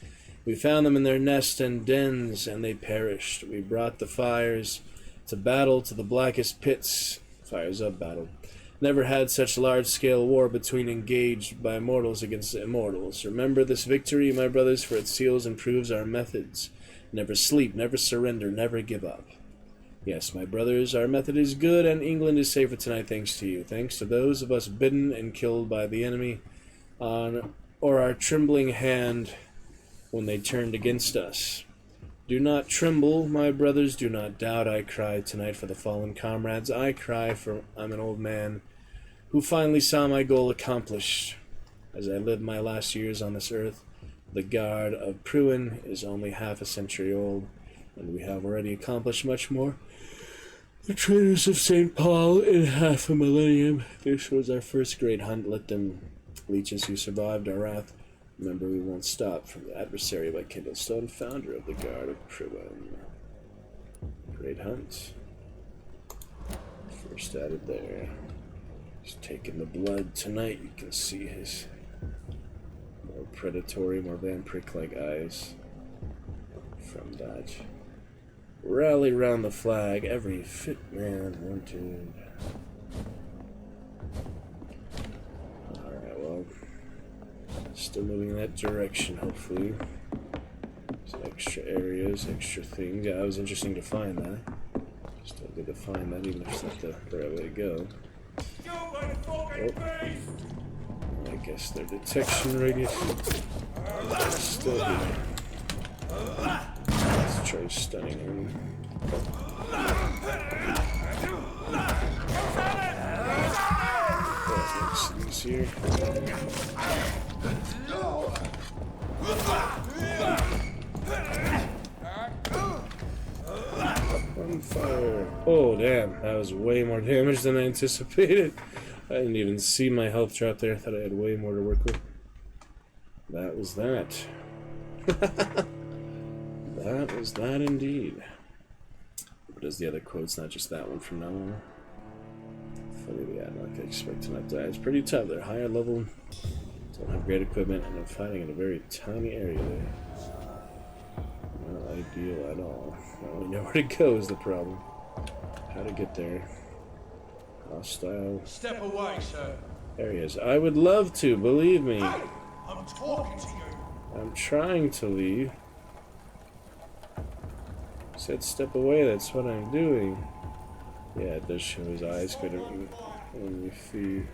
We found them in their nests and dens, and they perished. We brought the fires to battle, to the blackest pits. Fires of battle. never had such large-scale war between engaged by mortals against immortals. Remember this victory, my brothers, for it seals and proves our methods. Never sleep, never surrender, never give up. Yes, my brothers, our method is good, and England is safer tonight thanks to you. Thanks to those of us bidden and killed by the enemy on or our trembling hand when they turned against us. Do not tremble, my brothers, do not doubt. I cry tonight for the fallen comrades. I cry for I'm an old man who finally saw my goal accomplished. As I live my last years on this earth, the Guard of Pruin is only half a century old, and we have already accomplished much more. The traitors of St. Paul in half a millennium. This was our first great hunt. Let them, leeches who survived our wrath, remember we won't stop from the adversary by Kindlestone, founder of the Guard of Pruin. Great hunt. First added there. He's taking the blood tonight. You can see his more predatory, more vampiric-like eyes from that. Rally round the flag, every fit man wanted. Alright, well, still moving in that direction, hopefully. Some extra areas, extra things. Yeah, it was interesting to find that. Still good to find that, even if it's not the right way to go. Oh. I guess their detection radius is still here. Let's try stunning him. That makes these here. On fire. Oh, damn. That was way more damage than I anticipated. I didn't even see my health drop there. I thought I had way more to work with. That was that. That was that indeed. What is the other quotes? Not just that one from now on. Funny, yeah, I'm not expecting to not die. It's pretty tough. They're higher level, don't have great equipment, and I'm fighting in a very tiny area there. Not ideal at all. I don't know where to go is the problem. How to get there. Hostile. Step away, sir. There he is. I would love to, believe me. Hey, I'm talking to you. I'm trying to leave. Said step away, that's what I'm doing. Yeah, it does show his eyes could only see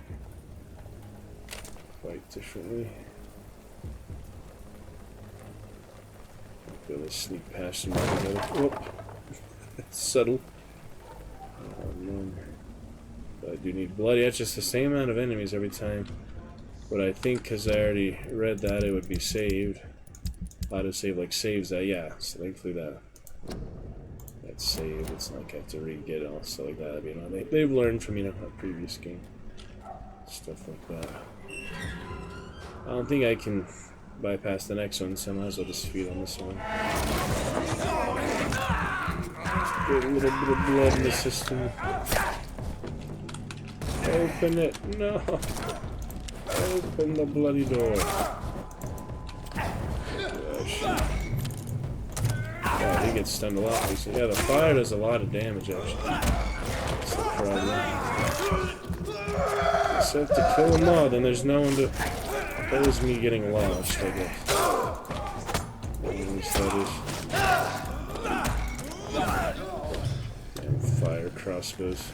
quite differently. I'm gonna sneak past him. Whoop. That's subtle. Oh man. But I do need blood. Yeah, it's just the same amount of enemies every time. But I think because I already read that it would be saved. Autosave like saves that, yeah. So thankfully that's saved. It's not like I have to re-get it all stuff like that. You know, they've learned from, you know, a previous game. Stuff like that. I don't think I can bypass the next one, so I might as well just feed on this one. Get a little bit of blood in the system. Open it! No! Open the bloody door. Oh, he gets stunned a lot recently. Yeah, the fire does a lot of damage, actually. That's the problem. Just have to kill them all, then there's no one to oppose me getting launched, I guess. At least that is. Damn fire crossbows.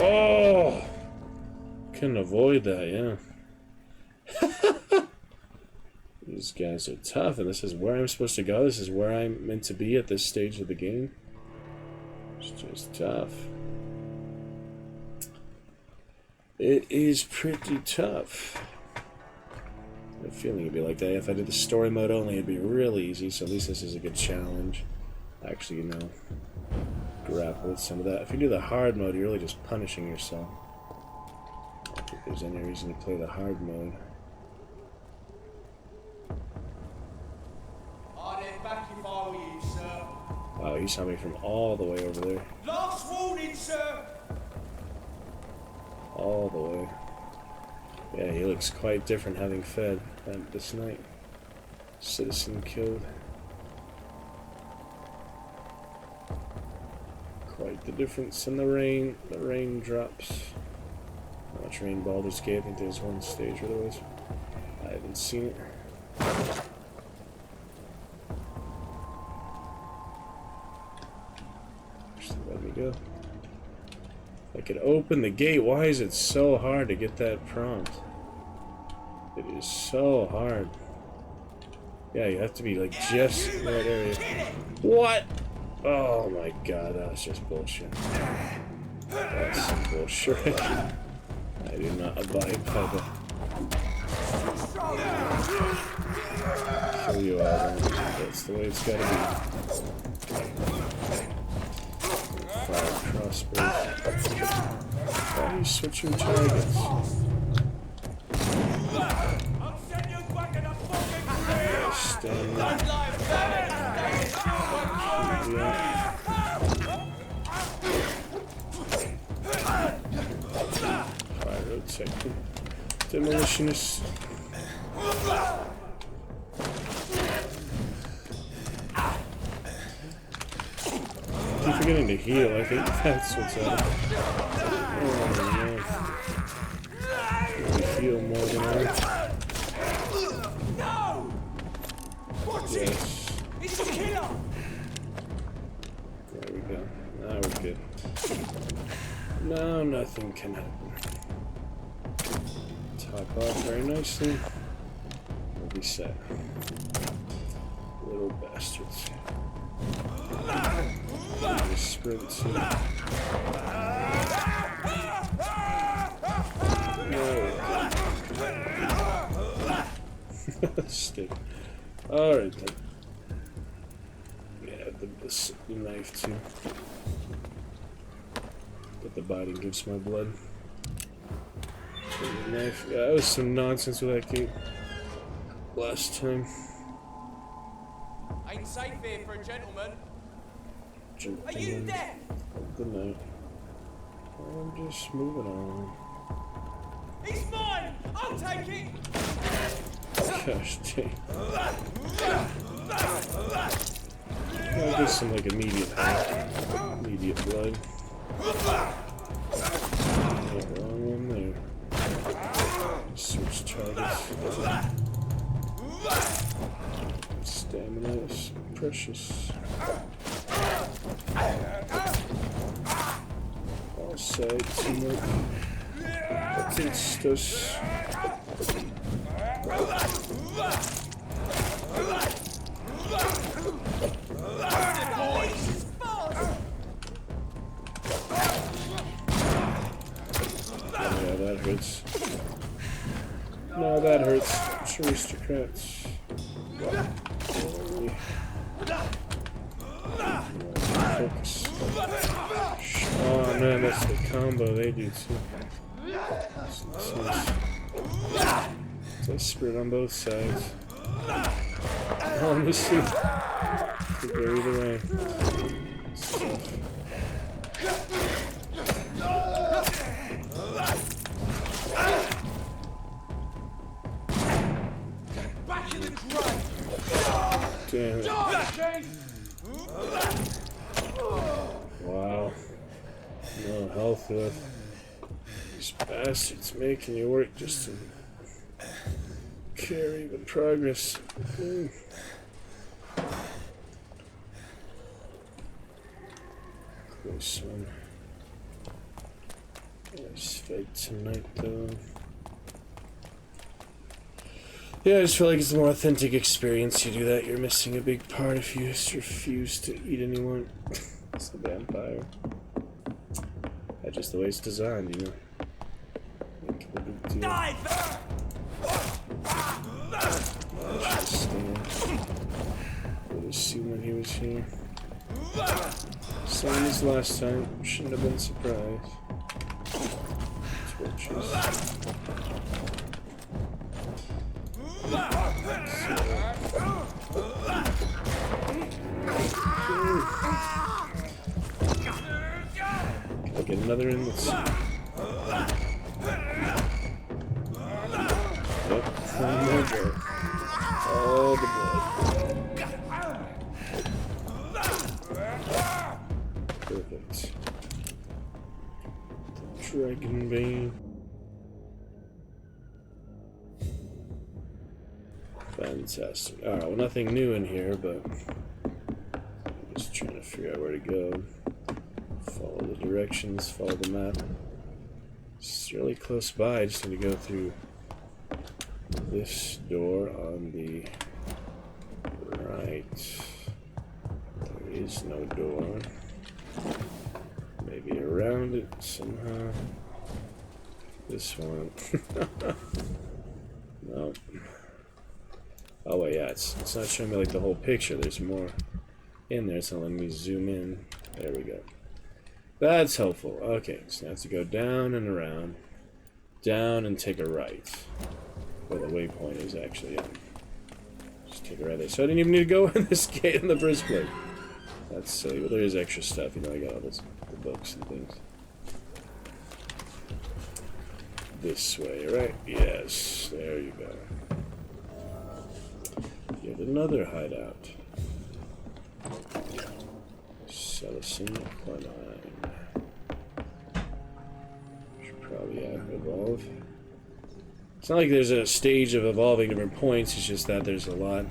Oh! Couldn't avoid that, yeah. These guys are tough, and this is where I'm supposed to go. This is where I'm meant to be at this stage of the game. It's just tough. It is pretty tough. I have a feeling it'd be like that. If I did the story mode only, it'd be really easy, so at least this is a good challenge. Actually, you know, grapple with some of that. If you do the hard mode, you're really just punishing yourself. I don't think there's any reason to play the hard mode. I'd head back if I were you, sir. Wow, he saw me from all the way over there. Last warning, sir. All the way. Yeah, he looks quite different having fed this night. Citizen killed. Quite the difference in the rain. The rain drops. How much rain Baldur's Gate? I think there's one stage where there was. I haven't seen it. Just let me go. I could open the gate. Why is it so hard to get that prompt? It is so hard. Yeah, you have to be like just in that area. What? Oh my god, that was just bullshit. That's some bullshit. I do not abide by the... Kill you all. That's the way it's gotta be. Fire crossbows. Why are you switching targets? Stand there. Fire second. Demolitionists. Keep forgetting to heal. I think that's what's up. Oh no. You heal more than I. Yes. There we go. Now we're good. Now nothing can happen. Top off very nicely. We'll be set. Little bastards. Sprint. Stick. Alright then. Yeah, the knife too. But the body gives my blood. The knife. Yeah, that was some nonsense with that gate last time. Ain't safe here for a gentleman. Are you deaf? Good night. I'm just moving on. He's mine! I'll take it! Gosh dang. I'll get some like immediate blood. Oh, wrong one there. Switch targets. Stamina is precious. All side teamwork against us. Yeah, that hurts. No, that hurts. It's aristocrats. Focus. Oh man, that's the combo they do too. Desperate on both sides. Honestly, could go either way. It's tough. Damn it. Wow. No health left. These bastards making you work just to carry the progress. Close one. Let's fight tonight though. Yeah, I just feel like it's a more authentic experience. You do that, you're missing a big part if you just refuse to eat anyone. It's a vampire. That's just the way it's designed, you know. Would assume when he was here. Same as last time. Shouldn't have been surprised. Torches. Can I get another in? Let's see. Yep, one more blood. All the blood. Perfect. Dragon Bane. Fantastic. Alright, well, nothing new in here, but I'm just trying to figure out where to go. Follow the directions, follow the map. It's really close by. I just need to go through this door on the right. There is no door. Maybe around it somehow. This one. Nope. Oh wait, yeah, it's not showing me like the whole picture. There's more in there. It's not letting me zoom in. There we go. That's helpful. Okay, so I have to go down and around. Down and take a right. Where the waypoint is actually. Yeah. Just take a right there. So I didn't even need to go in this gate in the first place. That's silly. Well, there is extra stuff. You know, I got all the books and things. This way, right? Yes. There you go. Yet another hideout. Celestine Quinine. Should probably evolve. It's not like there's a stage of evolving different points, it's just that there's a lot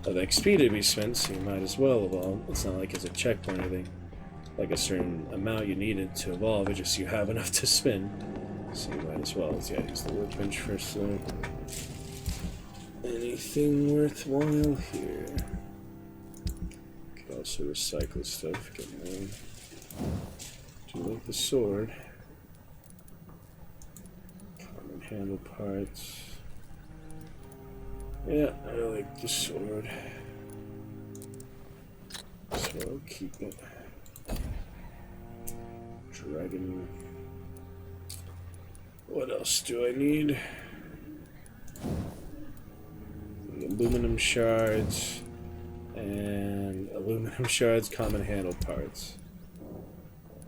of XP to be spent, so you might as well evolve. It's not like it's a checkpoint or anything. Like a certain amount you needed to evolve, it's just you have enough to spend. So you might as well. Let's use the workbench first though. Anything worthwhile here? Could also recycle stuff. Get more. Do like the sword. Common handle parts. Yeah, I like the sword. So I'll keep it. Dragon. What else do I need? Aluminum shards and aluminum shards, common handle parts.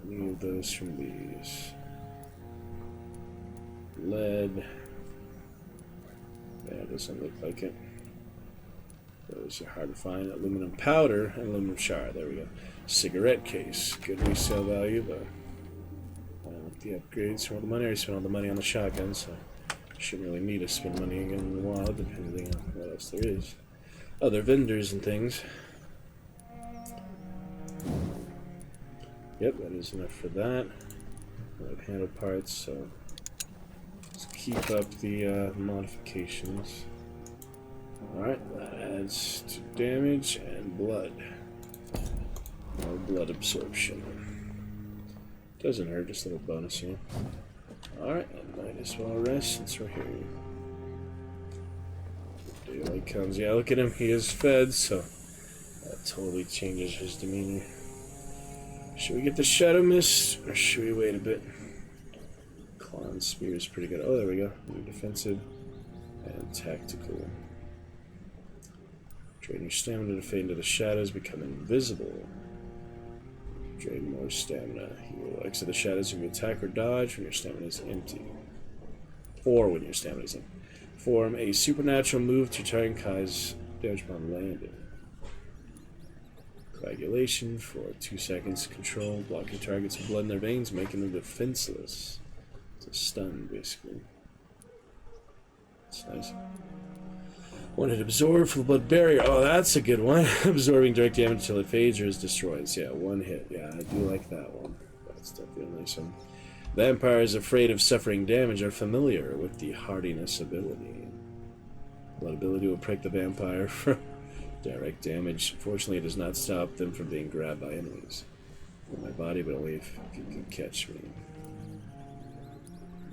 Need those from these. Lead. Yeah, it doesn't look like it. Those are hard to find. Aluminum powder and aluminum shard. There we go. Cigarette case. Good resale value, but I like the upgrades. For all the money, I spent all the money on the shotgun, so shouldn't really need to spend money again in a while, depending on what else there is. Other vendors and things. Yep, that is enough for that. I like handle parts, so let's keep up the modifications. Alright, that adds to damage and blood. No blood absorption. Doesn't hurt, just a little bonus here. Alright, I might as well rest since we're here. Daylight comes. Yeah, look at him. He is fed, so that totally changes his demeanor. Should we get the Shadow Mist, or should we wait a bit? Clown Spear is pretty good. Oh, there we go. New defensive and tactical. Drain your stamina to fade into the shadows, become invisible. Drain more stamina. You will exit the shadows when you attack or dodge when your stamina is empty. Or when your stamina is empty. Form a supernatural move to try and cause damage upon landing. Coagulation for 2 seconds. Control. Block your targets with blood in their veins, making them defenseless. It's a stun, basically. It's nice. One hit absorb for the blood barrier. Oh, that's a good one. Absorbing direct damage until it fades or is destroyed. So yeah, one hit. Yeah, I do like that one. That's definitely a nice one. Vampires afraid of suffering damage are familiar with the hardiness ability. Blood ability will prick the vampire from direct damage. Fortunately, it does not stop them from being grabbed by enemies. In my body, but only if you can catch me.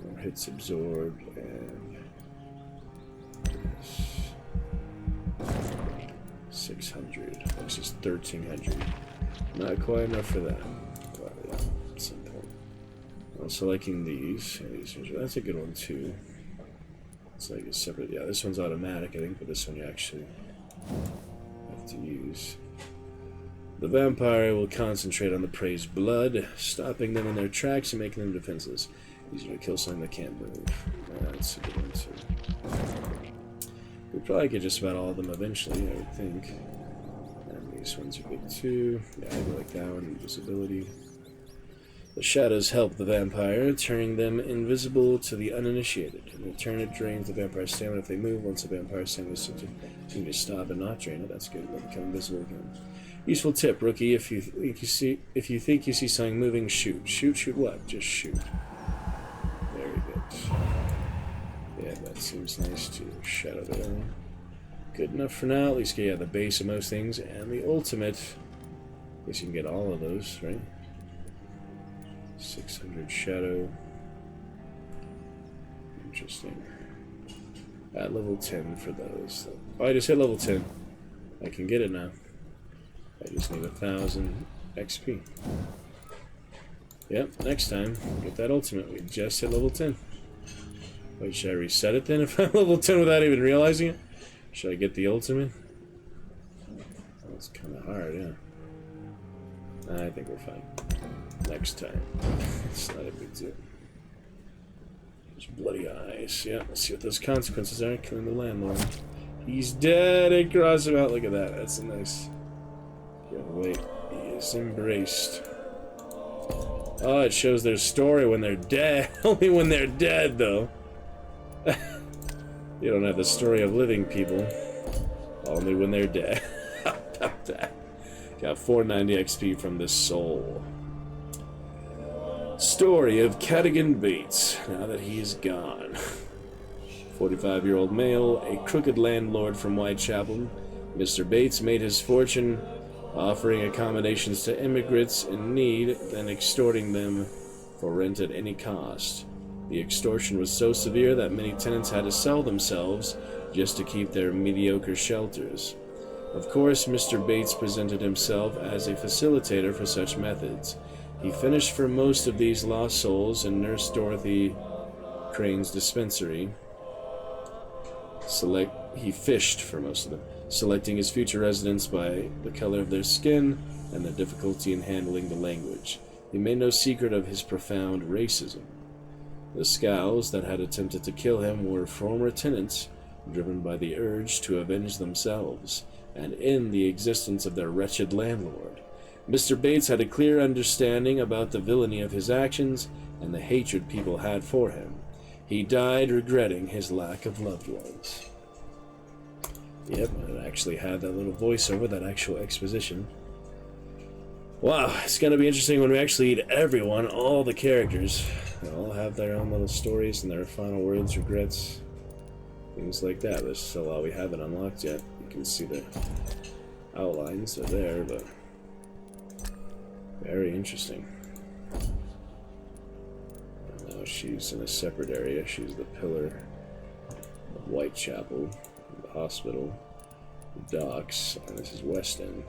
More hits absorbed and 600 versus 1300. Not quite enough for that. But yeah, at some point. Also liking these. That's a good one too. It's like a separate. Yeah, this one's automatic, I think, but this one you actually have to use. The vampire will concentrate on the prey's blood, stopping them in their tracks and making them defenseless. Easier to kill something that can't move. That's a good one too. We probably get just about all of them eventually, I would think. And these ones are good too. Yeah, I do like that one. Invisibility. The shadows help the vampire, turning them invisible to the uninitiated. In return, it drains the vampire's stamina if they move. Once a vampire's stamina is to just stop and not drain it. That's good. They'll become invisible again. Useful tip, rookie: if you think you see something moving, shoot. Shoot what? Just shoot. Very good. Yeah, that seems nice too. Shadow down. Good enough for now. At least get the base of most things, and the ultimate. I guess you can get all of those, right? 600 shadow. Interesting. At level 10 for those. Oh, I just hit level 10. I can get it now. I just need 1,000 XP. Yep, next time, get that ultimate. We just hit level 10. Wait, should I reset it then if I'm level 10 without even realizing it? Should I get the ultimate? That's kind of hard, yeah. I think we're fine. Next time. It's not a big deal. There's bloody eyes. Yeah, let's see what those consequences are. Killing the landlord. He's dead. It crossed him out. Look at that. That's a nice. Yeah, wait. He is embraced. Oh, it shows their story when they're dead. Only when they're dead, though. You don't have the story of living people. Only when they're dead. How about that? Got 490 XP from this soul. Story of Cadogan Bates, now that he is gone. 45-year-old male, a crooked landlord from Whitechapel. Mr. Bates made his fortune offering accommodations to immigrants in need, then extorting them for rent at any cost. The extortion was so severe that many tenants had to sell themselves just to keep their mediocre shelters. Of course, Mr. Bates presented himself as a facilitator for such methods. He finished for most of these lost souls in Nurse Dorothy Crane's dispensary. He fished for most of them, selecting his future residents by the color of their skin and their difficulty in handling the language. He made no secret of his profound racism. The Scows that had attempted to kill him were former tenants, driven by the urge to avenge themselves, and in the existence of their wretched landlord. Mr. Bates had a clear understanding about the villainy of his actions and the hatred people had for him. He died regretting his lack of loved ones. Yep, it actually had that little voiceover, that actual exposition. Wow, it's going to be interesting when we actually eat everyone, all the characters. They all have their own little stories and their final words, regrets, things like that. There's still a lot we haven't unlocked yet. You can see the outlines are there, but very interesting. And now she's in a separate area. She's the pillar of Whitechapel, the hospital, the docks, and this is West End.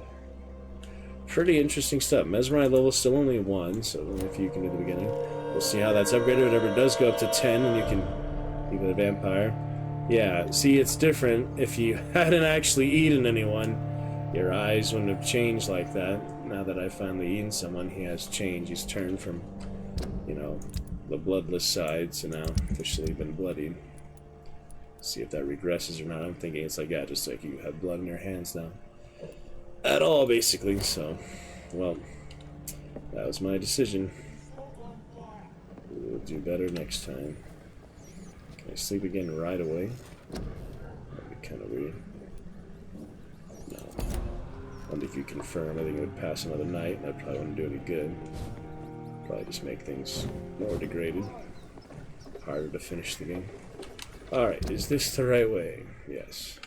Pretty interesting stuff. Mesmerize level still only 1, so only a few can do at the beginning. We'll see how that's upgraded. Whenever it does go up to 10, and you can leave it a vampire. Yeah, see, it's different. If you hadn't actually eaten anyone, your eyes wouldn't have changed like that. Now that I've finally eaten someone, he has changed. He's turned from, you know, the bloodless side to now officially been bloodied. See if that regresses or not. I'm thinking it's like, yeah, just like you have blood in your hands now. At all, basically. So, well, that was my decision. We'll do better next time. Can I sleep again right away? That'd be kind of weird. No. Only if you confirm. I think it would pass another night, and that probably wouldn't do any good. Probably just make things more degraded. Harder to finish the game. Alright, is this the right way? Yes.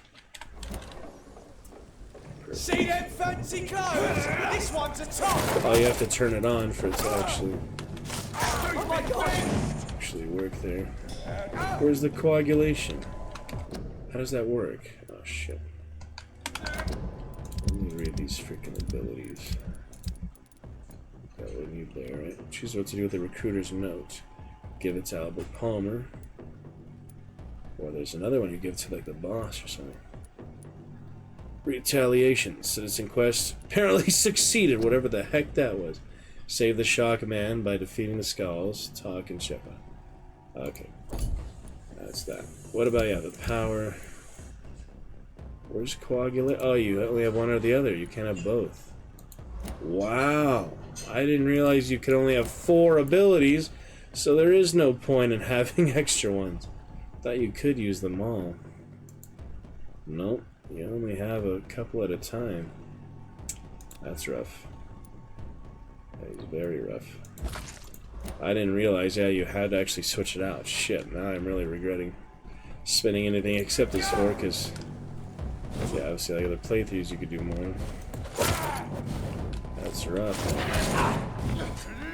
See them fancy clothes? This one's a top! Oh, you have to turn it on for it to actually Oh my god! work there. Where's the coagulation? How does that work? Oh shit. Let me read these freaking abilities. Got what we need there, right? Choose what to do with the recruiter's note. Give it to Albert Palmer. Or there's another one you give to like the boss or something. Retaliation. Citizen Quest apparently succeeded, whatever the heck that was. Save the Shock Man by defeating the Skulls. Talk and Sheppa. Okay. That's that. What about, yeah, the power? Where's Coagulate? Oh, you only have one or the other. You can't have both. Wow. I didn't realize you could only have 4 abilities, so there is no point in having extra ones. Thought you could use them all. Nope. You only have a couple at a time. That's rough. That is very rough. I didn't realize, yeah, you had to actually switch it out. Shit, now I'm really regretting spending anything except this for, because, yeah, obviously, like other playthroughs, you could do more. That's rough.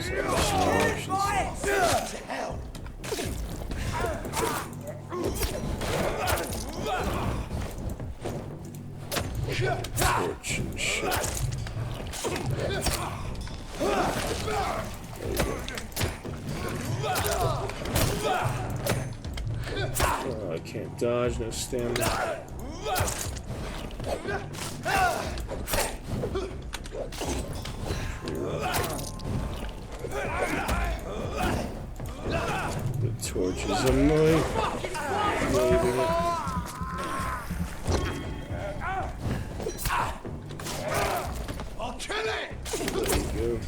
So there's no options. Torch and shit. Oh, I can't dodge, no stamina. The torch is annoying. Waving it. I'll kill it! There you go.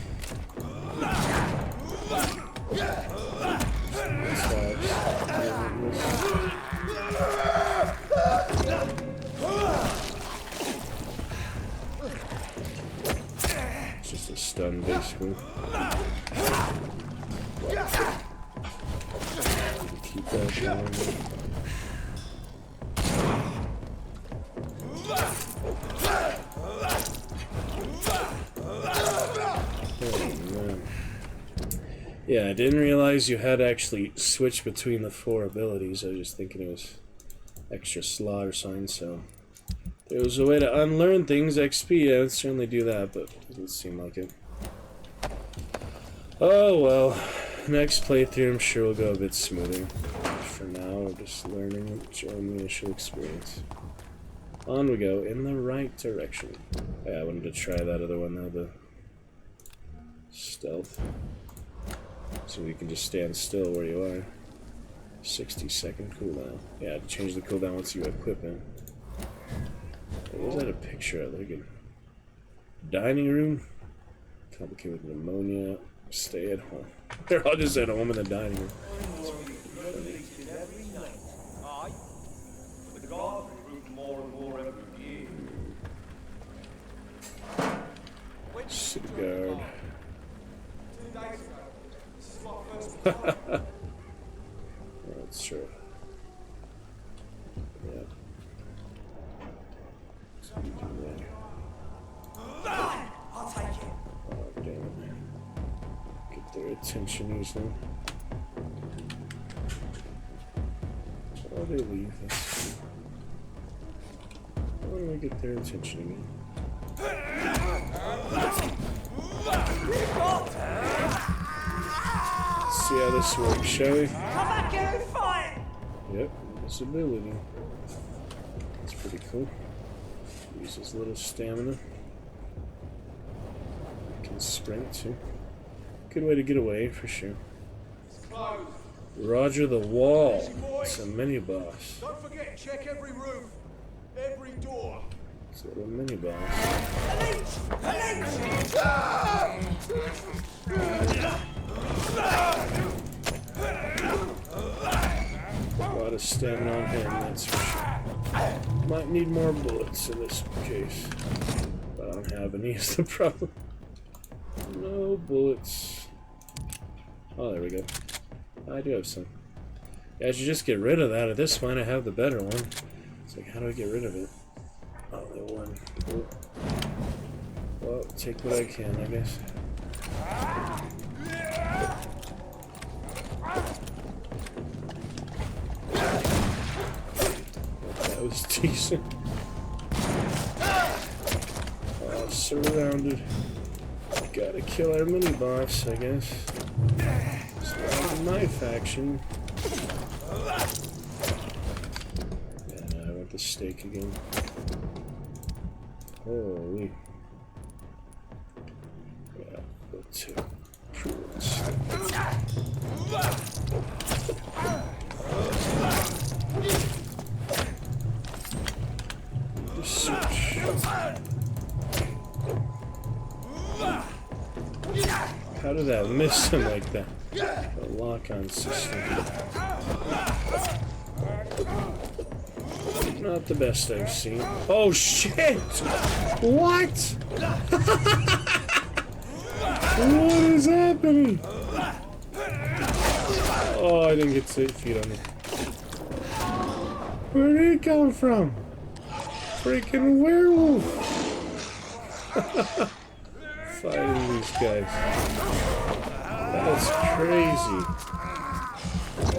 It's just a stun, basically. Keep that going. Yeah, I didn't realize you had to actually switch between the 4 abilities. I was just thinking it was extra slot or something, so there was a way to unlearn things. XP, I would certainly do that, but it doesn't seem like it. Oh well, next playthrough I'm sure will go a bit smoother. For now, we're just learning, enjoying the initial experience. On we go, in the right direction. Yeah, I wanted to try that other one though, the stealth. So you can just stand still where you are. 60-second cooldown. Yeah, to change the cooldown once you equip it. What was that a picture of? Like a dining room? Complicated with pneumonia. Stay at home. They're all just at home in the dining room. City guard. That's true. Yeah. I'll take it. Oh, damn it. Get their attention easily. Oh, they leave us. Why do I get their attention again? See how this works, shall we? Come back here and fight! Yep, invisibility. That's pretty cool. Use his little stamina. Can sprint too. Good way to get away for sure. Roger the Wall. It's a mini boss. Don't forget, check every room, every door. It's a little mini boss. A lot of stamina on him, that's for sure. Might need more bullets in this case. But I don't have any, is the problem. No bullets. Oh, there we go. I do have some. Yeah, I should just get rid of that. At this point, I have the better one. It's like, how do I get rid of it? Oh, the one. Oh. Well, take what I can, I guess. That was decent. Oh, surrounded. Gotta kill our mini boss, I guess. It's not in my faction. Yeah, I want the steak again. Holy. Yeah, go to prunes. Switch. How did that miss him like that? The lock-on system. Not the best I've seen. Oh shit! What? What is happening? Oh, I didn't get 6 feet on it. Where did he come from? Freaking werewolf! Fighting these guys. That's crazy.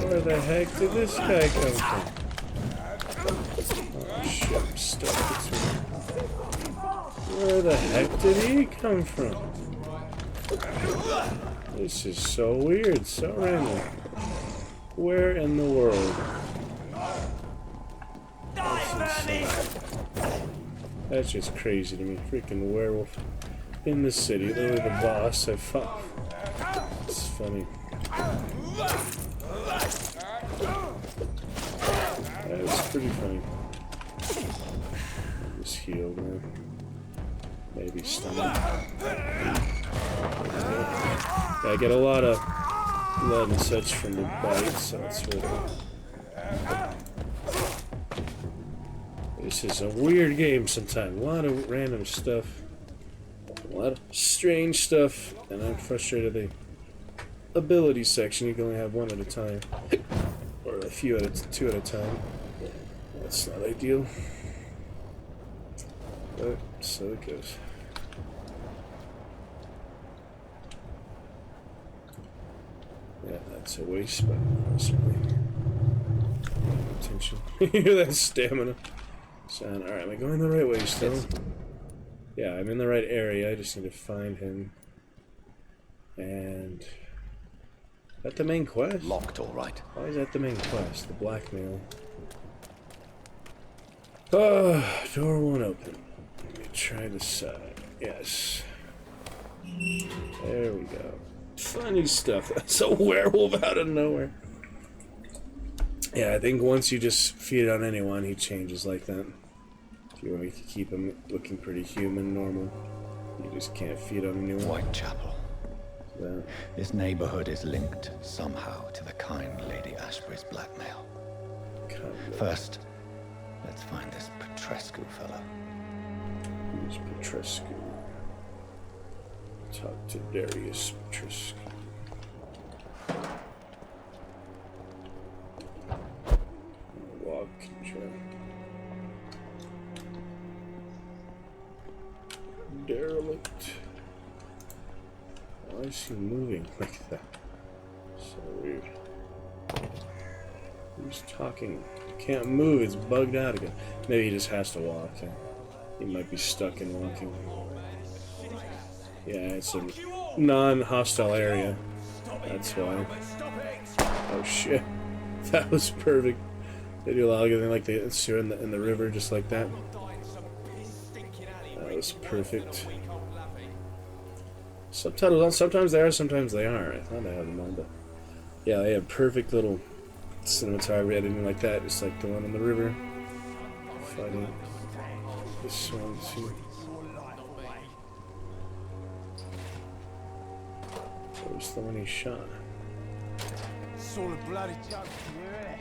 Where the heck did this guy come from? Oh shit, I'm stuck between. Where the heck did he come from? This is so weird, so random. Where in the world? That's just crazy to me. Freaking werewolf in the city. Literally the boss. I fuck. It's funny. That's pretty funny. Just healed, man. Maybe stomach. Yeah, I get a lot of blood and such from the bites, so that's really. This is a weird game sometimes. A lot of random stuff. A lot of strange stuff. And I'm frustrated the ability section, you can only have one at a time. Or a few two at a time. That's not ideal. But so it goes. Yeah, that's a waste, but certainly attention. Hear that stamina sound? Alright, am I going the right way still? Yeah, I'm in the right area. I just need to find him. And is that the main quest? Locked, all right. Why is that the main quest? The blackmail. Oh, door won't open. Let me try this side. Yes. There we go. Funny stuff. That's a werewolf out of nowhere. Yeah, I think once you just feed it on anyone, he changes like that. If you want to keep him looking pretty human, normal, you just can't feed on anyone. Whitechapel. This neighborhood is linked somehow to the kind Lady Ashbury's blackmail. First, let's find this Petrescu fellow. Who's Petrescu? Talk to Darius Petrescu. Walk control. Derelict. Why is he moving like that? So weird. Who's talking? Can't move, it's bugged out again. Maybe he just has to walk. He might be stuck in walking. Yeah, it's a non-hostile area. That's why. Oh shit. That was perfect. They do a lot of good like they sewer in the river just like that. That was perfect. Subtitles, sometimes they are, sometimes they aren't. I thought I had them on, but yeah, they have perfect little cinematography editing like that, just like the one on the river. Fighting this one too. Where's the one he shot? It's all a bloody joke to you, innit?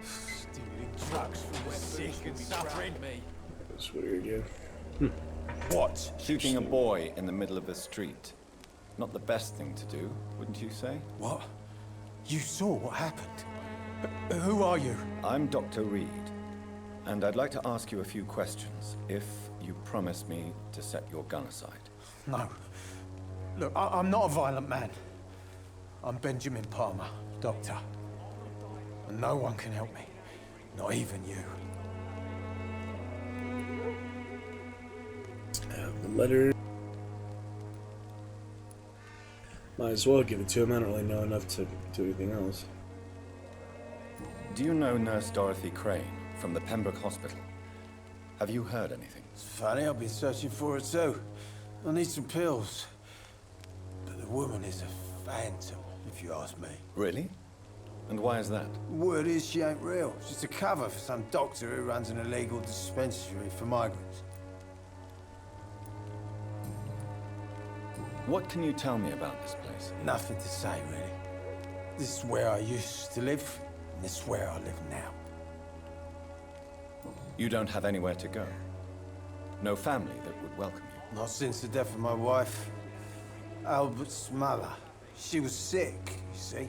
Stealing drugs from the sick and suffering. That's weird, yeah. What? Shooting a boy in the middle of the street. Not the best thing to do, wouldn't you say? What? You saw what happened? Who are you? I'm Dr. Reed, and I'd like to ask you a few questions, if you promise me to set your gun aside. No. Look, I'm not a violent man. I'm Benjamin Palmer, doctor. And no one can help me. Not even you. The letter. Might as well give it to him. I don't really know enough to do anything else. Do you know Nurse Dorothy Crane from the Pembroke Hospital? Have you heard anything? It's funny, I've been searching for her too. I need some pills. But the woman is a phantom, if you ask me. Really? And why is that? Word is she ain't real. She's a cover for some doctor who runs an illegal dispensary for migrants. What can you tell me about this place? Nothing to say, really. This is where I used to live, and this is where I live now. You don't have anywhere to go? No family that would welcome you? Not since the death of my wife, Albert's mother. She was sick, you see.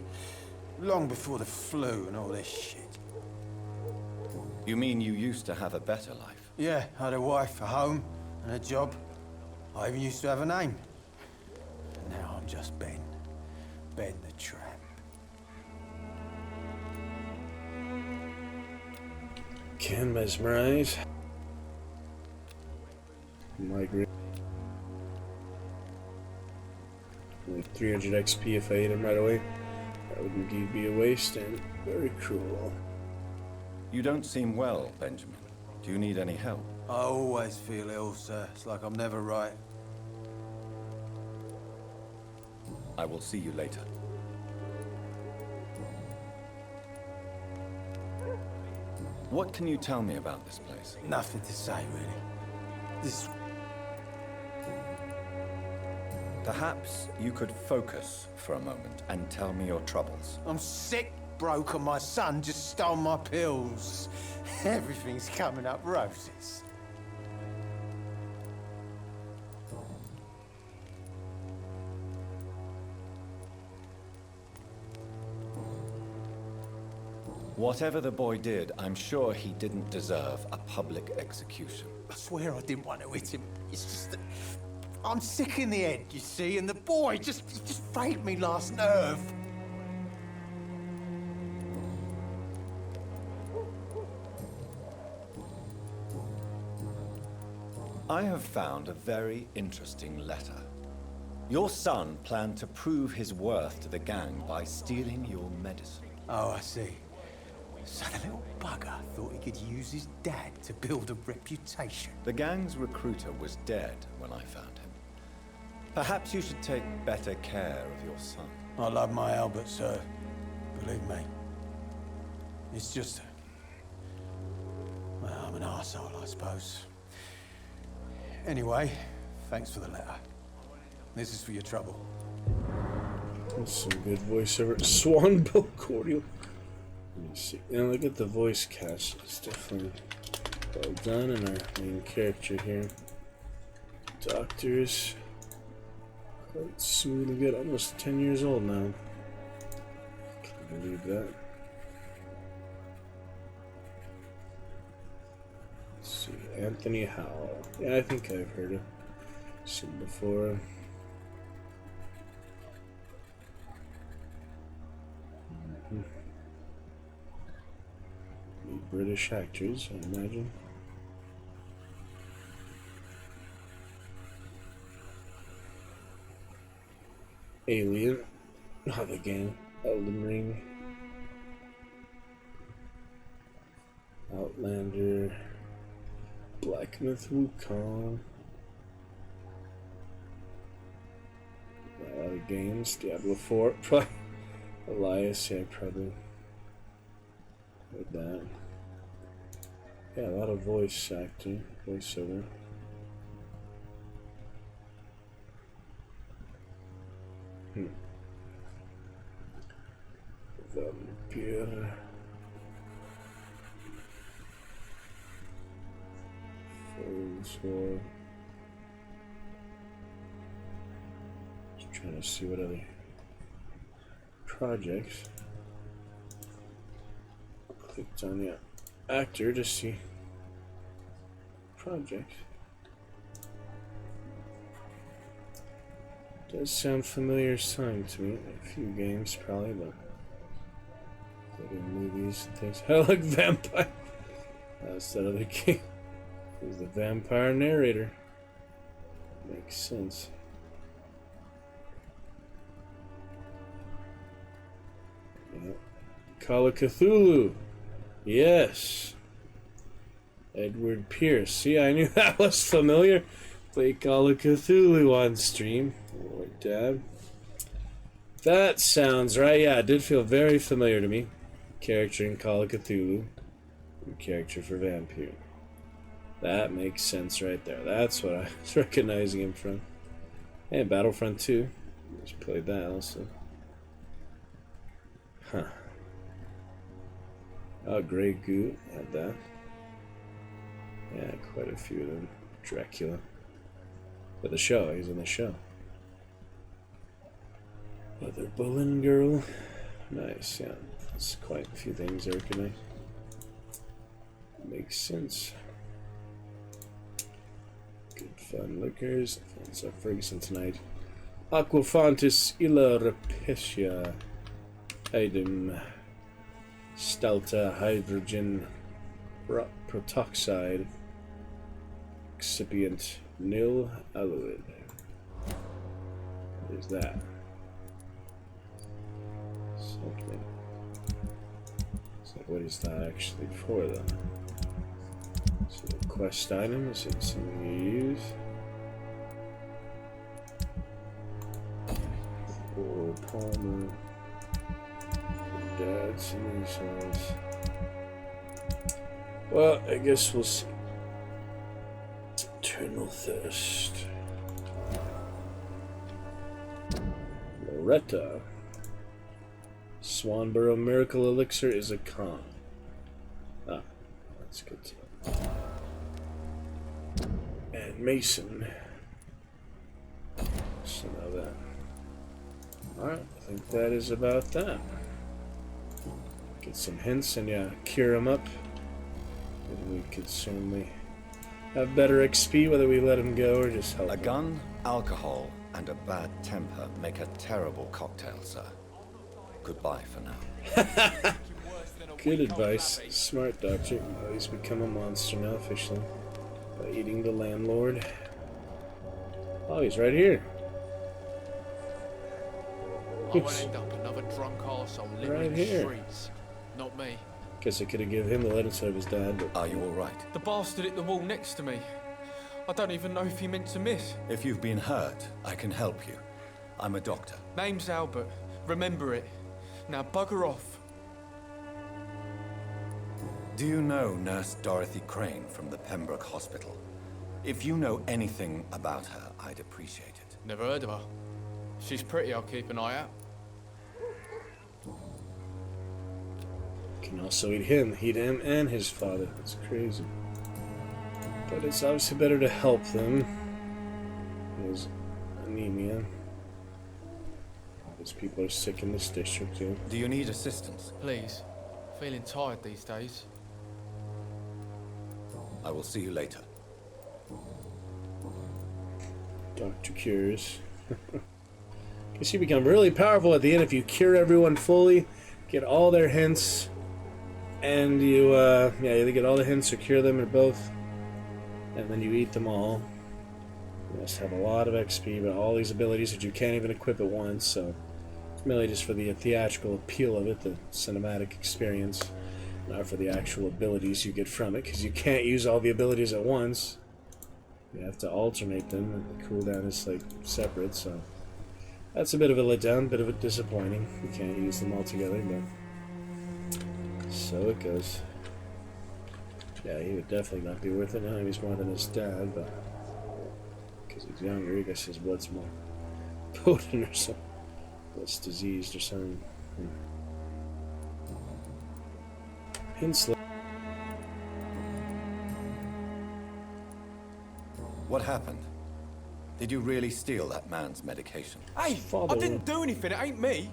Long before the flu and all this shit. You mean you used to have a better life? Yeah, I had a wife, a home, and a job. I even used to have a name. Now I'm just Ben. Ben the Tramp. Can mesmerize. Migrate. Only 300 XP if I hit him right away. That would indeed be a waste and very cruel. You don't seem well, Benjamin. Do you need any help? I always feel ill, sir. It's like I'm never right. I will see you later. What can you tell me about this place? Nothing to say, really. This... Perhaps you could focus for a moment and tell me your troubles. I'm sick, broke, and my son just stole my pills. Everything's coming up roses. Whatever the boy did, I'm sure he didn't deserve a public execution. I swear I didn't want to hit him. It's just that I'm sick in the head, you see, and the boy just frayed me last nerve. I have found a very interesting letter. Your son planned to prove his worth to the gang by stealing your medicine. Oh, I see. So the little bugger thought he could use his dad to build a reputation. The gang's recruiter was dead when I found him. Perhaps you should take better care of your son. I love my Albert, sir. Believe me. It's just... well, I'm an arsehole, I suppose. Anyway, thanks for the letter. This is for your trouble. That's some good voiceover. Swanbow cordial. Let me see. Now look at the voice cast. It's definitely well done. And our main character here, Doctor's quite smooth and good. Almost 10 years old now. Can't believe that. Let's see. Anthony Howell. Yeah, I think I've heard of him before. British actors, I imagine. Alien, not the game. Elden Ring, Outlander, Black Myth Wukong. A lot of games. Diablo 4, probably. Elias, yeah, probably. With that. Yeah, a lot of voice acting, voiceover. Vampire. Foes War. Just trying to see what other projects. Clicked on the actor to see project. Does sound familiar sign to me. A few games probably, but in movies and things. I like Vampire. That's that other game. He's the vampire narrator. Makes sense. Yeah. Call of Cthulhu. Yes. Edward Pierce. See, I knew that was familiar. Played Call of Cthulhu on stream. Lord Dad. That sounds right. Yeah, it did feel very familiar to me. Character in Call of Cthulhu. And character for Vampire. That makes sense right there. That's what I was recognizing him from. And Battlefront 2. Just played that also. Huh. Oh, Grey Goo had that. Yeah, quite a few of them. Dracula. But the show, he's in the show. Mother Bullen Girl. Nice, yeah. That's quite a few things there, can I? Makes sense. Good fun liquors. What's up, Ferguson tonight? Aquafontis illa rapetia. Item. Stalta hydrogen protoxide. Excipient nil alloid. What is that? Something. It's like, what is that actually for, though? Is it a quest item? Is it something you use? Or Palmer. Dad's in these ones. Well, I guess we'll see. Eternal Thirst. Loretta. Swanborough Miracle Elixir is a con. Ah, that's good to know. And Mason. So now that. Alright, I think that is about that. Get some hints and yeah, cure him up. And we could certainly have better XP whether we let him go or just help him. A gun, alcohol, and a bad temper make a terrible cocktail, sir. Goodbye for now. Good advice. Smart doctor. Oh, he's become a monster now officially. By eating the landlord. Oh, he's right here. I won't end up another drunk arsehole living Right in the here. streets. Not me. Guess I could have given him the letter instead of his dad, but... Are you alright? The bastard hit the wall next to me. I don't even know if he meant to miss. If you've been hurt, I can help you. I'm a doctor. Name's Albert. Remember it. Now bugger off. Do you know Nurse Dorothy Crane from the Pembroke Hospital? If you know anything about her, I'd appreciate it. Never heard of her. She's pretty, I'll keep an eye out. Can also eat him and his father. That's crazy. But it's obviously better to help them. There's anemia. These people are sick in this district too. Do you need assistance? Please. Feeling tired these days. I will see you later. Dr. Cures. Guess you become really powerful at the end if you cure everyone fully, get all their hints, and you, yeah, either get all the hints or cure them or both, and then you eat them all. You must have a lot of XP, but all these abilities that you can't even equip at once, so it's merely just for the theatrical appeal of it, the cinematic experience, not for the actual abilities you get from it, because you can't use all the abilities at once. You have to alternate them, and the cooldown is, like, separate, so... That's a bit of a letdown, bit of a disappointing. We can't use them all together, but so it goes. Yeah, he would definitely not be worth it now. He's more than his dad, but because he's younger, I guess his blood's more potent or something. Less diseased or something. Hinslow. What happened? Did you really steal that man's medication? Hey, I didn't do anything, it ain't me.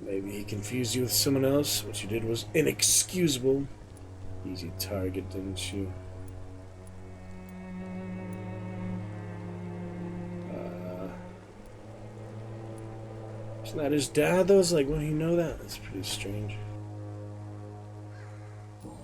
Maybe he confused you with someone else. What you did was inexcusable. Easy target, didn't you? Isn't that his dad, though? It's like, when do you know that? That's pretty strange.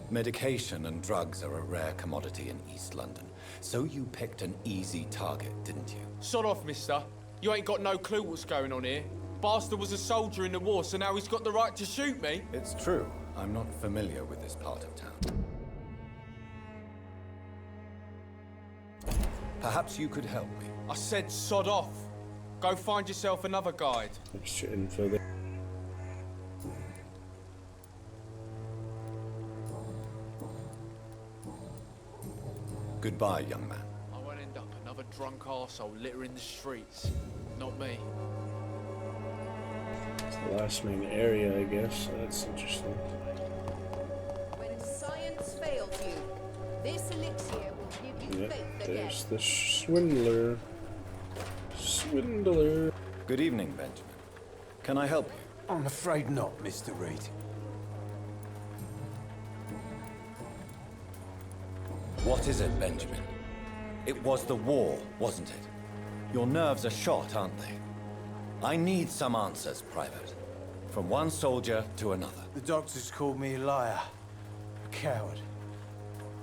Medication and drugs are a rare commodity in East London. So you picked an easy target, didn't you? Sod off, mister. You ain't got no clue what's going on here. Bastard was a soldier in the war, so now he's got the right to shoot me. It's true. I'm not familiar with this part of town. Perhaps you could help me. I said sod off. Go find yourself another guide. Extra info there. Goodbye, young man. I won't end up another drunk arsehole littering the streets. Not me. It's the last main area, I guess. That's interesting. When science fails you, this elixir will give you Yep, faith again. there's the swindler. Swindler. Good evening, Benjamin. Can I help you? I'm afraid not, Mr. Reed. What is it, Benjamin? It was the war, wasn't it? Your nerves are shot, aren't they? I need some answers, Private. From one soldier to another. The doctors called me a liar. A coward.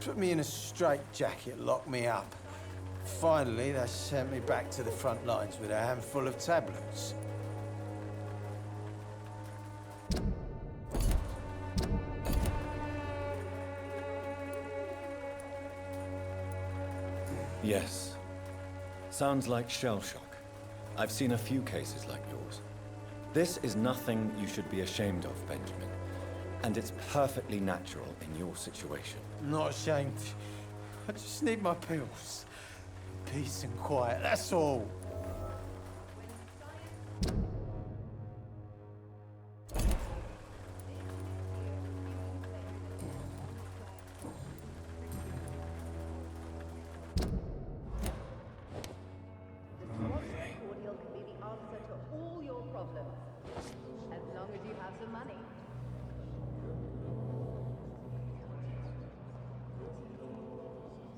Put me in a straitjacket, locked me up. Finally, they sent me back to the front lines with a handful of tablets. Yes. Sounds like shell shock. I've seen a few cases like yours. This is nothing you should be ashamed of, Benjamin. And it's perfectly natural in your situation. I'm not ashamed. I just need my pills. Peace and quiet, that's all. Cordial can be the answer to all your problems, as long as you have some money.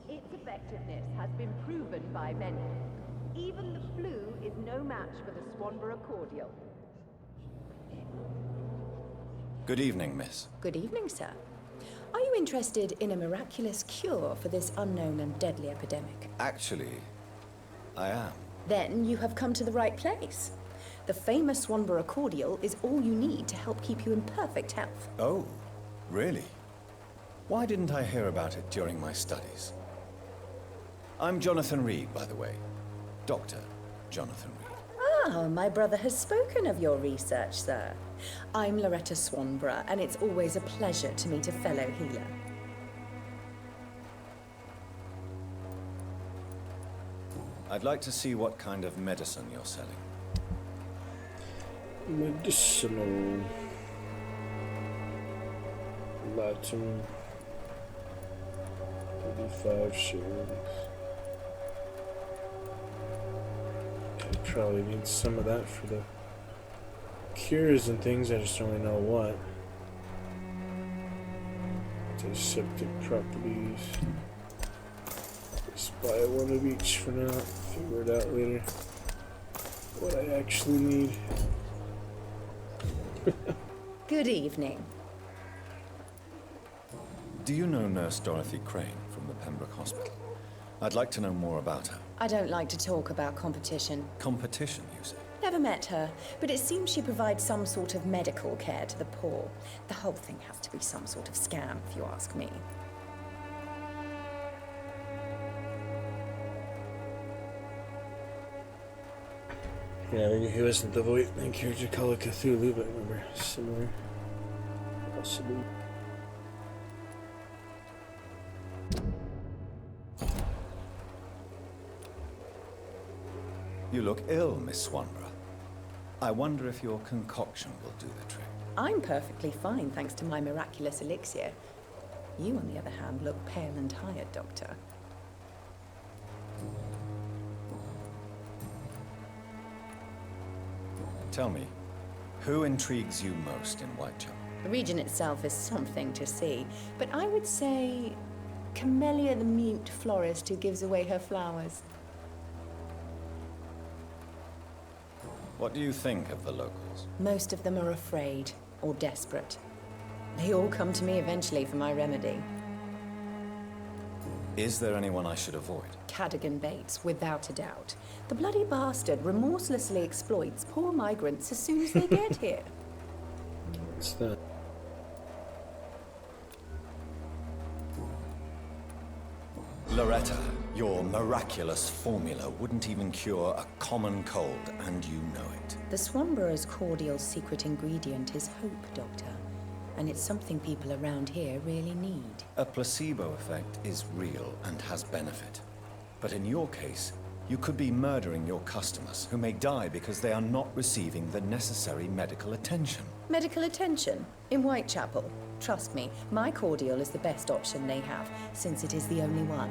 Its effectiveness has been proven by many. Even the flu is no match for the Swanborough cordial. Good evening, miss. Good evening, sir. Are you interested in a miraculous cure for this unknown and deadly epidemic? Actually, I am. Then you have come to the right place. The famous Swanborough cordial is all you need to help keep you in perfect health. Oh, really? Why didn't I hear about it during my studies? I'm Jonathan Reed, by the way. Dr. Jonathan Reed. Ah, my brother has spoken of your research, sir. I'm Loretta Swanborough, and it's always a pleasure to meet a fellow healer. I'd like to see what kind of medicine you're selling. Medicinal. Latin. 35 shillings. I probably need some of that for the cures and things. I just don't really know what. Antiseptic properties. Just buy one of each for now. Figure it out later. What I actually need. Good evening. Do you know Nurse Dorothy Crane from the Pembroke Hospital? I'd like to know more about her. I don't like to talk about competition. Competition, you say? Never met her, but it seems she provides some sort of medical care to the poor. The whole thing has to be some sort of scam, if you ask me. Yeah, he wasn't the voice main character Call of Cthulhu, but I remember similar. Possibly. You look ill, Miss Swanborough. I wonder if your concoction will do the trick. I'm perfectly fine, thanks to my miraculous elixir. You, on the other hand, look pale and tired, Doctor. Tell me, who intrigues you most in Whitechapel? The region itself is something to see, but I would say Camellia the mute florist who gives away her flowers. What do you think of the locals? Most of them are afraid or desperate. They all come to me eventually for my remedy. Is there anyone I should avoid? Cadogan Bates, without a doubt. The bloody bastard remorselessly exploits poor migrants as soon as they get here. What's that? Loretta, your miraculous formula wouldn't even cure a common cold, and you know it. The Swanborough's cordial's secret ingredient is hope, Doctor. And it's something people around here really need. A placebo effect is real and has benefit. But in your case, You could be murdering your customers, who may die because they are not receiving the necessary medical attention. Medical attention? In Whitechapel? Trust me, my cordial is the best option they have, since it is the only one.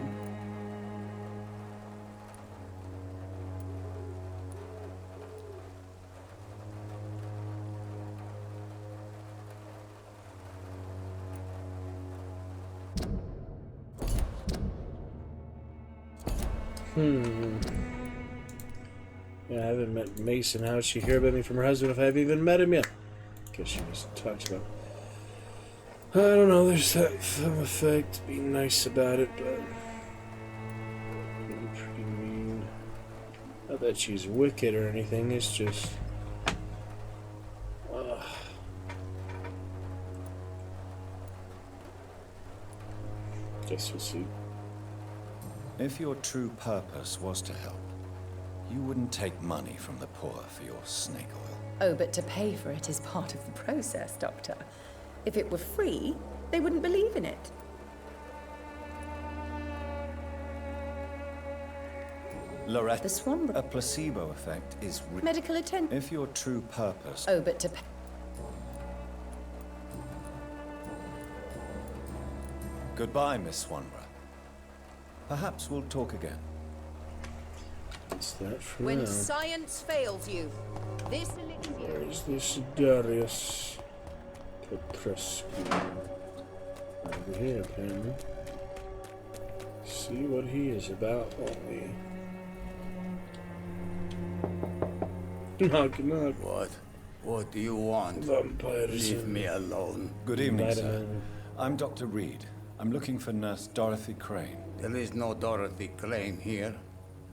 Yeah, I haven't met Mason. How would she hear about me from her husband if I've even met him yet? Guess she just talks about... I don't know, there's that film effect. Be nice about it, but... Being pretty mean. Not that she's wicked or anything, it's just... Guess we'll see. If your true purpose was to help, you wouldn't take money from the poor for your snake oil. Oh, but to pay for it is part of the process, Doctor. If it were free, they wouldn't believe in it. Loretta, the Swanborough. A placebo effect is... Medical attention. If your true purpose... Oh, but to pay... Goodbye, Miss Swanborough. Perhaps we'll talk again. What's that for When now? science fails you, this elixir... Where is this Darius Petrescu? Over here, apparently. See what he is about, won't we? Knock, knock. What? What do you want? Vampires. Leave me alone. Good evening, sir. I'm Dr. Reed. I'm looking for Nurse Dorothy Crane. There is no Dorothy Crane here.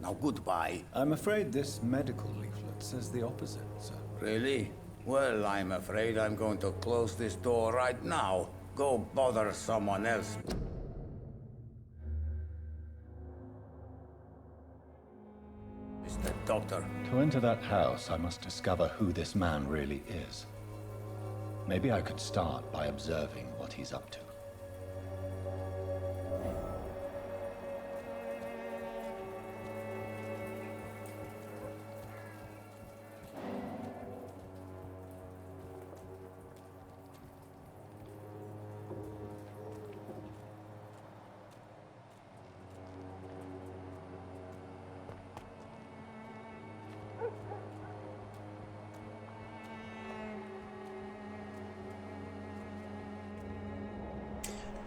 Now goodbye. I'm afraid this medical leaflet says the opposite, sir. Really? Well, I'm afraid I'm going to close this door right now. Go bother someone else. Mr. Doctor. To enter that house, I must discover who this man really is. Maybe I could start by observing what he's up to.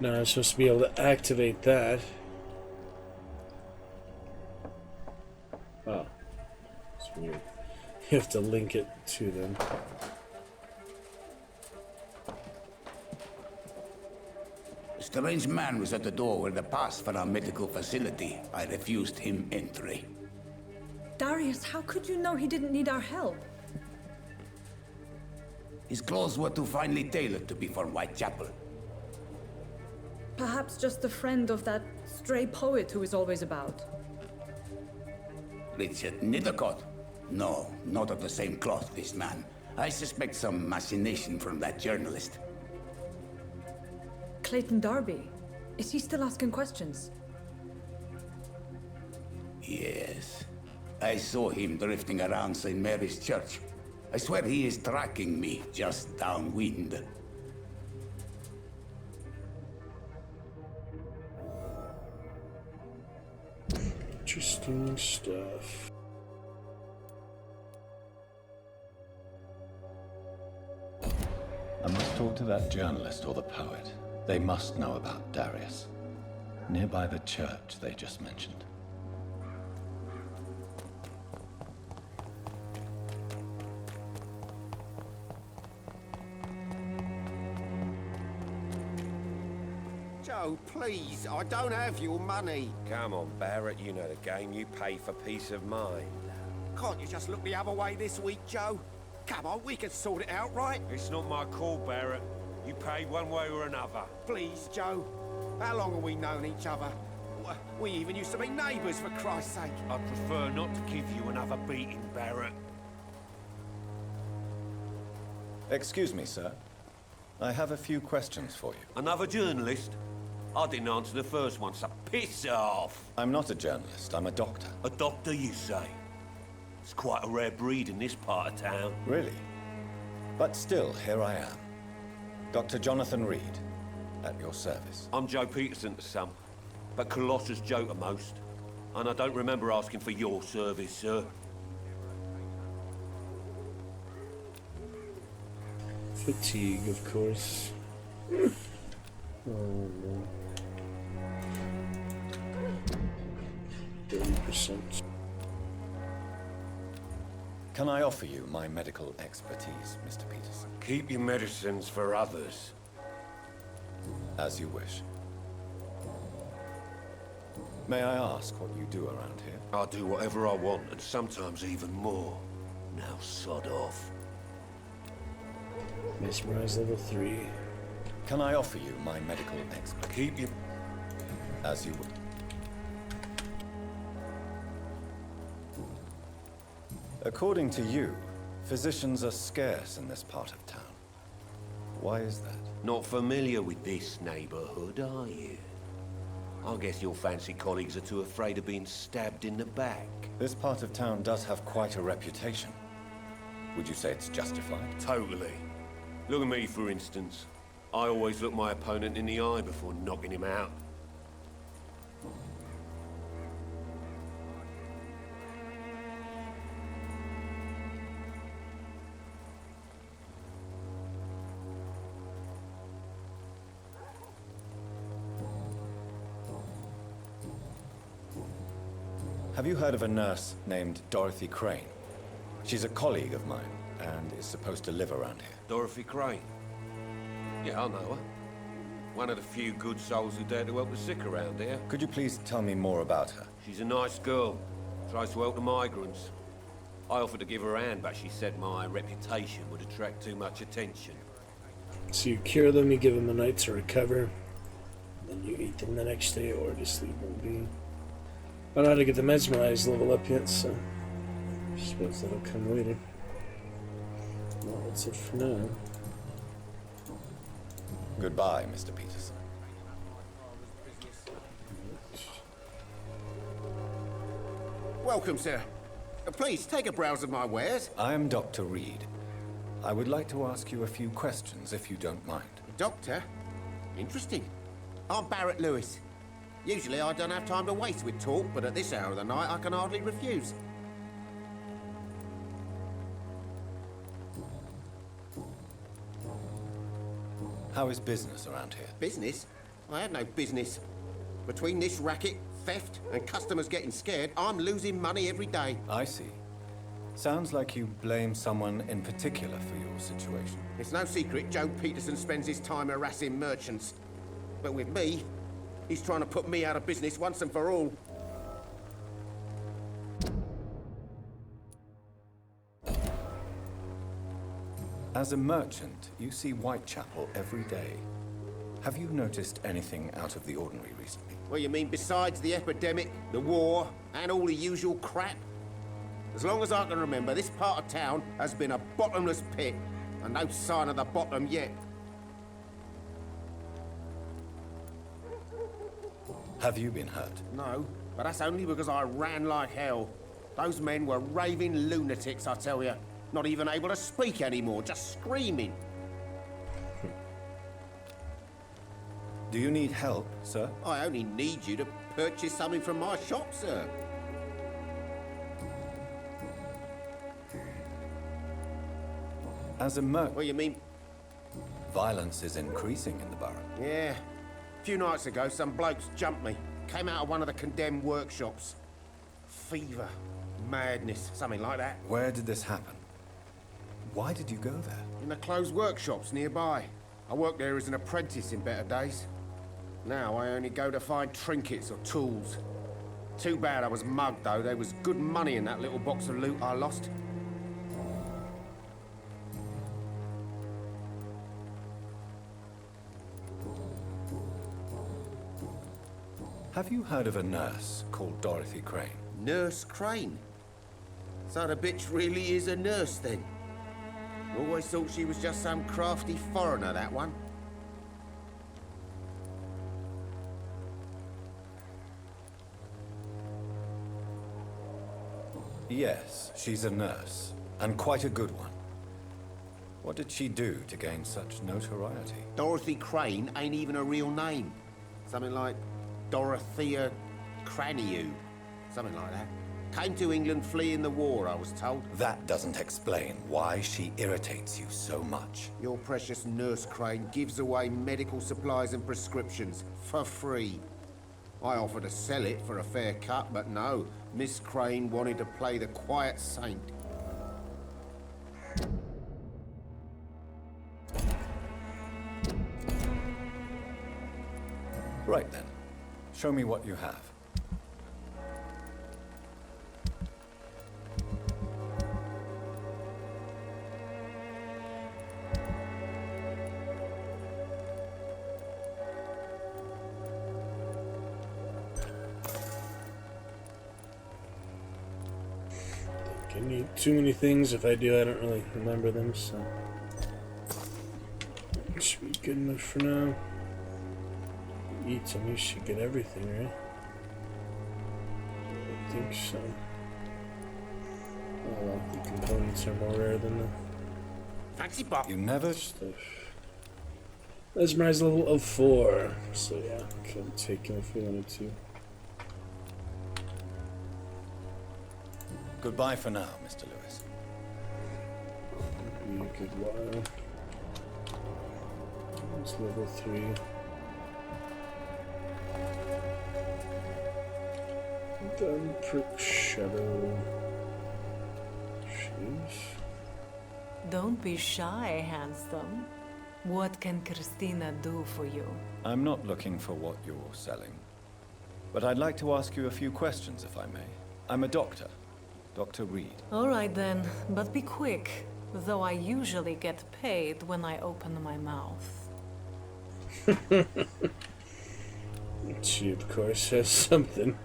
No, I'm supposed to be able to activate that. Oh. It's weird. You have to link it to them. A strange man was at the door with a pass for our medical facility. I refused him entry. Darius, how could you know he didn't need our help? His clothes were too finely tailored to be for Whitechapel. Perhaps just a friend of that stray poet who is always about. Richard Nithercott? No, not of the same cloth, this man. I suspect some machination from that journalist. Clayton Darby. Is he still asking questions? Yes. I saw him drifting around St. Mary's Church. I swear he is tracking me just downwind. Interesting stuff. I must talk to that journalist or the poet. They must know about Darius. Nearby the church they just mentioned. Joe, please, I don't have your money. Come on, Barrett, you know the game. You pay for peace of mind. Can't you just look the other way this week, Joe? Come on, we can sort it out, right? It's not my call, Barrett. You pay one way or another. Please, Joe. How long have we known each other? We even used to be neighbours, for Christ's sake. I'd prefer not to give you another beating, Barrett. Excuse me, sir. I have a few questions for you. Another journalist? I didn't answer the first one, so piss off. I'm not a journalist, I'm a doctor. A doctor, you say? It's quite a rare breed in this part of town. Really? But still, here I am. Dr. Jonathan Reed, at your service. I'm Joe Peterson to some, but Colossus Joe to most. And I don't remember asking for your service, sir. Fatigue, of course. Oh no. 30%. Can I offer you my medical expertise, Mr. Peterson? Keep your medicines for others. As you wish. May I ask what you do around here? I'll do whatever I want, and sometimes even more. Now sod off. Mesmerize level 3. Can I offer you my medical expertise? Keep your... As you would. According to you, physicians are scarce in this part of town. Why is that? Not familiar with this neighborhood, are you? I guess your fancy colleagues are too afraid of being stabbed in the back. This part of town does have quite a reputation. Would you say it's justified? Totally. Look at me, for instance. I always look my opponent in the eye before knocking him out. Have you heard of a nurse named Dorothy Crane? She's a colleague of mine, and is supposed to live around here. Dorothy Crane? Yeah, I know her. One of the few good souls who dare to help the sick around here. Could you please tell me more about her? She's a nice girl. Tries to help the migrants. I offered to give her a hand, but she said my reputation would attract too much attention. So you cure them, you give them a night to recover, then you eat them the next day, or just leave them be. I don't know how to get the mesmerize level up yet, so I suppose that'll come later. Well, that's it for now. Goodbye, Mr. Peterson. Welcome, sir. Please, take a browse of my wares. I am Dr. Reed. I would like to ask you a few questions, if you don't mind. Doctor? Interesting. I'm Barrett Lewis. Usually I don't have time to waste with talk, but at this hour of the night I can hardly refuse. How is business around here? Business? I have no business. Between this racket, theft, and customers getting scared, I'm losing money every day. I see. Sounds like you blame someone in particular for your situation. It's no secret Joe Peterson spends his time harassing merchants. But with me, he's trying to put me out of business once and for all. As a merchant, you see Whitechapel every day. Have you noticed anything out of the ordinary recently? Well, you mean besides the epidemic, the war, and all the usual crap? As long as I can remember, this part of town has been a bottomless pit, and no sign of the bottom yet. Have you been hurt? No, but that's only because I ran like hell. Those men were raving lunatics, I tell you. Not even able to speak anymore, just screaming. Do you need help, sir? I only need you to purchase something from my shop, sir. As a merchant... What do you mean? Violence is increasing in the borough. Yeah. A few nights ago, some blokes jumped me. Came out of one of the condemned workshops. Fever, madness, something like that. Where did this happen? Why did you go there? In the closed workshops nearby. I worked there as an apprentice in better days. Now I only go to find trinkets or tools. Too bad I was mugged, though. There was good money in that little box of loot I lost. Have you heard of a nurse called Dorothy Crane? Nurse Crane? So the bitch really is a nurse, then? Always thought she was just some crafty foreigner, that one. Yes, she's a nurse, and quite a good one. What did she do to gain such notoriety? Dorothy Crane ain't even a real name. Something like Dorothea Craniu. Something like that. Came to England fleeing the war, I was told. That doesn't explain why she irritates you so much. Your precious Nurse Crane gives away medical supplies and prescriptions for free. I offered to sell it for a fair cut, but no. Miss Crane wanted to play the quiet saint. Right then. Show me what you have. Can you too many things? If I do, I don't really remember them, so it should be good enough for now. Eats, and you should get everything, right? I think so. Oh well, the components are more rare than the fancy pop. You never stuff. Mesmerize level of 4, so yeah, could take him if we wanted to. Goodbye for now, Mr. Lewis. Be a good while. It's level 3. Gun prick shadow. Jeez. Don't be shy, handsome. What can Christina do for you? I'm not looking for what you're selling. But I'd like to ask you a few questions, if I may. I'm a doctor. Dr. Reed. All right then, but be quick, though I usually get paid when I open my mouth. She, of course, has something.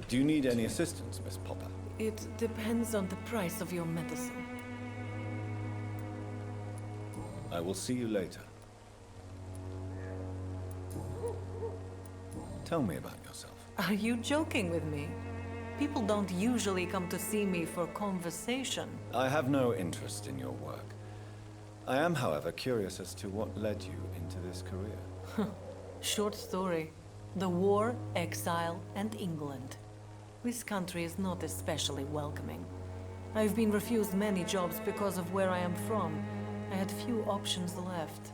Do you need any assistance, Miss Popper? It depends on the price of your medicine. I will see you later. Tell me about yourself. Are you joking with me? People don't usually come to see me for conversation. I have no interest in your work. I am, however, curious as to what led you into this career. Short story. The war, exile, and England. This country is not especially welcoming. I've been refused many jobs because of where I am from. I had few options left.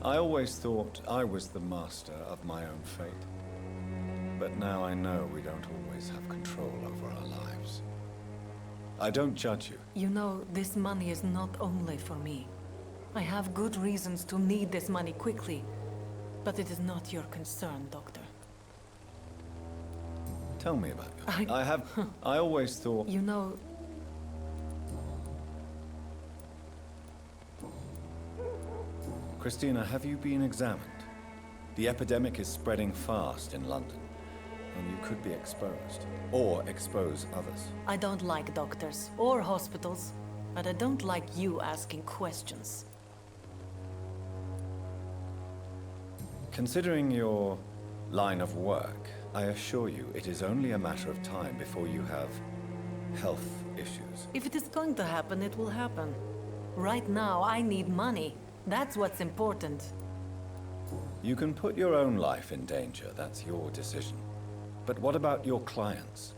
I always thought I was the master of my own fate. But now I know we don't always have control over our lives. I don't judge you. You know, this money is not only for me. I have good reasons to need this money quickly, but it is not your concern, Doctor. Tell me about yourself. I always thought... You know... Christina, have you been examined? The epidemic is spreading fast in London, and you could be exposed, or expose others. I don't like doctors or hospitals, but I don't like you asking questions. Considering your line of work, I assure you it is only a matter of time before you have health issues. If it is going to happen, it will happen. Right now, I need money. That's what's important. You can put your own life in danger, that's your decision. But what about your clients?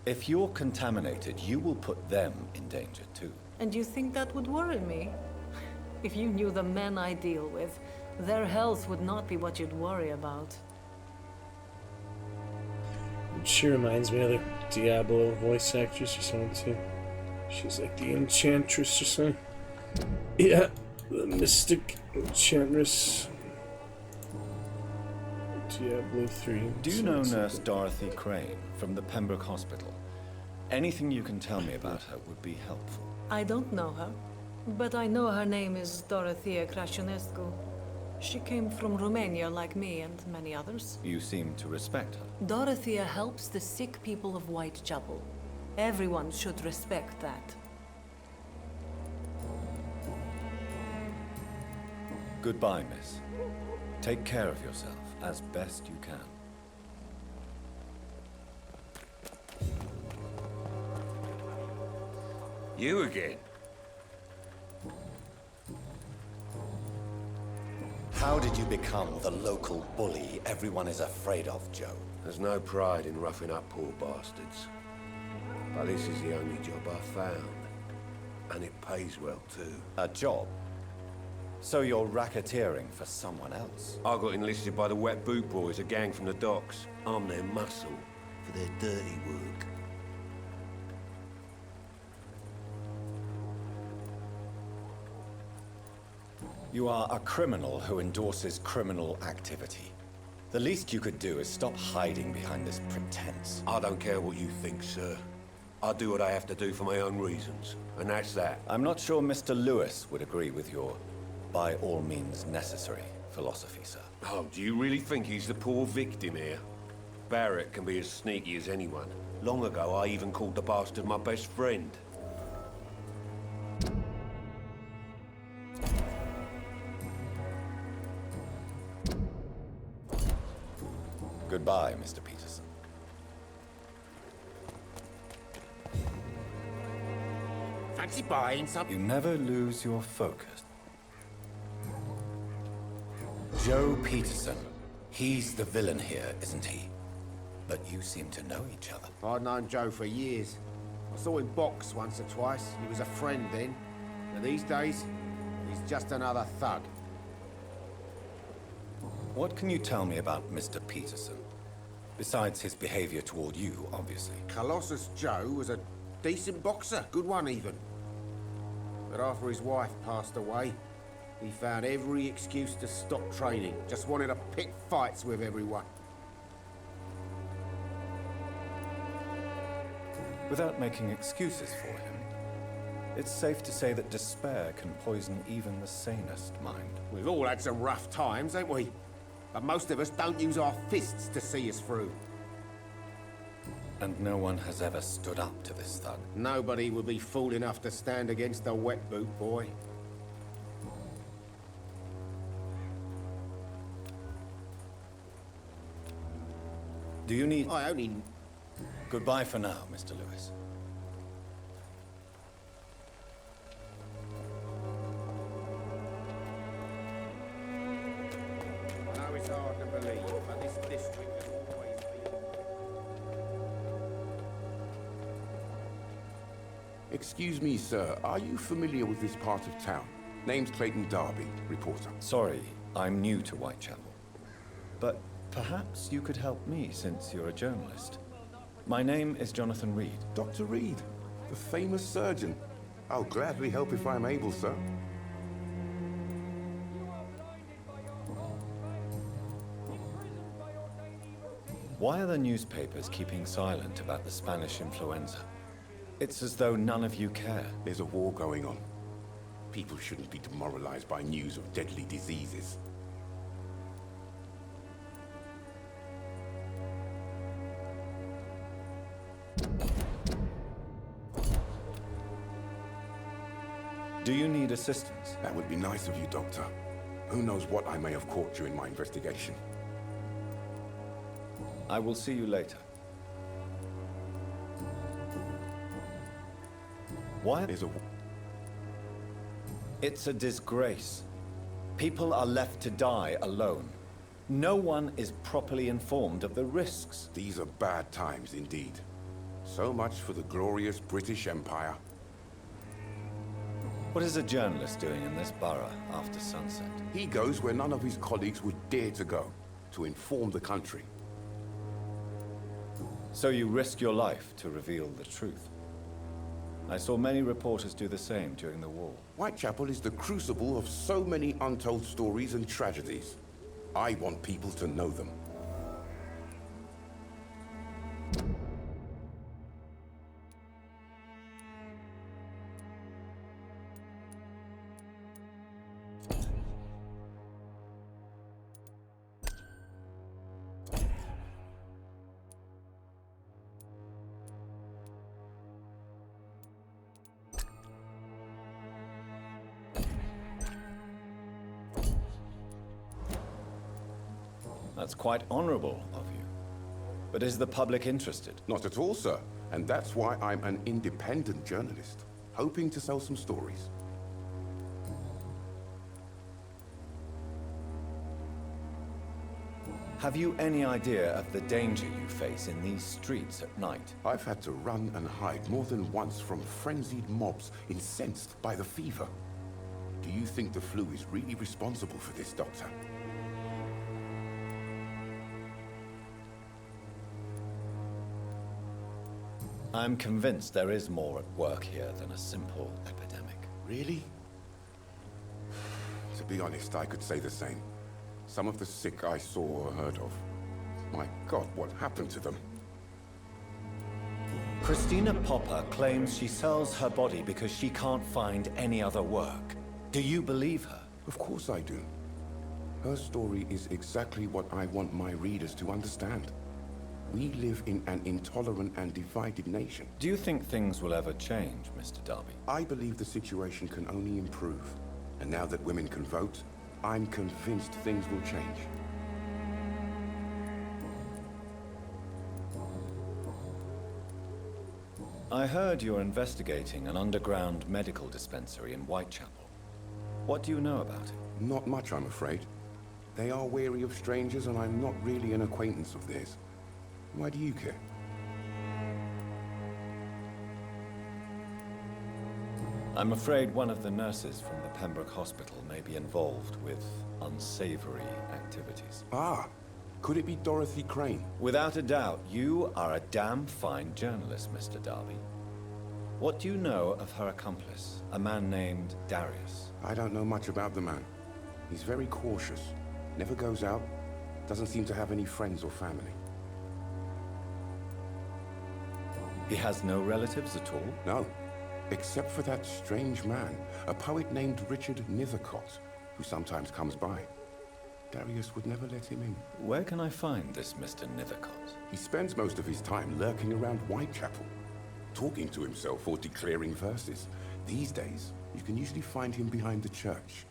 If you're contaminated, you will put them in danger too. And you think that would worry me? If you knew the men I deal with, their health would not be what you'd worry about. She reminds me of the Diablo voice actress or something too. She's like the Enchantress or something. Yeah, the Mystic Enchantress. Diablo 3. Do you know Nurse Dorothy Crane from the Pembroke Hospital? Anything you can tell me about her would be helpful. I don't know her, but I know her name is Dorothea Crăciunescu. She came from Romania like me and many others. You seem to respect her. Dorothea helps the sick people of Whitechapel. Everyone should respect that. Goodbye, miss. Take care of yourself, as best you can. You again? How did you become the local bully everyone is afraid of, Joe? There's no pride in roughing up poor bastards. But this is the only job I found. And it pays well, too. A job? So you're racketeering for someone else? I got enlisted by the Wet Boot Boys, a gang from the docks. I'm their muscle for their dirty work. You are a criminal who endorses criminal activity. The least you could do is stop hiding behind this pretense. I don't care what you think, sir. I do what I have to do for my own reasons, and that's that. I'm not sure Mr. Lewis would agree with your by all means necessary philosophy, sir. Oh, do you really think he's the poor victim here? Barrett can be as sneaky as anyone. Long ago, I even called the bastard my best friend. Goodbye, Mr. Peterson. Fancy buying some? You never lose your focus. Joe Peterson. He's the villain here, isn't he? But you seem to know each other. I'd known Joe for years. I saw him box once or twice. He was a friend then. But these days, he's just another thug. What can you tell me about Mr. Peterson? Besides his behavior toward you, obviously. Colossus Joe was a decent boxer, good one even. But after his wife passed away, he found every excuse to stop training. Just wanted to pick fights with everyone. Without making excuses for him, it's safe to say that despair can poison even the sanest mind. We've all had some rough times, ain't we? But most of us don't use our fists to see us through. And no one has ever stood up to this thug. Nobody would be fool enough to stand against the Wet Boot Boy. Do you need... I only... Goodbye for now, Mr. Lewis. I know it's hard to believe, but this district has always been... Excuse me, sir. Are you familiar with this part of town? Name's Clayton Darby, reporter. Sorry, I'm new to Whitechapel. But perhaps you could help me since you're a journalist. My name is Jonathan Reed. Dr. Reed, the famous surgeon. I'll gladly help if I'm able, sir. Why are the newspapers keeping silent about the Spanish influenza? It's as though none of you care. There's a war going on. People shouldn't be demoralized by news of deadly diseases. Do you need assistance? That would be nice of you, Doctor. Who knows what I may have caught during my investigation. I will see you later. Why? It's a disgrace. People are left to die alone. No one is properly informed of the risks. These are bad times indeed. So much for the glorious British Empire. What is a journalist doing in this borough after sunset? He goes where none of his colleagues would dare to go, to inform the country. So you risk your life to reveal the truth. I saw many reporters do the same during the war. Whitechapel is the crucible of so many untold stories and tragedies. I want people to know them. A That's quite honorable of you. But is the public interested? Not at all, sir. And that's why I'm an independent journalist, hoping to sell some stories. Have you any idea of the danger you face in these streets at night? I've had to run and hide more than once from frenzied mobs incensed by the fever. Do you think the flu is really responsible for this, Doctor? I'm convinced there is more at work here than a simple epidemic. Really? To be honest, I could say the same. Some of the sick I saw or heard of. My God, what happened to them? Christina Popper claims she sells her body because she can't find any other work. Do you believe her? Of course I do. Her story is exactly what I want my readers to understand. We live in an intolerant and divided nation. Do you think things will ever change, Mr. Darby? I believe the situation can only improve. And now that women can vote, I'm convinced things will change. I heard you're investigating an underground medical dispensary in Whitechapel. What do you know about it? Not much, I'm afraid. They are wary of strangers, and I'm not really an acquaintance of theirs. Why do you care? I'm afraid one of the nurses from the Pembroke Hospital may be involved with unsavory activities. Ah, could it be Dorothy Crane? Without a doubt, you are a damn fine journalist, Mr. Darby. What do you know of her accomplice, a man named Darius? I don't know much about the man. He's very cautious, never goes out, doesn't seem to have any friends or family. He has no relatives at all? No. Except for that strange man, a poet named Richard Nethercott, who sometimes comes by. Darius would never let him in. Where can I find this Mr. Nethercott? He spends most of his time lurking around Whitechapel, talking to himself or declaring verses. These days, you can usually find him behind the church.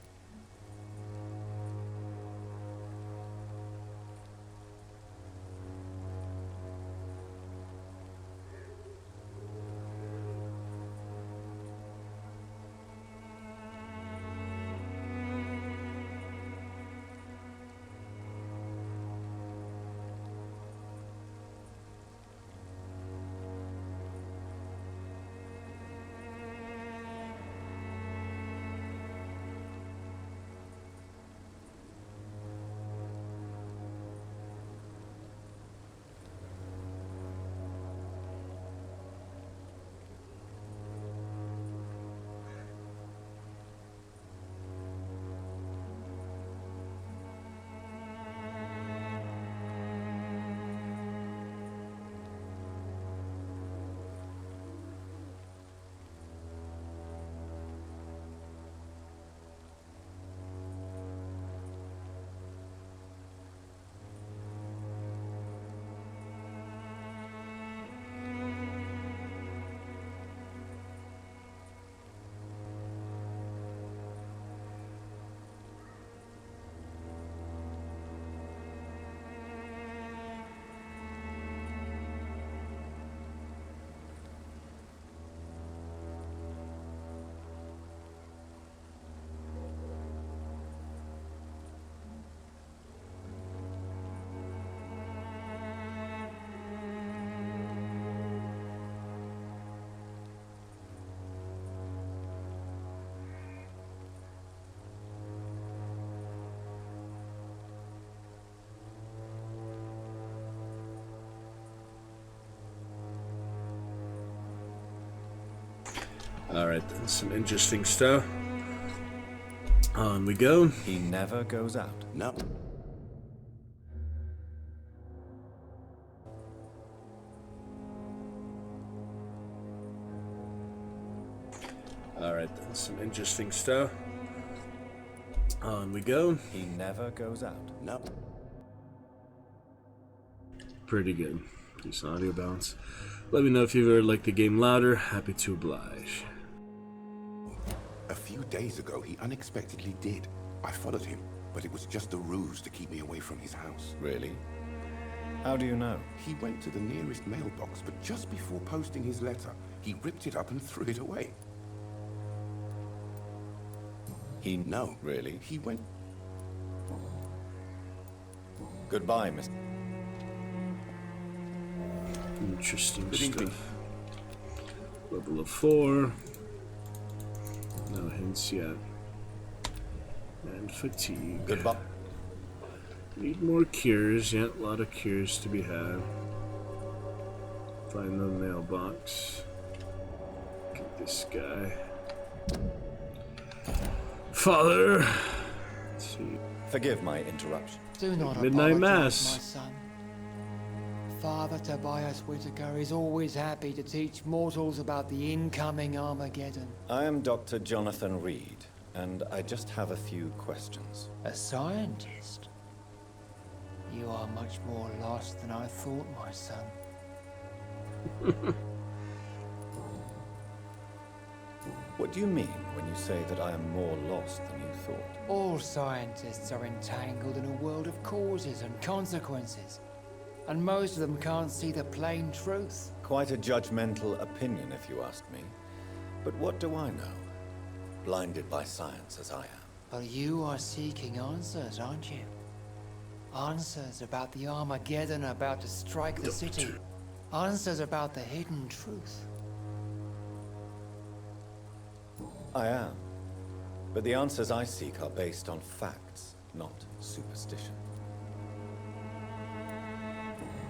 Alright, then, some interesting stuff. On we go. He never goes out. No. Alright, then, some interesting stuff. On we go. He never goes out. No. Pretty good. Decent audio balance. Let me know if you've ever liked the game louder. Happy to oblige. A few days ago, he unexpectedly did. I followed him. but it was just a ruse to keep me away from his house. Really? How do you know? He went to the nearest mailbox, but just before posting his letter, he ripped it up and threw it away. No. Really? He went... Goodbye, Mr. Interesting Good evening. stuff. Level of 4. No hints yet. And fatigue. Goodbye. Need more cures. Yet a lot of cures to be had. Find the mailbox. Get this guy. Father. Let's see. Forgive my interruption. Do not Midnight apologize, Mass. my son. Father Tobias Whitaker is always happy to teach mortals about the incoming Armageddon. I am Dr. Jonathan Reed, and I just have a few questions. A scientist? You are much more lost than I thought, my son. What do you mean when you say that I am more lost than you thought? All scientists are entangled in a world of causes and consequences. And most of them can't see the plain truth. Quite a judgmental opinion, if you ask me. But what do I know? Blinded by science as I am. But you are seeking answers, aren't you? Answers about the Armageddon about to strike the city. Answers about the hidden truth. I am. But the answers I seek are based on facts, not superstition.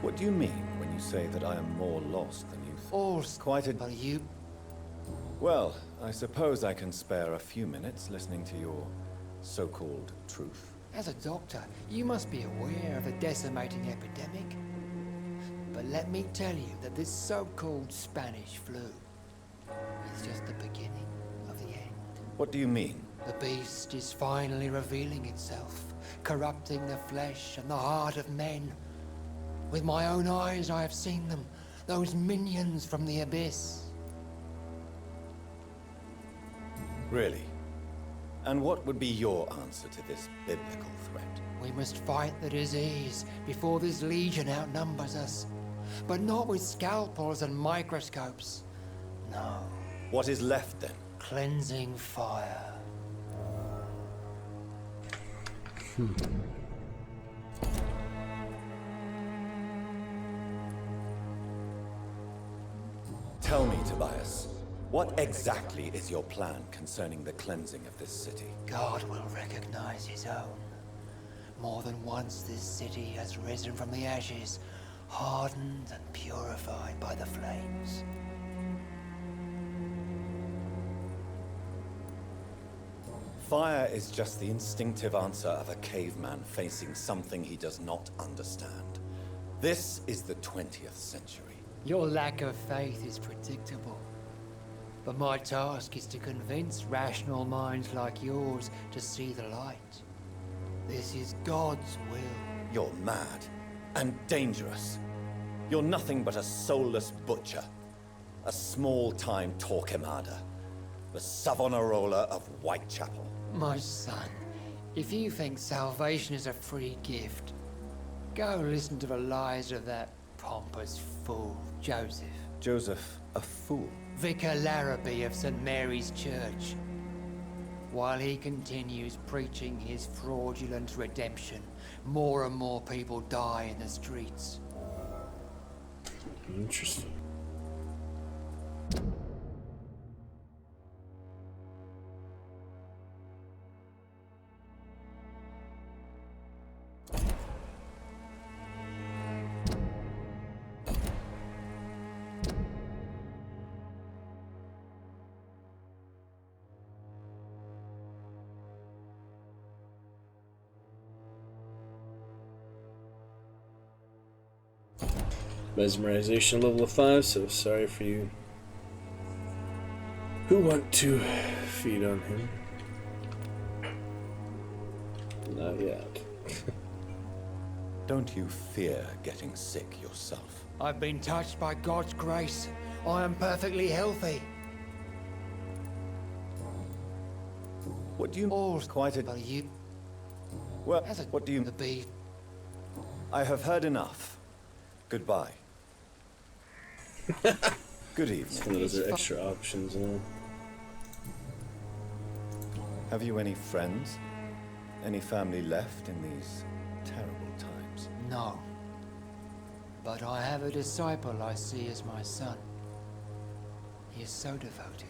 What do you mean when you say that I am more lost than you thought? Quite a... But you... Well, I suppose I can spare a few minutes listening to your so-called truth. As a doctor, you must be aware of the decimating epidemic. But let me tell you that this so-called Spanish flu is just the beginning of the end. What do you mean? The beast is finally revealing itself, corrupting the flesh and the heart of men. With my own eyes I have seen them, those minions from the abyss. Really? And what would be your answer to this biblical threat? We must fight the disease before this legion outnumbers us. But not with scalpels and microscopes. No. What is left then? Cleansing fire. Tell me, Tobias, what exactly is your plan concerning the cleansing of this city? God will recognize his own. More than once this city has risen from the ashes, hardened and purified by the flames. Fire is just the instinctive answer of a caveman facing something he does not understand. This is the 20th century. Your lack of faith is predictable. But my task is to convince rational minds like yours to see the light. This is God's will. You're mad and dangerous. You're nothing but a soulless butcher. A small-time Torquemada. The Savonarola of Whitechapel. My son, if you think salvation is a free gift, go listen to the lies of that pompous fool, Joseph. Joseph, a fool? Vicar Larrabee of St. Mary's Church. While he continues preaching his fraudulent redemption, more and more people die in the streets. Interesting. Mesmerization level of 5, so sorry for you who want to feed on him. Not yet. Don't you fear getting sick yourself? I've been touched by God's grace. I am perfectly healthy. What do you... All quite a... but you... Well, what do you... I have heard enough. Goodbye. Good evening. Those are extra options now. Have you any friends? Any family left in these terrible times? No. But I have a disciple I see as my son. He is so devoted.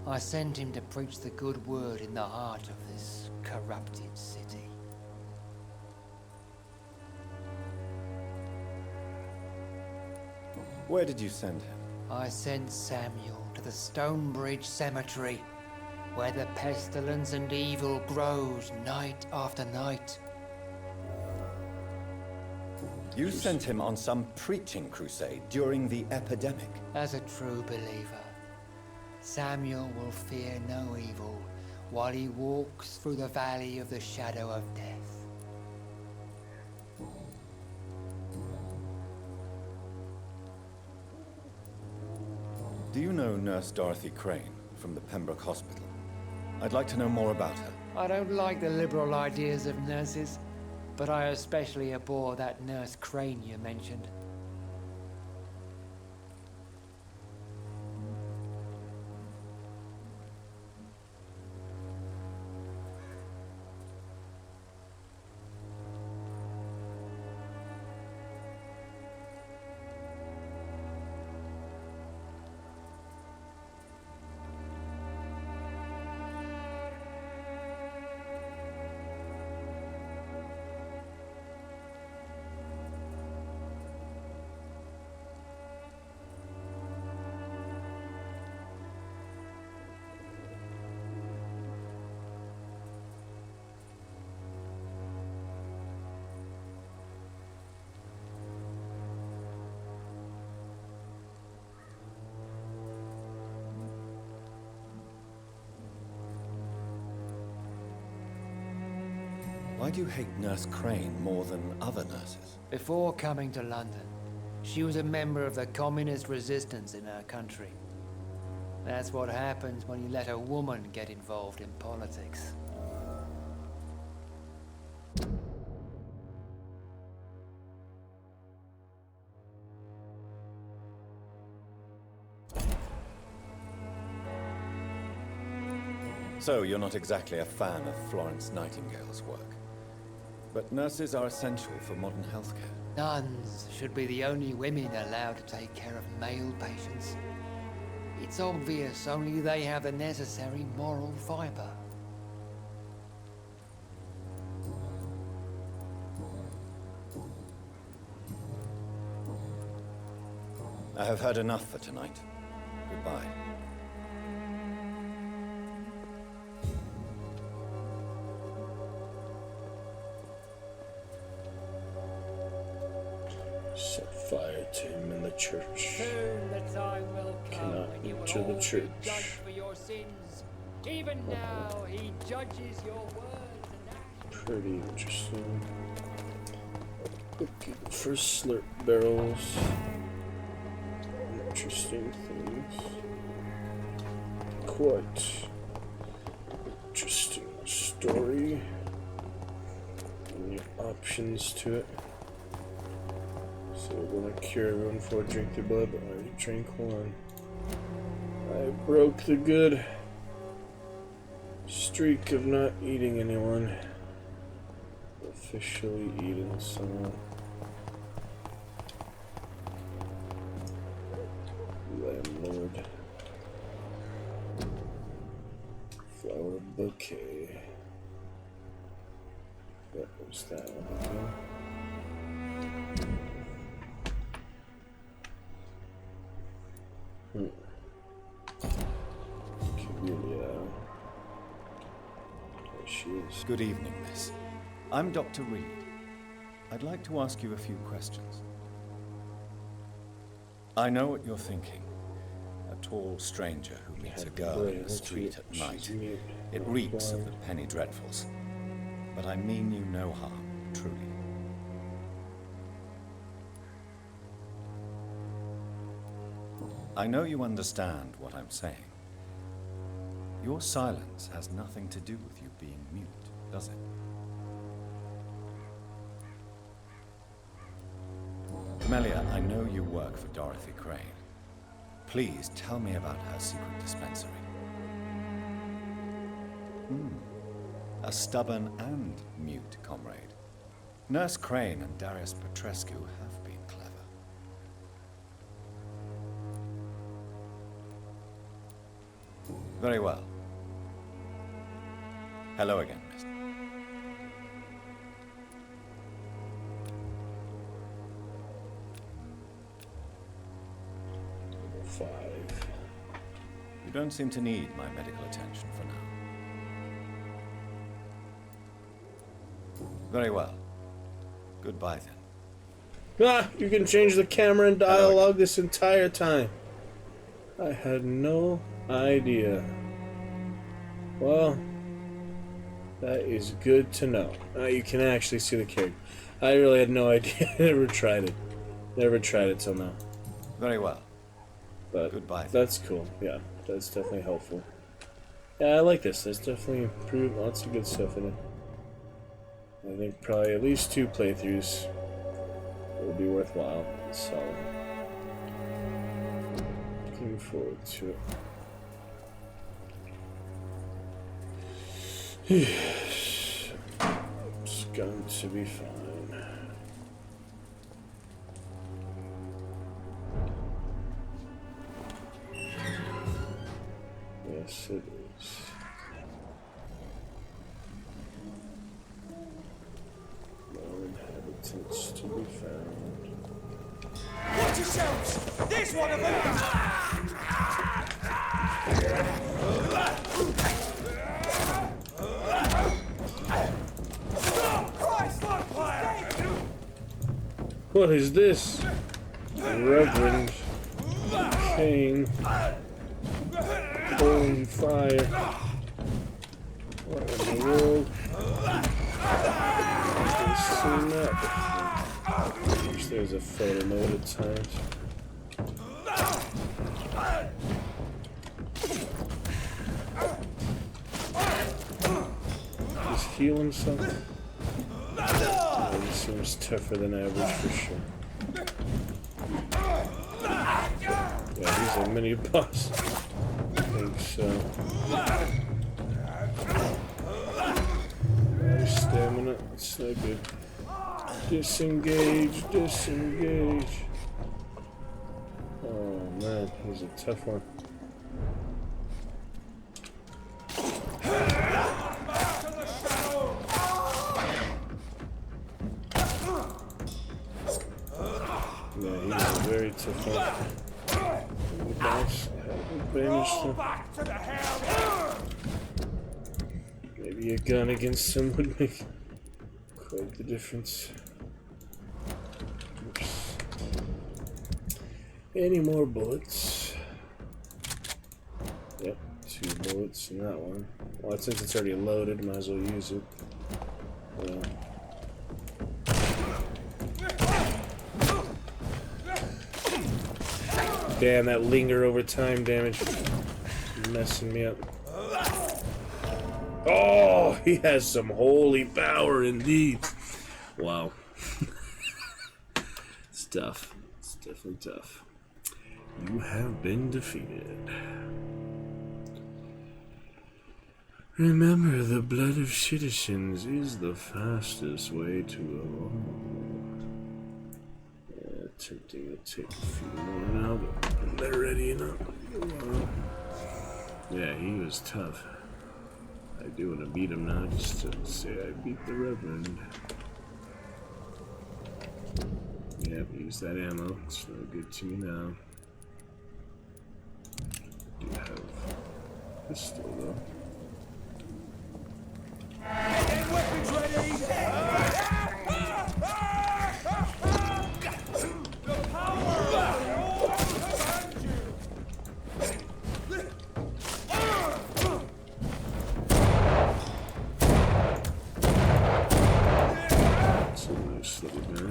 I sent him to preach the good word in the heart of this corrupted city. Where did you send him? I sent Samuel to the Stonebridge Cemetery, where the pestilence and evil grows night after night. You sent him on some preaching crusade during the epidemic. As a true believer, Samuel will fear no evil while he walks through the valley of the shadow of death. Do you know Nurse Dorothy Crane from the Pembroke Hospital? I'd like to know more about her. I don't like the liberal ideas of nurses, but I especially abhor that Nurse Crane you mentioned. Why do you hate Nurse Crane more than other nurses? Before coming to London, she was a member of the communist resistance in her country. That's what happens when you let a woman get involved in politics. So you're not exactly a fan of Florence Nightingale's work. But nurses are essential for modern healthcare. Nuns should be the only women allowed to take care of male patients. It's obvious only they have the necessary moral fiber. I have heard enough for tonight. Goodbye. Set fire to him in the church. Soon the time will come Cannot when you will enter the all be church. judged for your sins. Even now, he judges your words and actions. Pretty interesting. Looking for slurp barrels. Interesting things. Quite interesting story. And the options to it. So we're gonna cure everyone before I drink their blood, but I already drank one. I broke the good streak of not eating anyone. Officially eaten someone. Landlord. Flower bouquet. What was that one again? Camellia. There she is. Good evening, miss. I'm Dr. Reed. I'd like to ask you a few questions. I know what you're thinking. A tall stranger who meets a girl in the street at night. It reeks of the penny dreadfuls. But I mean you no harm, truly. I know you understand what I'm saying. Your silence has nothing to do with you being mute, does it? Camellia, I know you work for Dorothy Crane. Please tell me about her secret dispensary. A stubborn and mute comrade. Nurse Crane and Darius Petrescu have been clever. Very well. Hello again, mister. Level 5. You don't seem to need my medical attention for now. Very well. Goodbye then. Ah, you can change the camera and dialogue this entire time. I had no idea. Well, that is good to know. You can actually see the character. I really had no idea. Never tried it. Never tried it till now. Very well. But goodbye. That's cool. Yeah, that's definitely helpful. Yeah, I like this. There's definitely improved lots of good stuff in it. I think probably at least 2 playthroughs will be worthwhile. So, looking forward to it. Yes, it's going to be fine. Yes, it is. No inhabitants to be found. Watch yourselves! There's one of them! What is this? Reverend Kane. Holy fire. What in the world? I've seen that before. Wish there was a photo mode at times. Just heal himself. He seems tougher than average for sure. Yeah, he's a mini boss. I think so. No stamina, it's no good. Disengage, disengage. Oh man, he's a tough one. Yeah, he's a very tough one. The boss banished him. Maybe a gun against him would make quite the difference. Oops. Any more bullets? Yep, 2 bullets in that one. Well, since it's already loaded, might as well use it. Damn, that linger over time damage. Messing me up. Oh, he has some holy power indeed. Wow. It's tough. It's definitely tough. You have been defeated. Remember, the blood of citizens is the fastest way to evolve. Attempting to take a few more now, but they're ready enough. Yeah, he was tough. I do want to beat him now, just to say I beat the Reverend. Yep, use that ammo. It's no good to me now. I do have a pistol though. Weapons ready!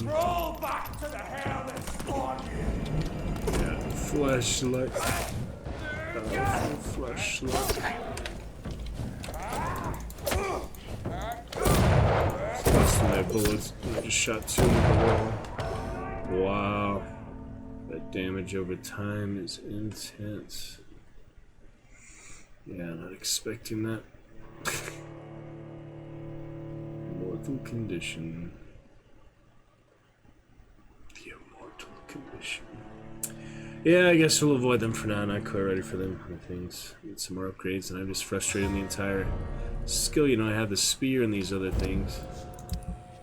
Roll back to the hell that spawned you! Yeah, flashlight. Powerful flashlight. That's my bullets. I just shot 2 in the wall. Wow. That damage over time is intense. Yeah, not expecting that. Mortal condition. The immortal condition. Yeah, I guess we'll avoid them for now. Not quite ready for them. Things. Need some more upgrades, and I'm just frustrating the entire skill. You know, I have the spear and these other things.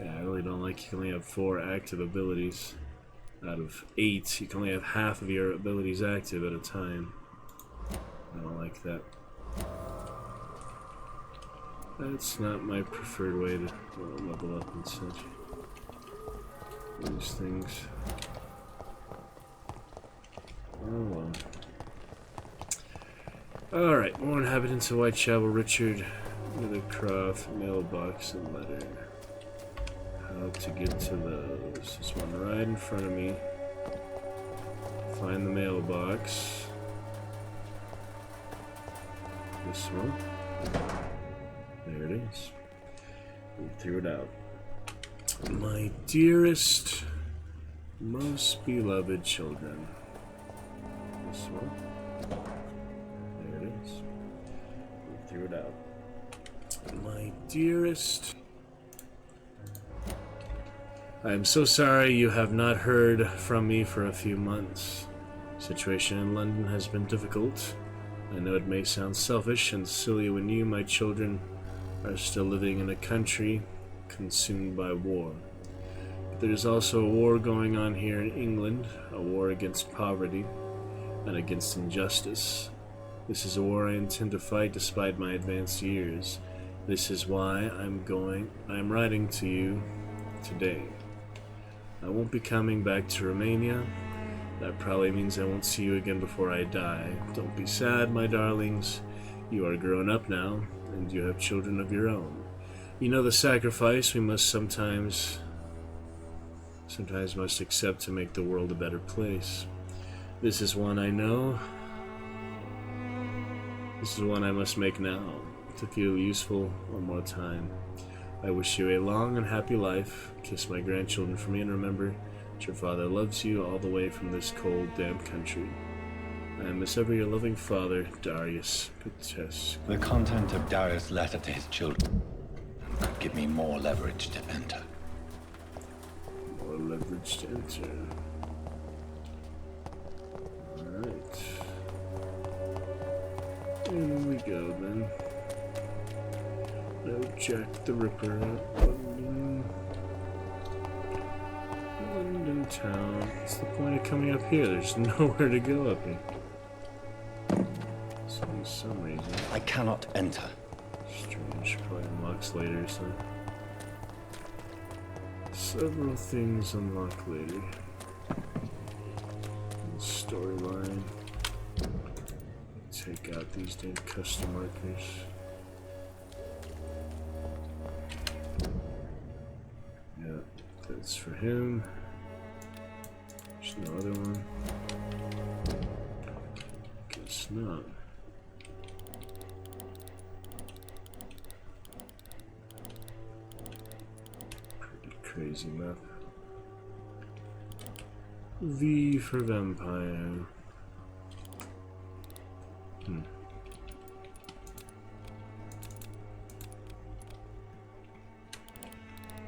Yeah, I really don't like you can only have 4 active abilities. Out of 8, you can only have half of your abilities active at a time. I don't like that. That's not my preferred way to level up and such. These things. Oh well. Alright, more inhabitants of Whitechapel. Richard Withercroft, mailbox and letter. How to get to those. There's one right in front of me. Find the mailbox. This one. There it is. We threw it out. My dearest, most beloved children. This one. There it is. We threw it out. My dearest. I am so sorry you have not heard from me for a few months. Situation in London has been difficult. I know it may sound selfish and silly when you, my children, are still living in a country consumed by war. But there is also a war going on here in England, a war against poverty and against injustice. This is a war I intend to fight despite my advanced years. This is why I'm writing to you today. I won't be coming back to Romania. That probably means I won't see you again before I die. Don't be sad, my darlings. You are grown up now, and you have children of your own. You know the sacrifice we must sometimes must accept to make the world a better place. This is one I know. This is one I must make now, to feel useful one more time. I wish you a long and happy life. Kiss my grandchildren for me, and remember that your father loves you all the way from this cold, damp country. I am as ever your loving father, Darius Petescu. The content of Darius' letter to his children could give me more leverage to enter. More leverage to enter. Alright. In we go then. No Jack the Ripper. London town. What's the point of coming up here? There's nowhere to go up here. So for some reason. I cannot enter. Strange. Probably unlocks later, so. Several things unlock later. Storyline. Take out these damn custom markers. Yeah, that's for him. There's no other one. Guess not. Pretty crazy map. V for vampire.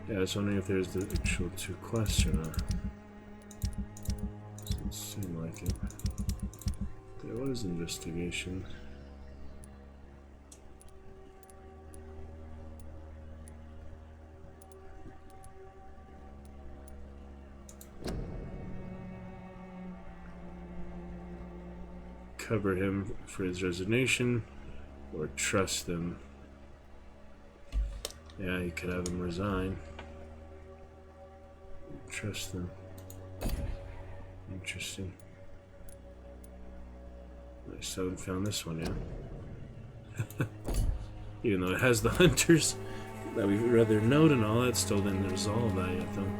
Yeah, I was wondering if there's the actual 2 quests or not. Doesn't seem like it. There was investigation. Cover him for his resignation, or trust him. Yeah, you could have him resign. Trust them. Interesting. I still haven't found this one yet. Even though it has the hunters that we've read their note and all that, still didn't resolve that yet though.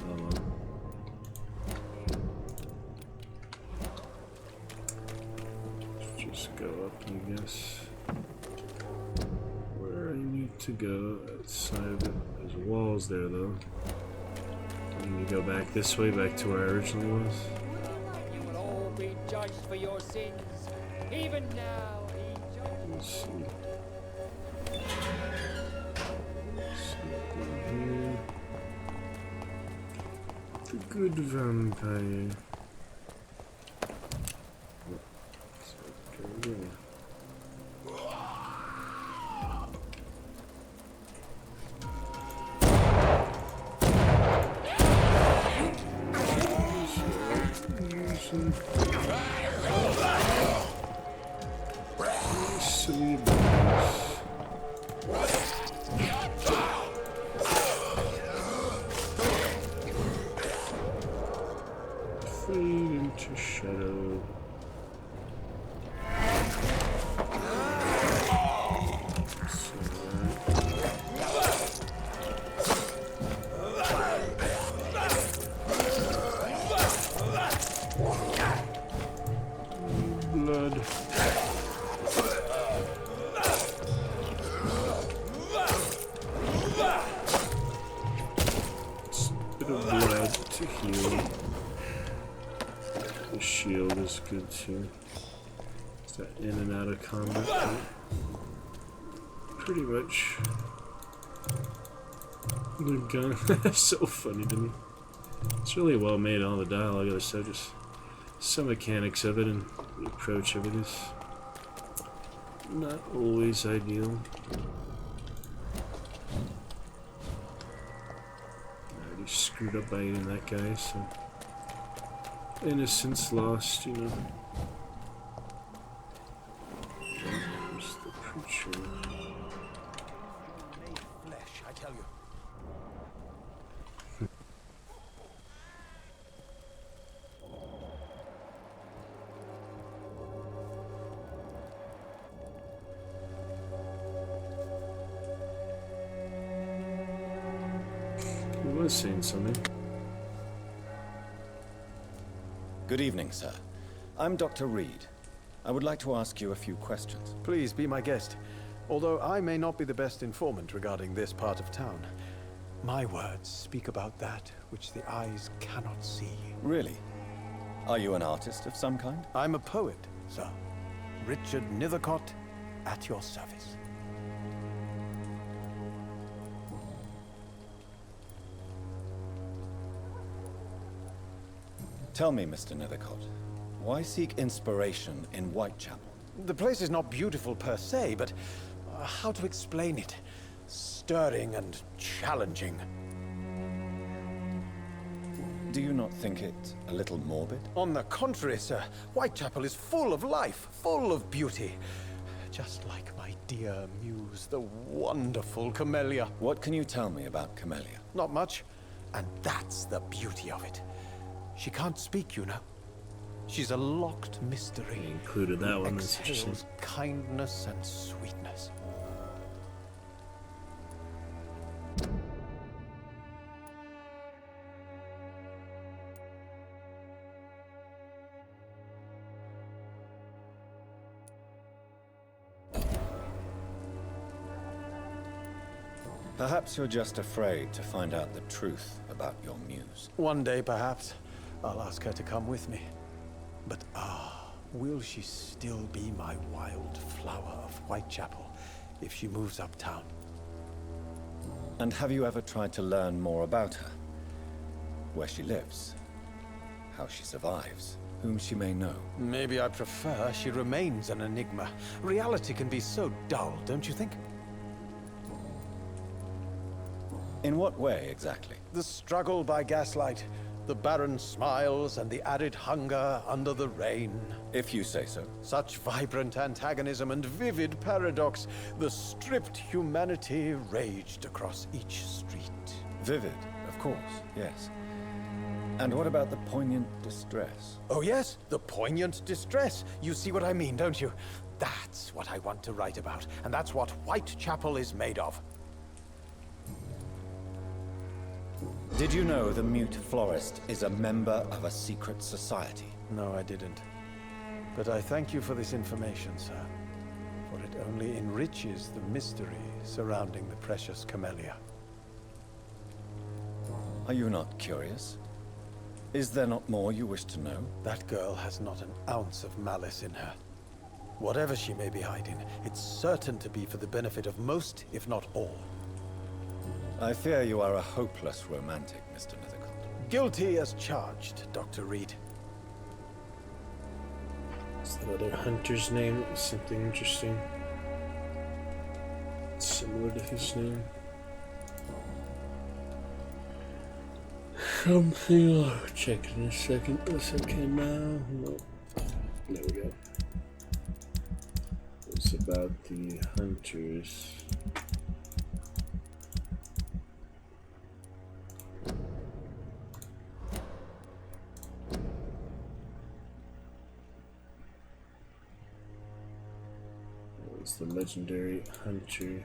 Oh well. Let's just go up, I guess. Where I need to go outside of it. There's walls there though. And you go back this way, back to where I originally was. You will all be judged for your sins. Even now, he judges. Let's see. Something here. The good vampire. Okay, yeah. Fade into shadow. Blood. It's a bit of blood to heal. The shield is good too. Is that in and out of combat? Pretty much. The gun is so funny to me. It's really well made, all the dialogue of the stuff, just some mechanics of it and the approach of it is not always ideal. I already screwed up by eating that guy, so innocence lost, you know. Where's the preacher? Flesh, I tell you. He was saying something. Good evening, sir. I'm Dr. Reed. I would like to ask you a few questions. Please be my guest. Although I may not be the best informant regarding this part of town, my words speak about that which the eyes cannot see. Really? Are you an artist of some kind? I'm a poet, sir. Richard Nethercott, at your service. Tell me, Mr. Nethercott, why seek inspiration in Whitechapel? The place is not beautiful per se, but how to explain it? Stirring and challenging. Do you not think it a little morbid? On the contrary, sir. Whitechapel is full of life, full of beauty. Just like my dear muse, the wonderful Camellia. What can you tell me about Camellia? Not much. And that's the beauty of it. She can't speak, you know. She's a locked mystery. I included that one. That's interesting. Exhales kindness and sweetness. Perhaps you're just afraid to find out the truth about your muse. One day, perhaps, I'll ask her to come with me. But will she still be my wild flower of Whitechapel if she moves uptown? And have you ever tried to learn more about her? Where she lives? How she survives? Whom she may know? Maybe I prefer she remains an enigma. Reality can be so dull, don't you think? In what way, exactly? The struggle by gaslight, the barren smiles and the added hunger under the rain. If you say so. Such vibrant antagonism and vivid paradox. The stripped humanity raged across each street. Vivid, of course, yes. And what about the poignant distress? Oh yes, the poignant distress. You see what I mean, don't you? That's what I want to write about, and that's what Whitechapel is made of. Did you know the Mute Florist is a member of a secret society? No, I didn't. But I thank you for this information, sir. For it only enriches the mystery surrounding the precious Camellia. Are you not curious? Is there not more you wish to know? That girl has not an ounce of malice in her. Whatever she may be hiding, it's certain to be for the benefit of most, if not all. I fear you are a hopeless romantic, Mr. Nethercott. Guilty as charged, Dr. Reed. Is that other hunter's name something interesting? Similar to his name? Something I'll check in a second. That's okay now. No. There we go. It's about the hunters. It's the legendary hunter.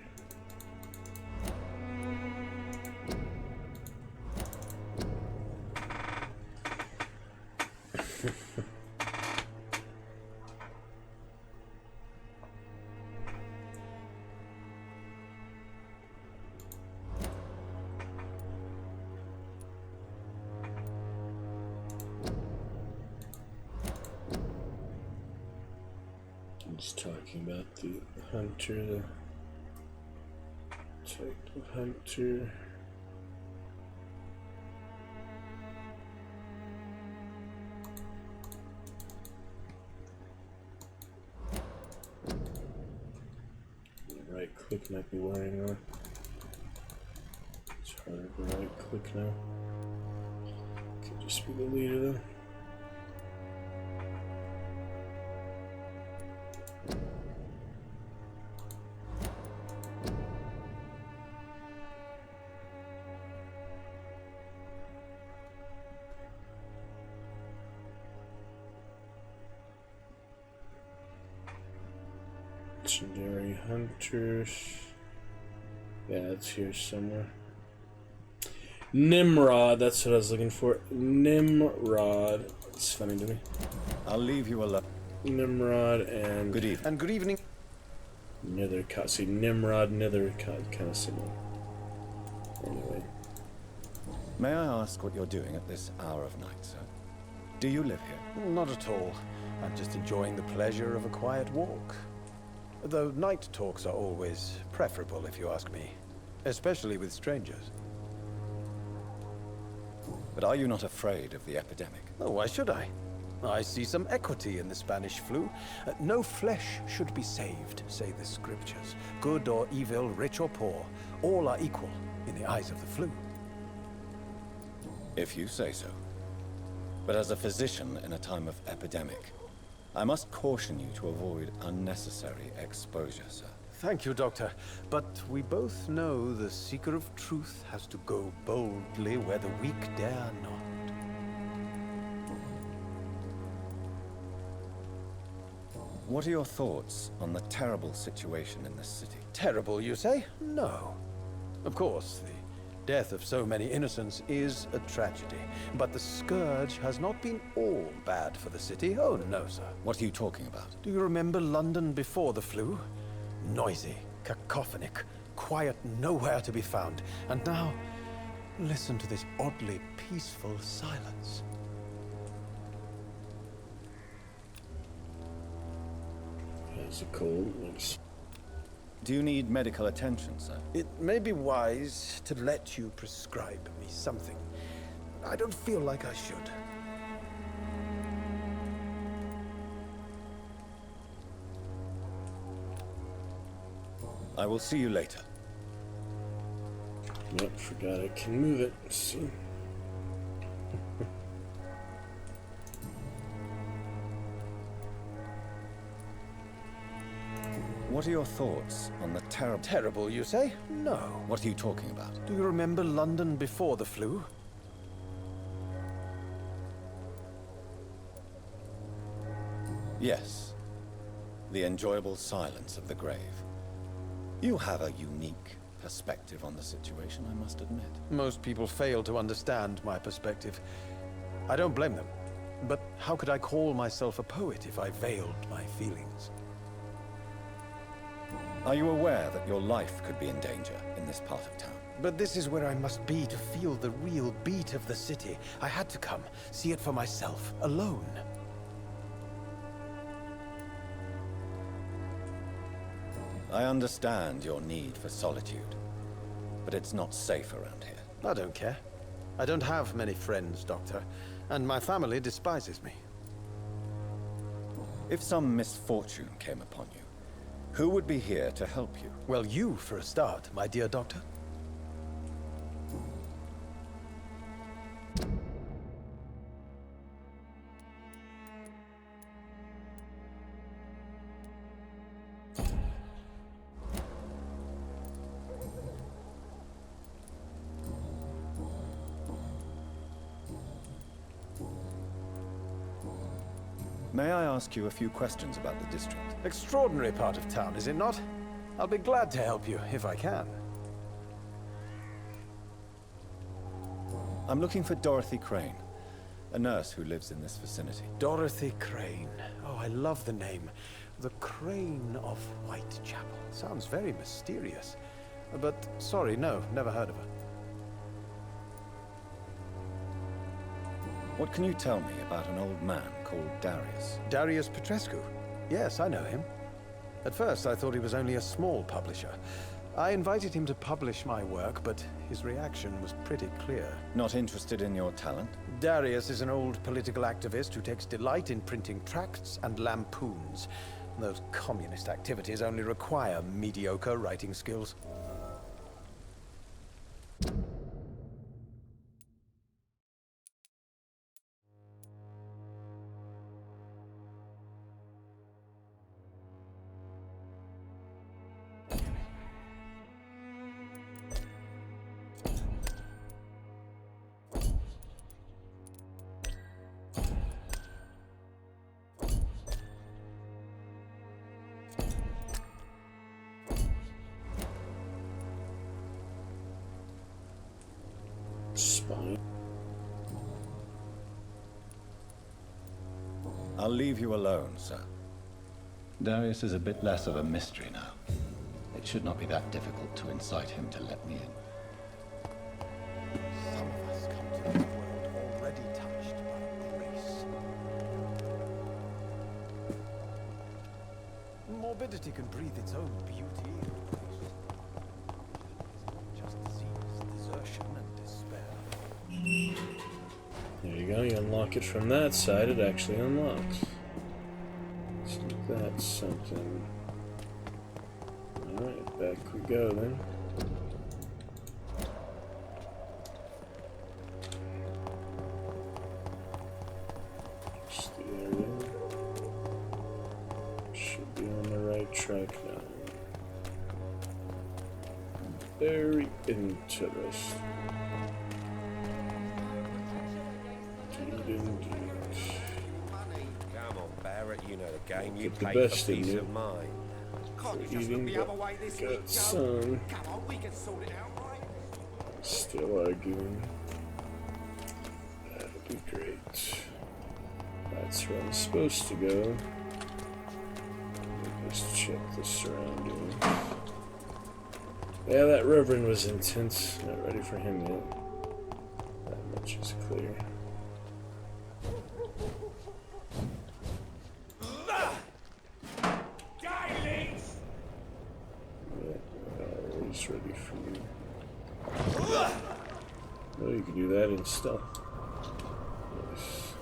Just talking about the hunter, the type of hunter. Right click might be wearing on. It's harder to right click now. Could just be the leader though. Legendary hunters. Yeah, it's here somewhere. Nimrod, that's what I was looking for. Nimrod. It's funny to me. I'll leave you alone. Nimrod and... Good evening. And good evening. Nethercott. See, Nimrod, Nethercott, kind of similar. Anyway. May I ask what you're doing at this hour of night, sir? Do you live here? Not at all. I'm just enjoying the pleasure of a quiet walk. Though night talks are always preferable, if you ask me. Especially with strangers. But are you not afraid of the epidemic? Oh, why should I? I see some equity in the Spanish flu. No flesh should be saved, say the scriptures. Good or evil, rich or poor, all are equal in the eyes of the flu. If you say so. But as a physician in a time of epidemic, I must caution you to avoid unnecessary exposure, sir. Thank you, Doctor. But we both know the seeker of truth has to go boldly where the weak dare not. What are your thoughts on the terrible situation in this city? Terrible, you say? No. Of course, the death of so many innocents is a tragedy. But the scourge has not been all bad for the city. Oh, no, sir. What are you talking about? Do you remember London before the flu? Noisy, cacophonic, quiet nowhere to be found. And now, listen to this oddly peaceful silence. It's a cold. Do you need medical attention, sir? It may be wise to let you prescribe me something. I don't feel like I should. I will see you later. Yep, forgot I can move it. Let's see. What are your thoughts on the terrible... Terrible, you say? No. What are you talking about? Do you remember London before the flu? Yes. The enjoyable silence of the grave. You have a unique perspective on the situation, I must admit. Most people fail to understand my perspective. I don't blame them. But how could I call myself a poet if I veiled my feelings? Are you aware that your life could be in danger in this part of town? But this is where I must be to feel the real beat of the city. I had to come, see it for myself, alone. I understand your need for solitude, but it's not safe around here. I don't care. I don't have many friends, Doctor, and my family despises me. If some misfortune came upon you, who would be here to help you? Well, you for a start, my dear Doctor. May I ask you a few questions about the district? Extraordinary part of town, is it not? I'll be glad to help you, if I can. I'm looking for Dorothy Crane, a nurse who lives in this vicinity. Dorothy Crane. Oh, I love the name. The Crane of Whitechapel. Sounds very mysterious. But, sorry, no, never heard of her. What can you tell me about an old man called Darius? Darius Petrescu? Yes, I know him. At first, I thought he was only a small publisher. I invited him to publish my work, but his reaction was pretty clear. Not interested in your talent? Darius is an old political activist who takes delight in printing tracts and lampoons. Those communist activities only require mediocre writing skills. Spine. I'll leave you alone, sir. Darius is a bit less of a mystery now. It should not be that difficult to incite him to let me in. Some of us come to this world already touched by grace. Morbidity can breathe its own beauty. Just disease, desertion, and despair. There you go, you unlock it from that side, it actually unlocks. So that's something. Alright, back we go then. Just the area. Should be on the right track now. Very interesting. Come on, Barrett, you know the game. You Get the pay best for in peace you. of mind. Eating, got some. Still arguing. That'll be great. That's where I'm supposed to go. Just check the surroundings. Yeah, that Reverend was intense. Not ready for him yet. That much is clear. Always ready for you. Oh, you can do that in stealth. Nice.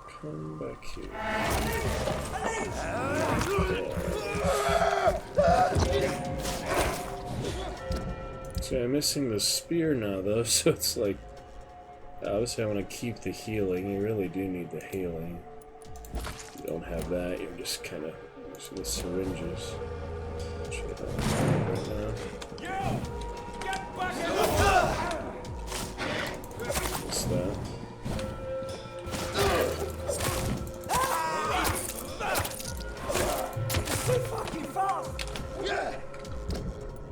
Come back here. See, I'm missing the spear now, though, so it's like... Obviously, I want to keep the healing. You really do need the healing. If you don't have that, you're just kind of using the syringes. Right now. What's that?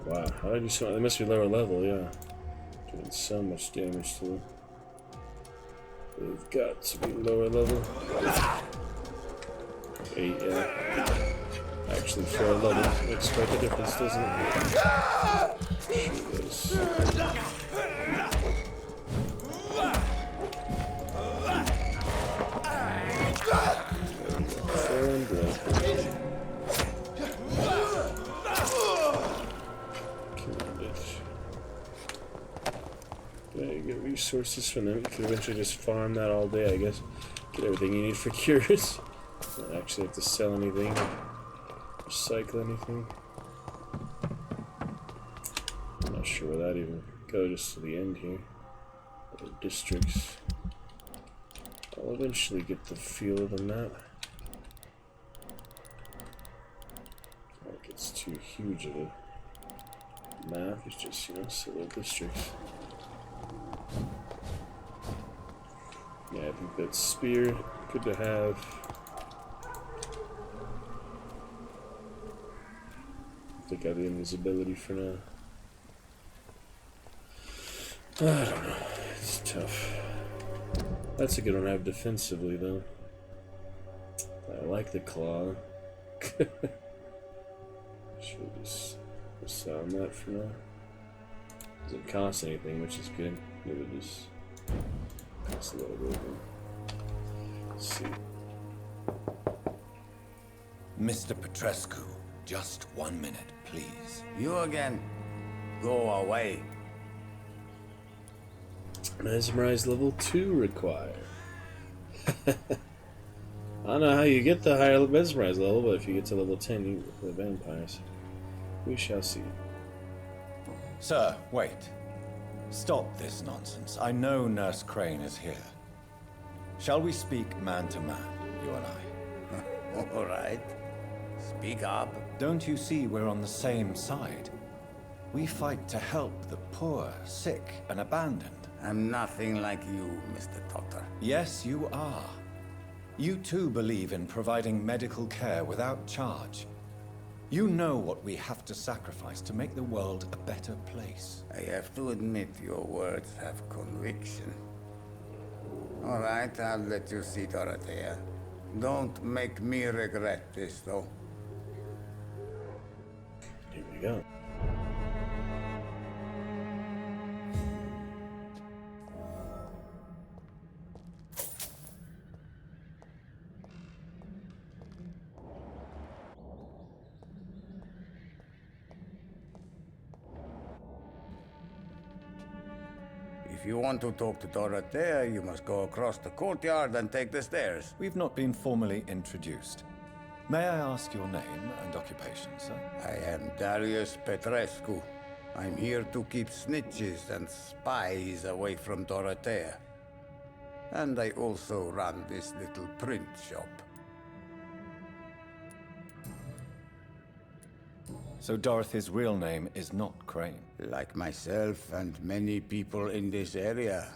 Wow, how did you so? They must be lower level, yeah. Doing so much damage to them. They've got to be lower level. 8, yeah. Actually, for a level, makes quite a difference, doesn't Yeah, you get resources from them. You can eventually just farm that all day, I guess. Get everything you need for cures. Not actually have to sell anything, recycle anything. I'm not sure where that even goes, just to the end here. Other districts. I'll eventually get the feel of the map. Like it's too huge of a map, it's just, you know, little districts. Yeah, I think that spear, good to have. I think I have the invisibility for now. I don't know, it's tough. That's a good one to have defensively, though. I like the claw. Should just sound that for now. Doesn't cost anything, which is good. It would just cost a little bit. Let's see. Mr. Petrescu, just 1 minute, please. You again? Go away. Mesmerize level 2 required. I don't know how you get the higher mesmerize level, but if you get to level 10, you get the vampires. We shall see. Sir, wait. Stop this nonsense. I know Nurse Crane is here. Shall we speak man to man, you and I? All right. Speak up. Don't you see we're on the same side? We fight to help the poor, sick, and abandoned. I'm nothing like you, Mr. Doctor. Yes, you are. You too believe in providing medical care without charge. You know what we have to sacrifice to make the world a better place. I have to admit your words have conviction. All right, I'll let you see Dorothea. Don't make me regret this, though. Here we go. If you want to talk to Dorothea, you must go across the courtyard and take the stairs. We've not been formally introduced. May I ask your name and occupation, sir? I am Darius Petrescu. I'm here to keep snitches and spies away from Dorothea. And I also run this little print shop. So Dorothy's real name is not Crane? Like myself and many people in this area.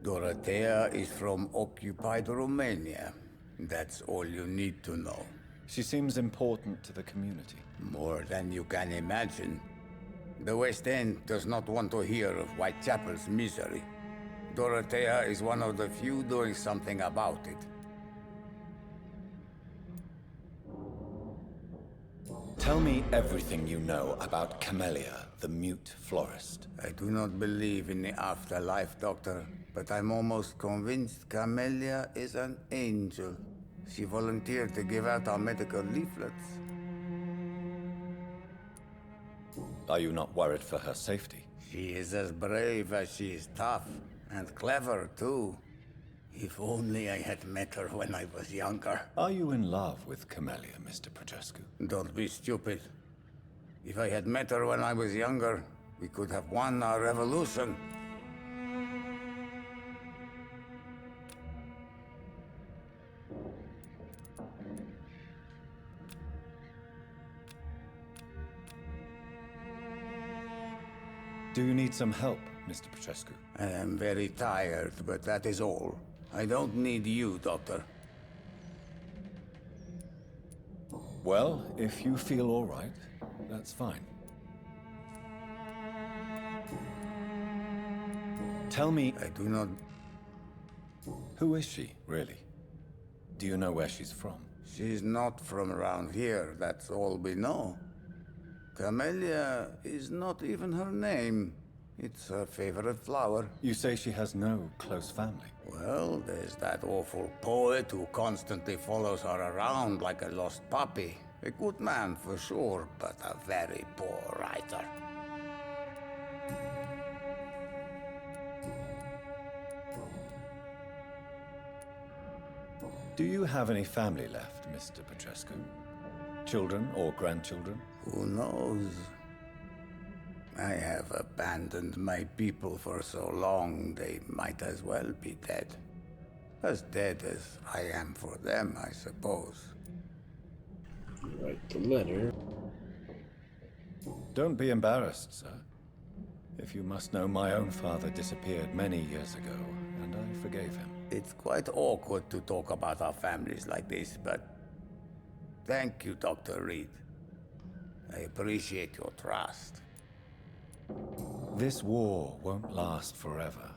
Dorothea is from occupied Romania. That's all you need to know. She seems important to the community. More than you can imagine. The West End does not want to hear of Whitechapel's misery. Dorothea is one of the few doing something about it. Tell me everything you know about Camellia, the mute florist. I do not believe in the afterlife, Doctor, but I'm almost convinced Camellia is an angel. She volunteered to give out our medical leaflets. Are you not worried for her safety? She is as brave as she is tough, and clever, too. If only I had met her when I was younger. Are you in love with Camellia, Mr. Petrescu? Don't be stupid. If I had met her when I was younger, we could have won our revolution. Do you need some help, Mr. Petrescu? I am very tired, but that is all. I don't need you, Doctor. Well, if you feel all right, that's fine. Tell me... I do not... Who is she, really? Do you know where she's from? She's not from around here, that's all we know. Camellia is not even her name. It's her favorite flower. You say she has no close family? Well, there's that awful poet who constantly follows her around like a lost puppy. A good man for sure, but a very poor writer. Do you have any family left, Mr. Petrescu? Children or grandchildren? Who knows? I have abandoned my people for so long, they might as well be dead. As dead as I am for them, I suppose. Write the letter. Don't be embarrassed, sir. If you must know, my own father disappeared many years ago, and I forgave him. It's quite awkward to talk about our families like this, but thank you, Dr. Reed. I appreciate your trust. This war won't last forever.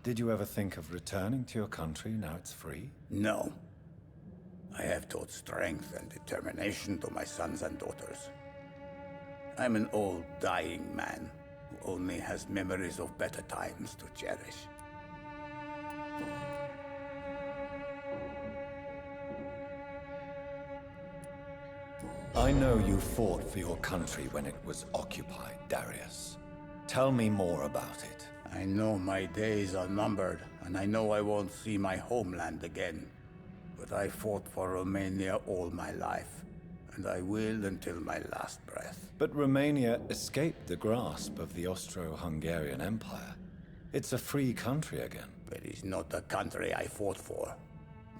Did you ever think of returning to your country now it's free? No. I have taught strength and determination to my sons and daughters. I'm an old, dying man who only has memories of better times to cherish. I know you fought for your country when it was occupied, Darius. Tell me more about it. I know my days are numbered, and I know I won't see my homeland again. But I fought for Romania all my life, and I will until my last breath. But Romania escaped the grasp of the Austro-Hungarian Empire. It's a free country again. But it's not the country I fought for.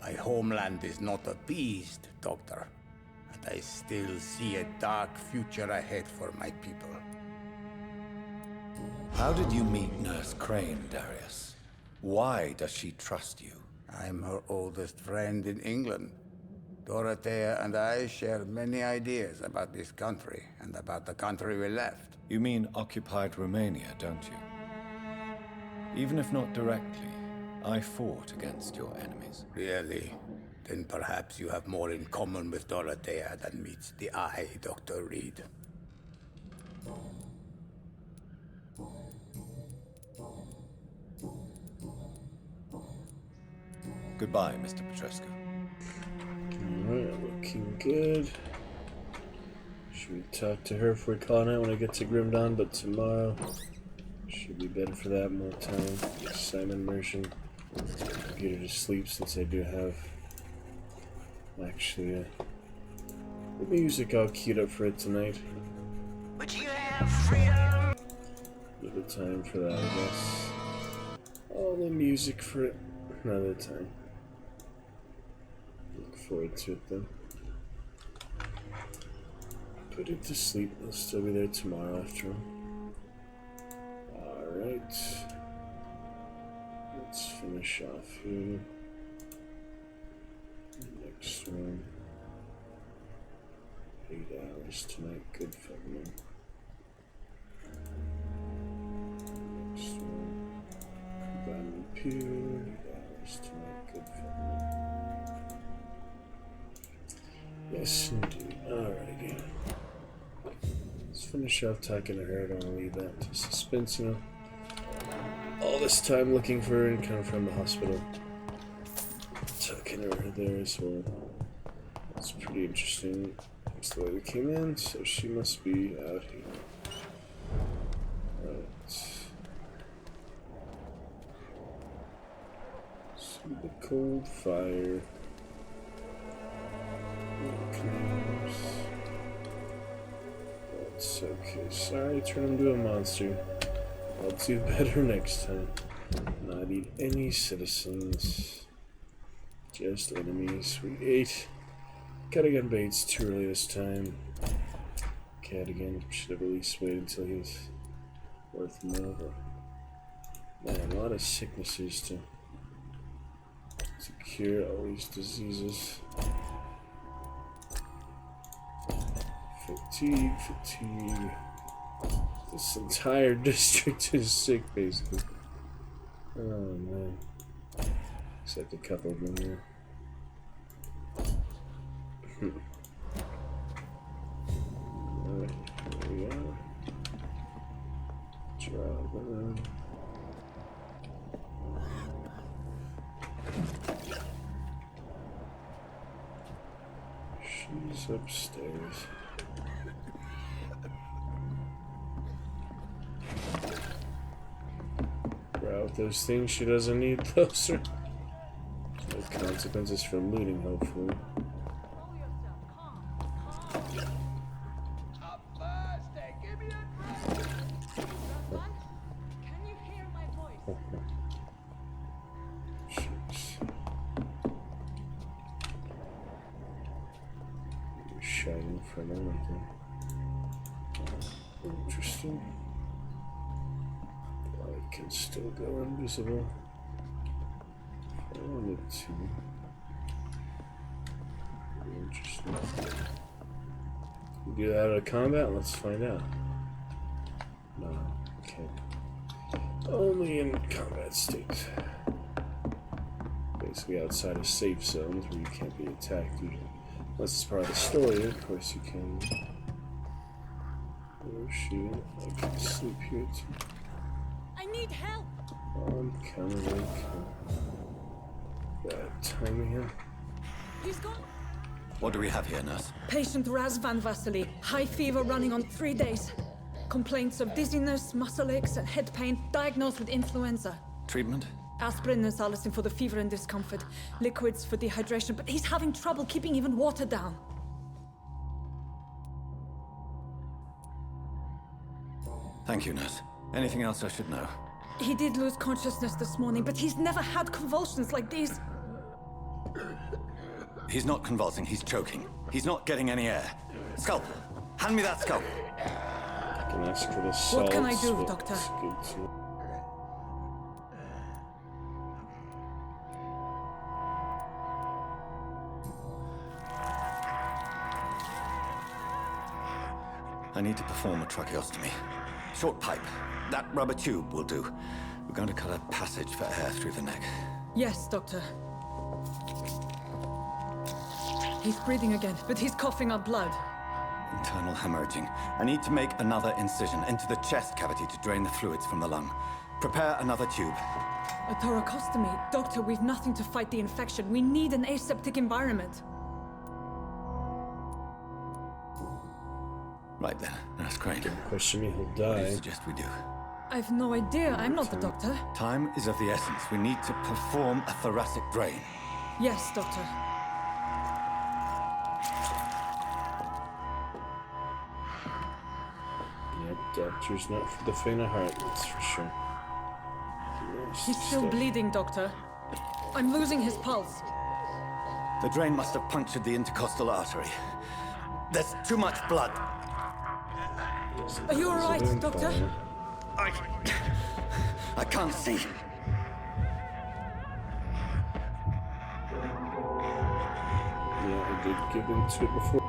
My homeland is not appeased, Doctor. And I still see a dark future ahead for my people. How did you meet Nurse Crane, Darius? Why does she trust you? I'm her oldest friend in England. Dorothea and I share many ideas about this country and about the country we left. You mean occupied Romania, don't you? Even if not directly, I fought against your enemies. Really? Then perhaps you have more in common with Dorothea than meets the eye, Dr. Reed. Goodbye, Mr. Petrescu. Alright, looking good. Should we talk to her before we call it out when I get to Grimdawn, but tomorrow should be better for that, more time. Simon immersion. Get her to sleep since I do have actually the music all queued up for it tonight. But you have freedom. Another time for that, I guess. All the music for it another time. Look forward to it then. Put it to sleep. I'll still be there tomorrow after all. Alright. Let's finish off here. Next one. 8 hours tonight. Good for me. Next one. Combine Pew. 8 hours tonight. Good for me. Yes, indeed. Alrighty. Let's finish off talking to her. I don't want to leave that to suspense, you know. All this time looking for her and coming from the hospital. Talking to her there as well. It's pretty interesting. That's the way we came in, so she must be out here. Right. See the cold fire. That's okay. Sorry, turn him into a monster. I'll do better next time. Not eat any citizens. Just enemies. Sweet 8. Cadigan bait's too early this time. Cadigan should have at least waited until he was worth more. Man, a lot of sicknesses to cure all these diseases. Fatigue. This entire district is sick, basically. Oh man. Except a couple of them here. Alright, here we are. Drop She's upstairs. Route those things she doesn't need closer. No consequences for looting, hopefully. Shining from anything. Interesting. I can still go invisible. If I wanted to. Interesting. You do that out of combat? Let's find out. No, okay. Only in combat states. Basically outside of safe zones where you can't be attacked usually. Unless it's part of the story, of course you can. Where is she? I can sleep here too. I need help! I'm coming. Got time here. He's gone. What do we have here, nurse? Patient Raz Van Vasily. High fever running on 3 days. Complaints of dizziness, muscle aches, and head pain. Diagnosed with influenza. Treatment? Aspirin and salicin for the fever and discomfort. Liquids for dehydration, but he's having trouble keeping even water down. Thank you, nurse. Anything else I should know? He did lose consciousness this morning, but he's never had convulsions like these. He's not convulsing, he's choking. He's not getting any air. Sculp! Hand me that sculp! I can ask for the salts. What can I do, Doctor? It's good to... I need to perform a tracheostomy. Short pipe. That rubber tube will do. We're going to cut a passage for air through the neck. Yes, Doctor. He's breathing again, but he's coughing up blood. Internal hemorrhaging. I need to make another incision into the chest cavity to drain the fluids from the lung. Prepare another tube. A thoracostomy? Doctor, we've nothing to fight the infection. We need an aseptic environment. Right then, Nurse Crane. Question me, he'll What do die. you suggest we do? I've no idea. I'm not the doctor. Time is of the essence. We need to perform a thoracic drain. Yes, Doctor. Yep, doctor's not for the faint of heart, that's for sure. He's still bleeding, Doctor. I'm losing his pulse. The drain must have punctured the intercostal artery. There's too much blood. Are you all right, Doctor? I can't see. Yeah, I did give into it before.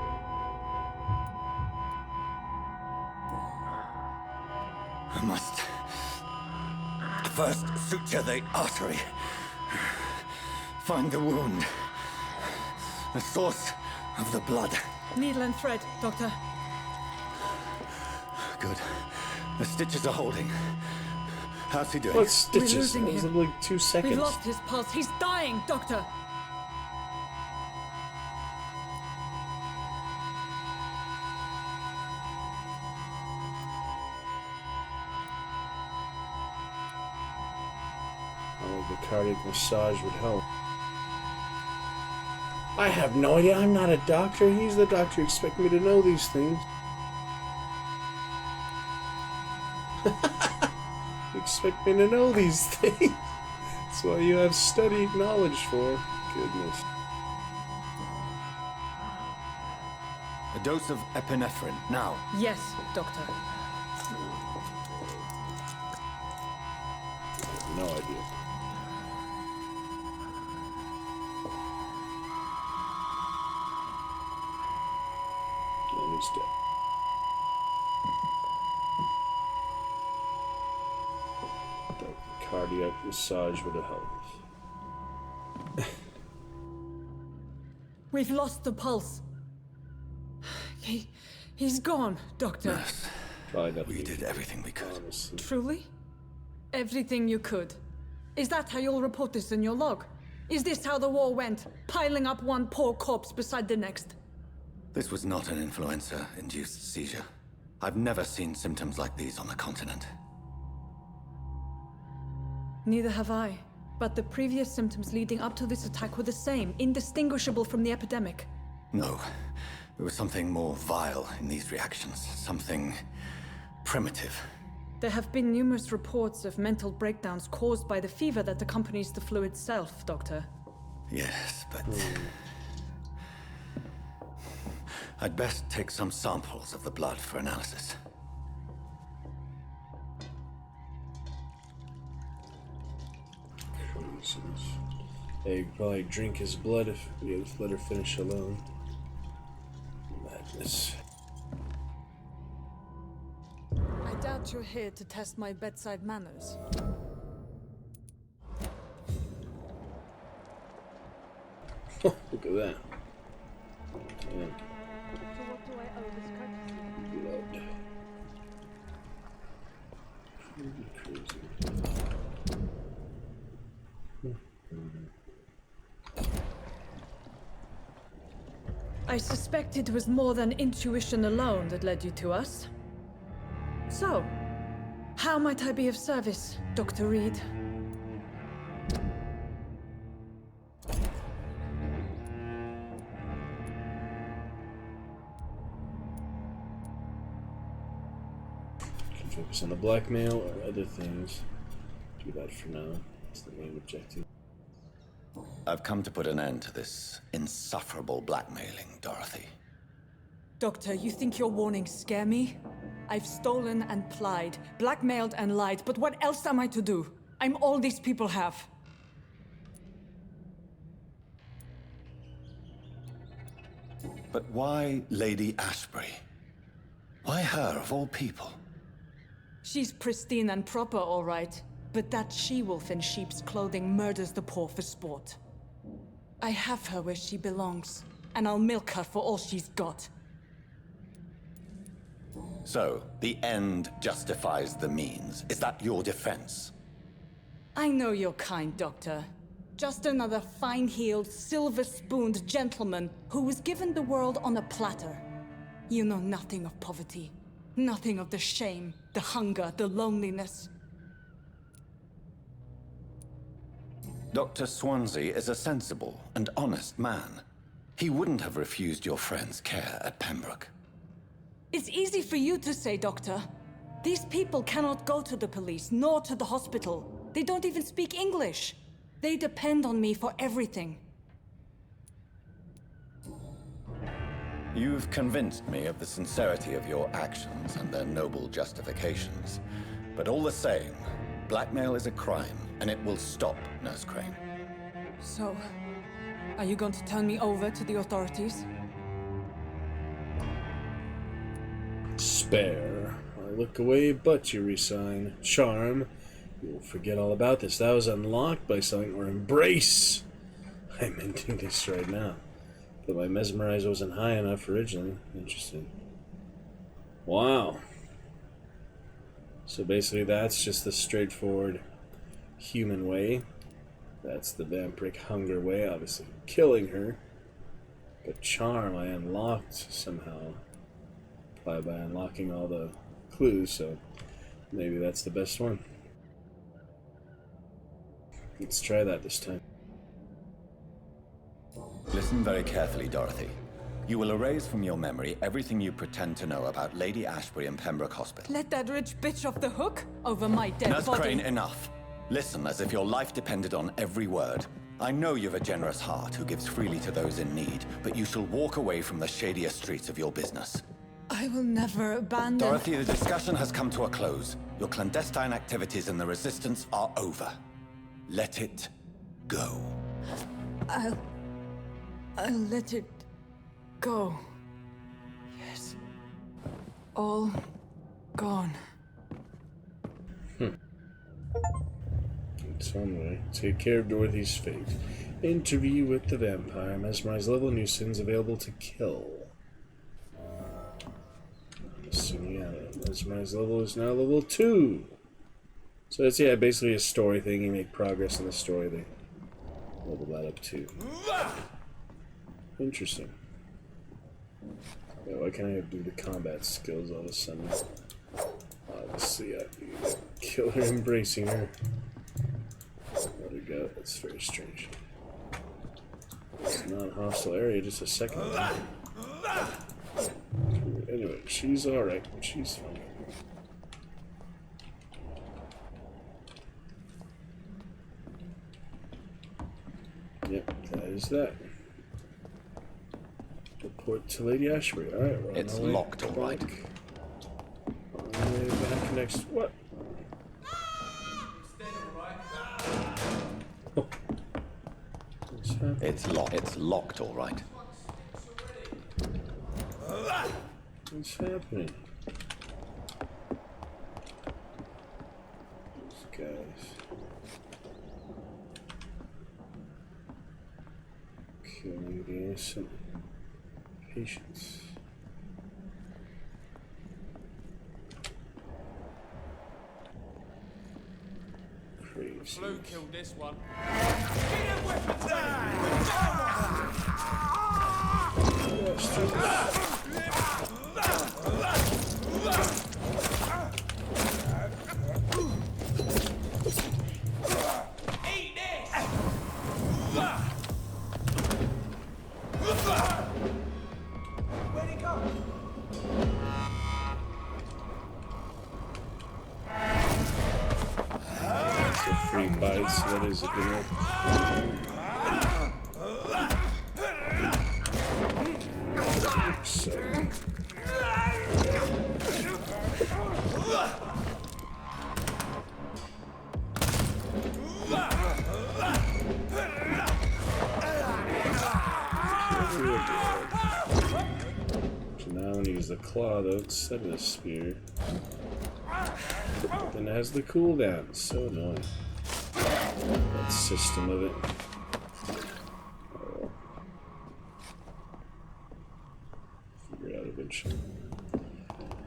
I must first suture the artery. Find the wound. The source of the blood. Needle and thread, Doctor. Good. The stitches are holding. How's he doing? What stitches? We're losing It was him. like 2 seconds. We've lost his pulse. He's dying, Doctor. Oh, the cardiac massage would help. I have no idea. I'm not a doctor. He's the doctor. Expect me to know these things. You expect me to know these things. That's what you have studied knowledge for. Goodness. A dose of epinephrine, now. Yes, Doctor. No idea. And he's dead. The cardiac massage would have helped. We've lost the pulse. He's gone, Doctor. We did everything we could. Truly? Everything you could? Is that how you'll report this in your log? Is this how the war went? Piling up one poor corpse beside the next? This was not an influenza-induced seizure. I've never seen symptoms like these on the continent. Neither have I. But the previous symptoms leading up to this attack were the same, indistinguishable from the epidemic. No. There was something more vile in these reactions. Something primitive. There have been numerous reports of mental breakdowns caused by the fever that accompanies the flu itself, Doctor. Yes, but... I'd best take some samples of the blood for analysis. Yeah, you could probably drink his blood if you let her finish alone. Madness. I doubt you're here to test my bedside manners. Look at that. Yeah. So what do I owe this courtesy? Blood. I suspect it was more than intuition alone that led you to us. So, how might I be of service, Dr. Reed? Can focus on the blackmail or other things. Do that for now. That's the main objective. I've come to put an end to this insufferable blackmailing, Dorothy. Doctor, you think your warnings scare me? I've stolen and plied, blackmailed and lied, but what else am I to do? I'm all these people have. But why Lady Ashbury? Why her, of all people? She's pristine and proper, all right. But that she-wolf in sheep's clothing murders the poor for sport. I have her where she belongs, and I'll milk her for all she's got. So, the end justifies the means. Is that your defense? I know you're kind, Doctor. Just another fine-heeled, silver-spooned gentleman who was given the world on a platter. You know nothing of poverty. Nothing of the shame, the hunger, the loneliness. Dr. Swansea is a sensible and honest man. He wouldn't have refused your friend's care at Pembroke. It's easy for you to say, Doctor. These people cannot go to the police, nor to the hospital. They don't even speak English. They depend on me for everything. You've convinced me of the sincerity of your actions and their noble justifications. But all the same, blackmail is a crime, and it will stop, Nurse Crane. So, are you going to turn me over to the authorities? Spare. I look away, but you resign. Charm. You will forget all about this. That was unlocked by something, or embrace. I'm minting this right now. But my mesmerize wasn't high enough originally. Interesting. Wow. So basically that's just the straightforward human way. That's the vampiric hunger way, obviously killing her. But charm I unlocked somehow. Probably by unlocking all the clues, so maybe that's the best one. Let's try that this time. Listen very carefully, Dorothy. You will erase from your memory everything you pretend to know about Lady Ashbury and Pembroke Hospital. Let that rich bitch off the hook over my dead Nurse body. Crane, enough. Listen as if your life depended on every word. I know you've a generous heart who gives freely to those in need, but you shall walk away from the shadier streets of your business. I will never abandon... Dorothy, the discussion has come to a close. Your clandestine activities in the Resistance are over. Let it go. I'll let it go. Yes. All gone. It's one way. Take care of Dorothy's fate. Interview with the vampire. Mesmerize level new sins available to kill. So yeah, Mesmerize level is now level 2. So it's, yeah, basically a story thing. You make progress in the story, they level that up too. Interesting. Yeah, why can't I do the combat skills all of a sudden? Obviously, I kill her, embracing her. Let her go. That's very strange. It's not a hostile area, just a second. Anyway, she's alright. She's fine. Yep, that is that. Report to Lady Ashbury. Alright, we're on It's our way locked, all right. back. On our way back next. What? Oh. It's locked. It's locked, all right. What's happening? These guys. Killing the innocent patients. Crazy. Flu killed this one. Where'd he go? That's a free bite, so that is a good one. So. So now when you use the claw though, instead of the spear, then it has the cooldown. It's so annoying. That system of it. Oh. Figure it out eventually.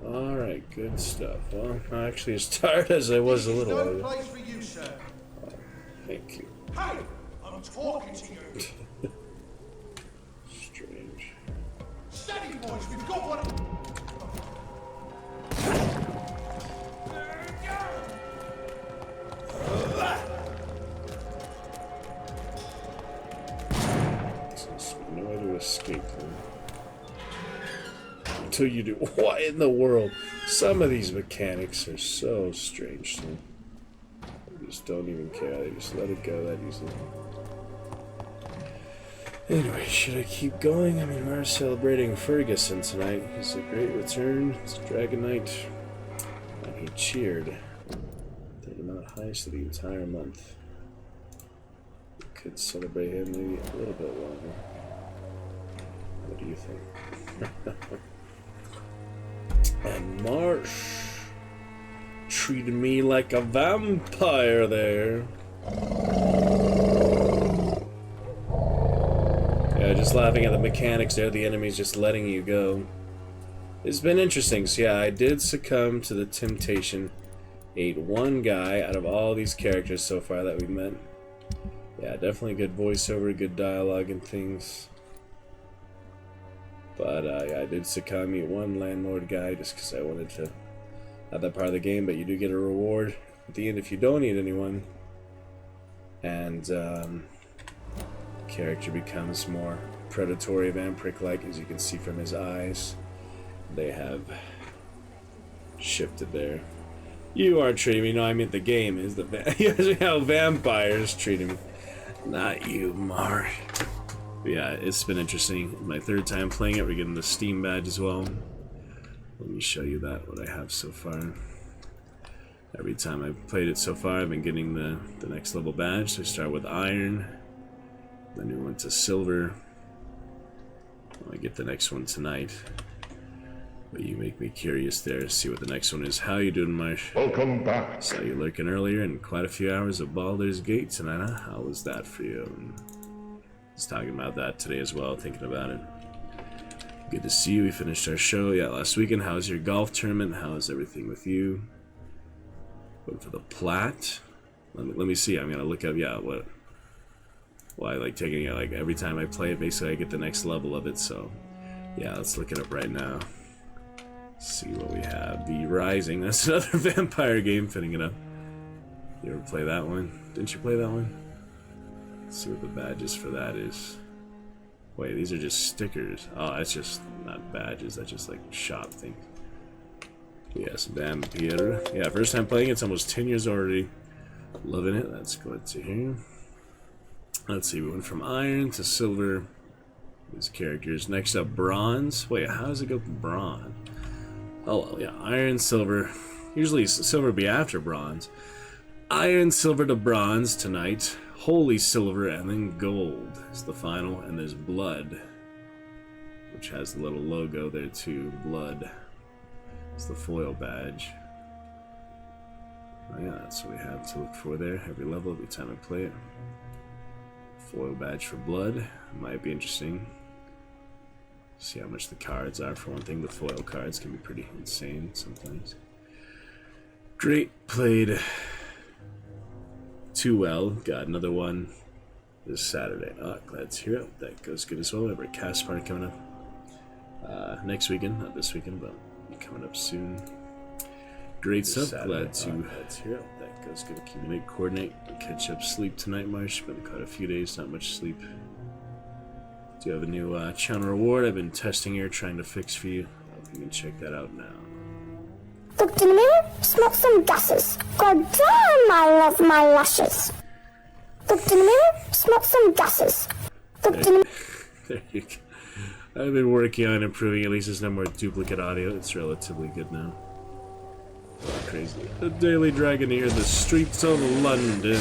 Alright, good stuff. Well, I'm actually as tired as I was a little No while ago. place for you, sir. Thank you. Hey, I'm talking to you. Strange. Steady, boys. We've got one. No way to escape them. Until you do. What in the world? Some of these mechanics are so strange to me. They just don't even care. They just let it go that easily. Anyway, should I keep going? I mean, we're celebrating Ferguson tonight. He's a great return. It's Dragon Knight. And he cheered. The amount highest of the entire month. We could celebrate him maybe a little bit longer. What do you think? And Marsh treated me like a vampire there. Yeah, just laughing at the mechanics there, the enemy's just letting you go. It's been interesting. So yeah, I did succumb to the temptation. Ate one guy out of all these characters so far that we've met. Yeah, definitely good voiceover, good dialogue and things. But yeah, I did succumb. Eat one landlord guy just because I wanted to have that part of the game. But you do get a reward at the end if you don't eat anyone. And character becomes more predatory, vampiric-like, as you can see from his eyes. They have shifted there. You aren't treating me. No, I mean the game is how vampires treat him. Not you, Mar. Yeah, it's been interesting. My third time playing it. We're getting the Steam badge as well. Let me show you that, what I have so far. Every time I've played it so far, I've been getting the next level badge. So I start with iron, then we went to silver. I get the next one tonight. But you make me curious there to see what the next one is. How you doing, Marsh? Welcome back. Saw you lurking earlier and quite a few hours of Baldur's Gate tonight, huh? How was that for you? I was talking about that today as well, thinking about it. Good to see you. We finished our show. Yeah, last weekend. How was your golf tournament? How is everything with you? Went for the plat. Let me see. I'm gonna look up. Yeah, what? Well, I like taking it. Like every time I play it, basically I get the next level of it. So, yeah, let's look it up right now. See what we have. The Rising. That's another vampire game. Fitting it up. You ever play that one? Didn't you play that one? Let's see what the badges for that is. Wait, these are just stickers. Oh, that's just not badges. That's just like shop things. Yes, Vampire. Yeah, first time playing it. It's almost 10 years already. Loving it. That's good to hear. Let's see. We went from iron to silver. These characters. Next up, bronze. Wait, how does it go from bronze? Oh, well, yeah. Iron, silver. Usually silver would be after bronze. Iron, silver to bronze tonight. Holy silver, and then gold is the final. And there's blood, which has the little logo there too. Blood. It's the foil badge. Oh, yeah, that's what we have to look for there. Every level, every time I play it. Foil badge for blood. Might be interesting. See how much the cards are for one thing. The foil cards can be pretty insane sometimes. Great. Played too well. Got another one this Saturday. Oh, glad to hear it. That goes good as well. We have our cast party coming up next weekend. Not this weekend, but coming up soon. Great stuff. Glad to hear it. That goes good. Accumulate, coordinate, catch up, sleep tonight, Marsh. Been quite a few days, not much sleep. Do you have a new channel reward I've been testing here, trying to fix for you? You can check that out now. Looked in the mirror, smelled some gases. God damn, I love my lashes. Looked in the mirror, smelled some gases. Looked in the There you go. I've been working on improving. At least there's no more duplicate audio. It's relatively good now. Crazy. The Daily Dragoneer, the streets of London.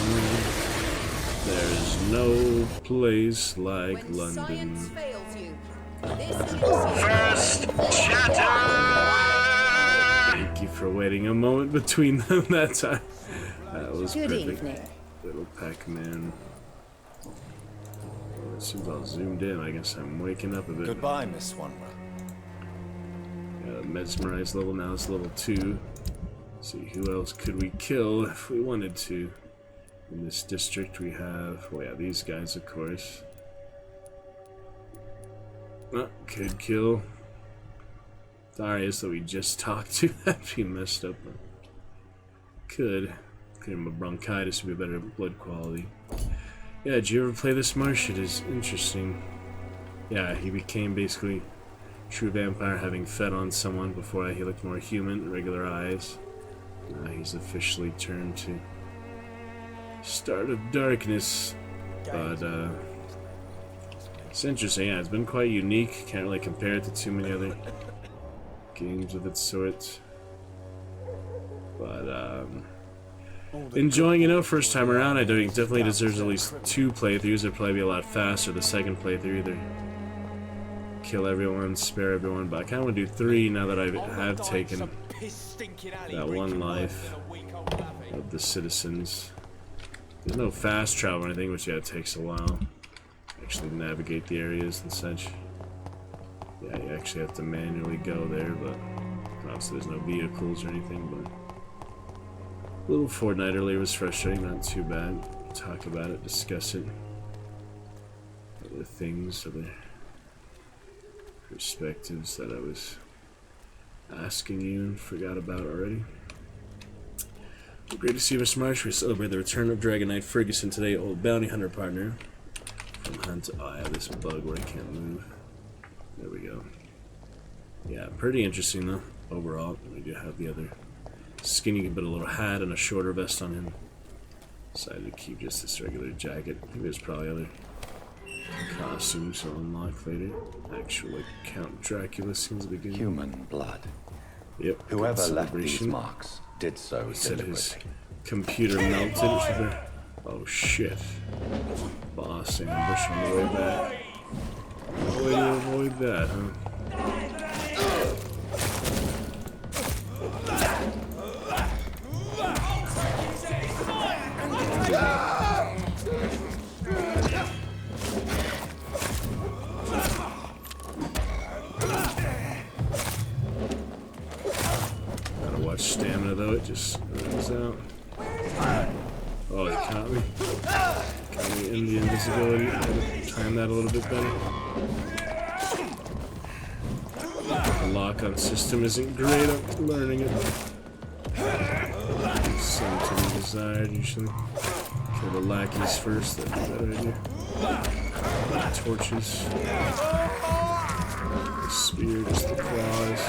There's no place like London. First chatter! Thank you for waiting a moment between them that time. That was Good perfect. evening. Little Pac-Man. It seems all zoomed in. I guess I'm waking up a bit. Goodbye, Miss Swanborough. Mesmerized level, now it's level 2. See, who else could we kill if we wanted to? In this district we have, well, yeah, these guys, of course. Oh, could kill Darius that we just talked to. That'd be messed up. Could. Give him a bronchitis would be better blood quality. Yeah, did you ever play this, Marsh? It is interesting. Yeah, he became basically true vampire, having fed on someone before he looked more human, regular eyes. Now he's officially turned to Start of Darkness. But, it's interesting, yeah, it's been quite unique. Can't really compare it to too many other games of its sort. But, enjoying, you know, first time around. I think it definitely deserves at least 2 playthroughs. It'd probably be a lot faster the second playthrough. Either kill everyone, spare everyone, but I kind of want to do 3 now that I have taken that 1 life of the citizens. There's no fast travel or anything, which yeah, it takes a while. Actually navigate the areas and such. Yeah, you actually have to manually go there, but obviously there's no vehicles or anything, but a little Fortnite earlier was frustrating, not too bad. Talk about it, discuss it. Other things, other perspectives that I was asking you and forgot about already. Well, great to see you, Mr. Marsh. We celebrate the return of Dragon Knight Ferguson today, old bounty hunter partner. From Hunt. Oh, I have this bug where I can't move. There we go. Yeah, pretty interesting though, overall. We do have the other skin. You can put a little hat and a shorter vest on him. Decided to keep just this regular jacket. I think there's probably other costumes to unlock later. Actually, Count Dracula seems to be good. Human blood. Yep. Whoever left these marks did so He said his deliberately. computer melted. Oh shit. Boss ambush on the way back. No way to avoid that, huh? it just runs out. Oh, he caught me. Caught me in the invisibility. I had to time that a little bit better. The lock-on system isn't great. I'm learning it. Something to be desired, usually. Kill the lackeys first, that'd be a better idea. Torches. The spear, just the claws.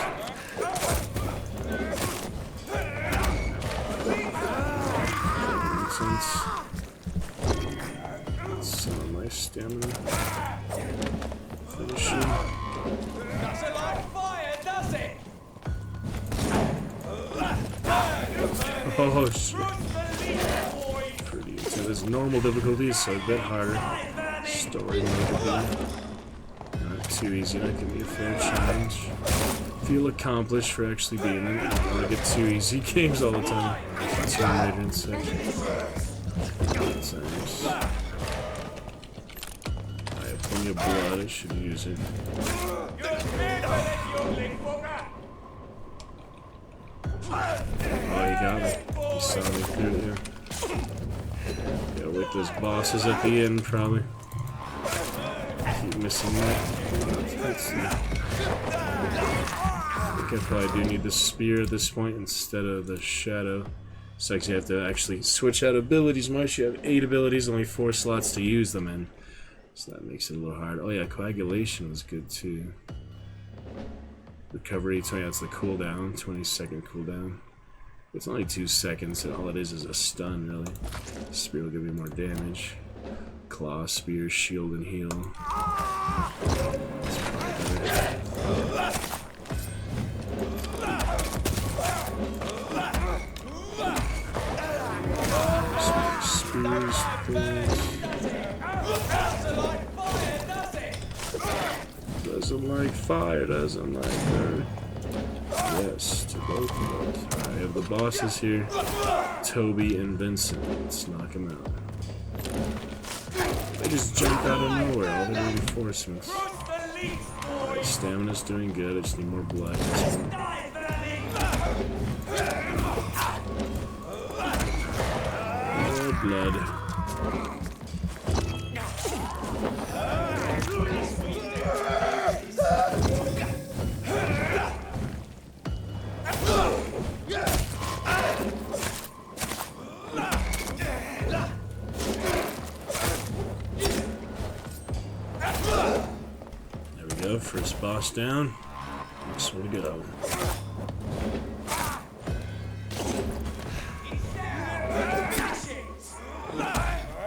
Some of my stamina. Finishing. Doesn't like fire, does it? Oh shit. Pretty intense. It's normal difficulty, so a bit harder. Story mode. Not too easy, that can be a fair challenge. Feel accomplished for actually being in it. I don't want to get too easy games all the time. That's what I made it in section. I have plenty of blood, I should use it. Oh, he got me. He saw me through there. Gotta wait those bosses at the end, probably. Keep missing that. Let's see. I think I probably do need the spear at this point instead of the shadow. So you have to actually switch out abilities. Much you have 8 abilities, only 4 slots to use them in. So that makes it a little hard. Oh yeah, coagulation was good too. Recovery, 20, that's the cooldown, 20-second cooldown. It's only 2 seconds, and all it is a stun, really. Spear will give you more damage. Claw, spear, shield, and heal. That's probably better. Spears, things. Doesn't like fire, doesn't like her. Yes, to both of those. Alright, I have the bosses here. Toby and Vincent. Let's knock them out. They just jump out of nowhere, all the reinforcements. Right, stamina's doing good, I just need more blood. More blood. There we go, first boss down. Next one to go.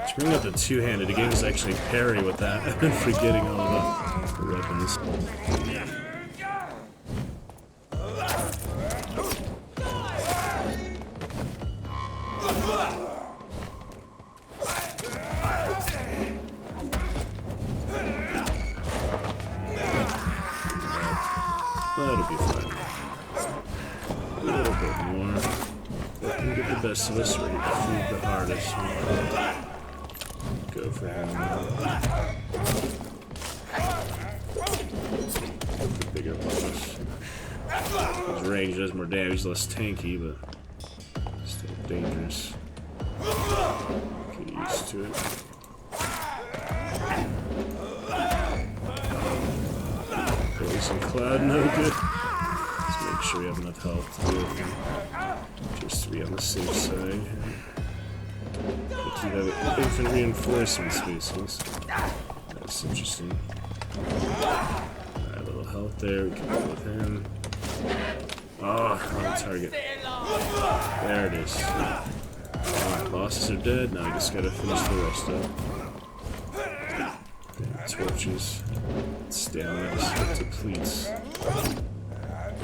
Just bring up the two-handed. The game is actually parry with that. I've been forgetting all about the weapons. That'll be fine. A little bit more. Let him get the best of us. We're gonna feed the hardest. Go for him. The bigger boss. His range does more damage, less tanky, but still dangerous. Get used to it. Poison Cloud, no good. Let's make sure we have enough health to deal with him. Just to be on the safe side. But you have infinite reinforcement spaces. That's interesting. Alright, a little health there. We can deal with him. Oh, wrong target. There it is. Alright, bosses are dead. Now we just gotta finish the rest up. Torches. Stamina just depletes.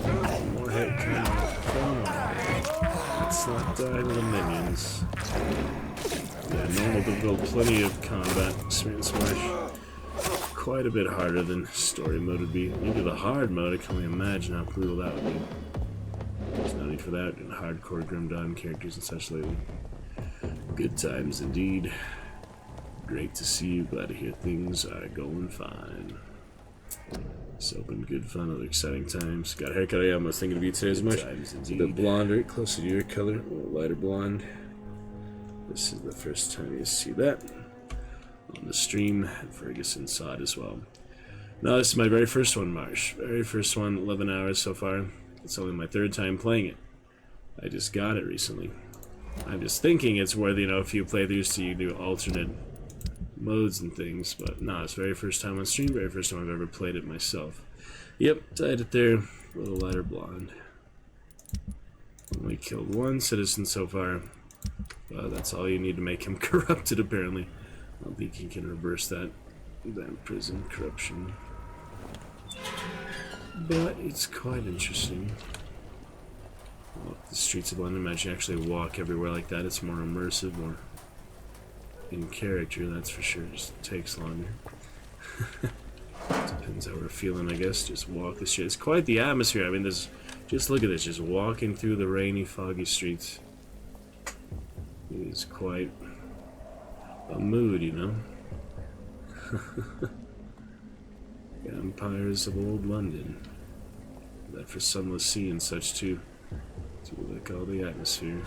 One more hit, come on. Let's not die to the minions. Yeah, normal difficult, plenty of combat. Smash. Quite a bit harder than story mode would be. Into the hard mode, I can only imagine how brutal that would be. There's no need for that in hardcore Grim Dawn characters and such lately. Good times indeed. Great to see you. Glad to hear things are going fine. It's open, good fun, other exciting times. Got a haircut I was thinking of you today as much. It's a bit blonde, right close to your color, a little lighter blonde. This is the first time you see that on the stream. Ferguson saw it as well. No, this is my very first one, Marsh. Very first one, 11 hours so far. It's only my third time playing it. I just got it recently. I'm just thinking it's worth, you know, a few playthroughs so you do alternate modes and things, but no, it's very first time on stream, very first time I've ever played it myself. Yep, dyed it there, a little lighter blonde. Only killed one citizen so far. That's all you need to make him corrupted, apparently. I don't think he can reverse that. Then prison corruption. But it's quite interesting. Walk the streets of London. Imagine you actually walk everywhere like that. It's more immersive, more in character, that's for sure. Just takes longer. Depends how we're feeling, I guess. Just walk the street. It's quite the atmosphere. I mean, there's just look at this. Just walking through the rainy, foggy streets. It is quite a mood, you know. Empires of old London. That for sunless sea and such too. To look all the atmosphere.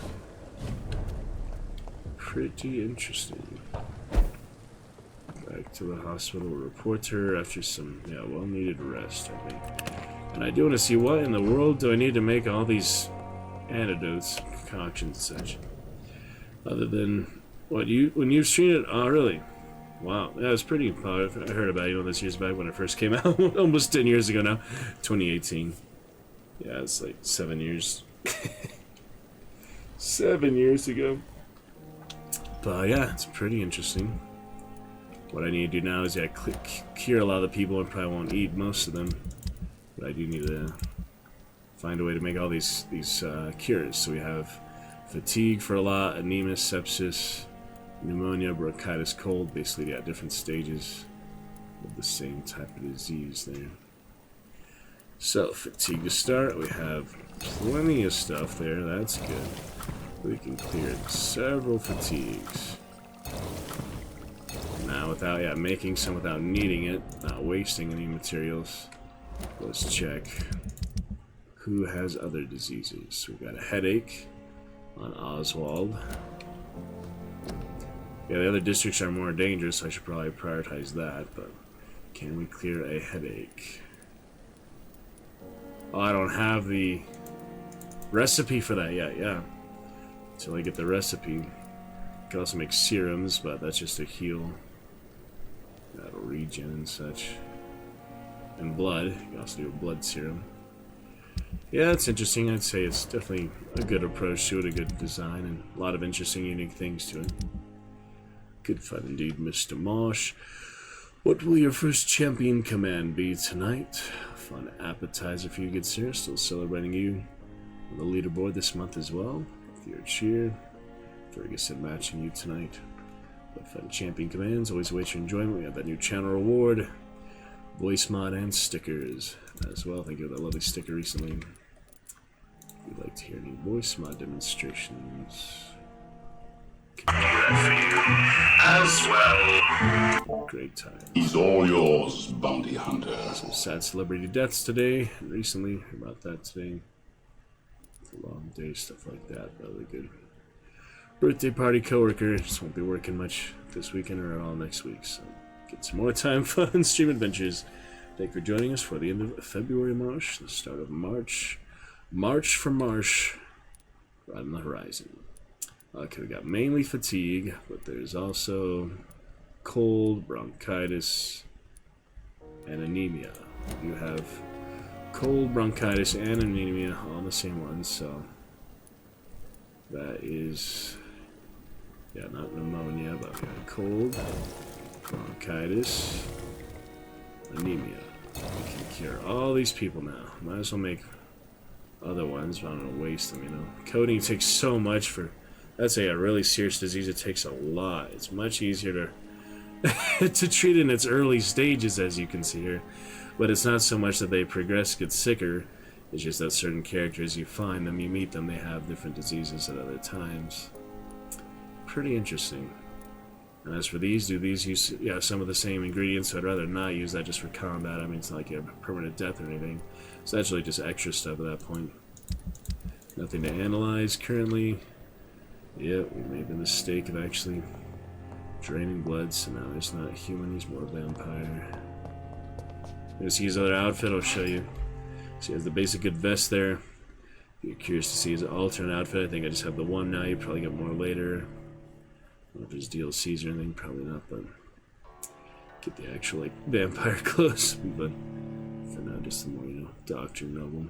Pretty interesting. Back to the hospital. Report to her after some, well-needed rest, I think. And I do want to see what in the world do I need to make all these antidotes, concoctions, and such. Other than what when you streamed it. Oh, really? Wow, that was pretty. I heard about it this years back when it first came out, almost 10 years ago now, 2018. Yeah, it's like 7 years. 7 years ago. But yeah, it's pretty interesting. What I need to do now is cure a lot of the people. I probably won't eat most of them, but I do need to find a way to make all these cures. So we have fatigue for a lot, anemia, sepsis, pneumonia, bronchitis, cold. Basically, yeah, different stages of the same type of disease there. So fatigue to start. We have plenty of stuff there. That's good. We can clear several fatigues. Now, without making some without needing it, not wasting any materials. Let's check who has other diseases. We've got a headache on Oswald. Yeah, the other districts are more dangerous, so I should probably prioritize that, but can we clear a headache? Oh, I don't have the recipe for that yet, yeah. Until I get the recipe. I can also make serums, but that's just to heal. That'll regen and such. And blood. You can also do a blood serum. Yeah, it's interesting. I'd say it's definitely a good approach to it, a good design, and a lot of interesting, unique things to it. Good fun indeed, Mr. Marsh. What will your first champion command be tonight? Fun appetizer for you, good sir. Still celebrating you on the leaderboard this month as well. With your cheer. Ferguson matching you tonight. But fun champion commands. Always await your enjoyment. We have that new channel reward. Voice mod and stickers as well. Thank you for that lovely sticker recently. If you'd like to hear any voice mod demonstrations. As well. Great time. He's all yours, bounty hunter. Some sad celebrity deaths today. Recently, heard about that today. It's a long day, stuff like that. Really good. Birthday party coworker. Just won't be working much this weekend or at all next week. So get some more time, fun stream adventures. Thank you for joining us for the end of February, March, the start of March. March for Marsh, right on the horizon. Okay, we got mainly fatigue, but there's also cold, bronchitis, and anemia. You have cold, bronchitis, and anemia on the same one, so that is, yeah, not pneumonia, but we got cold, bronchitis, anemia. We can cure all these people now. Might as well make other ones, but I don't want to waste them, you know. Coding takes so much for... That's a really serious disease. It takes a lot. It's much easier to to treat in its early stages, as you can see here. But it's not so much that they progress, get sicker. It's just that certain characters, you find them, you meet them, they have different diseases at other times. Pretty interesting. And as for these, do these use some of the same ingredients? So I'd rather not use that just for combat. I mean, it's not like you have permanent death or anything. It's actually just extra stuff at that point. Nothing to analyze currently. Yep, we made the mistake of actually draining blood, so now he's not human, he's more vampire. Let's use other outfit, I'll show you. So he has the basic good vest there. If you're curious to see his alternate outfit, I think I just have the one now, you probably get more later. I don't know if there's DLCs or anything, probably not, but get the actual like vampire clothes, but for now just the more, you know, doctrine of them.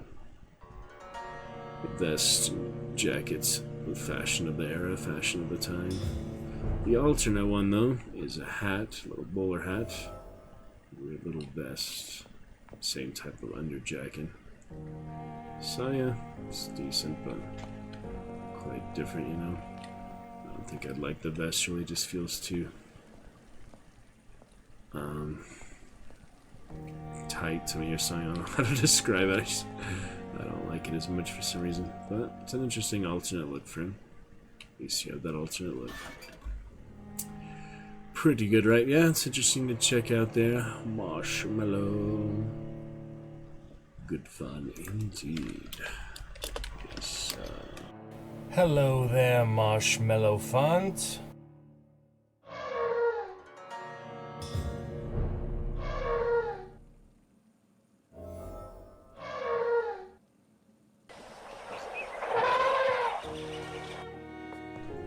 The vest, jackets, the fashion of the era, fashion of the time. The alternate one, though, is a hat, a little bowler hat, weird little vest, same type of under jacket. So yeah, it's decent, but quite different, you know. I don't think I'd like the vest, really just feels too tight to me or something. I don't know how to describe it. I don't like it as much for some reason, but it's an interesting alternate look for him. At least you have that alternate look. Pretty good, right? Yeah, it's interesting to check out there. Marshmallow. Good fun indeed. Yes, Hello there, Marshmallow Font.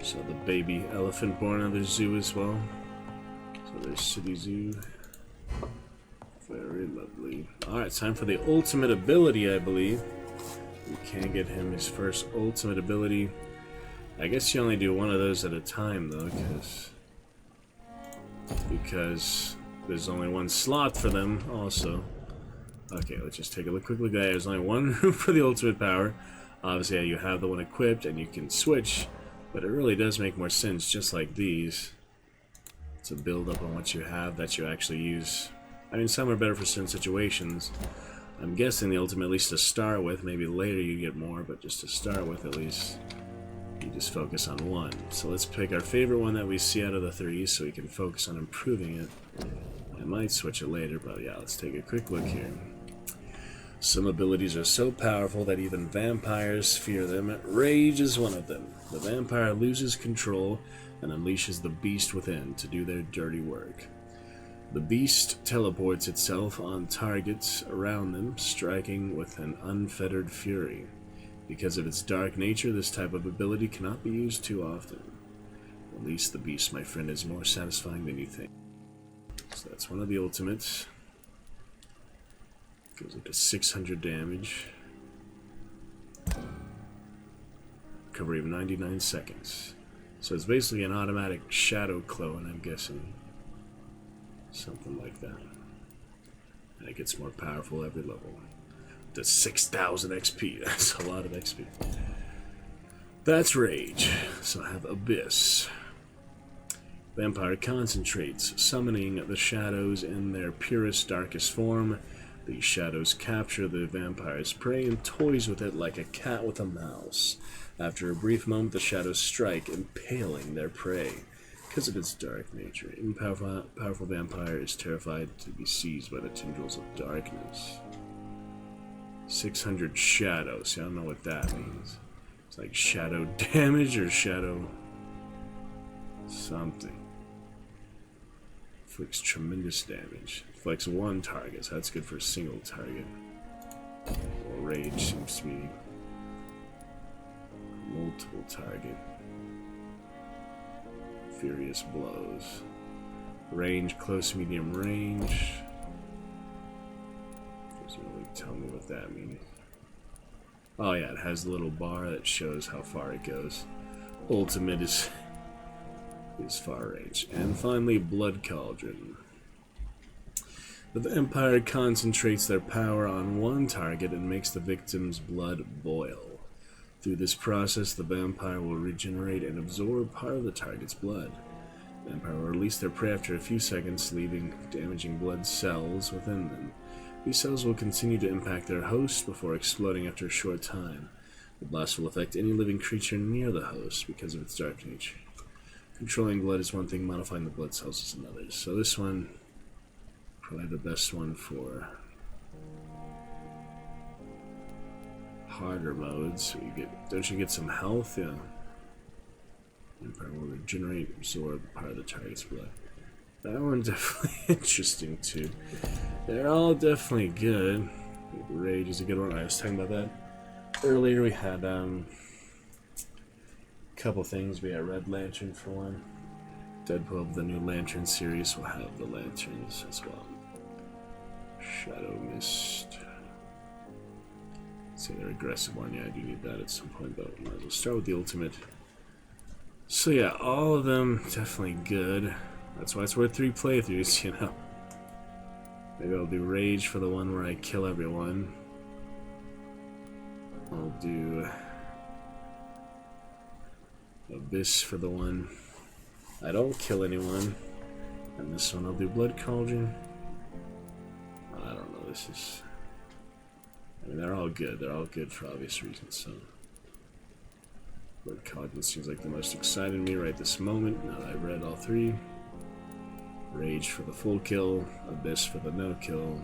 So the baby elephant born at the zoo as well. So there's City Zoo. Very lovely. Alright, time for the ultimate ability, I believe. We can get him his first ultimate ability. I guess you only do one of those at a time, though, because there's only one slot for them, also. Okay, let's just take a quick look at that. There's only one room for the ultimate power. Obviously, yeah, you have the one equipped, and you can switch, but it really does make more sense, just like these, to build up on what you have that you actually use. I mean, some are better for certain situations. I'm guessing the ultimate, at least to start with, maybe later you get more, but just to start with at least, you just focus on one. So let's pick our favorite one that we see out of the three so we can focus on improving it. I might switch it later, but yeah, let's take a quick look here. Some abilities are so powerful that even vampires fear them. Rage is one of them. The vampire loses control and unleashes the beast within to do their dirty work. The beast teleports itself on targets around them, striking with an unfettered fury. Because of its dark nature, this type of ability cannot be used too often. At least the beast, my friend, is more satisfying than you think. So that's one of the ultimates. Goes up to 600 damage. Recovery of 99 seconds. So it's basically an automatic shadow clone, I'm guessing. Something like that. And it gets more powerful every level. To 6,000 XP. That's a lot of XP. That's Rage. So I have Abyss. Vampire concentrates, summoning the shadows in their purest, darkest form. These shadows capture the vampire's prey and toys with it like a cat with a mouse. After a brief moment, the shadows strike, impaling their prey. Because of its dark nature, even powerful vampire is terrified to be seized by the tendrils of darkness. 600 shadows. See, I don't know what that means. It's like shadow damage or shadow something. Inflicts tremendous damage. Inflicts one target, so that's good for a single target. Well, Rage seems to be multiple target. Furious blows. Range, close, medium range. Doesn't really tell me what that means. Oh yeah, it has a little bar that shows how far it goes. Ultimate is far range. And finally, Blood Cauldron. The vampire concentrates their power on one target and makes the victim's blood boil. Through this process, the vampire will regenerate and absorb part of the target's blood. The vampire will release their prey after a few seconds, leaving damaging blood cells within them. These cells will continue to impact their host before exploding after a short time. The blast will affect any living creature near the host because of its dark nature. Controlling blood is one thing, modifying the blood cells is another. So this one, probably the best one for harder modes. So you get, don't you get some health? Yeah. Empire will regenerate, absorb part of the target's blood. That one definitely interesting too. They're all definitely good. Rage is a good one. I was talking about that earlier. We had couple things. We had Red Lantern for one. Deadpool, the new Lantern series, will have the lanterns as well. Shadow Mist. It's an aggressive one. Yeah, I do need that at some point, but might as well start with the ultimate. So yeah, all of them definitely good. That's why it's worth 3 playthroughs, you know. Maybe I'll do Rage for the one where I kill everyone. I'll do Abyss for the one I don't kill anyone. And this one I'll do Blood Cauldron. I don't know, this is... I mean, they're all good. They're all good for obvious reasons, so... Blood Cauldron seems like the most exciting to me right this moment, now that I've read all 3. Rage for the full kill, Abyss for the no kill,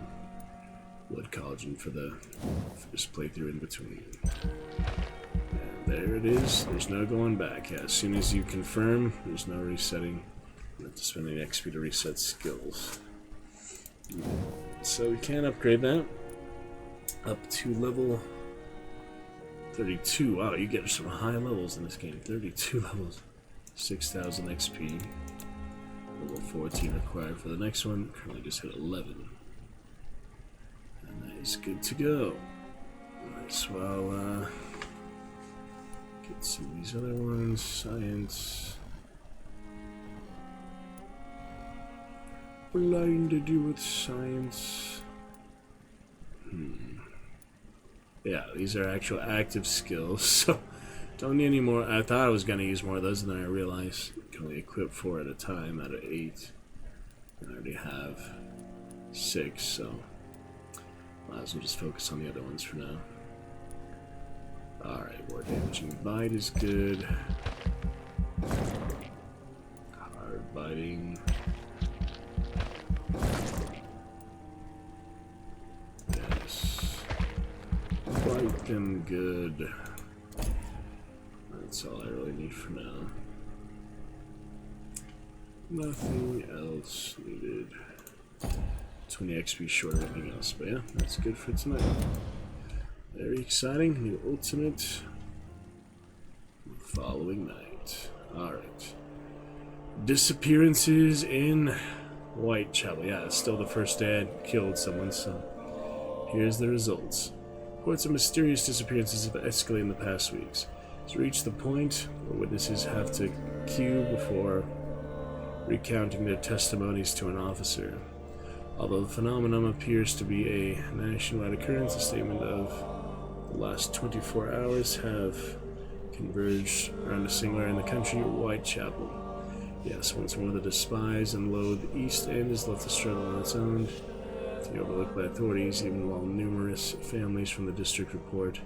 Blood Cauldron for the first playthrough in between. And there it is, there's no going back. Yeah, as soon as you confirm, there's no resetting. You have to spend any XP to reset skills. So we can upgrade that up to level 32. Wow, you get some high levels in this game. 32 levels, 6,000 XP. Level 14 required for the next one. Currently just hit 11. And that is good to go. Alright, so I'll get some of these other ones. Science. Blind to do with science. Yeah, these are actual active skills, so don't need any more. I thought I was going to use more of those, and then I realized I can only equip 4 at a time out of 8. And I already have 6, so might as well just focus on the other ones for now. Alright, more damaging bite is good. Hard biting. Yes. Bite them good. That's all I really need for now. Nothing else needed. 20 XP short of anything else, but yeah, that's good for tonight. Very exciting. New ultimate. Following night. Alright. Disappearances in Whitechapel. Yeah, it's still the first day I killed someone, so here's the results. Reports of mysterious disappearances have escalated in the past weeks. It's reached the point where witnesses have to queue before recounting their testimonies to an officer. Although the phenomenon appears to be a nationwide occurrence, a statement of the last 24 hours have converged around a single area in the country, Whitechapel. Yes, once more the despised and loathed East End is left to struggle on its own, to be overlooked by authorities, even while numerous families from the district report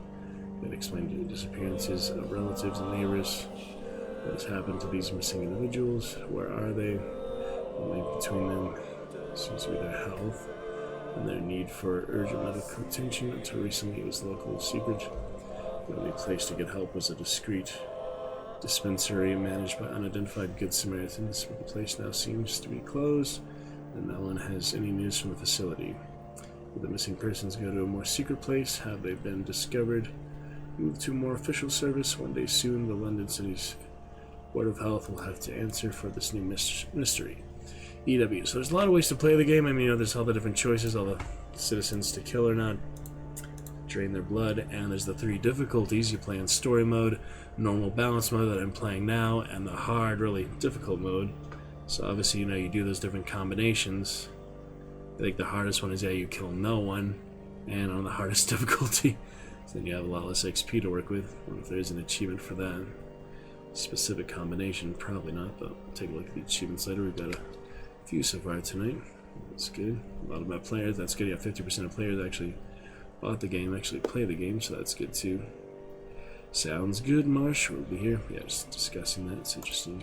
that explain the disappearances of relatives and neighbors. What has happened to these missing individuals? Where are they? The link between them seems to be their health and their need for urgent medical attention. Until recently, it was local secret. The only place to get help was a discreet dispensary managed by unidentified Good Samaritans, but the place now seems to be closed, and no one has any news from the facility. Will the missing persons go to a more secret place? Have they been discovered? Move to a more official service? One day soon, the London City's Board of Health will have to answer for this new mystery. EW. So there's a lot of ways to play the game. I mean, you know, there's all the different choices, all the citizens to kill or not, drain their blood, and there's the 3 difficulties. You play in story mode, normal balance mode that I'm playing now, and the hard, really difficult mode. So obviously, you know, you do those different combinations. I think the hardest one is, yeah, you kill no one, and on the hardest difficulty, so then you have a lot less XP to work with. I wonder if there's an achievement for that. Specific combination, probably not, but we'll take a look at the achievements later. We've got a few so far tonight. That's good. A lot of my players, that's good. Yeah, 50% of players actually bought the game, actually play the game, so that's good too. Sounds good, Marsh. We'll be here. Yeah, just discussing that. It's interesting.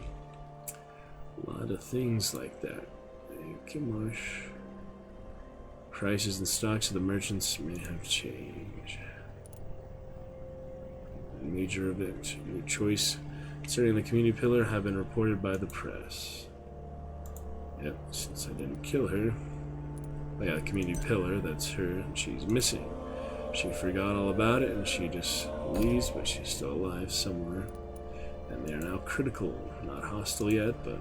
A lot of things like that. Okay, Marsh. Prices and stocks of the merchants may have changed. A major event. Your choice concerning the community pillar have been reported by the press. Yep, since I didn't kill her. Oh yeah, the community pillar, that's her, and she's missing. She forgot all about it, and she just leaves, but she's still alive somewhere. And they're now critical. Not hostile yet, but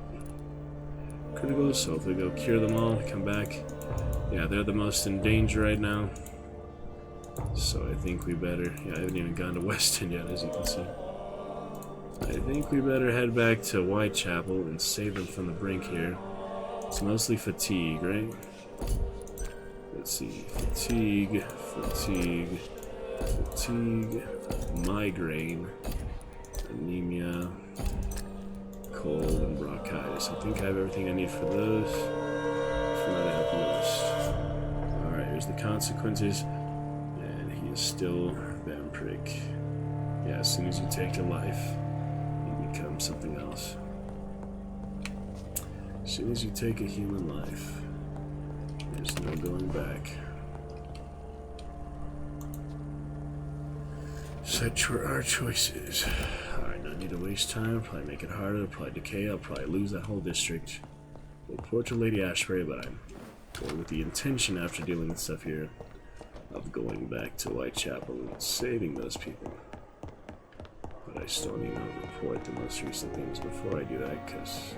critical, so if we go cure them all, come back. Yeah, they're the most in danger right now. So I think we better... Yeah, I haven't even gone to Weston yet, as you can see. I think we better head back to Whitechapel and save them from the brink here. It's mostly fatigue, right? Let's see. Fatigue, fatigue, fatigue, migraine, anemia, cold, and bronchitis. I think I have everything I need for those. If not, I have the list. Alright, here's the consequences. And he is still vampiric. Yeah, as soon as you take a life, you become something else. As soon as you take a human life, there's no going back. Such were our choices. Alright, no need to waste time. Probably make it harder. Probably decay. I'll probably lose that whole district. Report to Lady Ashbury, but I'm going with the intention after dealing with stuff here of going back to Whitechapel and saving those people. But I still need to report the most recent things before I do that, because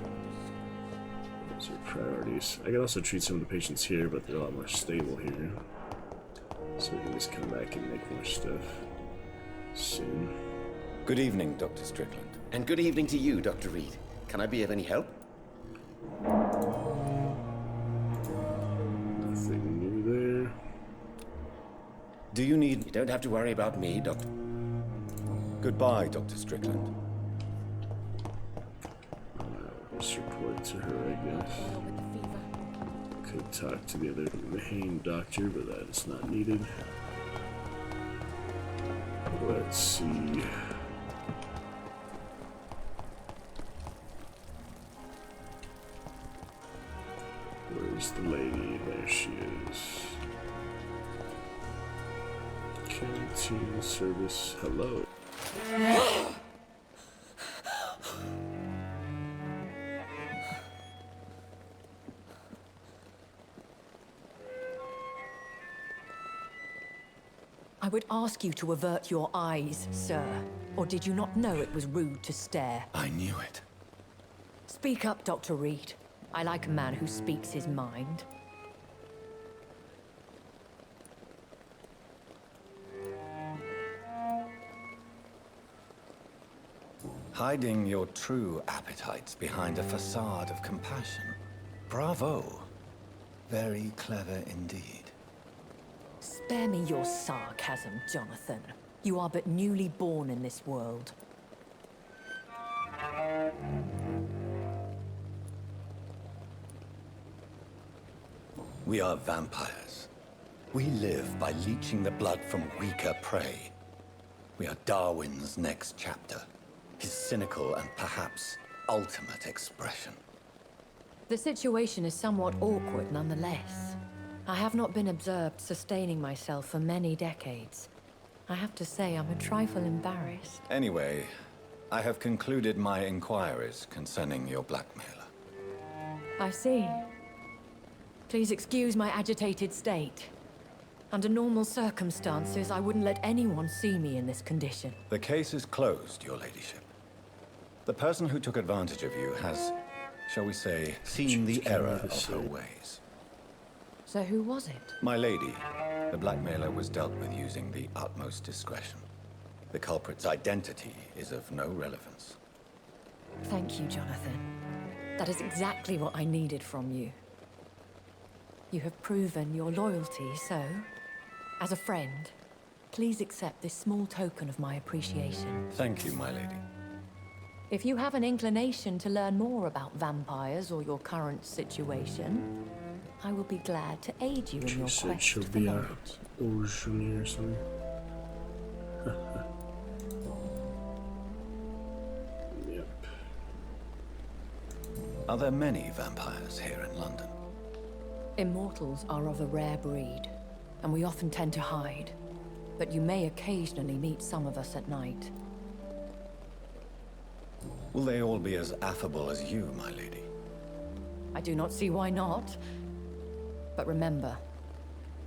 those are priorities. I can also treat some of the patients here, but they're a lot more stable here. So we can just come back and make more stuff soon. Good evening, Dr. Strickland. And good evening to you, Dr. Reed. Can I be of any help? Nothing new there. Do you need... You don't have to worry about me, Doctor. Goodbye, Dr. Strickland. Just report to her, I guess. Could talk to the other Mahane doctor, but that is not needed. Let's see. Where's the lady? There she is. Canteen service. Hello. I would ask you to avert your eyes, sir. Or did you not know it was rude to stare? I knew it. Speak up, Dr. Reed. I like a man who speaks his mind. Hiding your true appetites behind a facade of compassion. Bravo. Very clever indeed. Spare me your sarcasm, Jonathan. You are but newly born in this world. We are vampires. We live by leeching the blood from weaker prey. We are Darwin's next chapter. His cynical and perhaps ultimate expression. The situation is somewhat awkward nonetheless. I have not been observed sustaining myself for many decades. I have to say I'm a trifle embarrassed. Anyway, I have concluded my inquiries concerning your blackmailer. I see. Please excuse my agitated state. Under normal circumstances, I wouldn't let anyone see me in this condition. The case is closed, your ladyship. The person who took advantage of you has, shall we say, seen the error of her ways. So who was it? My lady, the blackmailer was dealt with using the utmost discretion. The culprit's identity is of no relevance. Thank you, Jonathan. That is exactly what I needed from you. You have proven your loyalty, so, as a friend, please accept this small token of my appreciation. Thank you, my lady. If you have an inclination to learn more about vampires or your current situation, I will be glad to aid you in your quest she'll for be our knowledge. Origine or something. Yep. Are there many vampires here in London? Immortals are of a rare breed, and we often tend to hide. But you may occasionally meet some of us at night. Will they all be as affable as you, my lady? I do not see why not. But remember,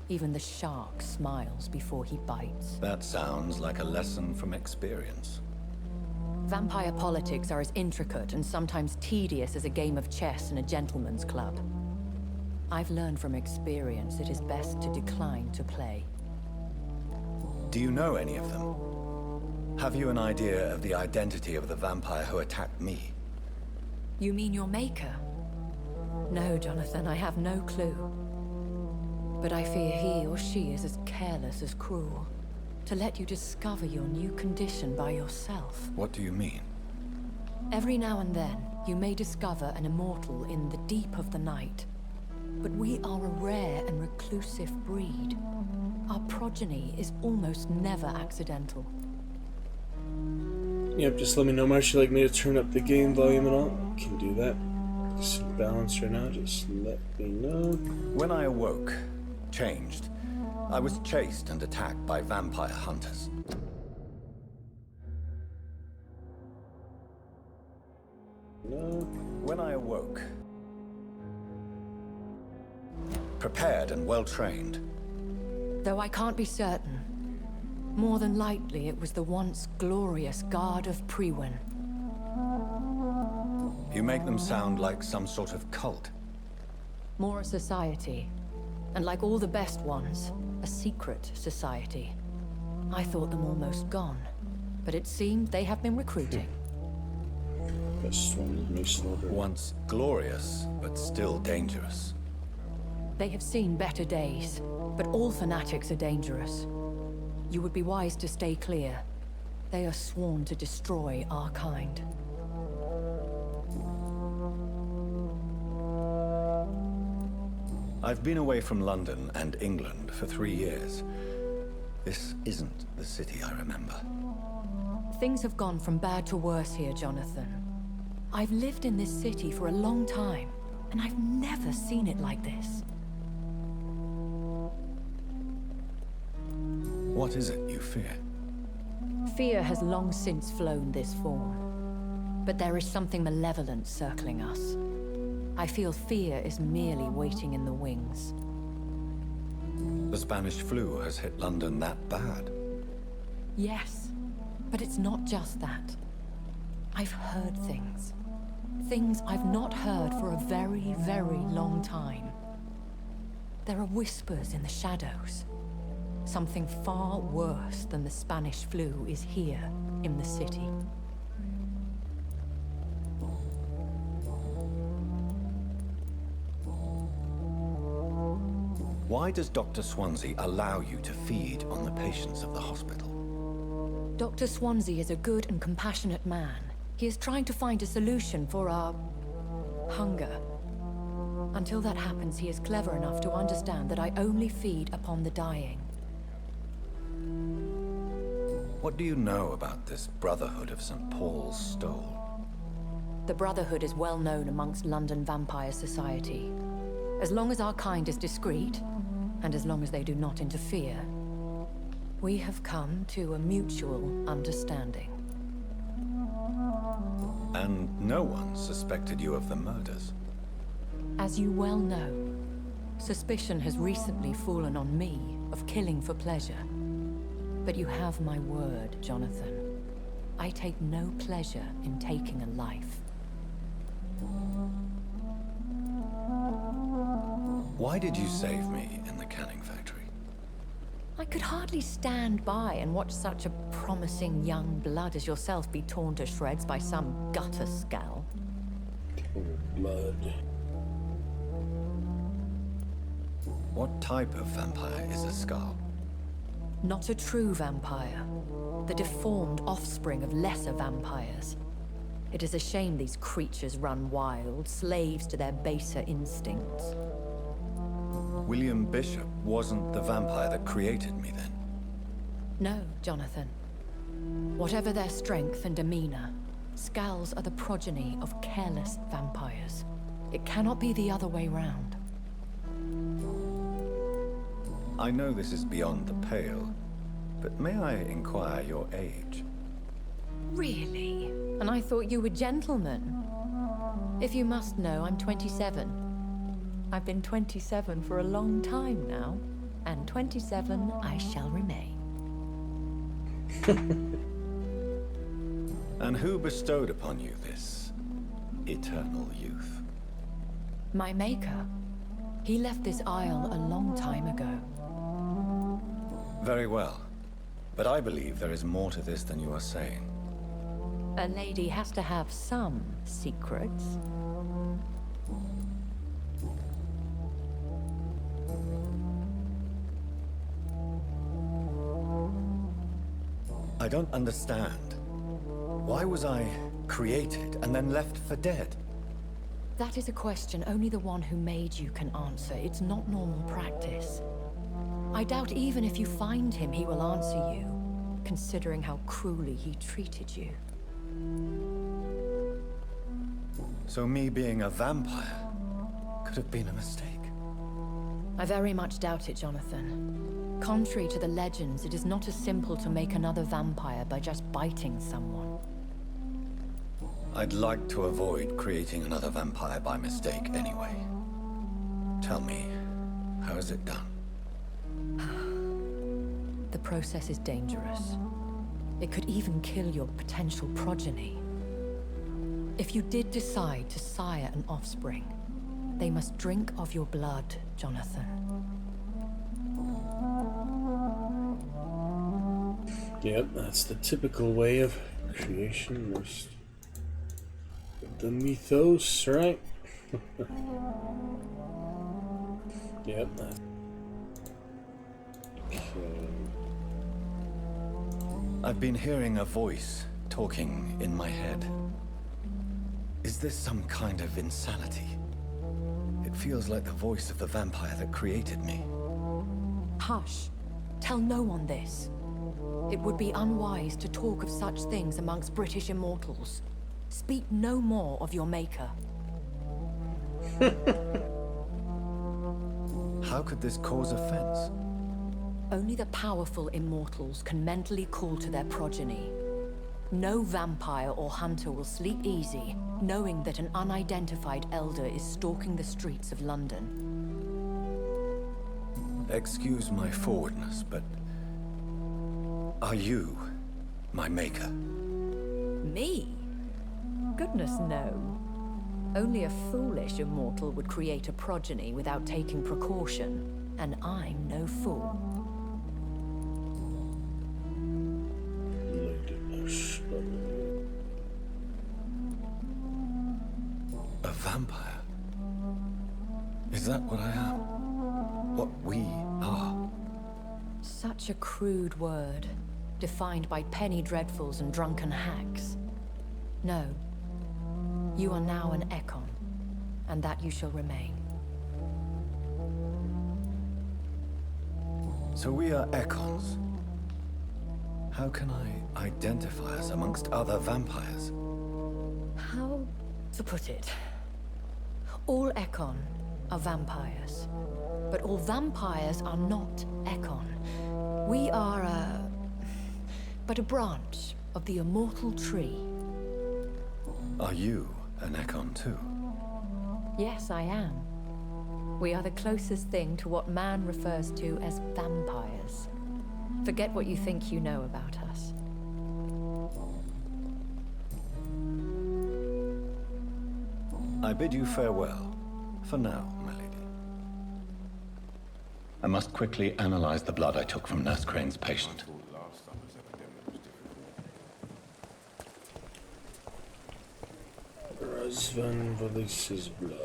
even the shark smiles before he bites. That sounds like a lesson from experience. Vampire politics are as intricate and sometimes tedious as a game of chess in a gentleman's club. I've learned from experience it is best to decline to play. Do you know any of them? Have you an idea of the identity of the vampire who attacked me? You mean your maker? No, Jonathan, I have no clue. But I fear he or she is as careless as cruel. To let you discover your new condition by yourself. What do you mean? Every now and then, you may discover an immortal in the deep of the night. But we are a rare and reclusive breed. Our progeny is almost never accidental. Yep, just let me know, Marsh. You'd like me to turn up the game volume and all? I can do that. Just balance right now, just let me know. When I awoke, changed, I was chased and attacked by vampire hunters. No. When I awoke, prepared and well-trained. Though I can't be certain, more than likely it was the once glorious Guard of Priwen. You make them sound like some sort of cult. More a society, and like all the best ones, a secret society. I thought them almost gone, but it seemed they have been recruiting. Best one may slaughter. Once glorious, but still dangerous. They have seen better days, but all fanatics are dangerous. You would be wise to stay clear. They are sworn to destroy our kind. I've been away from London and England for 3 years. This isn't the city I remember. Things have gone from bad to worse here, Jonathan. I've lived in this city for a long time, and I've never seen it like this. What is it you fear? Fear has long since flown this form. But there is something malevolent circling us. I feel fear is merely waiting in the wings. The Spanish flu has hit London that bad. Yes, but it's not just that. I've heard things. Things I've not heard for a very, very long time. There are whispers in the shadows. Something far worse than the Spanish flu is here in the city. Why does Dr. Swansea allow you to feed on the patients of the hospital? Dr. Swansea is a good and compassionate man. He is trying to find a solution for our hunger. Until that happens, he is clever enough to understand that I only feed upon the dying. What do you know about this Brotherhood of St. Paul's Stole? The Brotherhood is well known amongst London Vampire Society. As long as our kind is discreet, and as long as they do not interfere, we have come to a mutual understanding. And no one suspected you of the murders? As you well know, suspicion has recently fallen on me of killing for pleasure. But you have my word, Jonathan. I take no pleasure in taking a life. Why did you save me in the canning factory? I could hardly stand by and watch such a promising young blood as yourself be torn to shreds by some gutter scowl. Blood. What type of vampire is a Skull? Not a true vampire. The deformed offspring of lesser vampires. It is a shame these creatures run wild, slaves to their baser instincts. William Bishop wasn't the vampire that created me then? No, Jonathan. Whatever their strength and demeanor, Skulls are the progeny of careless vampires. It cannot be the other way round. I know this is beyond the pale, but may I inquire your age? Really? And I thought you were gentlemen. If you must know, I'm 27. I've been 27 for a long time now, and 27 I shall remain. And who bestowed upon you this eternal youth? My maker. He left this isle a long time ago. Very well. But I believe there is more to this than you are saying. A lady has to have some secrets. I don't understand. Why was I created and then left for dead? That is a question only the one who made you can answer. It's not normal practice. I doubt even if you find him, he will answer you, considering how cruelly he treated you. So me being a vampire could have been a mistake. I very much doubt it, Jonathan. Contrary to the legends, it is not as simple to make another vampire by just biting someone. I'd like to avoid creating another vampire by mistake anyway. Tell me, how is it done? The process is dangerous. It could even kill your potential progeny. If you did decide to sire an offspring, they must drink of your blood, Jonathan. Yep, that's the typical way of creation. Most the mythos, right? Yep. Okay. I've been hearing a voice talking in my head. Is this some kind of insanity? It feels like the voice of the vampire that created me. Hush. Tell no one this. It would be unwise to talk of such things amongst British immortals. Speak no more of your maker. How could this cause offense? Only the powerful immortals can mentally call to their progeny. No vampire or hunter will sleep easy, knowing that an unidentified elder is stalking the streets of London. Excuse my forwardness, but are you my maker? Me? Goodness, no. Only a foolish immortal would create a progeny without taking precaution, and I'm no fool. A vampire? Is that what I am? What we are? Such a crude word, defined by penny dreadfuls and drunken hacks. No. You are now an Ekon, and that you shall remain. So we are Ekons. How can I identify us amongst other vampires? How to put it? All Ekon are vampires, but all vampires are not Ekon. We are but a branch of the immortal tree. Are you an Ekon too? Yes, I am. We are the closest thing to what man refers to as vampires. Forget what you think you know about us. I bid you farewell, for now, my lady. I must quickly analyze the blood I took from Nurse Crane's patient. Razvan Valis's blood.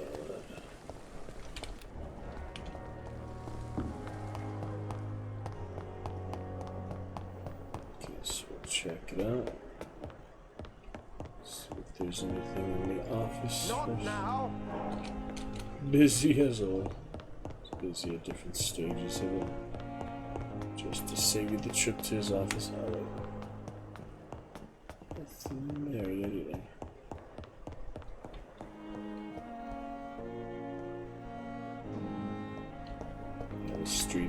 Okay, so we'll check it out. See if there's anything in the office. Not now. Busy as all. It's busy at different stages of it. Just to save you the trip to his office. Alright. Nothing there yet either.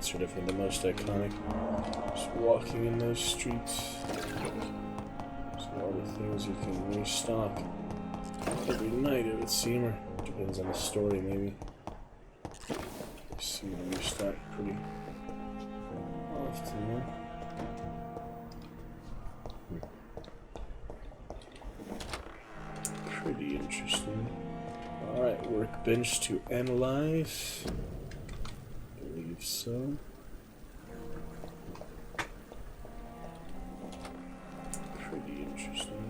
streets are definitely the most iconic. Just walking in those streets. There's a lot of things you can restock every night, it would seem, or depends on the story, maybe. You see them restock pretty often, though. Pretty interesting. Alright, workbench to analyze. I believe so. Pretty interesting.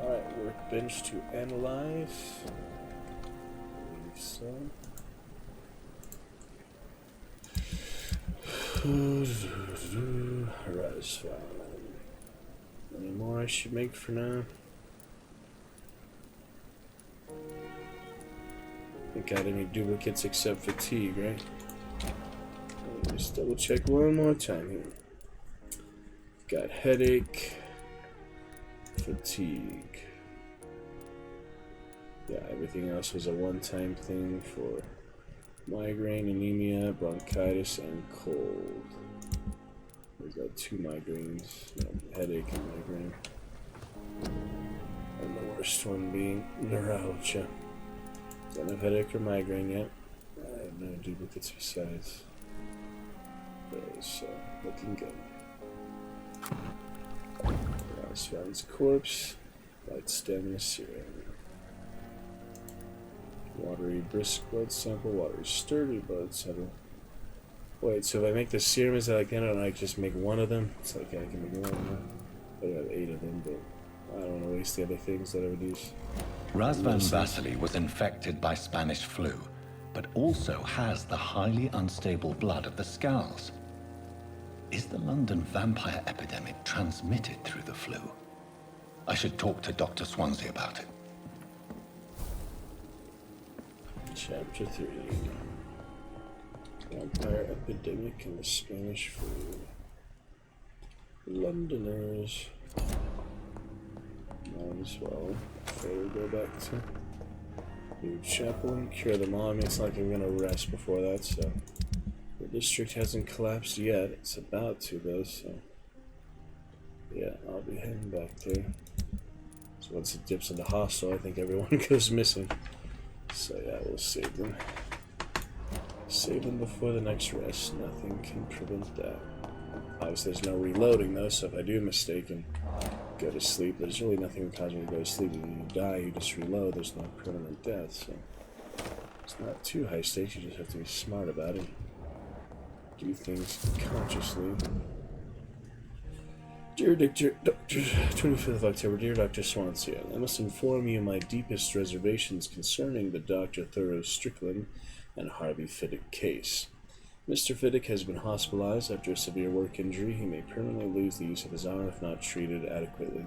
Alright, workbench to analyze. I believe so. Rise file. Any more I should make for now? Don't got any duplicates except fatigue, right? Let me just double check one more time here. Got headache, fatigue. Yeah, everything else was a one-time thing for migraine, anemia, bronchitis, and cold. We've got 2 migraines, headache and migraine. And the worst one being neuralgia. Don't have headache or migraine yet. I have no duplicates besides those, so looking good. Sven's corpse, light stamina serum. Watery brisk blood sample, watery sturdy blood sample. Wait, so if I make the serum, is that like, I don't know, I just make one of them? It's like I can make one of them. I have 8 of them, but I don't want to waste the other things that I would use. Razvan Vasily was infected by Spanish flu, but also has the highly unstable blood of the Scowls. Is the London vampire epidemic transmitted through the flu? I should talk to Dr. Swansea about it. Chapter 3. Vampire epidemic and the Spanish flu. Londoners. Might as well. Before we go back to New Chapel and cure them all. I mean, it's not like I'm gonna rest before that, so. The district hasn't collapsed yet. It's about to, though, so. Yeah, I'll be heading back there. So once it dips into hostile, I think everyone goes missing. So yeah, we'll save them. Save them before the next rest. Nothing can prevent that. Obviously, there's no reloading, though, so if I do a mistake and go to sleep, there's really nothing that causes me to go to sleep. When you die, you just reload. There's no permanent death, so it's not too high stakes. You just have to be smart about it. Do things consciously. Dear Dr. 25th of October, dear Dr. Swansea, I must inform you my deepest reservations concerning the Dr. Thoreau Strickland and Harvey Fiddick case. Mr. Fiddick has been hospitalized after a severe work injury. He may permanently lose the use of his arm if not treated adequately.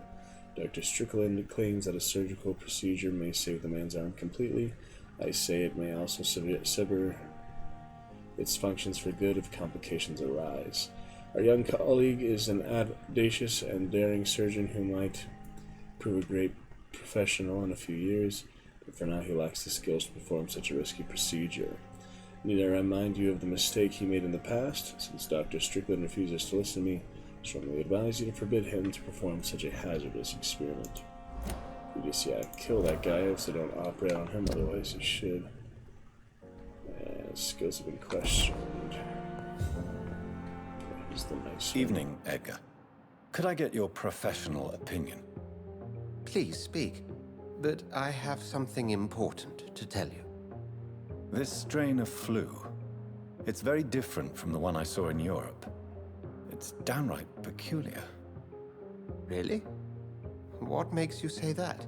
Dr. Strickland claims that a surgical procedure may save the man's arm completely. I say it may also sever its functions for good if complications arise. Our young colleague is an audacious and daring surgeon who might prove a great professional in a few years, but for now he lacks the skills to perform such a risky procedure. Need I remind you of the mistake he made in the past? Since Dr. Strickland refuses to listen to me, I strongly advise you to forbid him to perform such a hazardous experiment. You just, kill that guy if they don't operate on him, otherwise you should. His skills have been questioned. Here's the nice Evening, Edgar. Could I get your professional opinion? Please speak, but I have something important to tell you. This strain of flu, it's very different from the one I saw in Europe. It's downright peculiar. Really? What makes you say that?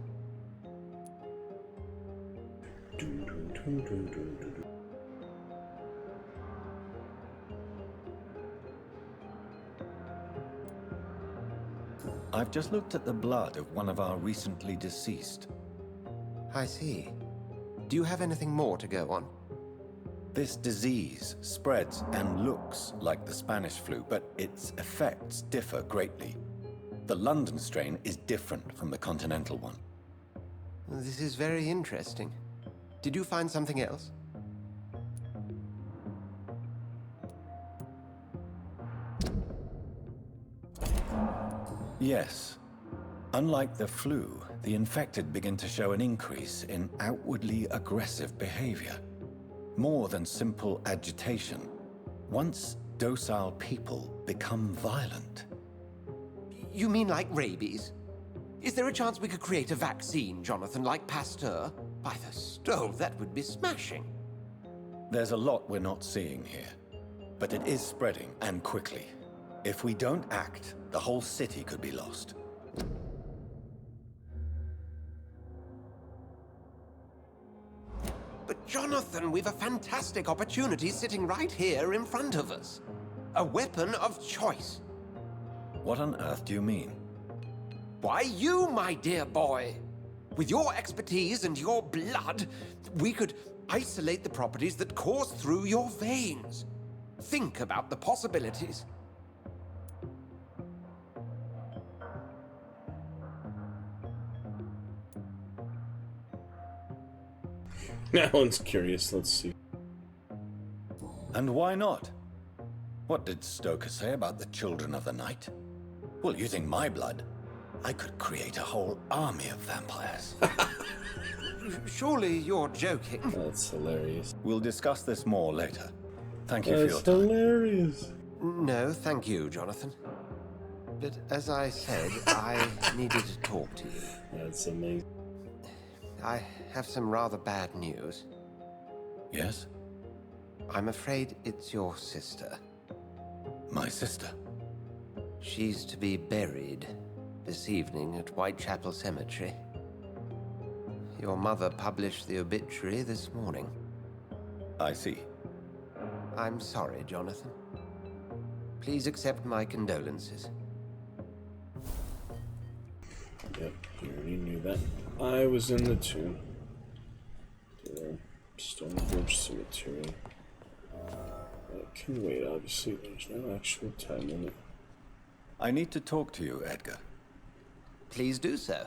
I've just looked at the blood of one of our recently deceased. I see. Do you have anything more to go on? This disease spreads and looks like the Spanish flu, but its effects differ greatly. The London strain is different from the continental one. This is very interesting. Did you find something else? Yes. Unlike the flu, the infected begin to show an increase in outwardly aggressive behavior. More than simple agitation. Once docile people become violent. You mean like rabies? Is there a chance we could create a vaccine, Jonathan, like Pasteur? By the stove, that would be smashing. There's a lot we're not seeing here. But it is spreading, and quickly. If we don't act, the whole city could be lost. But Jonathan, we've a fantastic opportunity sitting right here in front of us. A weapon of choice. What on earth do you mean? Why, you, my dear boy. With your expertise and your blood, we could isolate the properties that course through your veins. Think about the possibilities. That one's curious. Let's see. And why not? What did Stoker say about the Children of the Night? Well, using my blood, I could create a whole army of vampires. Surely you're joking. That's hilarious. We'll discuss this more later. Thank you for your That's time. hilarious. No, thank you, Jonathan. But as I said, I needed to talk to you. That's amazing. I have some rather bad news. Yes? I'm afraid it's your sister. My sister? She's to be buried this evening at Whitechapel Cemetery. Your mother published the obituary this morning. I see. I'm sorry, Jonathan. Please accept my condolences. Yep, you already knew that. I was in the tomb. The Stonebridge Cemetery. I can wait, obviously. There's no actual time limit. I need to talk to you, Edgar. Please do so.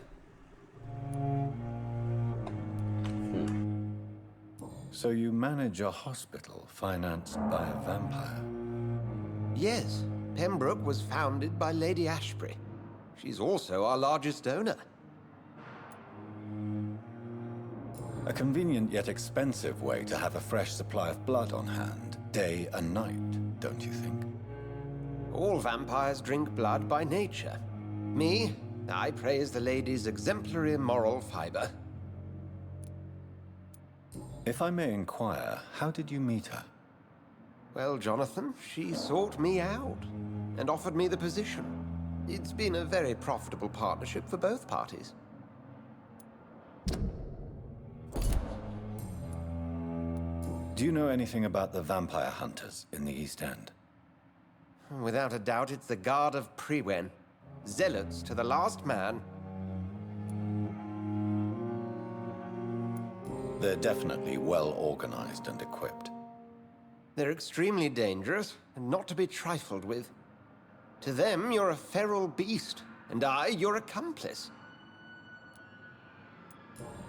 So you manage a hospital financed by a vampire? Yes, Pembroke was founded by Lady Ashbury. She's also our largest donor. A convenient yet expensive way to have a fresh supply of blood on hand, day and night, don't you think? All vampires drink blood by nature. Me, I praise the lady's exemplary moral fiber. If I may inquire, how did you meet her? Well, Jonathan, she sought me out and offered me the position. It's been a very profitable partnership for both parties. Do you know anything about the vampire hunters in the East End? Without a doubt, it's the Guard of Priwen. Zealots to the last man. They're definitely well organized and equipped. They're extremely dangerous and not to be trifled with. To them, you're a feral beast, and I, your accomplice.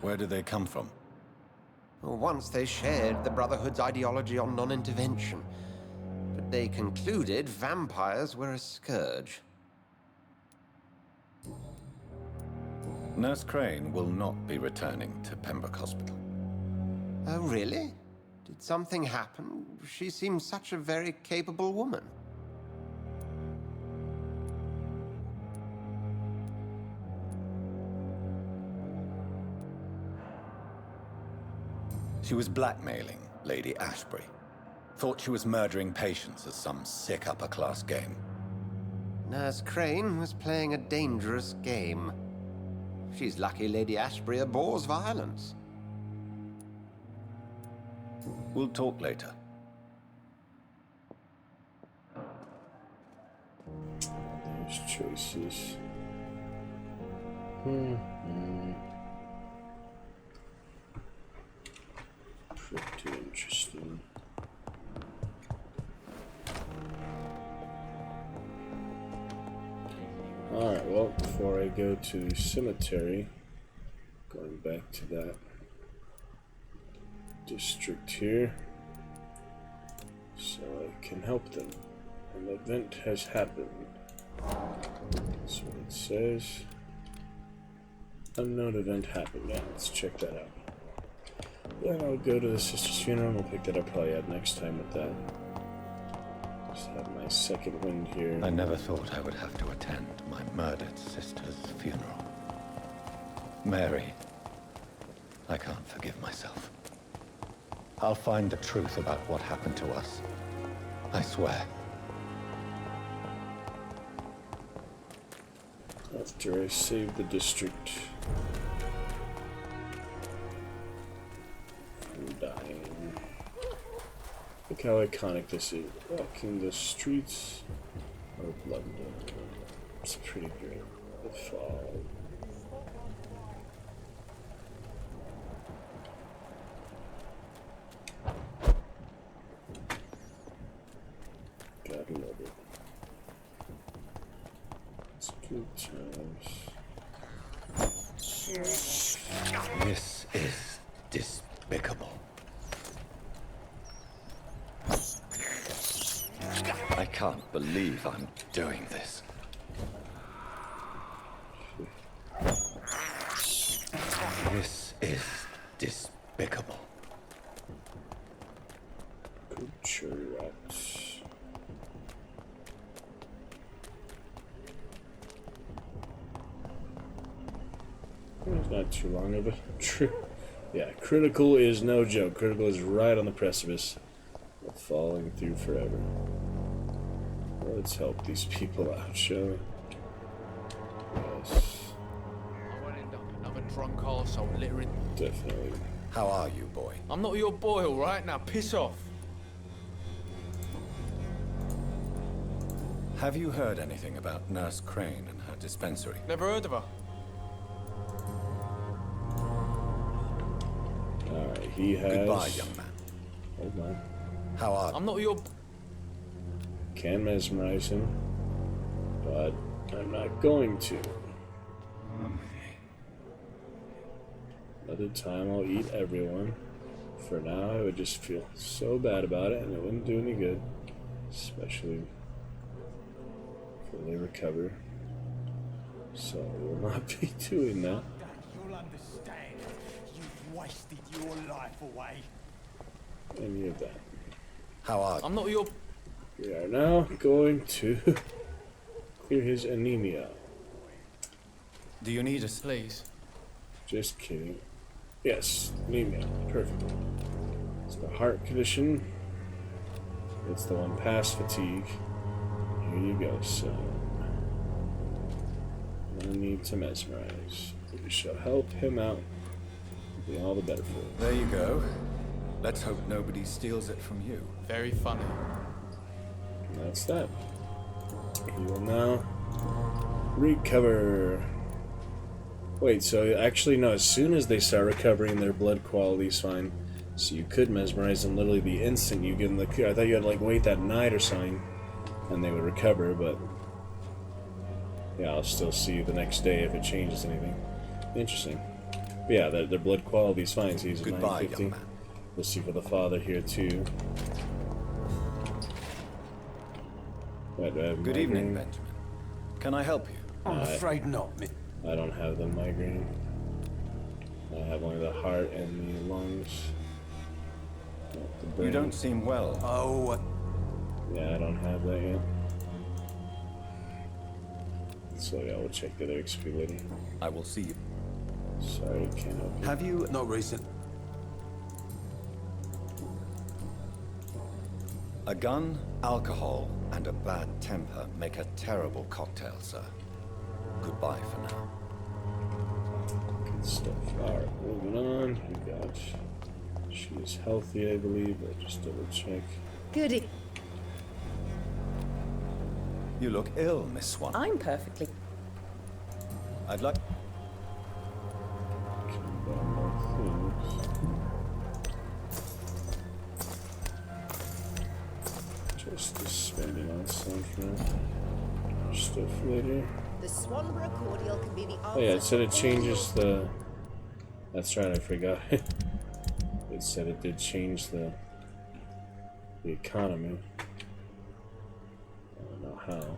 Where do they come from? Once they shared the Brotherhood's ideology on non-intervention, but they concluded vampires were a scourge. Nurse Crane will not be returning to Pembroke Hospital. Oh, really? Did something happen? She seems such a very capable woman. She was blackmailing Lady Ashbury. Thought she was murdering patients as some sick upper-class game. Nurse Crane was playing a dangerous game. She's lucky Lady Ashbury abhors violence. We'll talk later. Those choices. Pretty interesting. Alright, well, before I go to the cemetery, going back to that district here, so I can help them. An event has happened. That's what it says. Unknown event happened. Yeah, let's check that out. Then I'll go to the sister's funeral and we'll pick that up probably at next time with that. Just have my second wind here. I never thought I would have to attend my murdered sister's funeral. Mary, I can't forgive myself. I'll find the truth about what happened to us. I swear. After I save the district from dying. Look how iconic this is. Walking the streets of London. It's pretty great. The fall. Gotta love it. It's good times. This is despicable. I can't believe I'm doing this. This is despicable. Culture rats. It's not too long of a trip. Yeah, Critical is no joke. Critical is right on the precipice of falling through forever. Let's help these people out, shall we? Yes. I won't end up another drunk arsehole littering. Definitely. How are you, boy? I'm not your boy, alright? Now piss off. Have you heard anything about Nurse Crane and her dispensary? Never heard of her. Alright, he has... Goodbye, young man. Hold on. How are you? I'm not your... Can mesmerize him, but I'm not going to. Another time I'll eat everyone. For now, I would just feel so bad about it, and it wouldn't do any good. Especially if they recover. So I will not be doing that. You'll understand. You've wasted your life away. Any of that. How are you? I'm not your... We are now going to clear his anemia. Do you need us? Please. Just kidding. Yes, anemia. Perfect. It's the heart condition. It's the one past fatigue. Here you go, son. No need to mesmerize. We shall help him out. It'll be all the better for him. There you go. Let's hope nobody steals it from you. Very funny. And that's that. He will now recover. Wait, so actually no, as soon as they start recovering, their blood quality's fine. So you could mesmerize them literally the instant you give them the cure. I thought you had to like wait that night or something and they would recover, but yeah, I'll still see you the next day if it changes anything. Interesting. But yeah, their blood quality's fine, so he's at 950. We'll see for the father here too. Wait, do I have Good evening, migraine? Benjamin. Can I help you? I'm afraid not. I don't have the migraine. I have only the heart and the lungs. Not the brain. You don't seem well. Oh. Yeah, I don't have that yet. So yeah, we'll check the other XP lady. I will see you. Sorry, can't help you. Have you... Not recent. A gun, alcohol, and a bad temper make a terrible cocktail, sir. Goodbye for now. Good stuff. Alright, moving on. We got... She is healthy, I believe. I'll just double check. Good. You look ill, Miss Swan. I'm perfectly. I'd like... Just spending on something. Stuff later. The Swanborough cordial can be the answer. Oh yeah, it said it changes the... That's right, I forgot. It said it did change the economy. I don't know how.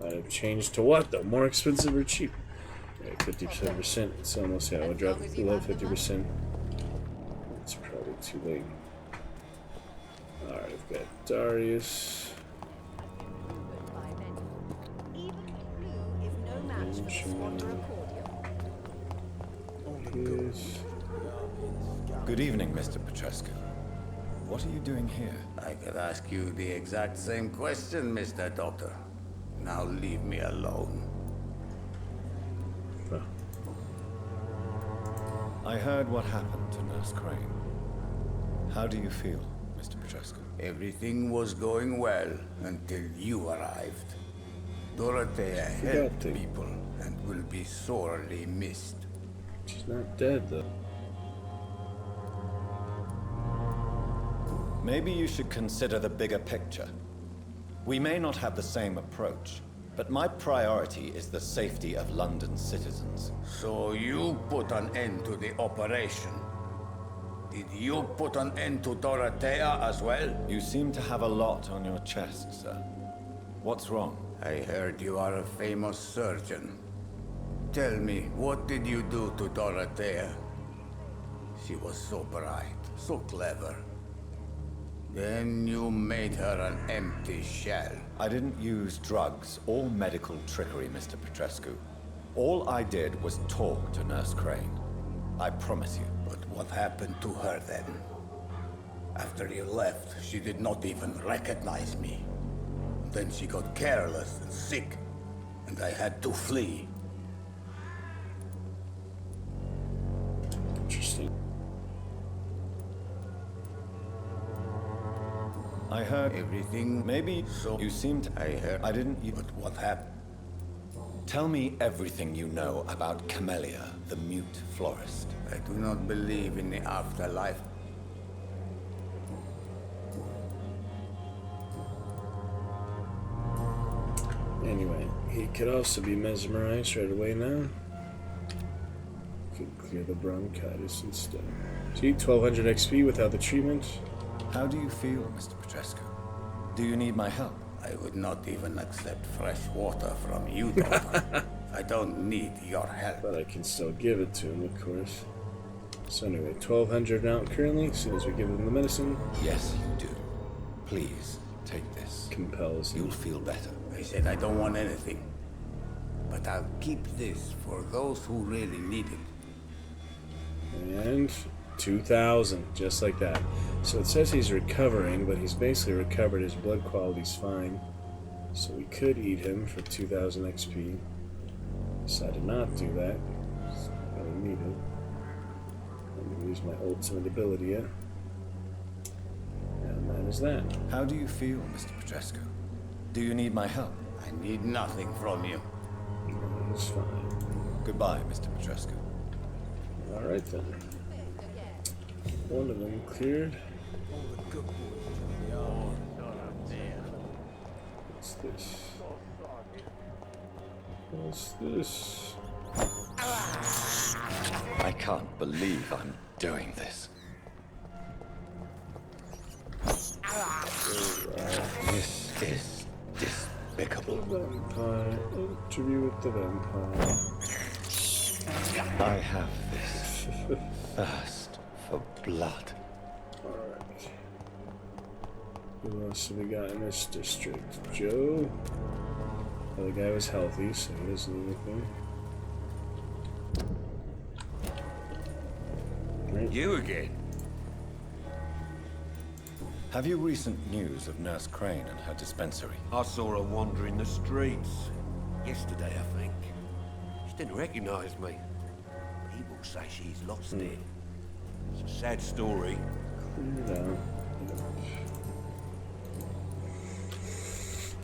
Might have changed to what though? More expensive or cheap? Right, 57%. It's almost, yeah, we'll drop it below 50%. It's probably too late. Alright, I've got Darius. Good evening, Mr. Petrescu. What are you doing here? I could ask you the exact same question, Mr. Doctor. Now leave me alone. I heard what happened to Nurse Crane. How do you feel, Mr. Petrescu? Everything was going well until you arrived. Dorothea helped people and will be sorely missed. She's not dead, though. Maybe you should consider the bigger picture. We may not have the same approach, but my priority is the safety of London's citizens. So you put an end to the operation. Did you put an end to Dorothea as well? You seem to have a lot on your chest, sir. What's wrong? I heard you are a famous surgeon. Tell me, what did you do to Dorothea? She was so bright, so clever. Then you made her an empty shell. I didn't use drugs or medical trickery, Mr. Petrescu. All I did was talk to Nurse Crane. I promise you. But what happened to her then? After you left, she did not even recognize me. Then she got careless and sick, and I had to flee. Interesting. I heard everything. Maybe so. You seemed. I heard. I didn't. But what happened? Tell me everything you know about Camellia, the mute florist. I do not believe in the afterlife. Anyway, he could also be mesmerized right away now. Could clear the bronchitis instead. See, 1200 XP without the treatment. How do you feel, Mr. Petrescu? Do you need my help? I would not even accept fresh water from you, Doctor. I don't need your help. But I can still give it to him, of course. So anyway, 1200 now currently, as soon as we give him the medicine. Yes, you do. Please, take this. Compels him. You'll feel better. I said I don't want anything. But I'll keep this for those who really need it. And 2,000, just like that. So it says he's recovering, but he's basically recovered. His blood quality's fine. So we could eat him for 2,000 XP. Decided not to do that. I don't really need it. I'm going to use my ultimate ability yet. And that is that. How do you feel, Mr. Petrescu? Do you need my help? I need nothing from you. It's fine. Goodbye, Mr. Petrescu. Alright then. One of them cleared. What's this? What's this? I can't believe I'm doing this. This is despicable. Vampire. Interview with the vampire. I have this thirst for blood. Alright. Who else have we got in this district? Joe? Well, the guy was healthy, so he doesn't need anything. Right. You again? Have you recent news of Nurse Crane and her dispensary? I saw her wandering the streets. Yesterday, I think. She didn't recognize me. People say she's lost it. It's a sad story. Clear it out.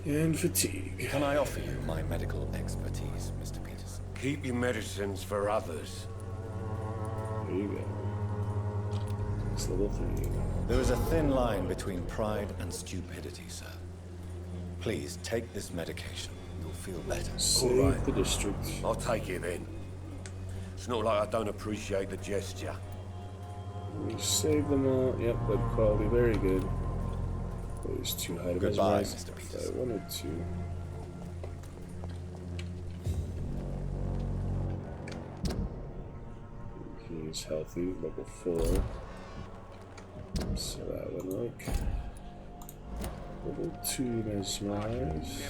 And fatigue. Can I offer you my medical expertise, Mr. Peterson? Keep your medicines for others. There you go. It's level 3. There is a thin line between pride and stupidity, sir. Please take this medication. You'll feel better. Save the district. I'll take it then. It's not like I don't appreciate the gesture. We saved them all. Yep, blood quality, very good. But it's too high to Goodbye, mesmerize. Mr. If I wanted to. He's healthy, level 4. So that would look. Level 2 mesmerize.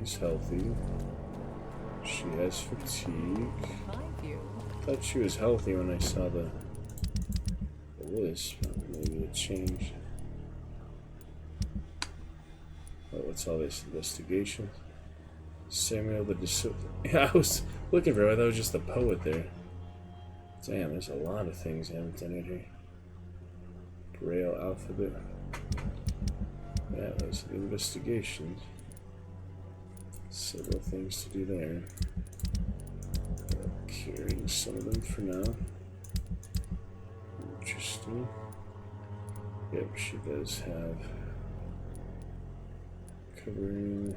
He's healthy. She has fatigue. I thought she was healthy when I saw the list, but maybe it changed. Oh, what's all this? Investigation? Samuel the Yeah, I was looking for it. I thought it was just the poet there. Damn, there's a lot of things I haven't done in here. Braille alphabet. Yeah, there's the investigations. Several things to do there. Carrying some of them for now. Interesting. Yep, she does have covering.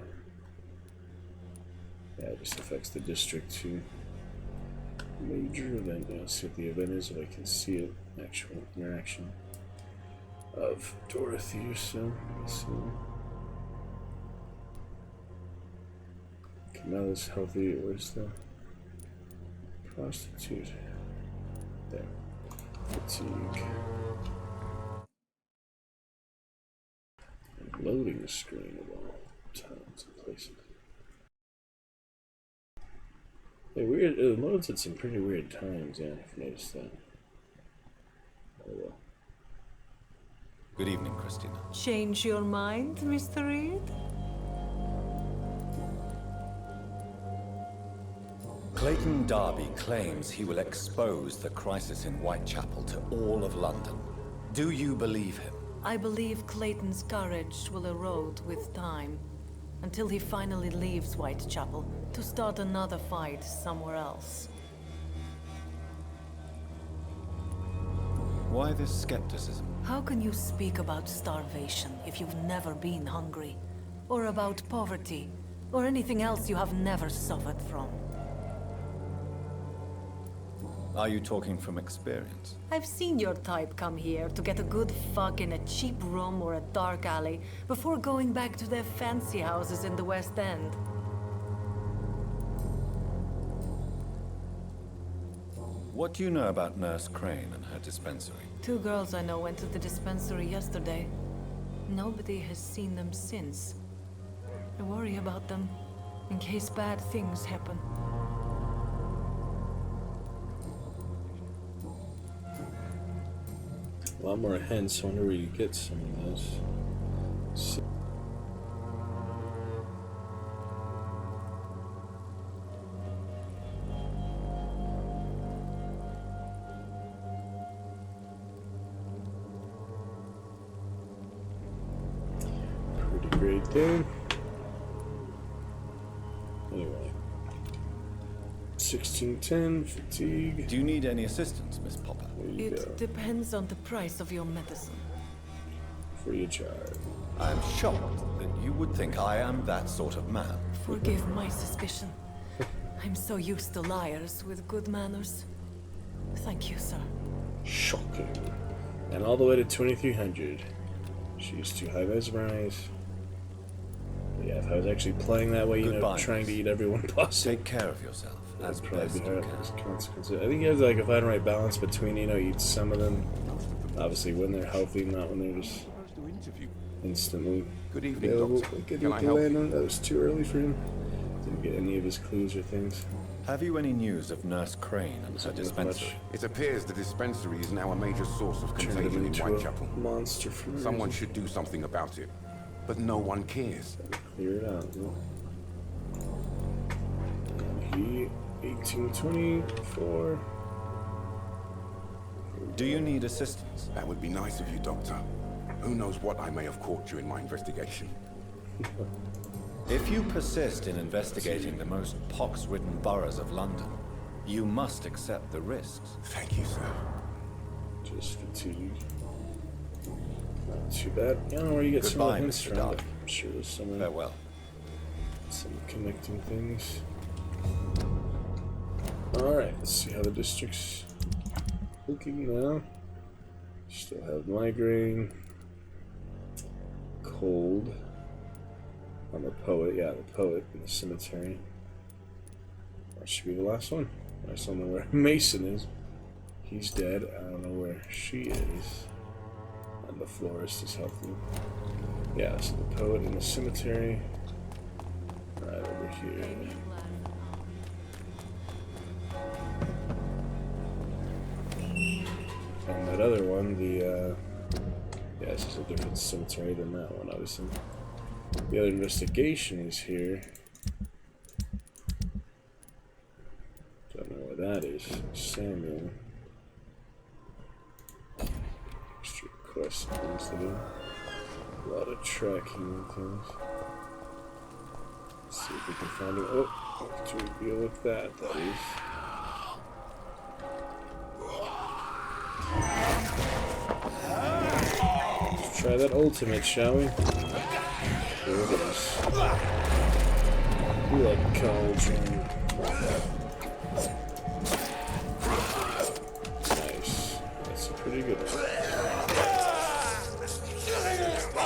Yeah, it just affects the district too. Major event. Yeah, let's see what the event is if I can see it. Actual interaction of Dorothy or so. Camille's healthy. Where's the prostitute? There. Fatigue. Loading the screen of all times and places. Hey, weird. It loads at some pretty weird times. Yeah, I've noticed that. Oh well. Good evening, Christina. Change your mind, Mr. Reed? Clayton Darby claims he will expose the crisis in Whitechapel to all of London. Do you believe him? I believe Clayton's courage will erode with time, until he finally leaves Whitechapel to start another fight somewhere else. Why this skepticism? How can you speak about starvation if you've never been hungry? Or about poverty? Or anything else you have never suffered from? Are you talking from experience? I've seen your type come here to get a good fuck in a cheap room or a dark alley before going back to their fancy houses in the West End. What do you know about Nurse Crane and her dispensary? 2 girls I know went to the dispensary yesterday. Nobody has seen them since. I worry about them, in case bad things happen. A lot more hints. I wonder where you get some of those. So pretty great there. Anyway. 1610, fatigue. Do you need any assistance, Miss Popper? It depends on the price of your medicine. Free of charge. I'm shocked that you would think I am that sort of man. Forgive my suspicion. I'm so used to liars with good manners. Thank you, sir. Shocking. And all the way to 2300. She's too high mesmerize. Yeah, if I was actually playing that way, Goodbye, trying to eat everyone possible. Take care of yourself. That'd probably be hard as a consequence. I think it's like if I had the right balance between, eat some of them, obviously when they're healthy, not when they're just instantly Good evening, available. Doctor. Like, Can I help you? That was too early for him. Didn't get any of his clues or things. Have you any news of Nurse Crane and her dispensary? It appears the dispensary is now a major source of Turned him contagion in into a Whitechapel. monster for no Someone reason. should do something about it. But no one cares. Clear it out. And he 1824. Do you need assistance? That would be nice of you, Doctor. Who knows what I may have caught during my investigation. If you persist in investigating the most pox-ridden boroughs of London, you must accept the risks. Thank you, sir. Just fatigue. Not too bad. I don't know where you get some Goodbye, of hints Mr. from. Darby. But I'm sure there's some. Farewell. Some connecting things. Alright, let's see how the district's looking now. Still have migraine. Cold. On the poet, yeah, the poet in the cemetery. That should be the last one. I still know where Mason is. He's dead. I don't know where she is. And the florist is healthy. Yeah, so the poet in the cemetery. Right over here. And that other one, yeah, this is a different cemetery than that one, obviously. The other investigation is here. Don't know where that is. Samuel. Extra quest things to do. A lot of tracking and things. Let's see if we can find it. Oh, to reveal with that is. Let's try that ultimate, shall we? Here it is. Blood Cauldron. Nice. That's a pretty good one. Let's see what that's for.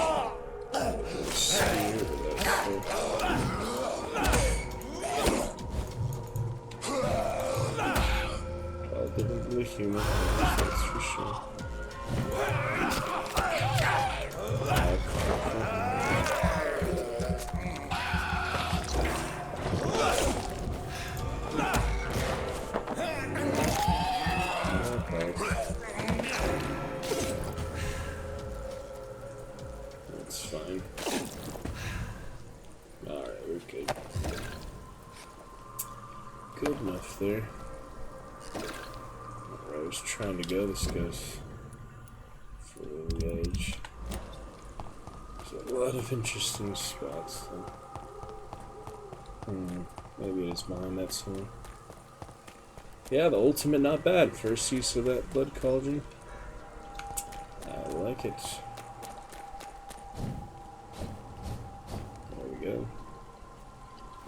All different than the human, that's for sure. That's fine. Alright, we're good. Good enough there. Where I was trying to go, this goes for the edge. There's a lot of interesting spots though. Maybe it is behind that somewhere. Yeah, the ultimate not bad. First use of that blood cauldron. I like it. There we go.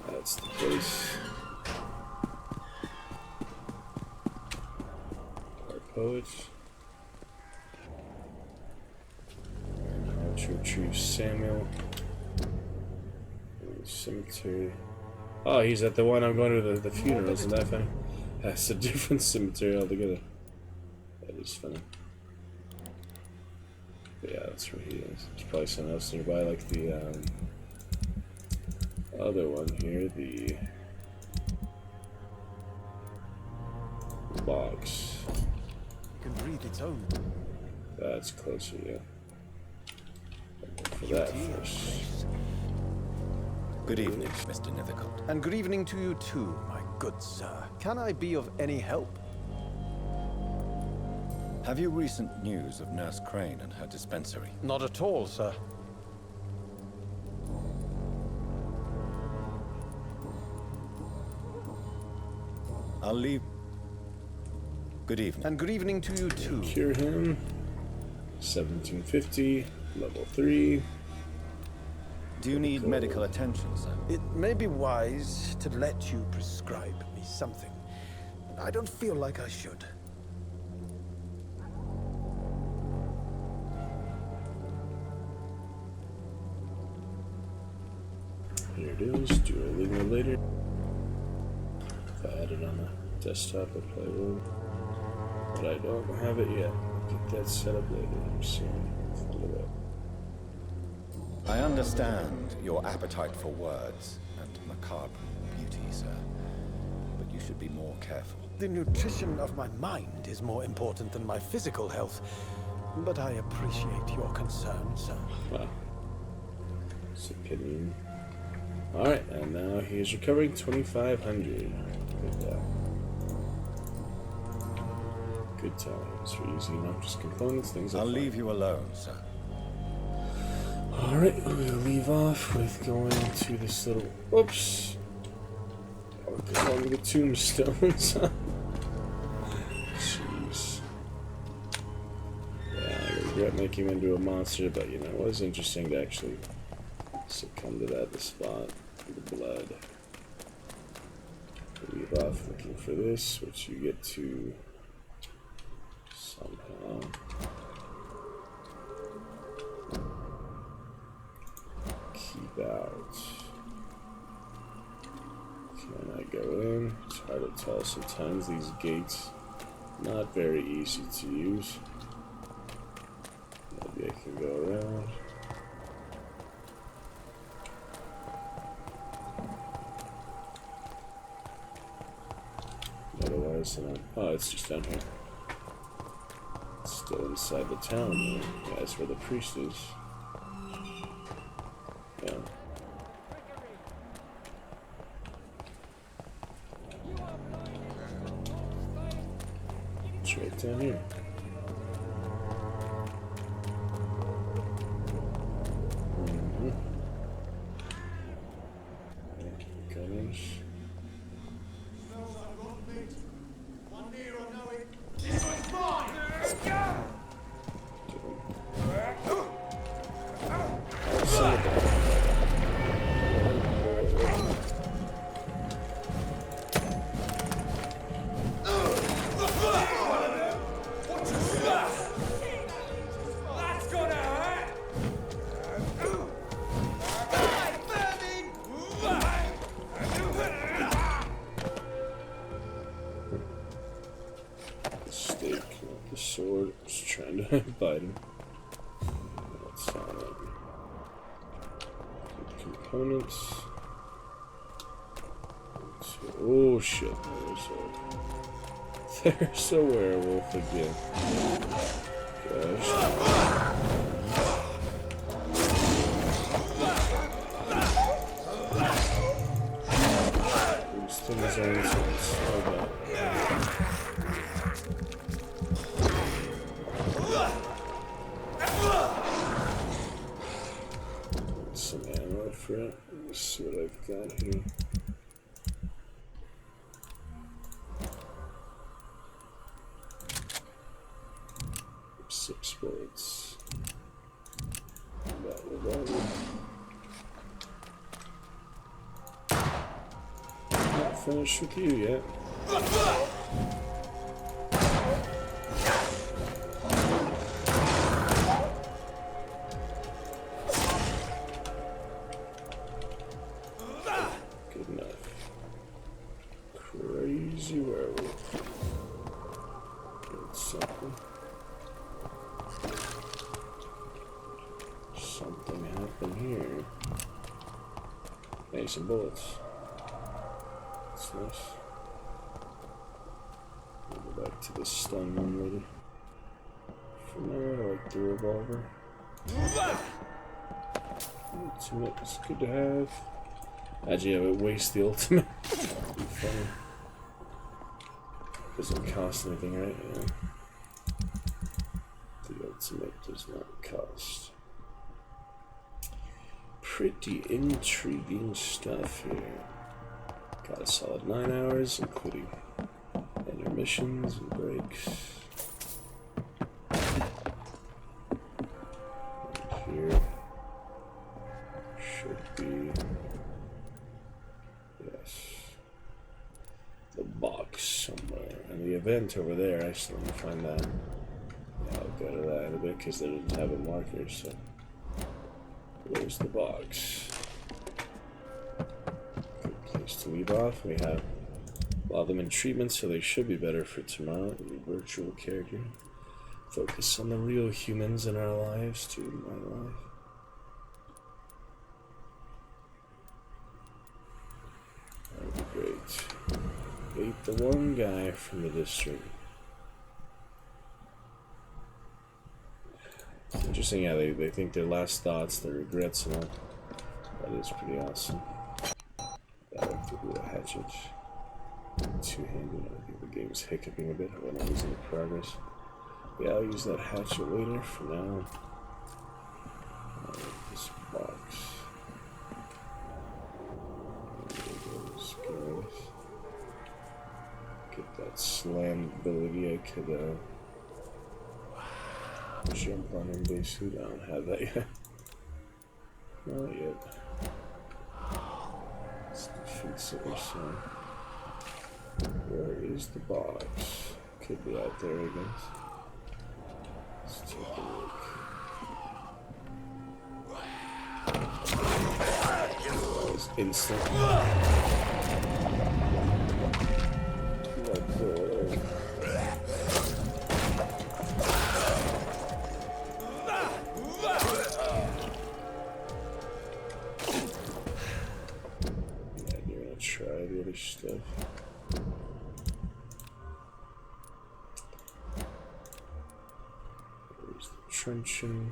That's the place. Our poets. And how to retrieve Samuel. In the cemetery. Oh, he's at the one I'm going to the funeral. Isn't that funny? That's a different cemetery altogether. That is funny. But yeah, that's where he is. There's probably something else nearby, like the other one here, the box. You can breathe its own. That's closer, yeah. For that first. Good evening, Mr. Nethercote. And good evening to you too, my good sir. Can I be of any help? Have you recent news of Nurse Crane and her dispensary? Not at all, sir. I'll leave. Good evening. And good evening to you too. Cure him. 1750, level 3. Do you need medical attention, sir? It may be wise to let you prescribe me something. I don't feel like I should. Here it is. Duolingo later. If I had it on the desktop, I probably would. But I don't have it yet. I'll get that set up later. I'm seeing it. I understand your appetite for words and macabre beauty, sir. But you should be more careful. The nutrition of my mind is more important than my physical health. But I appreciate your concern, sir. Wow. It's opinion. Alright, and now he is recovering 2,500. Good times for using not just components, things I'll leave you alone, sir. Alright, we'll leave off with going to this little. Whoops! Along the tombstones. Jeez. Yeah, I regret making him into a monster, but you know, it was interesting to actually succumb to that, the spot, the blood. Leave off looking for this, which you get to somehow. Keep out. Can I go in? hard to tell sometimes. These gates, not very easy to use. Maybe I can go around. Otherwise, oh, it's just down here. It's still inside the town, though. Yeah, that's where the priest is. Yeah. It's right down here. Gunners. Bite him. That's components. Oh shit! There's a werewolf again. Gosh. These things are intense. Oh god. Some ammo for it. Let's see what I've got here. Six bullets. That revolver. Not finished with you yet. Some bullets. That's nice. We'll go back to the stun one later. For now, I like the revolver. Ultimate is good to have. Actually, I would waste the ultimate. Funny. Doesn't cost anything, right? Yeah. The ultimate does not cost. Pretty intriguing stuff here. Got a solid 9 hours, including intermissions and breaks. And here should be, yes, the box somewhere. And the event over there, I still need to find that. Yeah, I'll go to that in a bit because they didn't have a marker, so. Where's the box? Good place to leave off. We have a lot of them in treatment, so they should be better for tomorrow. Your virtual character. Focus on the real humans in our lives, too. My life. That would be great. Ate the one guy from the district. It's interesting, yeah, they think their last thoughts, their regrets and all. That is pretty awesome. I like to do a hatchet. Two-handed. I think the game's hiccuping a bit when I'm using the progress. Yeah, I'll use that hatchet later. For now, this box. Get that slam ability. I could jump on him basically. I don't have that yet. Not yet. Let's defeat it or so. Where is the box? Could be out there, I guess. Let's take a look. That was instant. truncheon,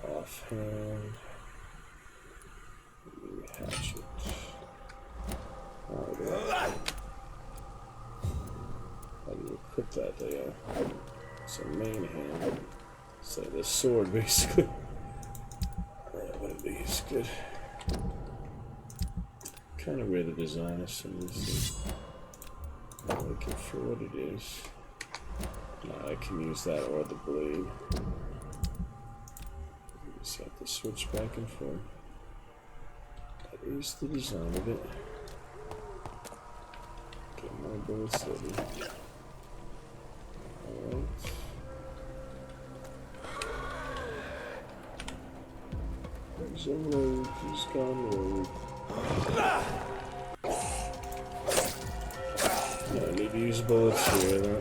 offhand, hatchet. Alright. How do you equip that there? So main hand. So the sword basically. Alright, what are these? Good. Kind of weird the design of some of these things. I like it for what it is. Now I can use that or the blade. Just have to switch back and forth. That is the design of it. Get my bullets ready. Alright. He's overload, he's gone rogue. I need to use bullets here.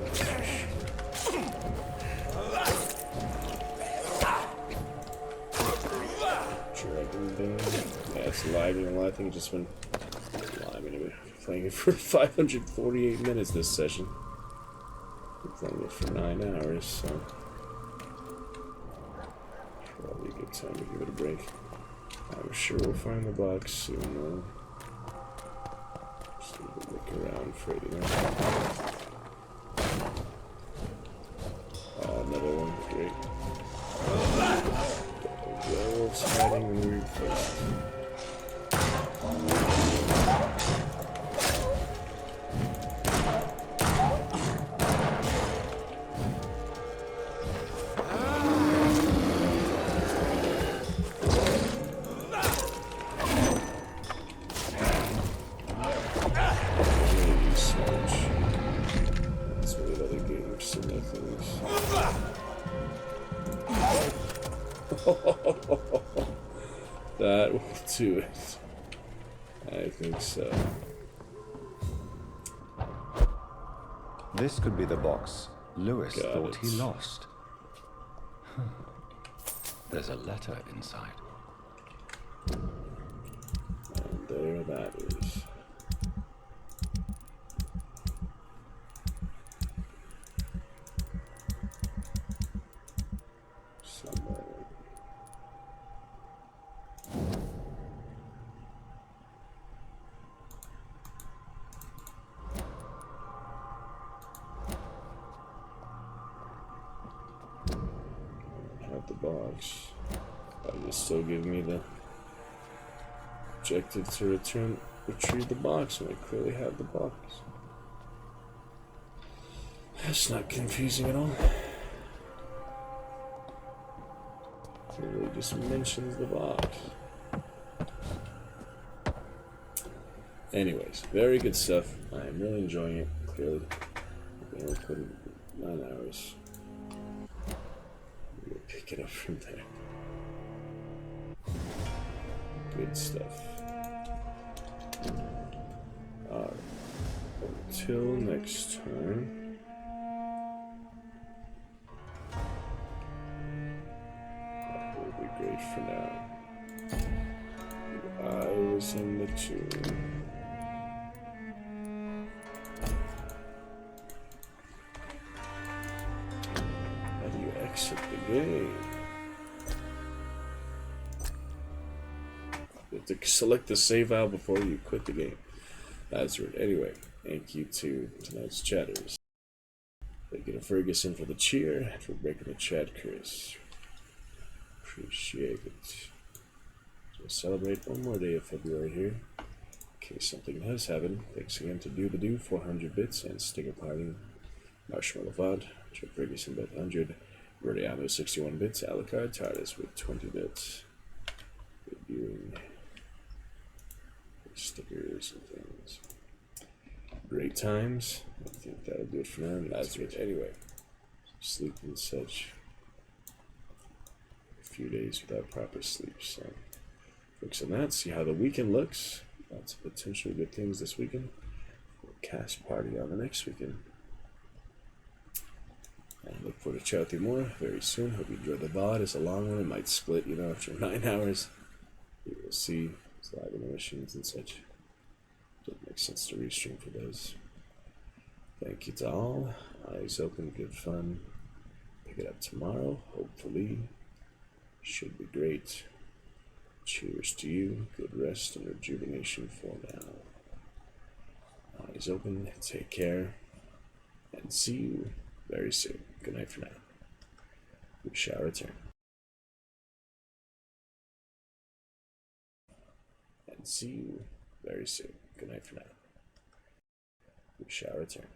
Dragon Bane. Yeah, it's lagging a lot. I think it's just been. Well, I mean, I've been playing it for 548 minutes this session. I'm playing it for 9 hours, so. Probably a good time to give it a break. I'm sure we'll find the box soon, though. Just need to look around for it, you know. Oh, another one. Great. The werewolves hiding in weird places. That will do it. I think so. This could be the box Lewis thought he lost. There's a letter inside. And there that is. The box. But it's still giving me the objective to retrieve the box when I clearly have the box. That's not confusing at all. It really just mentions the box. Anyways, very good stuff. I am really enjoying it, clearly. I've been put in 9 hours. We'll pick it up from there. Good stuff. Alright. Until next time. That will be great for now. I was in the tomb. Exit the game. You have to select the save file before you quit the game. That's right. Anyway, thank you to tonight's chatters. Thank you to Ferguson for the cheer and for breaking the chat, Chris. Appreciate it. So celebrate one more day of February here. In case something does happen. Thanks again to Do 400 bits and Stinger Party, Marshmallow Font, Joe Ferguson bet 100. Verdiano 61 bits, Alucard TARDIS with 20 bits. Reviewing stickers and things. Great times. I think that'll do it for now. That's it. Anyway, sleep and such. A few days without proper sleep, so focus on that. See how the weekend looks. Lots of potentially good things this weekend. Cast party on the next weekend. I look forward to chat with you more very soon. Hope you enjoyed the VOD. It's a long one. It might split, you know, after 9 hours. You will see. It's live intermissions and such. Doesn't make sense to restream for those. Thank you to all. Eyes open, good fun. Pick it up tomorrow, hopefully. Should be great. Cheers to you. Good rest and rejuvenation for now. Eyes open, take care, and see you very soon. Good night for now. We shall return. And see you very soon. Good night for now. We shall return.